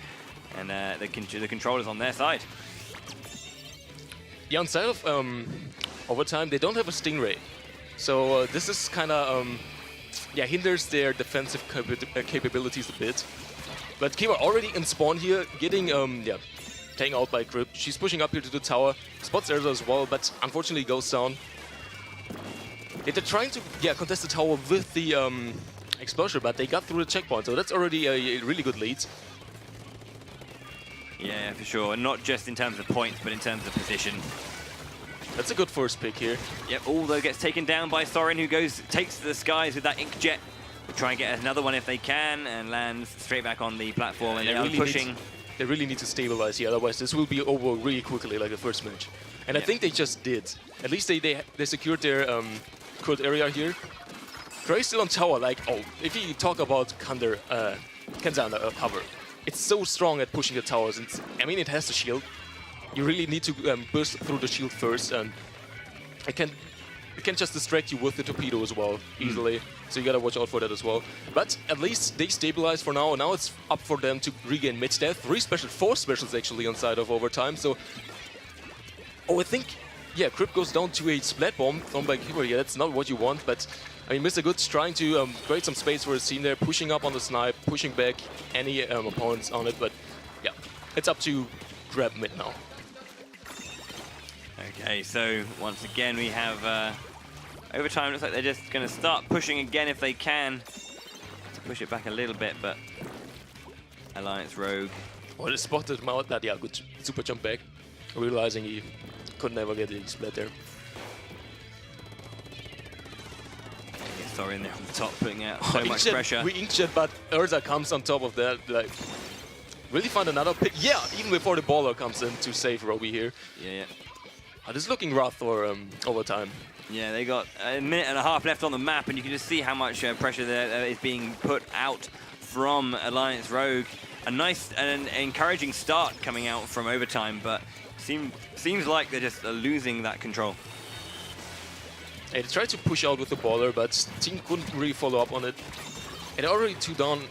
And the controllers on their side. Yeah, on side of overtime, they don't have a Stingray. So this is kind of, hinders their defensive capabilities a bit. But Kiwa already in spawn here, getting, taken out by Grip. She's pushing up here to the tower, spots Erza as well, but unfortunately goes down. They're trying to, contest the tower with the explosion, but they got through the checkpoint, so that's already a really good lead. Yeah, for sure. And not just in terms of points, but in terms of position. That's a good first pick here. Yep, although gets taken down by Soren, who takes to the skies with that ink jet. Will try and get another one if they can, and lands straight back on the platform. And they are pushing. They really need to stabilize here, otherwise this will be over really quickly, like the first match. And I think they just did. At least they secured their current area here. Gray's still on tower. Like, if you talk about Kenza cover. It's so strong at pushing the towers. And I mean, it has the shield. You really need to burst through the shield first, and it can just distract you with the torpedo as well, easily. So you gotta watch out for that as well. But at least they stabilize for now. Now it's up for them to regain mid. They have 4 specials actually on side of overtime. So, I think, Crypt goes down to a splat bomb thrown by Kiwa. Yeah, that's not what you want, but I mean, Mr. Good's trying to create some space for his team there, pushing up on the snipe, pushing back any opponents on it, but yeah, it's up to grab mid now. Okay, so once again we have overtime. Looks like they're just going to start pushing again if they can to push it back a little bit, but Alliance Rogue. Well, they spotted him out that, good super jump back, realizing he could never get the split there. Sorry, in there on the top, putting out so much pressure. We inkjet, but Erza comes on top of that. Like, really find another pick. Yeah, even before the baller comes in to save Roby here. Yeah. But it's looking rough for overtime. Yeah, they got a minute and a half left on the map, and you can just see how much pressure there is being put out from Alliance Rogue. A nice and encouraging start coming out from overtime, but seems like they're just losing that control. They tried to push out with the baller, but team couldn't really follow up on it. And already 2 down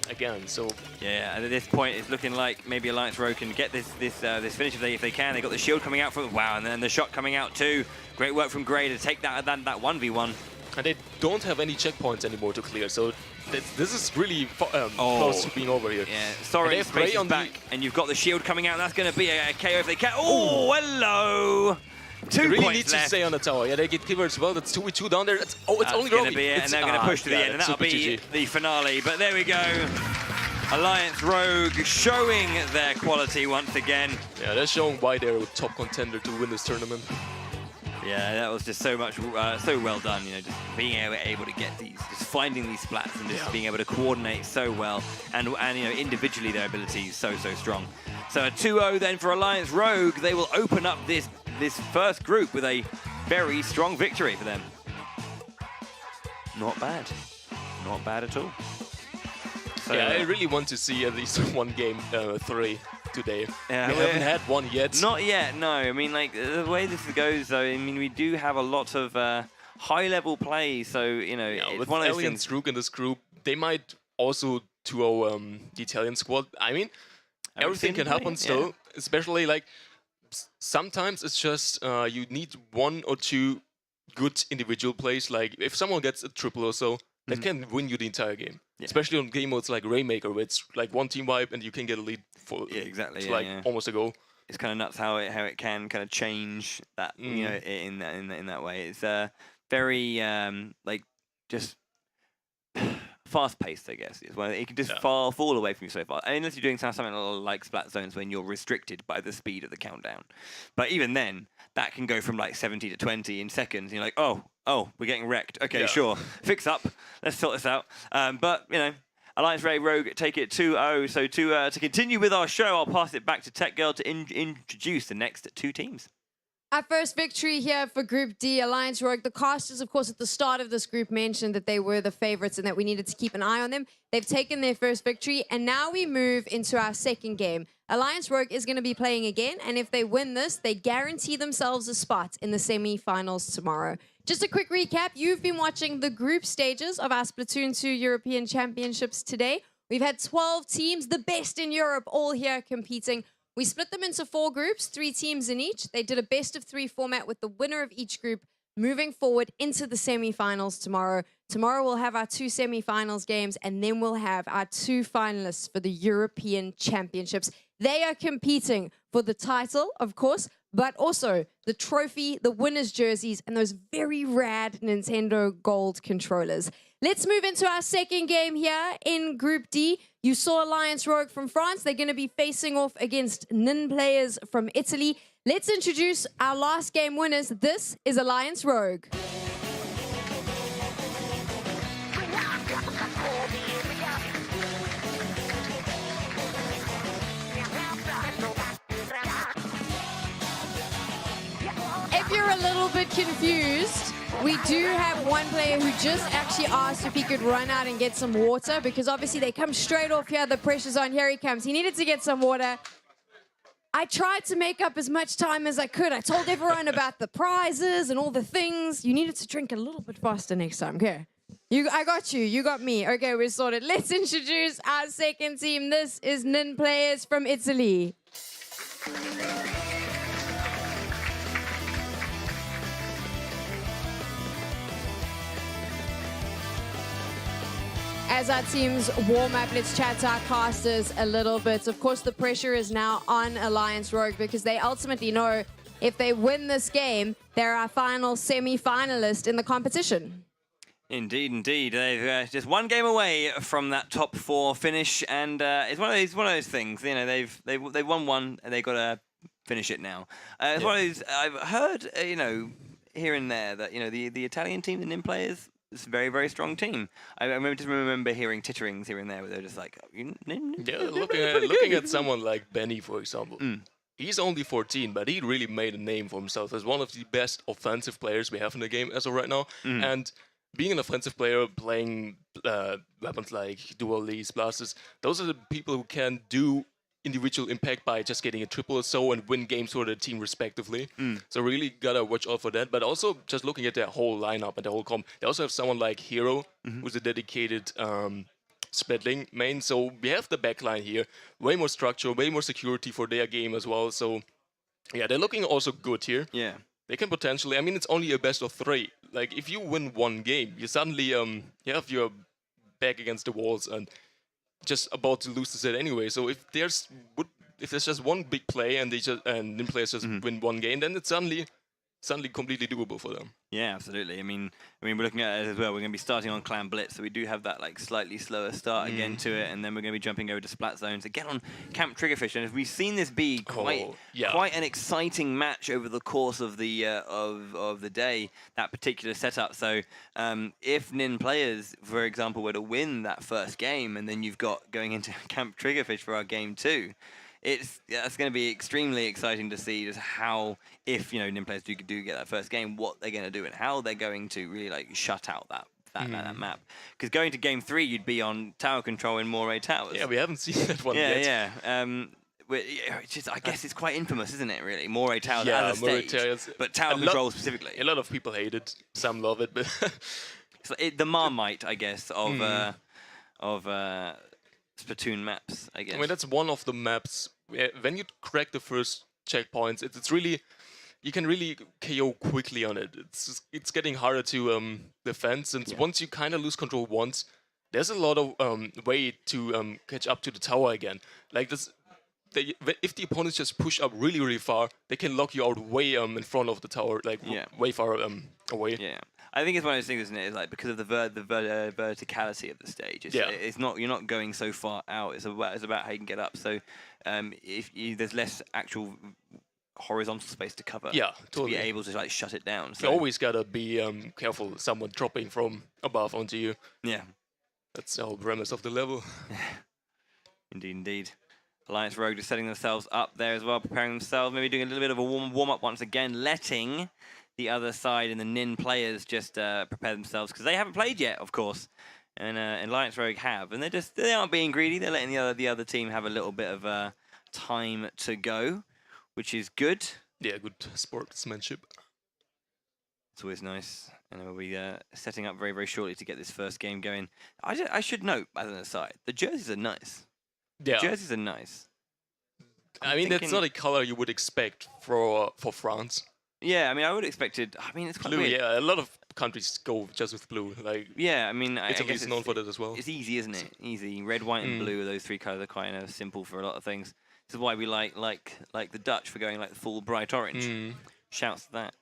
again, so... Yeah, and at this point, it's looking like maybe Alliance Rogue can get this finish if they can. They got the shield coming out from... Wow, and then the shot coming out too. Great work from Gray to take that 1v1. And they don't have any checkpoints anymore to clear, so this is really close to being over here. Yeah, sorry, Space is back, and you've got the shield coming out. That's going to be a KO if they can. Oh, hello! 2 They really points need left. to stay on the tower. Yeah, they get killed as well. That's 2v2 down there. It's only going Robbie. to be it, and they're going to push to the end, and that'll be the finale. But there we go. Alliance Rogue showing their quality once again. Yeah, they're showing why they're a top contender to win this tournament. Yeah, that was just so much, so well done. You know, just being able to get these, just finding these splats, and just being able to coordinate so well, and you know, individually their abilities so strong. So a 2-0 then for Alliance Rogue. They will open up this first group with a very strong victory for them. Not bad, not bad at all. So, yeah, I really want to see at least one game 3 today. Yeah, we haven't had one yet. Not yet, no. I mean, like, the way this goes, though, I mean, we do have a lot of high-level play, so, you know, it's with one of those Alien things. Rook in this group, they might also 2-0 the Italian squad. I mean, everything can happen still, especially, like, sometimes it's just you need 1 or 2 good individual plays. Like, if someone gets a triple or so, that can win you the entire game. Yeah. Especially on game modes like Rainmaker, where it's like 1 team wipe and you can get a lead for almost a goal. It's kind of nuts how it can kind of change that, you know, in that way. It's very like just fast-paced, I guess. It's where it can just fall away from you so far. Unless you're doing something like Splat Zones when you're restricted by the speed of the countdown. But even then, that can go from like 70 to 20 in seconds. You're like, oh, we're getting wrecked. Okay, sure. Fix up. Let's sort this out. But, you know, Alliance Rogue take it 2-0. So to continue with our show, I'll pass it back to Tech Girl to introduce the next 2 teams. Our first victory here for Group D, Alliance Rogue. The casters, of course, at the start of this group mentioned that they were the favorites and that we needed to keep an eye on them. They've taken their first victory, and now we move into our second game. Alliance Rogue is going to be playing again, and if they win this, they guarantee themselves a spot in the semi-finals tomorrow. Just a quick recap. You've been watching the group stages of our Splatoon 2 European Championships today. We've had 12 teams, the best in Europe, all here competing. We split them into 4 groups, 3 teams in each. They did a best-of-3 format with the winner of each group moving forward into the semi-finals tomorrow. Tomorrow we'll have our 2 semi-finals games, and then we'll have our 2 finalists for the European Championships. They are competing for the title, of course, but also the trophy, the winner's jerseys, and those very rad Nintendo Gold controllers. Let's move into our second game here in Group D. You saw Alliance Rogue from France. They're going to be facing off against Nin players from Italy. Let's introduce our last game winners. This is Alliance Rogue. If you're a little bit confused, we do have one player who just actually asked if he could run out and get some water, because obviously they come straight off here. The pressure's on. Here he comes. He needed to get some water. I tried to make up as much time as I could. I told everyone about the prizes and all the things. You needed to drink a little bit faster next time. Okay. I got you. You got me. Okay, we're sorted. Let's introduce our second team. This is Nin players from Italy. As our teams warm up, let's chat to our casters a little bit. Of course, the pressure is now on Alliance Rogue because they ultimately know if they win this game, they're our final semi-finalist in the competition. Indeed, indeed. They've just one game away from that top 4 finish, and it's one of those things. You know, they've won one, and they've got to finish it now. It's one of those. I've heard, you know, here and there that the Italian team, the Nin players. It's a very, very strong team. I remember hearing titterings here and there where they're just like, looking at someone like Benny, for example. He's only 14, but he really made a name for himself as one of the best offensive players we have in the game as of right now. And being an offensive player, playing weapons like dual leads, blasters, those are the people who can do individual impact by just getting a triple or so and win games for the team respectively. So really gotta watch out for that. But also just looking at their whole lineup and the whole comp, they also have someone like Hero, who's a dedicated split link main. So we have the backline here, way more structure, way more security for their game as well. So yeah, they're looking also good here. Yeah. they can potentially. I mean, it's only a best of 3. Like if you win one game, you suddenly you have your back against the walls and just about to lose the set anyway. So if there's just one big play and then players just win one game, then it's suddenly completely doable for them. Yeah, absolutely. I mean, we're looking at it as well. We're going to be starting on Clan Blitz, so we do have that like slightly slower start again to it, and then we're going to be jumping over to Splat Zones again on Camp Triggerfish. And we've seen this be quite an exciting match over the course of the of the day, that particular setup. So if Nin players, for example, were to win that first game, and then you've got going into Camp Triggerfish for our game 2. That's going to be extremely exciting to see just how, if Nin players do get that first game, what they're going to do and how they're going to really like shut out that map. Because going to game 3, you'd be on tower control in Moray Towers. Yeah, we haven't seen that one yet. I guess it's quite infamous, isn't it? Really, Moray Towers as a Moray stage, Towers, but tower control specifically. A lot of people hate it. Some love it, but it's like the Marmite, I guess, of Splatoon maps. I guess. I mean, that's one of the maps. When you crack the first checkpoints, it's really, you can really KO quickly on it. It's getting harder to defend, since once you kind of lose control once, there's a lot of way to catch up to the tower again. Like this, if the opponents just push up really, really far, they can lock you out way in front of the tower, like way far away. Yeah. I think it's one of those things, isn't it? It's like because of the verticality of the stage. It's not, you're not going so far out. It's about how you can get up. So there's less actual horizontal space to cover. Yeah, totally. To be able to like shut it down. So you always gotta be careful. Someone dropping from above onto you. Yeah, that's the whole premise of the level. Indeed. Alliance Rogue just setting themselves up there as well, preparing themselves, maybe doing a little bit of a warm up once again, letting the other side and the Nin players just prepare themselves, because they haven't played yet, of course, and Alliance Rogue have, and they aren't being greedy. They're letting the other team have a little bit of time to go, which is good. Yeah, good sportsmanship. It's always nice, and we'll be setting up very, very shortly to get this first game going. I should note, as an aside, the jerseys are nice. Yeah, jerseys are nice. I mean, that's not a color you would expect for France. Yeah, I mean, I would expect it. I mean, it's quite blue. Weird. Yeah, a lot of countries go just with blue. Like, yeah, I mean, Italy is known for that as well. It's easy, isn't it? Easy. Red, white, and blue are those 3 colors. Are quite simple for a lot of things. This is why we like the Dutch for going like the full bright orange. Shouts to that.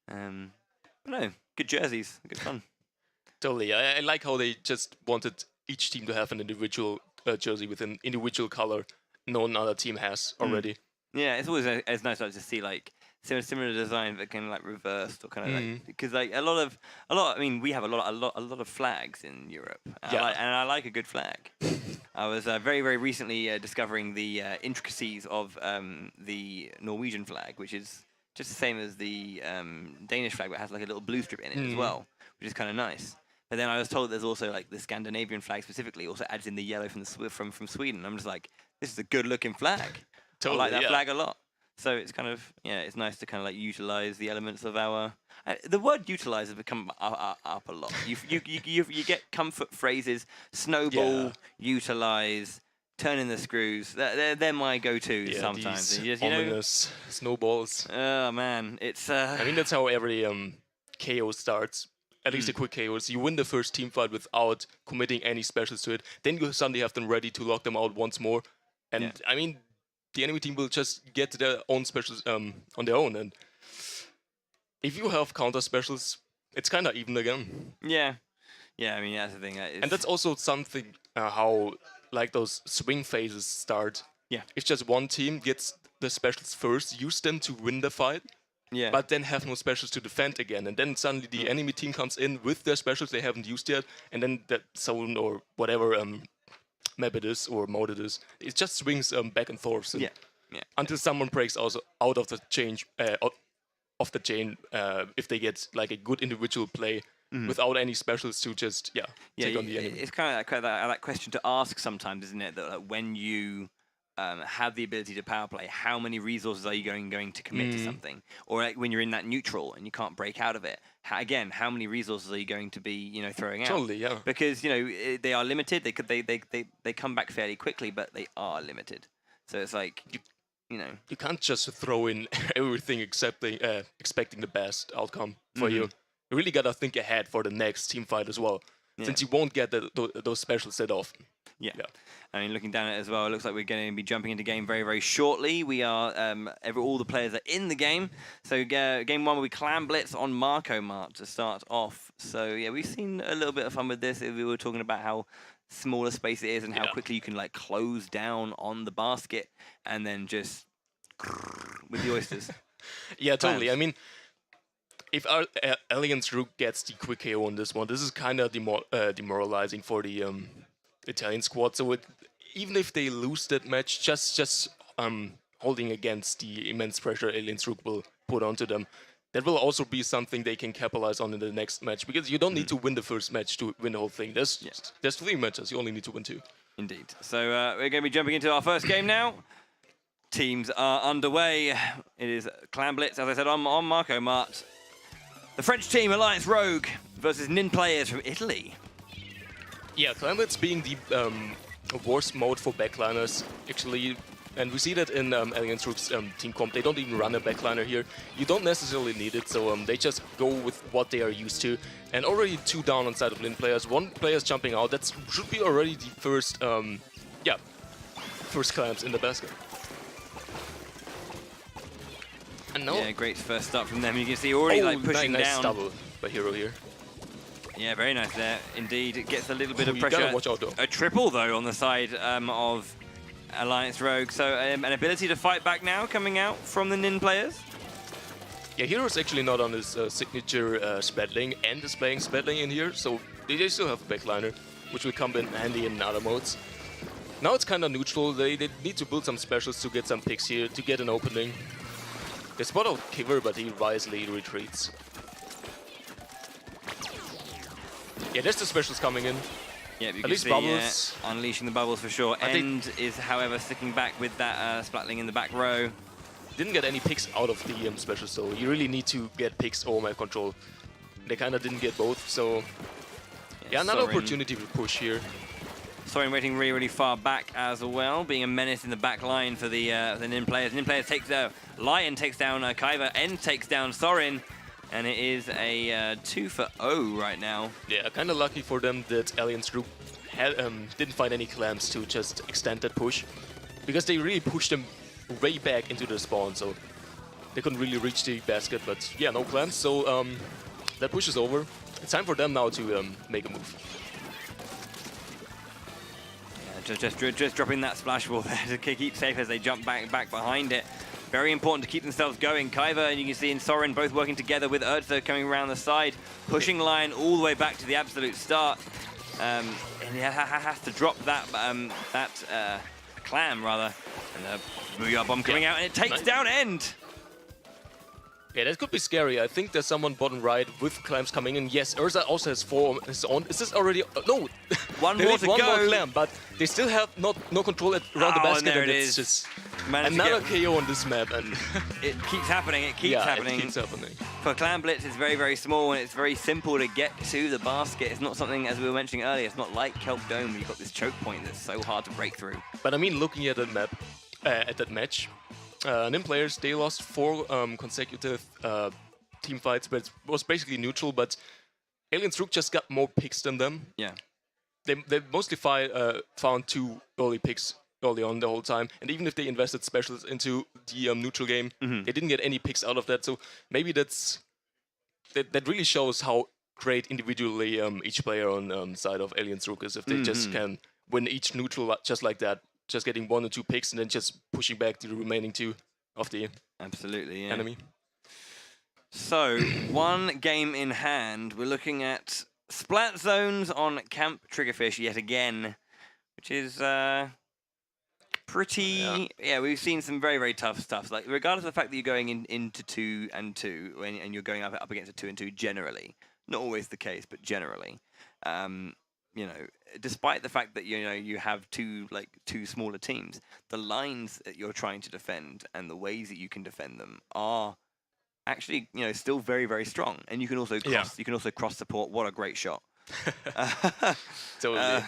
But no, good jerseys, good fun. Totally. I like how they just wanted each team to have an individual jersey with an individual color no other team has already. Yeah, it's always it's nice to see like similar design but kind of like reversed or kind of like, because like a lot. I mean, we have a lot of flags in Europe. And I like a good flag. I was very, very recently discovering the intricacies of the Norwegian flag, which is just the same as the Danish flag, but has like a little blue strip in it as well, which is kind of nice. But then I was told there's also like the Scandinavian flag specifically also adds in the yellow from Sweden. I'm just like, this is a good looking flag. Totally, I like that flag a lot. So it's kind of, it's nice to kind of like utilize the elements of our. The word utilize has become up a lot. You get comfort phrases, snowball, utilize, turn in the screws. They're my go-tos sometimes. These ominous snowballs. Oh man, it's. I mean, that's how every KO starts. At least the quick KOs. You win the first team fight without committing any specials to it. Then you suddenly have them ready to lock them out once more. And I mean, the enemy team will just get their own specials on their own. And if you have counter specials, it's kind of even again. Yeah. Yeah, I mean, that's the thing. And that's also something how like those swing phases start. Yeah. If just one team gets the specials first, use them to win the fight. Yeah. But then have no specials to defend again. And then suddenly the enemy team comes in with their specials they haven't used yet. And then that zone or whatever map it is or mode it is, it just swings back and forth. And until someone breaks also out of the chain, if they get like a good individual play without any specials to just take on the enemy. It's kind of that question to ask sometimes, isn't it? That like, when you have the ability to power play, how many resources are you going to commit to something? Or like when you're in that neutral and you can't break out of it, how many resources are you going to be throwing out? Totally, yeah. Because they are limited. They come back fairly quickly, but they are limited. So it's like You can't just throw in everything expecting the best outcome for you. You really gotta think ahead for the next team fight as well, since you won't get those specials that often. Yeah. I mean, looking down at it as well, it looks like we're going to be jumping into game very, very shortly. We are, all the players are in the game. So game one will be Clan Blitz on Marco Mart to start off. So yeah, we've seen a little bit of fun with this. We were talking about how small a space it is and how quickly you can like close down on the basket and then just with the oysters. Yeah, totally. I mean, if our Alliance Rook gets the quick KO on this one, this is kind of demoralizing for the Italian squad. So even if they lose that match, just holding against the immense pressure Alliance Rook will put onto them, that will also be something they can capitalize on in the next match, because you don't need to win the first match to win the whole thing. There's 3 matches, you only need to win 2. Indeed. So we're going to be jumping into our first game now. Teams are underway. It is Clan Blitz, as I said, on Marco Mart. The French team, Alliance Rogue, versus Nin players from Italy. Yeah, Clan Blitz being the worst mode for backliners, actually. And we see that in Alliance Rook's team comp. They don't even run a backliner here. You don't necessarily need it, so they just go with what they are used to. And already 2 down on side of Nin players. 1 player is jumping out. That should be already the first, first clamps in the basket. And now, yeah, great first start from them. You can see already like pushing nice down. double by Hero here. Yeah, very nice there. Indeed, it gets a little bit of You pressure. gotta watch out though. A triple though on the side of Alliance Rogue. So an ability to fight back now coming out from the Nin players. Yeah, Hero's actually not on his signature Spatling and is playing Spatling in here, so they still have a backliner, which will come in handy in other modes. Now it's kind of neutral. They need to build some specials to get some picks here, to get an opening. They spot out Kiver, but he wisely retreats. Yeah, there's the specials coming in. Yeah, you At can least see, bubbles. unleashing the bubbles for sure. End is, however, sticking back with that Splatling in the back row. Didn't get any picks out of the specials, so you really need to get picks or map control. They kind of didn't get both, so yeah, another opportunity to push here. Sorin waiting really, really far back as well, being a menace in the back line for the Nin players. Nin players takes Lion takes down Kaiva, End takes down Sorin, and it is a 2 for 0 right now. Yeah, kind of lucky for them that Alliance Rook didn't find any clamps to just extend that push, because they really pushed them way back into the spawn, so they couldn't really reach the basket. But yeah, no clamps, so that push is over. It's time for them now to make a move. Just dropping that splash ball there to keep safe as they jump back behind it. Very important to keep themselves going. Kaiva and you can see in Sorin both working together with Urza coming around the side, pushing Lion all the way back to the absolute start. And he has to drop that clam rather. And the Booyah Bomb coming out and it takes down End. Yeah, that could be scary. I think there's someone bottom right with clamps coming in. Yes, Urza also has 4 on his own. Is this already... no! One more to go. One more clamp, but they still have no control around the basket. And there and it it's is. just Another KO on this map. And it keeps happening, it keeps happening. It keeps happening. For Clan Blitz, it's very, very small and it's very simple to get to the basket. It's not something, as we were mentioning earlier, it's not like Kelp Dome where you've got this choke point that's so hard to break through. But I mean, looking at that map, at that match, Nim players, they lost 4 consecutive team fights, but it was basically neutral, but Alliance Rook just got more picks than them. Yeah. They mostly found 2 early picks early on the whole time, and even if they invested specials into the neutral game, they didn't get any picks out of that, so maybe that really shows how great individually each player on side of Alliance Rook is, if they just can win each neutral just like that, just getting 1 or 2 picks and then just pushing back the remaining 2 of the enemy. So, 1 game in hand. We're looking at Splat Zones on Camp Triggerfish yet again, which is pretty... Yeah, we've seen some very, very tough stuff. Like, regardless of the fact that you're going into 2 and 2, and you're going up against a 2 and 2 generally, not always the case, but generally, you know, despite the fact that you have two smaller teams, the lines that you're trying to defend and the ways that you can defend them are actually, still very, very strong. And you can also cross support. What a great shot! Totally.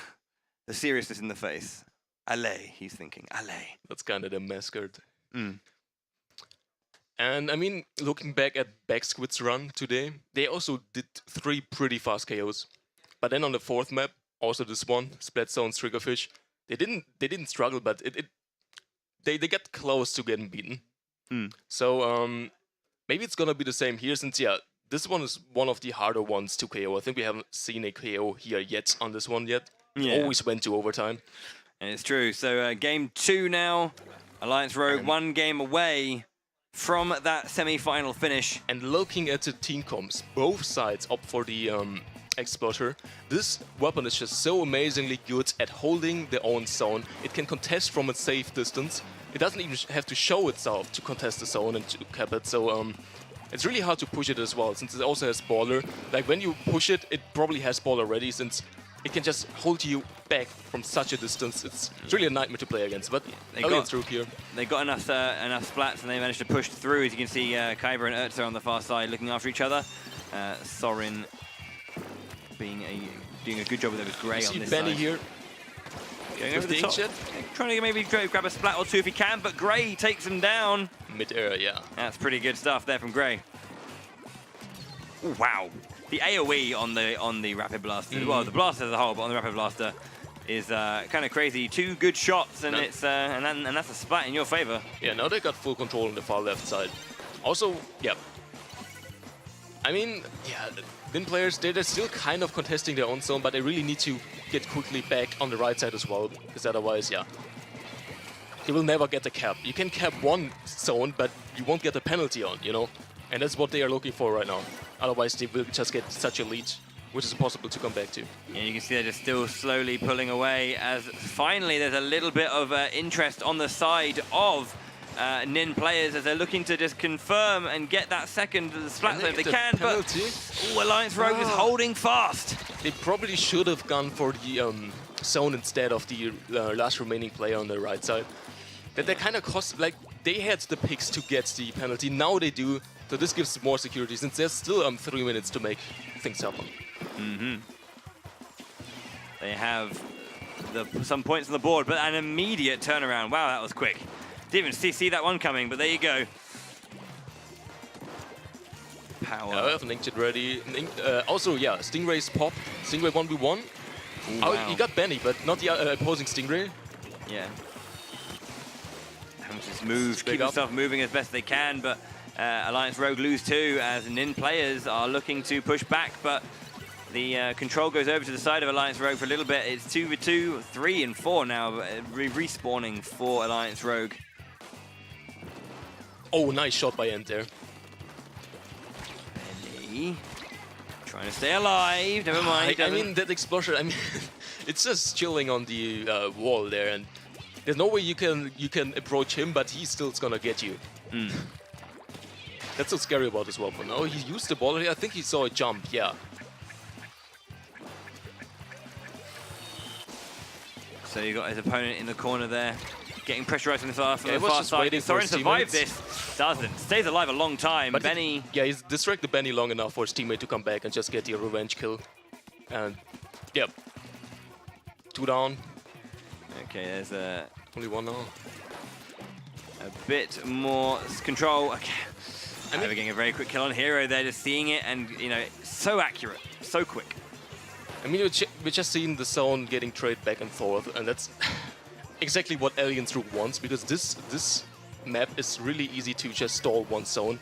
The seriousness in the face. Allez, he's thinking. Allez. That's kind of the mascot And I mean, looking back at Backsquid's run today, they also did 3 pretty fast KOs. But then on the 4th map, also this one, Splatzone's Triggerfish, they didn't struggle, but they got close to getting beaten. So maybe it's gonna be the same here, since this one is one of the harder ones to KO. I think we haven't seen a KO here yet on this one yet. Yeah. Always went to overtime. And it's true. So game 2 now. Alliance Rogue 1 game away from that semi-final finish. And looking at the team comps, both sides opt for the Exploiter. This weapon is just so amazingly good at holding their own zone. It can contest from a safe distance. It doesn't even have to show itself to contest the zone and to cap it. So it's really hard to push it as well, since it also has baller. Like when you push it, it probably has ball already, since it can just hold you back from such a distance. It's really a nightmare to play against, but they got through here. They got enough splats, and they managed to push through. As you can see, Kyber and Urza on the far side looking after each other. Sorin doing a good job with it with Gray on this Benny side. here. Going over the top. Trying to maybe grab a splat or two if he can, but Gray takes him down. Mid-air, yeah. That's pretty good stuff there from Gray. Ooh, wow. The AoE on the Rapid Blaster, well, the blaster as a whole, but on the Rapid Blaster is kind of crazy. 2 good shots, and it's and that's a splat in your favor. Yeah, now they got full control on the far left side. Also, yeah. I mean, yeah, Vin players, they're still kind of contesting their own zone, but they really need to get quickly back on the right side as well, because otherwise, yeah, they will never get the cap. You can cap one zone, but you won't get a penalty on, you know? And that's what they are looking for right now. Otherwise, they will just get such a lead, which is impossible to come back to. Yeah, you can see they're just still slowly pulling away, as finally there's a little bit of interest on the side of Nin players, as they're looking to just confirm and get that second splat if they can, penalty. but Alliance Rogue is holding fast. They probably should have gone for the zone instead of the last remaining player on the right side. That kind of cost, like, they had the picks to get the penalty, now they do, so this gives more security, since there's still 3 minutes to make things happen. They have some points on the board, but an immediate turnaround. Wow, that was quick. Didn't even see that one coming, but there you go. Power. I have an Inkjet ready. Also, yeah, Stingray's pop. Stingray 1v1. Wow. He got Benny, but not the opposing Stingray. Yeah. And just move, keep himself moving as best they can, but Alliance Rogue lose too, as Nin players are looking to push back, but the control goes over to the side of Alliance Rogue for a little bit. It's 2v2, 3 and 4 now, respawning for Alliance Rogue. Oh, nice shot by End there. Benny trying to stay alive. Never mind. I mean, that explosion, I mean, it's just chilling on the wall there, and there's no way you can approach him, but he's still gonna get you. That's so scary about this weapon. Oh, he used the ball. I think he saw a jump, yeah. So you got his opponent in the corner there, getting pressurized from the far just side. waiting for Sorin his survived teammates. this. Doesn't. Stays alive a long time. But Benny. he's distracted Benny long enough for his teammate to come back and just get the revenge kill. And, yep. 2 down. Okay, there's Only 1 now. a bit more control. Okay. I mean, we're getting a very quick kill on Hero there, just seeing it, and, you know, so accurate, so quick. I mean, we're just seeing the zone getting traded back and forth, and that's exactly what Alliance Rogue wants, because this map is really easy to just stall one zone,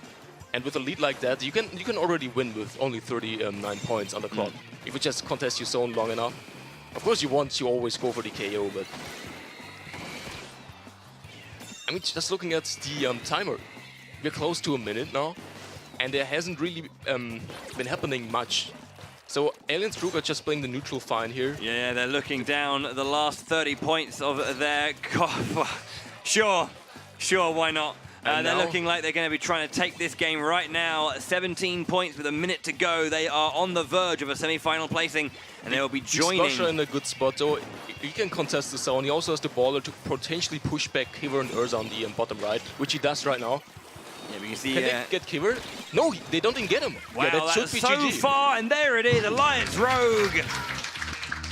and with a lead like that, you can already win with only 39 points on the clock if you just contest your zone long enough. Of course, you always go for the KO, but I mean, just looking at the timer, we're close to a minute now, and there hasn't really been happening much. So Alliance Rogue are just playing the neutral fine here. Yeah, they're looking down the last 30 points of their... Sure, why not? They're looking like they're going to be trying to take this game right now. 17 points with a minute to go. They are on the verge of a semi-final placing, and they will be joining... He's in a good spot, though. He can contest the zone. He also has the baller to potentially push back Kiver and Urza on the bottom right, which he does right now. Yeah, we can see... Can they get Kiver? No, they don't even get him. Wow, yeah, that should be so GG. far, and there it is, Alliance Rogue,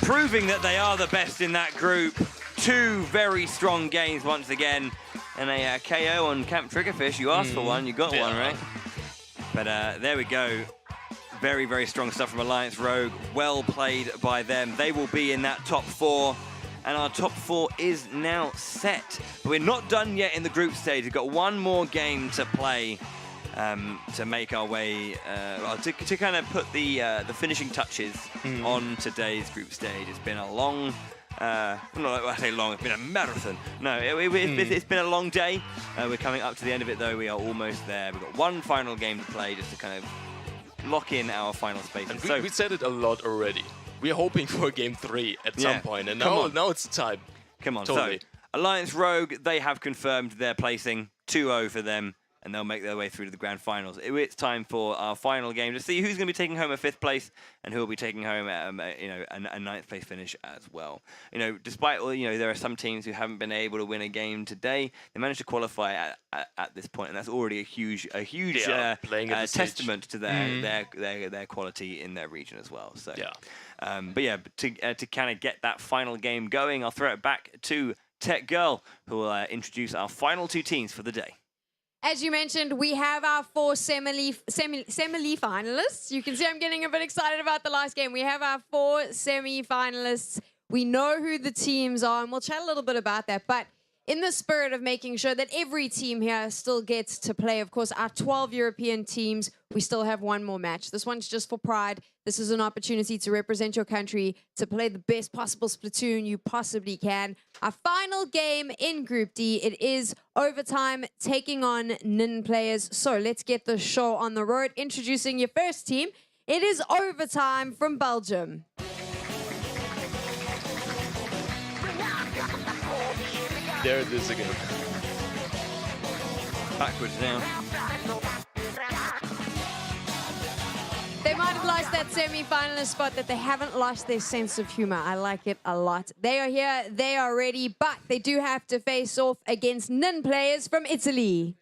proving that they are the best in that group. 2 very strong games once again. and a KO on Camp Triggerfish. You asked for one, you got one, right? But there we go. Very, very strong stuff from Alliance Rogue. Well played by them. They will be in that top 4. And our top 4 is now set. But we're not done yet in the group stage. We've got one more game to play to make our way, to kind of put the finishing touches on today's group stage. It's been a long, I say long, it's been a marathon. No, it's been a long day. We're coming up to the end of it though. We are almost there. We've got one final game to play just to kind of lock in our final spaces. And we said it a lot already. We're hoping for game 3 at some point, and now it's time. Come on, totally. So Alliance Rogue, they have confirmed their placing, 2-0 for them, and they'll make their way through to the grand finals. It's time for our final game to see who's going to be taking home a 5th place and who will be taking home a 9th place finish as well. Despite all, there are some teams who haven't been able to win a game today. They managed to qualify at this point, and that's already a huge testament to their quality in their region as well. So to kind of get that final game going, I'll throw it back to Tech Girl, who will introduce our final 2 teams for the day. As you mentioned, we have our 4 semi-finalists. You can see I'm getting a bit excited about the last game. We have our 4 semi-finalists. We know who the teams are, and we'll chat a little bit about that. But in the spirit of making sure that every team here still gets to play, of course, our 12 European teams, we still have one more match. This one's just for pride. This is an opportunity to represent your country, to play the best possible Splatoon you possibly can. Our final game in Group D, it is overtime, taking on NIN players. So let's get the show on the road. Introducing your first team, it is overtime from Belgium. There it is again. Backwards now. They might have lost that semi-finalist spot, that they haven't lost their sense of humor. I like it a lot. They are here, they are ready, but they do have to face off against NIN players from Italy.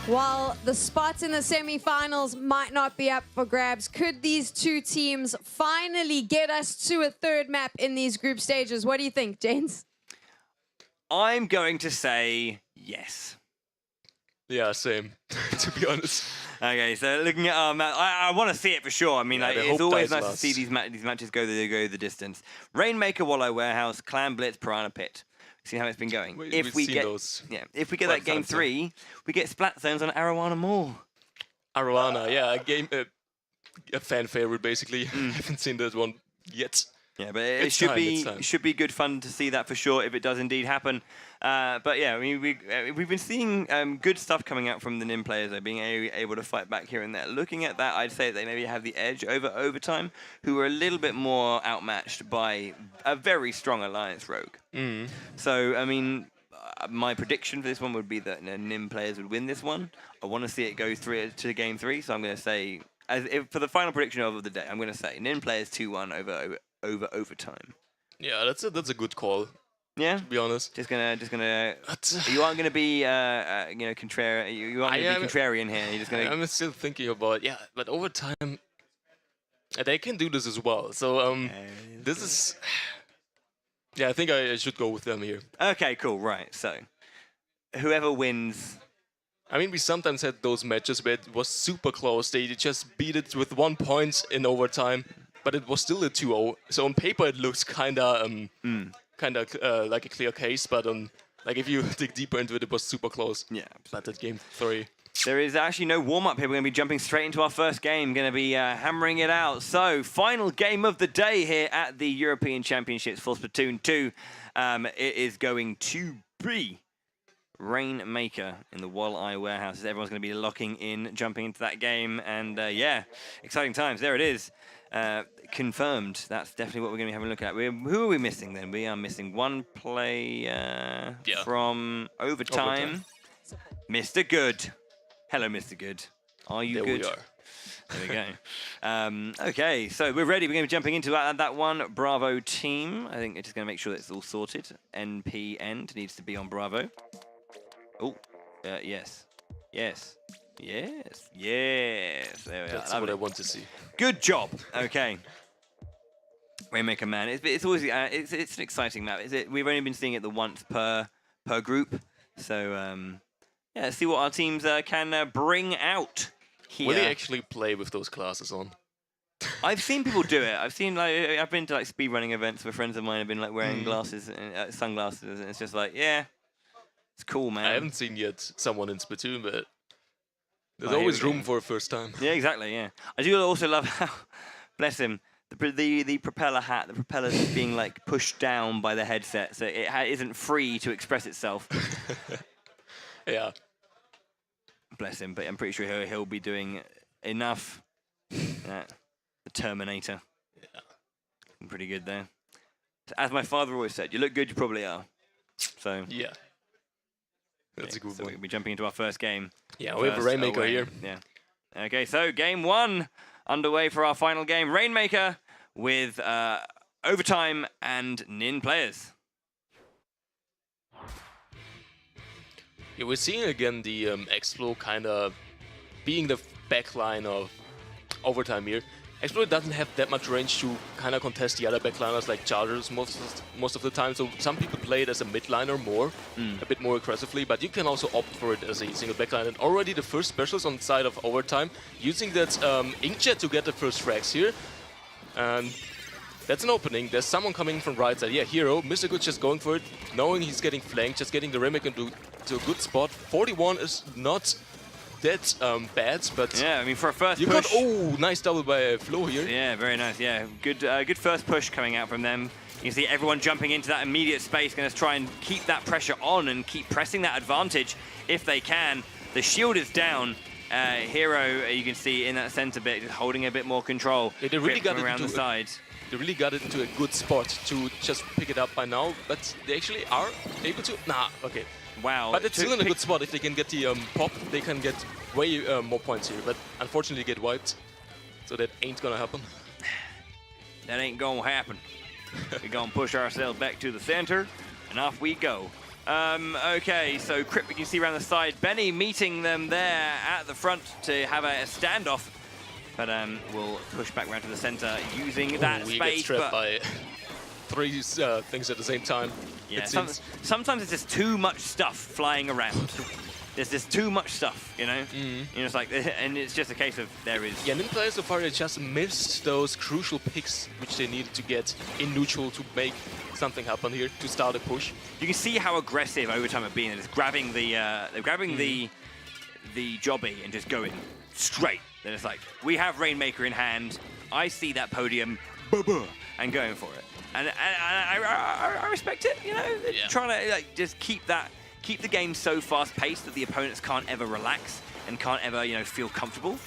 While the spots in the semi-finals might not be up for grabs, could these 2 teams finally get us to a 3rd map in these group stages? What do you think, James? I'm going to say yes. Yeah, same, to be honest. Okay, so looking at our map, I want to see it for sure. I mean, it's always nice to see these matches go the distance. Rainmaker, Wallow Warehouse, Clan Blitz, Piranha Pit. See how it's been going. If we get that game 3, we get Splat Zones on Arowana Mall. Arowana, yeah, a fan favorite basically. I haven't seen that one yet. Yeah, but it should be good fun to see that for sure if it does indeed happen. But yeah, I mean, we've been seeing good stuff coming out from the NIN players, though, being able to fight back here and there. Looking at that, I'd say they maybe have the edge over Overtime, who are a little bit more outmatched by a very strong Alliance Rogue. So, I mean, my prediction for this one would be that NIN players would win this one. I want to see it go to game 3, so I'm going to say, for the final prediction of the day, I'm going to say NIN players 2-1 over Overtime. Yeah, that's a good call. Yeah, to be honest. Just gonna. You aren't gonna be, contrarian. You aren't gonna be contrarian here. You're just gonna. I'm still thinking about but Overtime, they can do this as well. So this is. Yeah, I think I should go with them here. Okay, cool. Right. So, whoever wins. I mean, we sometimes had those matches where it was super close. They just beat it with 1 point in overtime. But it was still a 2-0. So on paper it looks kinda like a clear case, but like if you dig deeper into it, it was super close. Yeah, but at game 3. There is actually no warm-up here. We're going to be jumping straight into our first game. Going to be hammering it out. So, final game of the day here at the European Championships for Splatoon 2. It is going to be Rainmaker in the Wall-Eye Warehouse. Everyone's going to be locking in, jumping into that game. And yeah, exciting times. There it is. Confirmed. That's definitely what we're going to be having a look at. Who are we missing then? We are missing one player from Overtime. Mr. Good. Hello, Mr. Good. Are you good? We are. There we go. Okay, so we're ready. We're going to be jumping into that one Bravo team. I think it's just going to make sure that it's all sorted. NP End needs to be on Bravo. Oh, yes. Yes. Yes. Yes. There we That's are. what I Lovely. want to see. Good job. Okay. Rainmaker Man. It's always it's an exciting map. We've only been seeing it the once per group. So yeah, let's see what our teams can bring out here. Will he actually play with those classes on? I've seen people do it. I've been to like speedrunning events where friends of mine have been like wearing glasses, sunglasses, and it's just like, yeah, it's cool, man. I haven't seen yet someone in Splatoon, but there's Oh, always here we room go. for a first time. Yeah, exactly. Yeah, I do also love how, bless him, the propeller hat, the propeller is being like pushed down by the headset, so it isn't free to express itself. Yeah. Bless him, but I'm pretty sure he'll be doing enough. The Terminator. Yeah. Pretty good there. As my father always said, you look good, you probably are. So Yeah. That's a good so one. we'll be jumping into our first game. Yeah, we have a First Rainmaker away. here. Yeah. Okay, so game 1 underway for our final game. Rainmaker with overtime and Nin players. Yeah, we're seeing again the Explo kind of being the backline of overtime here. Explo doesn't have that much range to kind of contest the other backliners like Chargers most of the time, so some people play it as a midliner more, a bit more aggressively, but you can also opt for it as a single backline. And already the first specials on the side of overtime, using that inkjet to get the first frags here. And that's an opening. There's someone coming from right side. Yeah, Hero. Mr. Good just going for it, knowing he's getting flanked, just getting the Rainmaker into a good spot. 41 is not that bad, but Yeah, I mean, for a first you push. got, oh, nice double by Flo here. Yeah, very nice. Yeah, good first push coming out from them. You can see everyone jumping into that immediate space, going to try and keep that pressure on and keep pressing that advantage if they can. The shield is down. Hero, you can see in that center bit, just holding a bit more control. Yeah, they really Grip got from it around the into side. They really got it into a good spot to just pick it up by now, but they actually are able to. Nah, okay. Wow. But it's still in a good spot. If they can get the pop, they can get way more points here. But unfortunately, get wiped, so that ain't gonna happen. That ain't gonna happen. We're gonna push ourselves back to the center, and off we go. Okay, so Crip, you can see around the side. Benny meeting them there at the front to have a standoff. But we'll push back round to the center using that We space. get trapped But by 3 things at the same time. yeah, It seems. sometimes it's just too much stuff flying around. There's just too much stuff, you know? You know, it's like, and it's just a case of there is. Yeah, Nin players so far they just missed those crucial picks which they needed to get in neutral to make something happen here to start a push. You can see how aggressive overtime are being. They're just grabbing the jobby and just going straight. They're just like, we have Rainmaker in hand. I see that podium, and going for it. And I respect it. You know, they're trying to like just keep the game so fast-paced that the opponents can't ever relax and can't ever feel comfortable.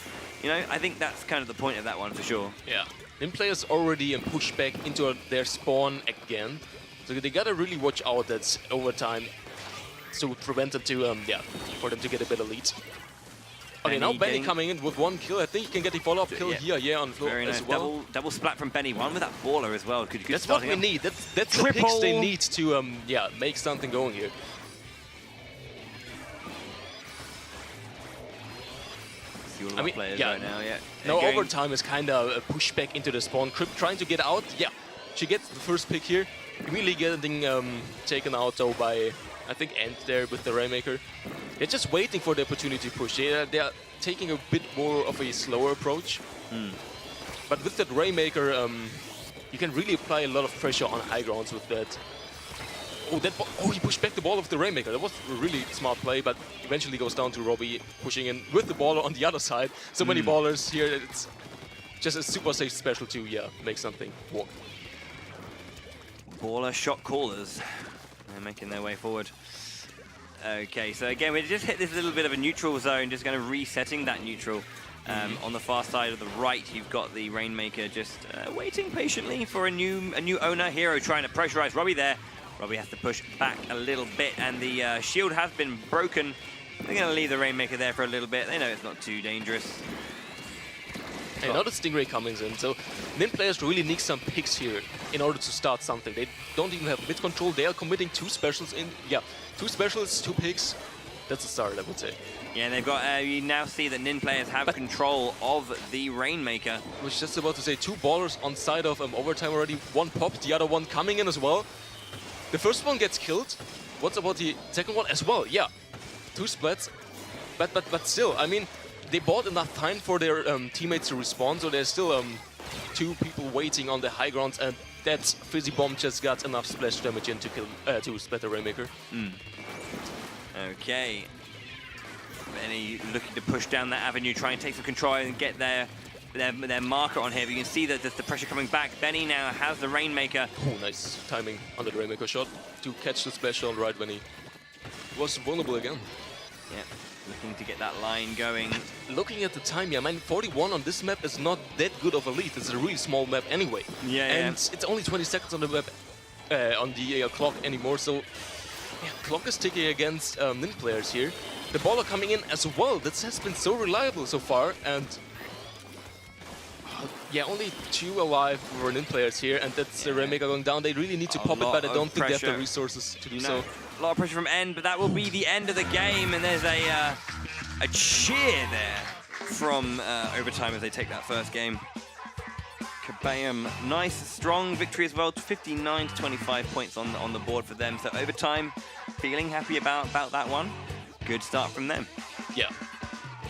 You know, I think that's kind of the point of that one for sure. Yeah. Nin players already push back into their spawn again. So they gotta really watch out that overtime to prevent them to, for them to get a better lead. Okay, now Benny coming in with 1 kill. I think he can get the follow-up kill here on Flo Very nice. as well. Double splat from Benny. One with that baller as well. Good That's what we starting up. need. That's the picks they need to, make something going here. See all of I our mean, players yeah. right now, yeah. Now They're going- overtime is kind of a push back into the spawn. Crypt trying to get out. Yeah, she gets the first pick here. Immediately getting taken out though by, I think, Ant there with the Rainmaker. They're just waiting for the opportunity to push. They are taking a bit more of a slower approach. But with that Rainmaker, you can really apply a lot of pressure on high grounds with that. Oh, he pushed back the ball of the Rainmaker. That was a really smart play, but eventually goes down to Robbie, pushing in with the baller on the other side. So many ballers here. It's just a super safe special to, make something work. Baller shot callers. They're making their way forward. Okay, so again, we just hit this little bit of a neutral zone, just kind of resetting that neutral. On the far side of the right, you've got the Rainmaker just waiting patiently for a new owner. Hero trying to pressurize Robbie there. Robbie has to push back a little bit, and the shield has been broken. They're going to leave the Rainmaker there for a little bit. They know it's not too dangerous. And now the Stingray comes in, so Nin players really need some picks here in order to start something. They don't even have mid control. They are committing 2 specials in. Yeah, 2 specials, 2 picks. That's a start, I would say. Yeah, they've got, you now see that Nin players have control of the Rainmaker. I was just about to say 2 ballers on side of overtime already. 1 popped, the other one coming in as well. The first one gets killed. What about the second one as well? Yeah, 2 splats. But still, I mean, they bought enough time for their teammates to respawn, so there's still 2 people waiting on the high ground, and that Fizzy Bomb just got enough splash damage in to kill to splat the Rainmaker. Okay. Benny looking to push down that avenue, try and take some control and get their marker on here. But you can see that there's the pressure coming back. Benny now has the Rainmaker. Oh, nice timing on the Rainmaker shot to catch the splash on right when he was vulnerable again. Yeah, looking to get that line going. Looking at the time, yeah, man, 41 on this map is not that good of a lead. It's a really small map anyway. Yeah, and it's only 20 seconds on the map, on the clock anymore. So, yeah, clock is ticking against Nin players here. The baller coming in as well. This has been so reliable so far, and yeah, only 2 alive for Nin players here, and that's the Rainmaker going down. They really need to pop it, but I don't think they have the resources to do so. A lot of pressure from End, but that will be the end of the game, and there's a cheer there from overtime as they take that first game. Kabam, nice, strong victory as well. 59 to 25 points on the board for them. So overtime, feeling happy about that one. Good start from them. Yeah.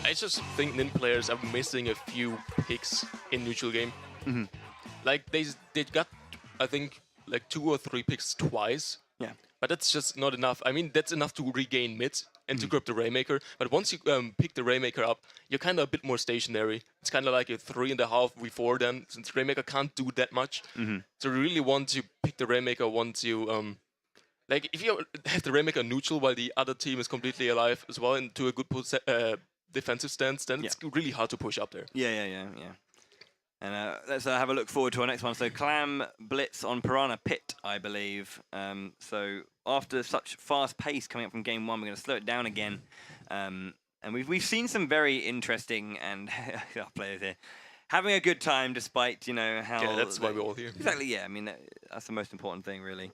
I just think Nin players are missing a few picks in neutral game. Like they got, I think, like 2 or 3 picks twice. Yeah. But that's just not enough. I mean, that's enough to regain mid and to grab the Rainmaker. But once you pick the Rainmaker up, you're kind of a bit more stationary. It's kind of like a 3.5 V4 then, since Rainmaker can't do that much. So you really want to pick the Rainmaker once you... like, if you have the Rainmaker neutral while the other team is completely alive as well into a good defensive stance, then it's really hard to push up there. Yeah. And let's have a look forward to our next one. So Clam Blitz on Piranha Pit, I believe. So after such fast pace coming up from game 1, we're going to slow it down again. And we've seen some very interesting and players here having a good time despite, you know, how... Yeah, that's why we're all here. Exactly, yeah. I mean, that's the most important thing, really.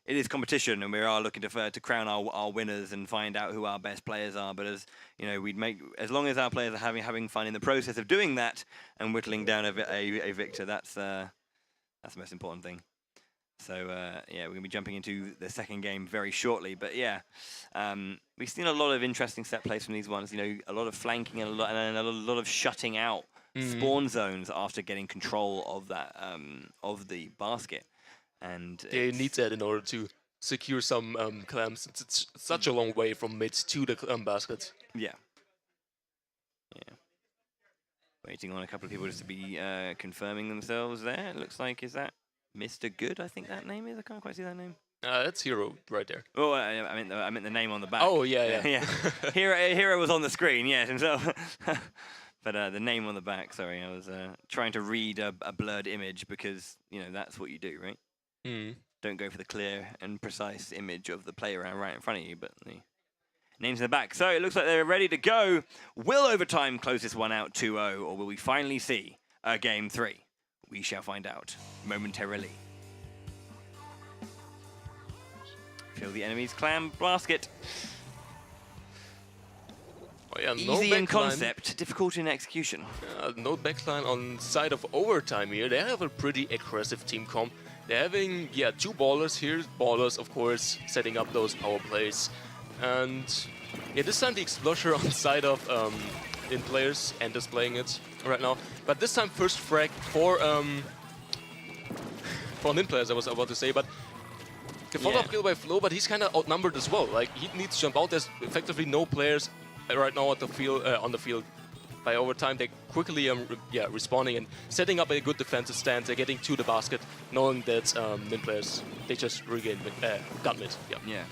It is competition, and we are looking to crown our winners and find out who our best players are. But as you know, as long as our players are having fun in the process of doing that and whittling down a victor, that's the most important thing. So yeah, we're gonna be jumping into the second game very shortly. But yeah, we've seen a lot of interesting set plays from these ones. You know, a lot of flanking and a lot of shutting out spawn zones after getting control of that of the basket. And they need that in order to secure some clams, since it's such a long way from mid to the basket. Yeah. Waiting on a couple of people just to be confirming themselves there. It looks like, is that Mr. Good, I think that name is? I can't quite see that name. That's Hero right there. Oh, I meant the name on the back. Oh, yeah. Hero was on the screen, yes, himself. But the name on the back, sorry, I was trying to read a blurred image because, you know, that's what you do, right? Don't go for the clear and precise image of the player right in front of you, but the name's in the back. So it looks like they're ready to go. Will overtime close this one out 2-0, or will we finally see a game 3? We shall find out momentarily. Kill the enemy's clam basket. Oh, yeah, Easy in concept, difficult in execution. No backline on side of overtime here. They have a pretty aggressive team comp. They're having, 2 ballers here. Ballers, of course, setting up those power plays. And yeah, this time the Explosion on side of Nin players and displaying it right now. But this time first frag for Nin players, I was about to say. But the follow-up kill by Flo, but he's kind of outnumbered as well. Like, he needs to jump out. There's effectively no players right now at the field, on the field. By overtime, they're quickly respawning and setting up a good defensive stance. They're getting to the basket, knowing that Nin players, they just got mid. Yeah.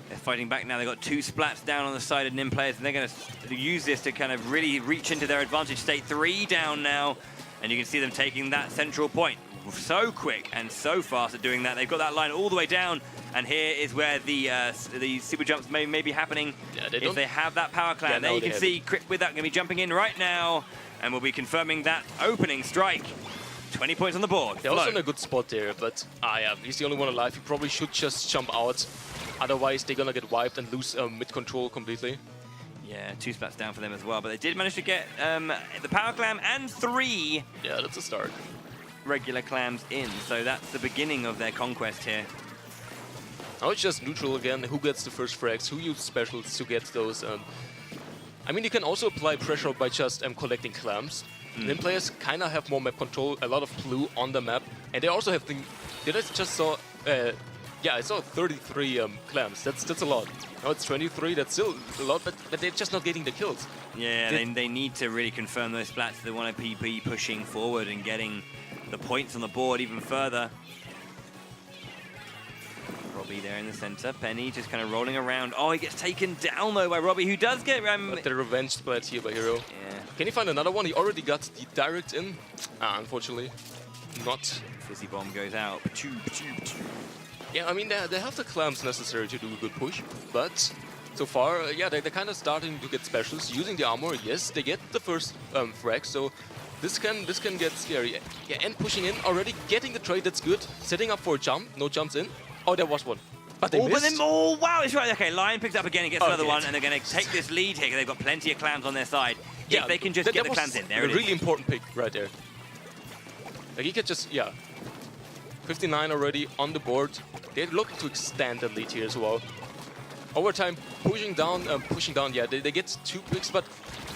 They're fighting back now. They've got 2 splats down on the side of Nin players, and they're going to use this to kind of really reach into their advantage state. 3 down now, and you can see them taking that central point. So quick and so fast at doing that. They've got that line all the way down, and here is where the super jumps may be happening if they have that power clan. Yeah, there you can see Crit with that going to be jumping in right now, and we'll be confirming that opening strike. 20 points on the board. They're also in a good spot there, but he's the only one alive. He probably should just jump out. Otherwise, they're gonna get wiped and lose mid control completely. Yeah, 2 splats down for them as well, but they did manage to get the power clam and 3 Yeah, that's a start. regular clams in, so that's the beginning of their conquest here. Now it's just neutral again. Who gets the first frags? Who uses specials to get those? I mean, you can also apply pressure by just collecting clams. Then players kind of have more map control, a lot of blue on the map, and they also have the. Did I just saw? Yeah, I saw 33 clams. That's a lot. Now it's 23. That's still a lot, but they're just not getting the kills. Yeah, they need to really confirm those splats. They want to be pushing forward and getting the points on the board even further. Robbie there in the center. Penny just kind of rolling around. Oh, he gets taken down though by Robbie, who does get But the revenge splat here by Hero. Yeah. Can he find another one? He already got the direct in. Unfortunately, not. Fizzy bomb goes out. Pachoo, pachoo, pachoo. Yeah, I mean, they have the clams necessary to do a good push, but so far, yeah, they're kind of starting to get specials using the armor. Yes, they get the first frag, so this can get scary. Yeah, and pushing in already, getting the trade. That's good. Setting up for a jump. No jumps in. Oh, there was one. But they missed. Oh, wow, it's right. Okay, Lion picks up again and gets another Okay. one, and they're going to take this lead here because they've got plenty of clams on their side. Yeah, If they can just get the clams in, there it a is. really important pick right there. Like, he could just, yeah. 59 already on the board. They're looking to extend the lead here as well. Overtime, pushing down, yeah, they get 2 picks, but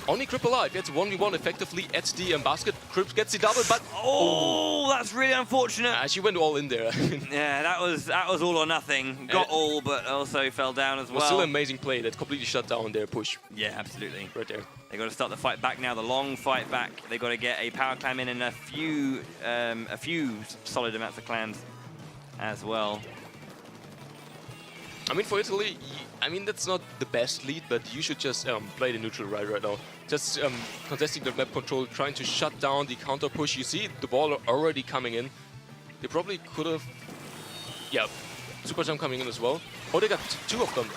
only Crip alive. Gets 1v1 effectively at the basket. Crip gets the double, but Oh, that's really unfortunate. she went all in there. Yeah, that was all or nothing. Got all, but also fell down as It was well. still an amazing play that completely shut down their push Yeah, absolutely. right there. They got to start the fight back now. The long fight back. They got to get a power clam in and a few solid amounts of clams as well. I mean, for Italy, I mean, that's not the best lead, but you should just play the neutral right now. Just contesting the map control, trying to shut down the counter push. You see the ball already coming in. They probably could have, yeah, super jump coming in as well. Oh, they got 2 of them.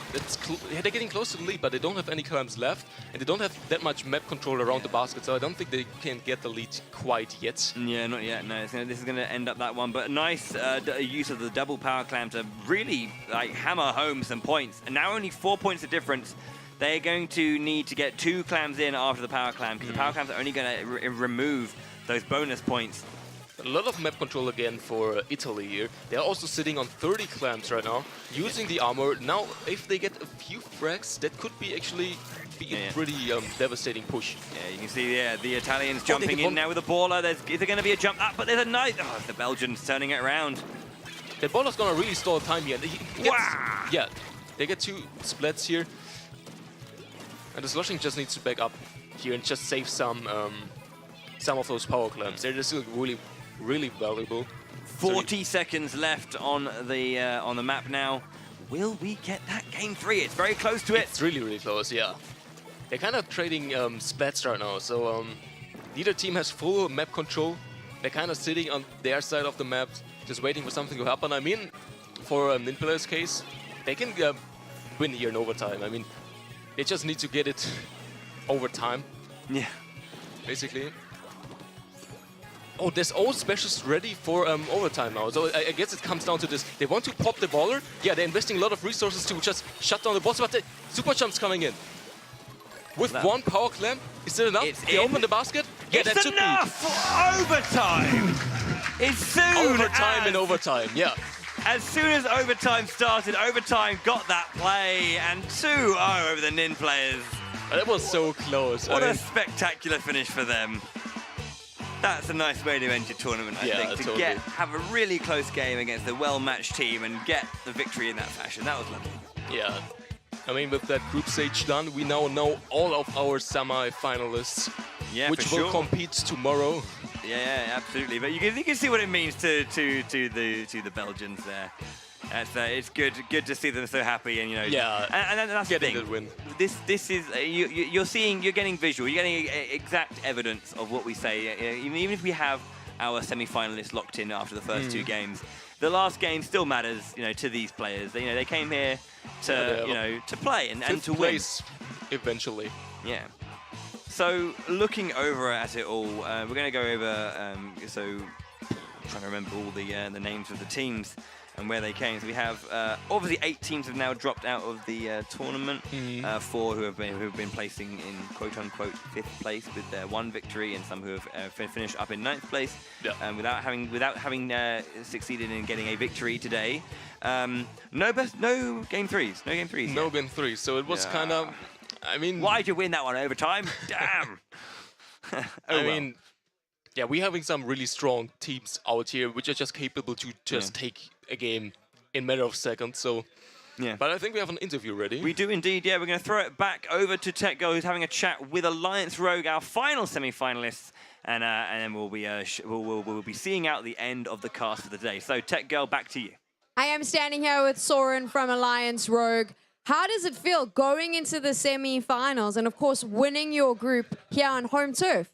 Yeah, they're getting close to the lead, but they don't have any clams left, and they don't have that much map control around the basket, so I don't think they can get the lead quite yet. Yeah, not yet. No, this is going to end up that one. But nice use of the double power clam to really hammer home some points. And now only 4 points of difference. They're going to need to get 2 clams in after the power clam, because the power clams are only going to remove those bonus points. A lot of map control again for Italy here. They're also sitting on 30 clams right now, using the armor. Now, if they get a few frags, that could be actually a pretty devastating push. Yeah, you can see the Italians jumping in now with a baller. Is there going to be a jump up? But there's a nice... Oh, the Belgians turning it around. That baller's gonna really stall time here. Wow! Yeah, they get 2 splats here. And the Sloshing just needs to back up here and just save some of those power clams. They're just still really valuable. 40 seconds left on the map now. Will we get that game 3? It's very close to it. It's really close, yeah. They're kind of trading splats right now, so neither team has full map control. They're kind of sitting on their side of the map, just waiting for something to happen. I mean, for Ninpillar's case, they can win here in overtime. I mean, they just need to get it overtime. Yeah. Basically. Oh, there's all specials ready for overtime now. So I guess it comes down to this. They want to pop the baller. Yeah, they're investing a lot of resources to just shut down the boss, but the super jump's coming in. With 1 power clam, is it enough? They open the basket? Yeah, It's that should enough for overtime! It's soon overtime and overtime, yeah. As soon as overtime started, overtime got that play, and 2-0 over the Nin players. That was so close. What a spectacular finish for them. That's a nice way to end your tournament, I think, to totally. have a really close game against a well-matched team and get the victory in that fashion. That was lovely. Yeah. I mean, with that group stage done, we now know all of our semi-finalists, which will compete tomorrow. Yeah, absolutely. But you can see what it means to the Belgians there. It's good to see them so happy, and and that's the thing. Win. This is you're getting visual, you're getting exact evidence of what we say. Even if we have our semi-finalists locked in after the first 2 games, the last game still matters, to these players. They came here to to play and to win. Place eventually. Yeah. So looking over at it all, we're going to go over trying to remember all the names of the teams and where they came. So we have obviously 8 teams have now dropped out of the tournament. 4 who have been placing in quote unquote 5th place with their 1 victory, and some who have finished up in 9th place without having succeeded in getting a victory today. No game threes. No game 3. So it was kind of. I mean, why'd you win that one overtime? Damn. I mean, yeah, we're having some really strong teams out here, which are just capable to just take a game in a matter of seconds. So, but I think we have an interview ready. We do indeed. Yeah, we're going to throw it back over to Tech Girl, who's having a chat with Alliance Rogue, our final semi-finalists, and then we'll be seeing out the end of the cast for the day. So, Tech Girl, back to you. I am standing here with Soren from Alliance Rogue. How does it feel going into the semi-finals and, of course, winning your group here on home turf?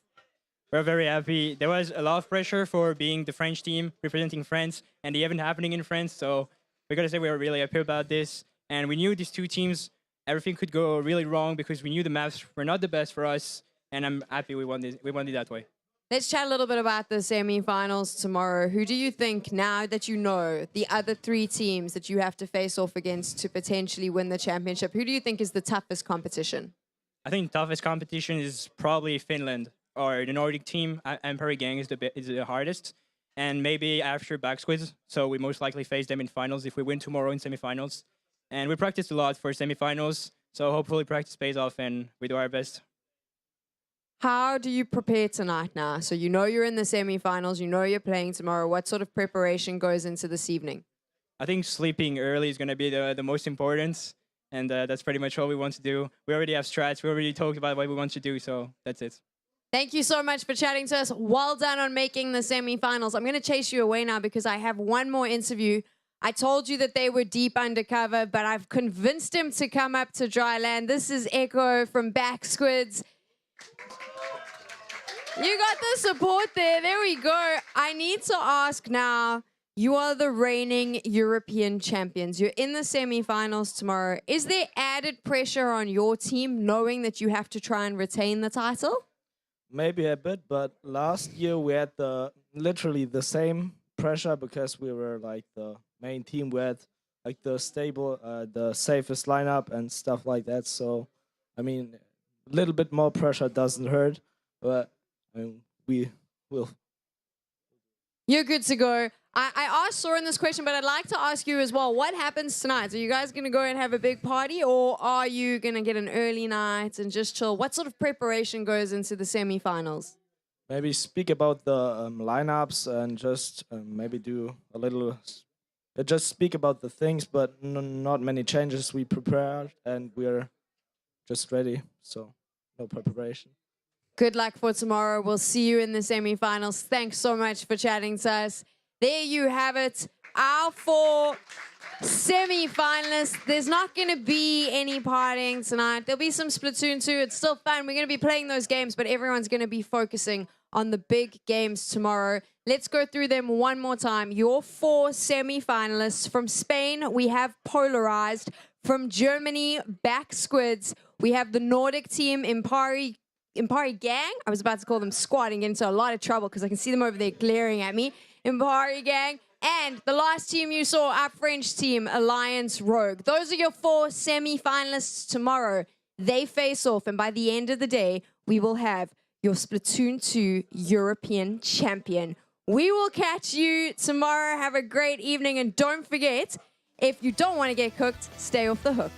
We're very happy. There was a lot of pressure for being the French team representing France and the event happening in France. So we got to say we were really happy about this. And we knew these 2 teams, everything could go really wrong because we knew the maps were not the best for us. And I'm happy we won it that way. Let's chat a little bit about the semi-finals tomorrow. Who do you think, now that you know the other 3 teams that you have to face off against to potentially win the championship, who do you think is the toughest competition? I think the toughest competition is probably Finland or the Nordic team. Empire Gang is the hardest. And maybe after Backsquids. So we most likely face them in finals if we win tomorrow in semi-finals. And we practiced a lot for semi-finals. So hopefully practice pays off and we do our best. How do you prepare tonight now? So you know you're in the semi-finals, you know you're playing tomorrow. What sort of preparation goes into this evening? I think sleeping early is going to be the most important. And that's pretty much all we want to do. We already have strats. We already talked about what we want to do. So that's it. Thank you so much for chatting to us. Well done on making the semi-finals. I'm going to chase you away now because I have one more interview. I told you that they were deep undercover, but I've convinced him to come up to dry land. This is Echo from Backsquids. You got the support there. There we go. I need to ask now, you are the reigning European champions. You're in the semi-finals tomorrow. Is there added pressure on your team knowing that you have to try and retain the title? Maybe a bit, but last year we had literally the same pressure because we were like the main team. We had like the stable, the safest lineup and stuff like that. So, I mean, a little bit more pressure doesn't hurt, but we will. You're good to go. I asked Soren this question, but I'd like to ask you as well. What happens tonight? Are you guys going to go and have a big party, or are you going to get an early night and just chill? What sort of preparation goes into the semi-finals? Maybe speak about the lineups and just maybe do a little. Just speak about the things, but not many changes. We prepared and we're just ready. So no preparation. Good luck for tomorrow. We'll see you in the semi-finals. Thanks so much for chatting to us. There you have it. Our 4 semi-finalists. There's not going to be any partying tonight. There'll be some Splatoon 2. It's still fun. We're going to be playing those games, but everyone's going to be focusing on the big games tomorrow. Let's go through them one more time. Your 4 semi-finalists. From Spain, we have Polarized. From Germany, Backsquids. We have the Nordic team, Empire Gang. I was about to call them squad and get into a lot of trouble because I can see them over there glaring at me. Empire Gang. And the last team you saw, our French team, Alliance Rogue. Those are your 4 semi-finalists tomorrow. They face off, and by the end of the day, we will have your Splatoon 2 European champion. We will catch you tomorrow. Have a great evening, and don't forget, if you don't want to get cooked, stay off the hook.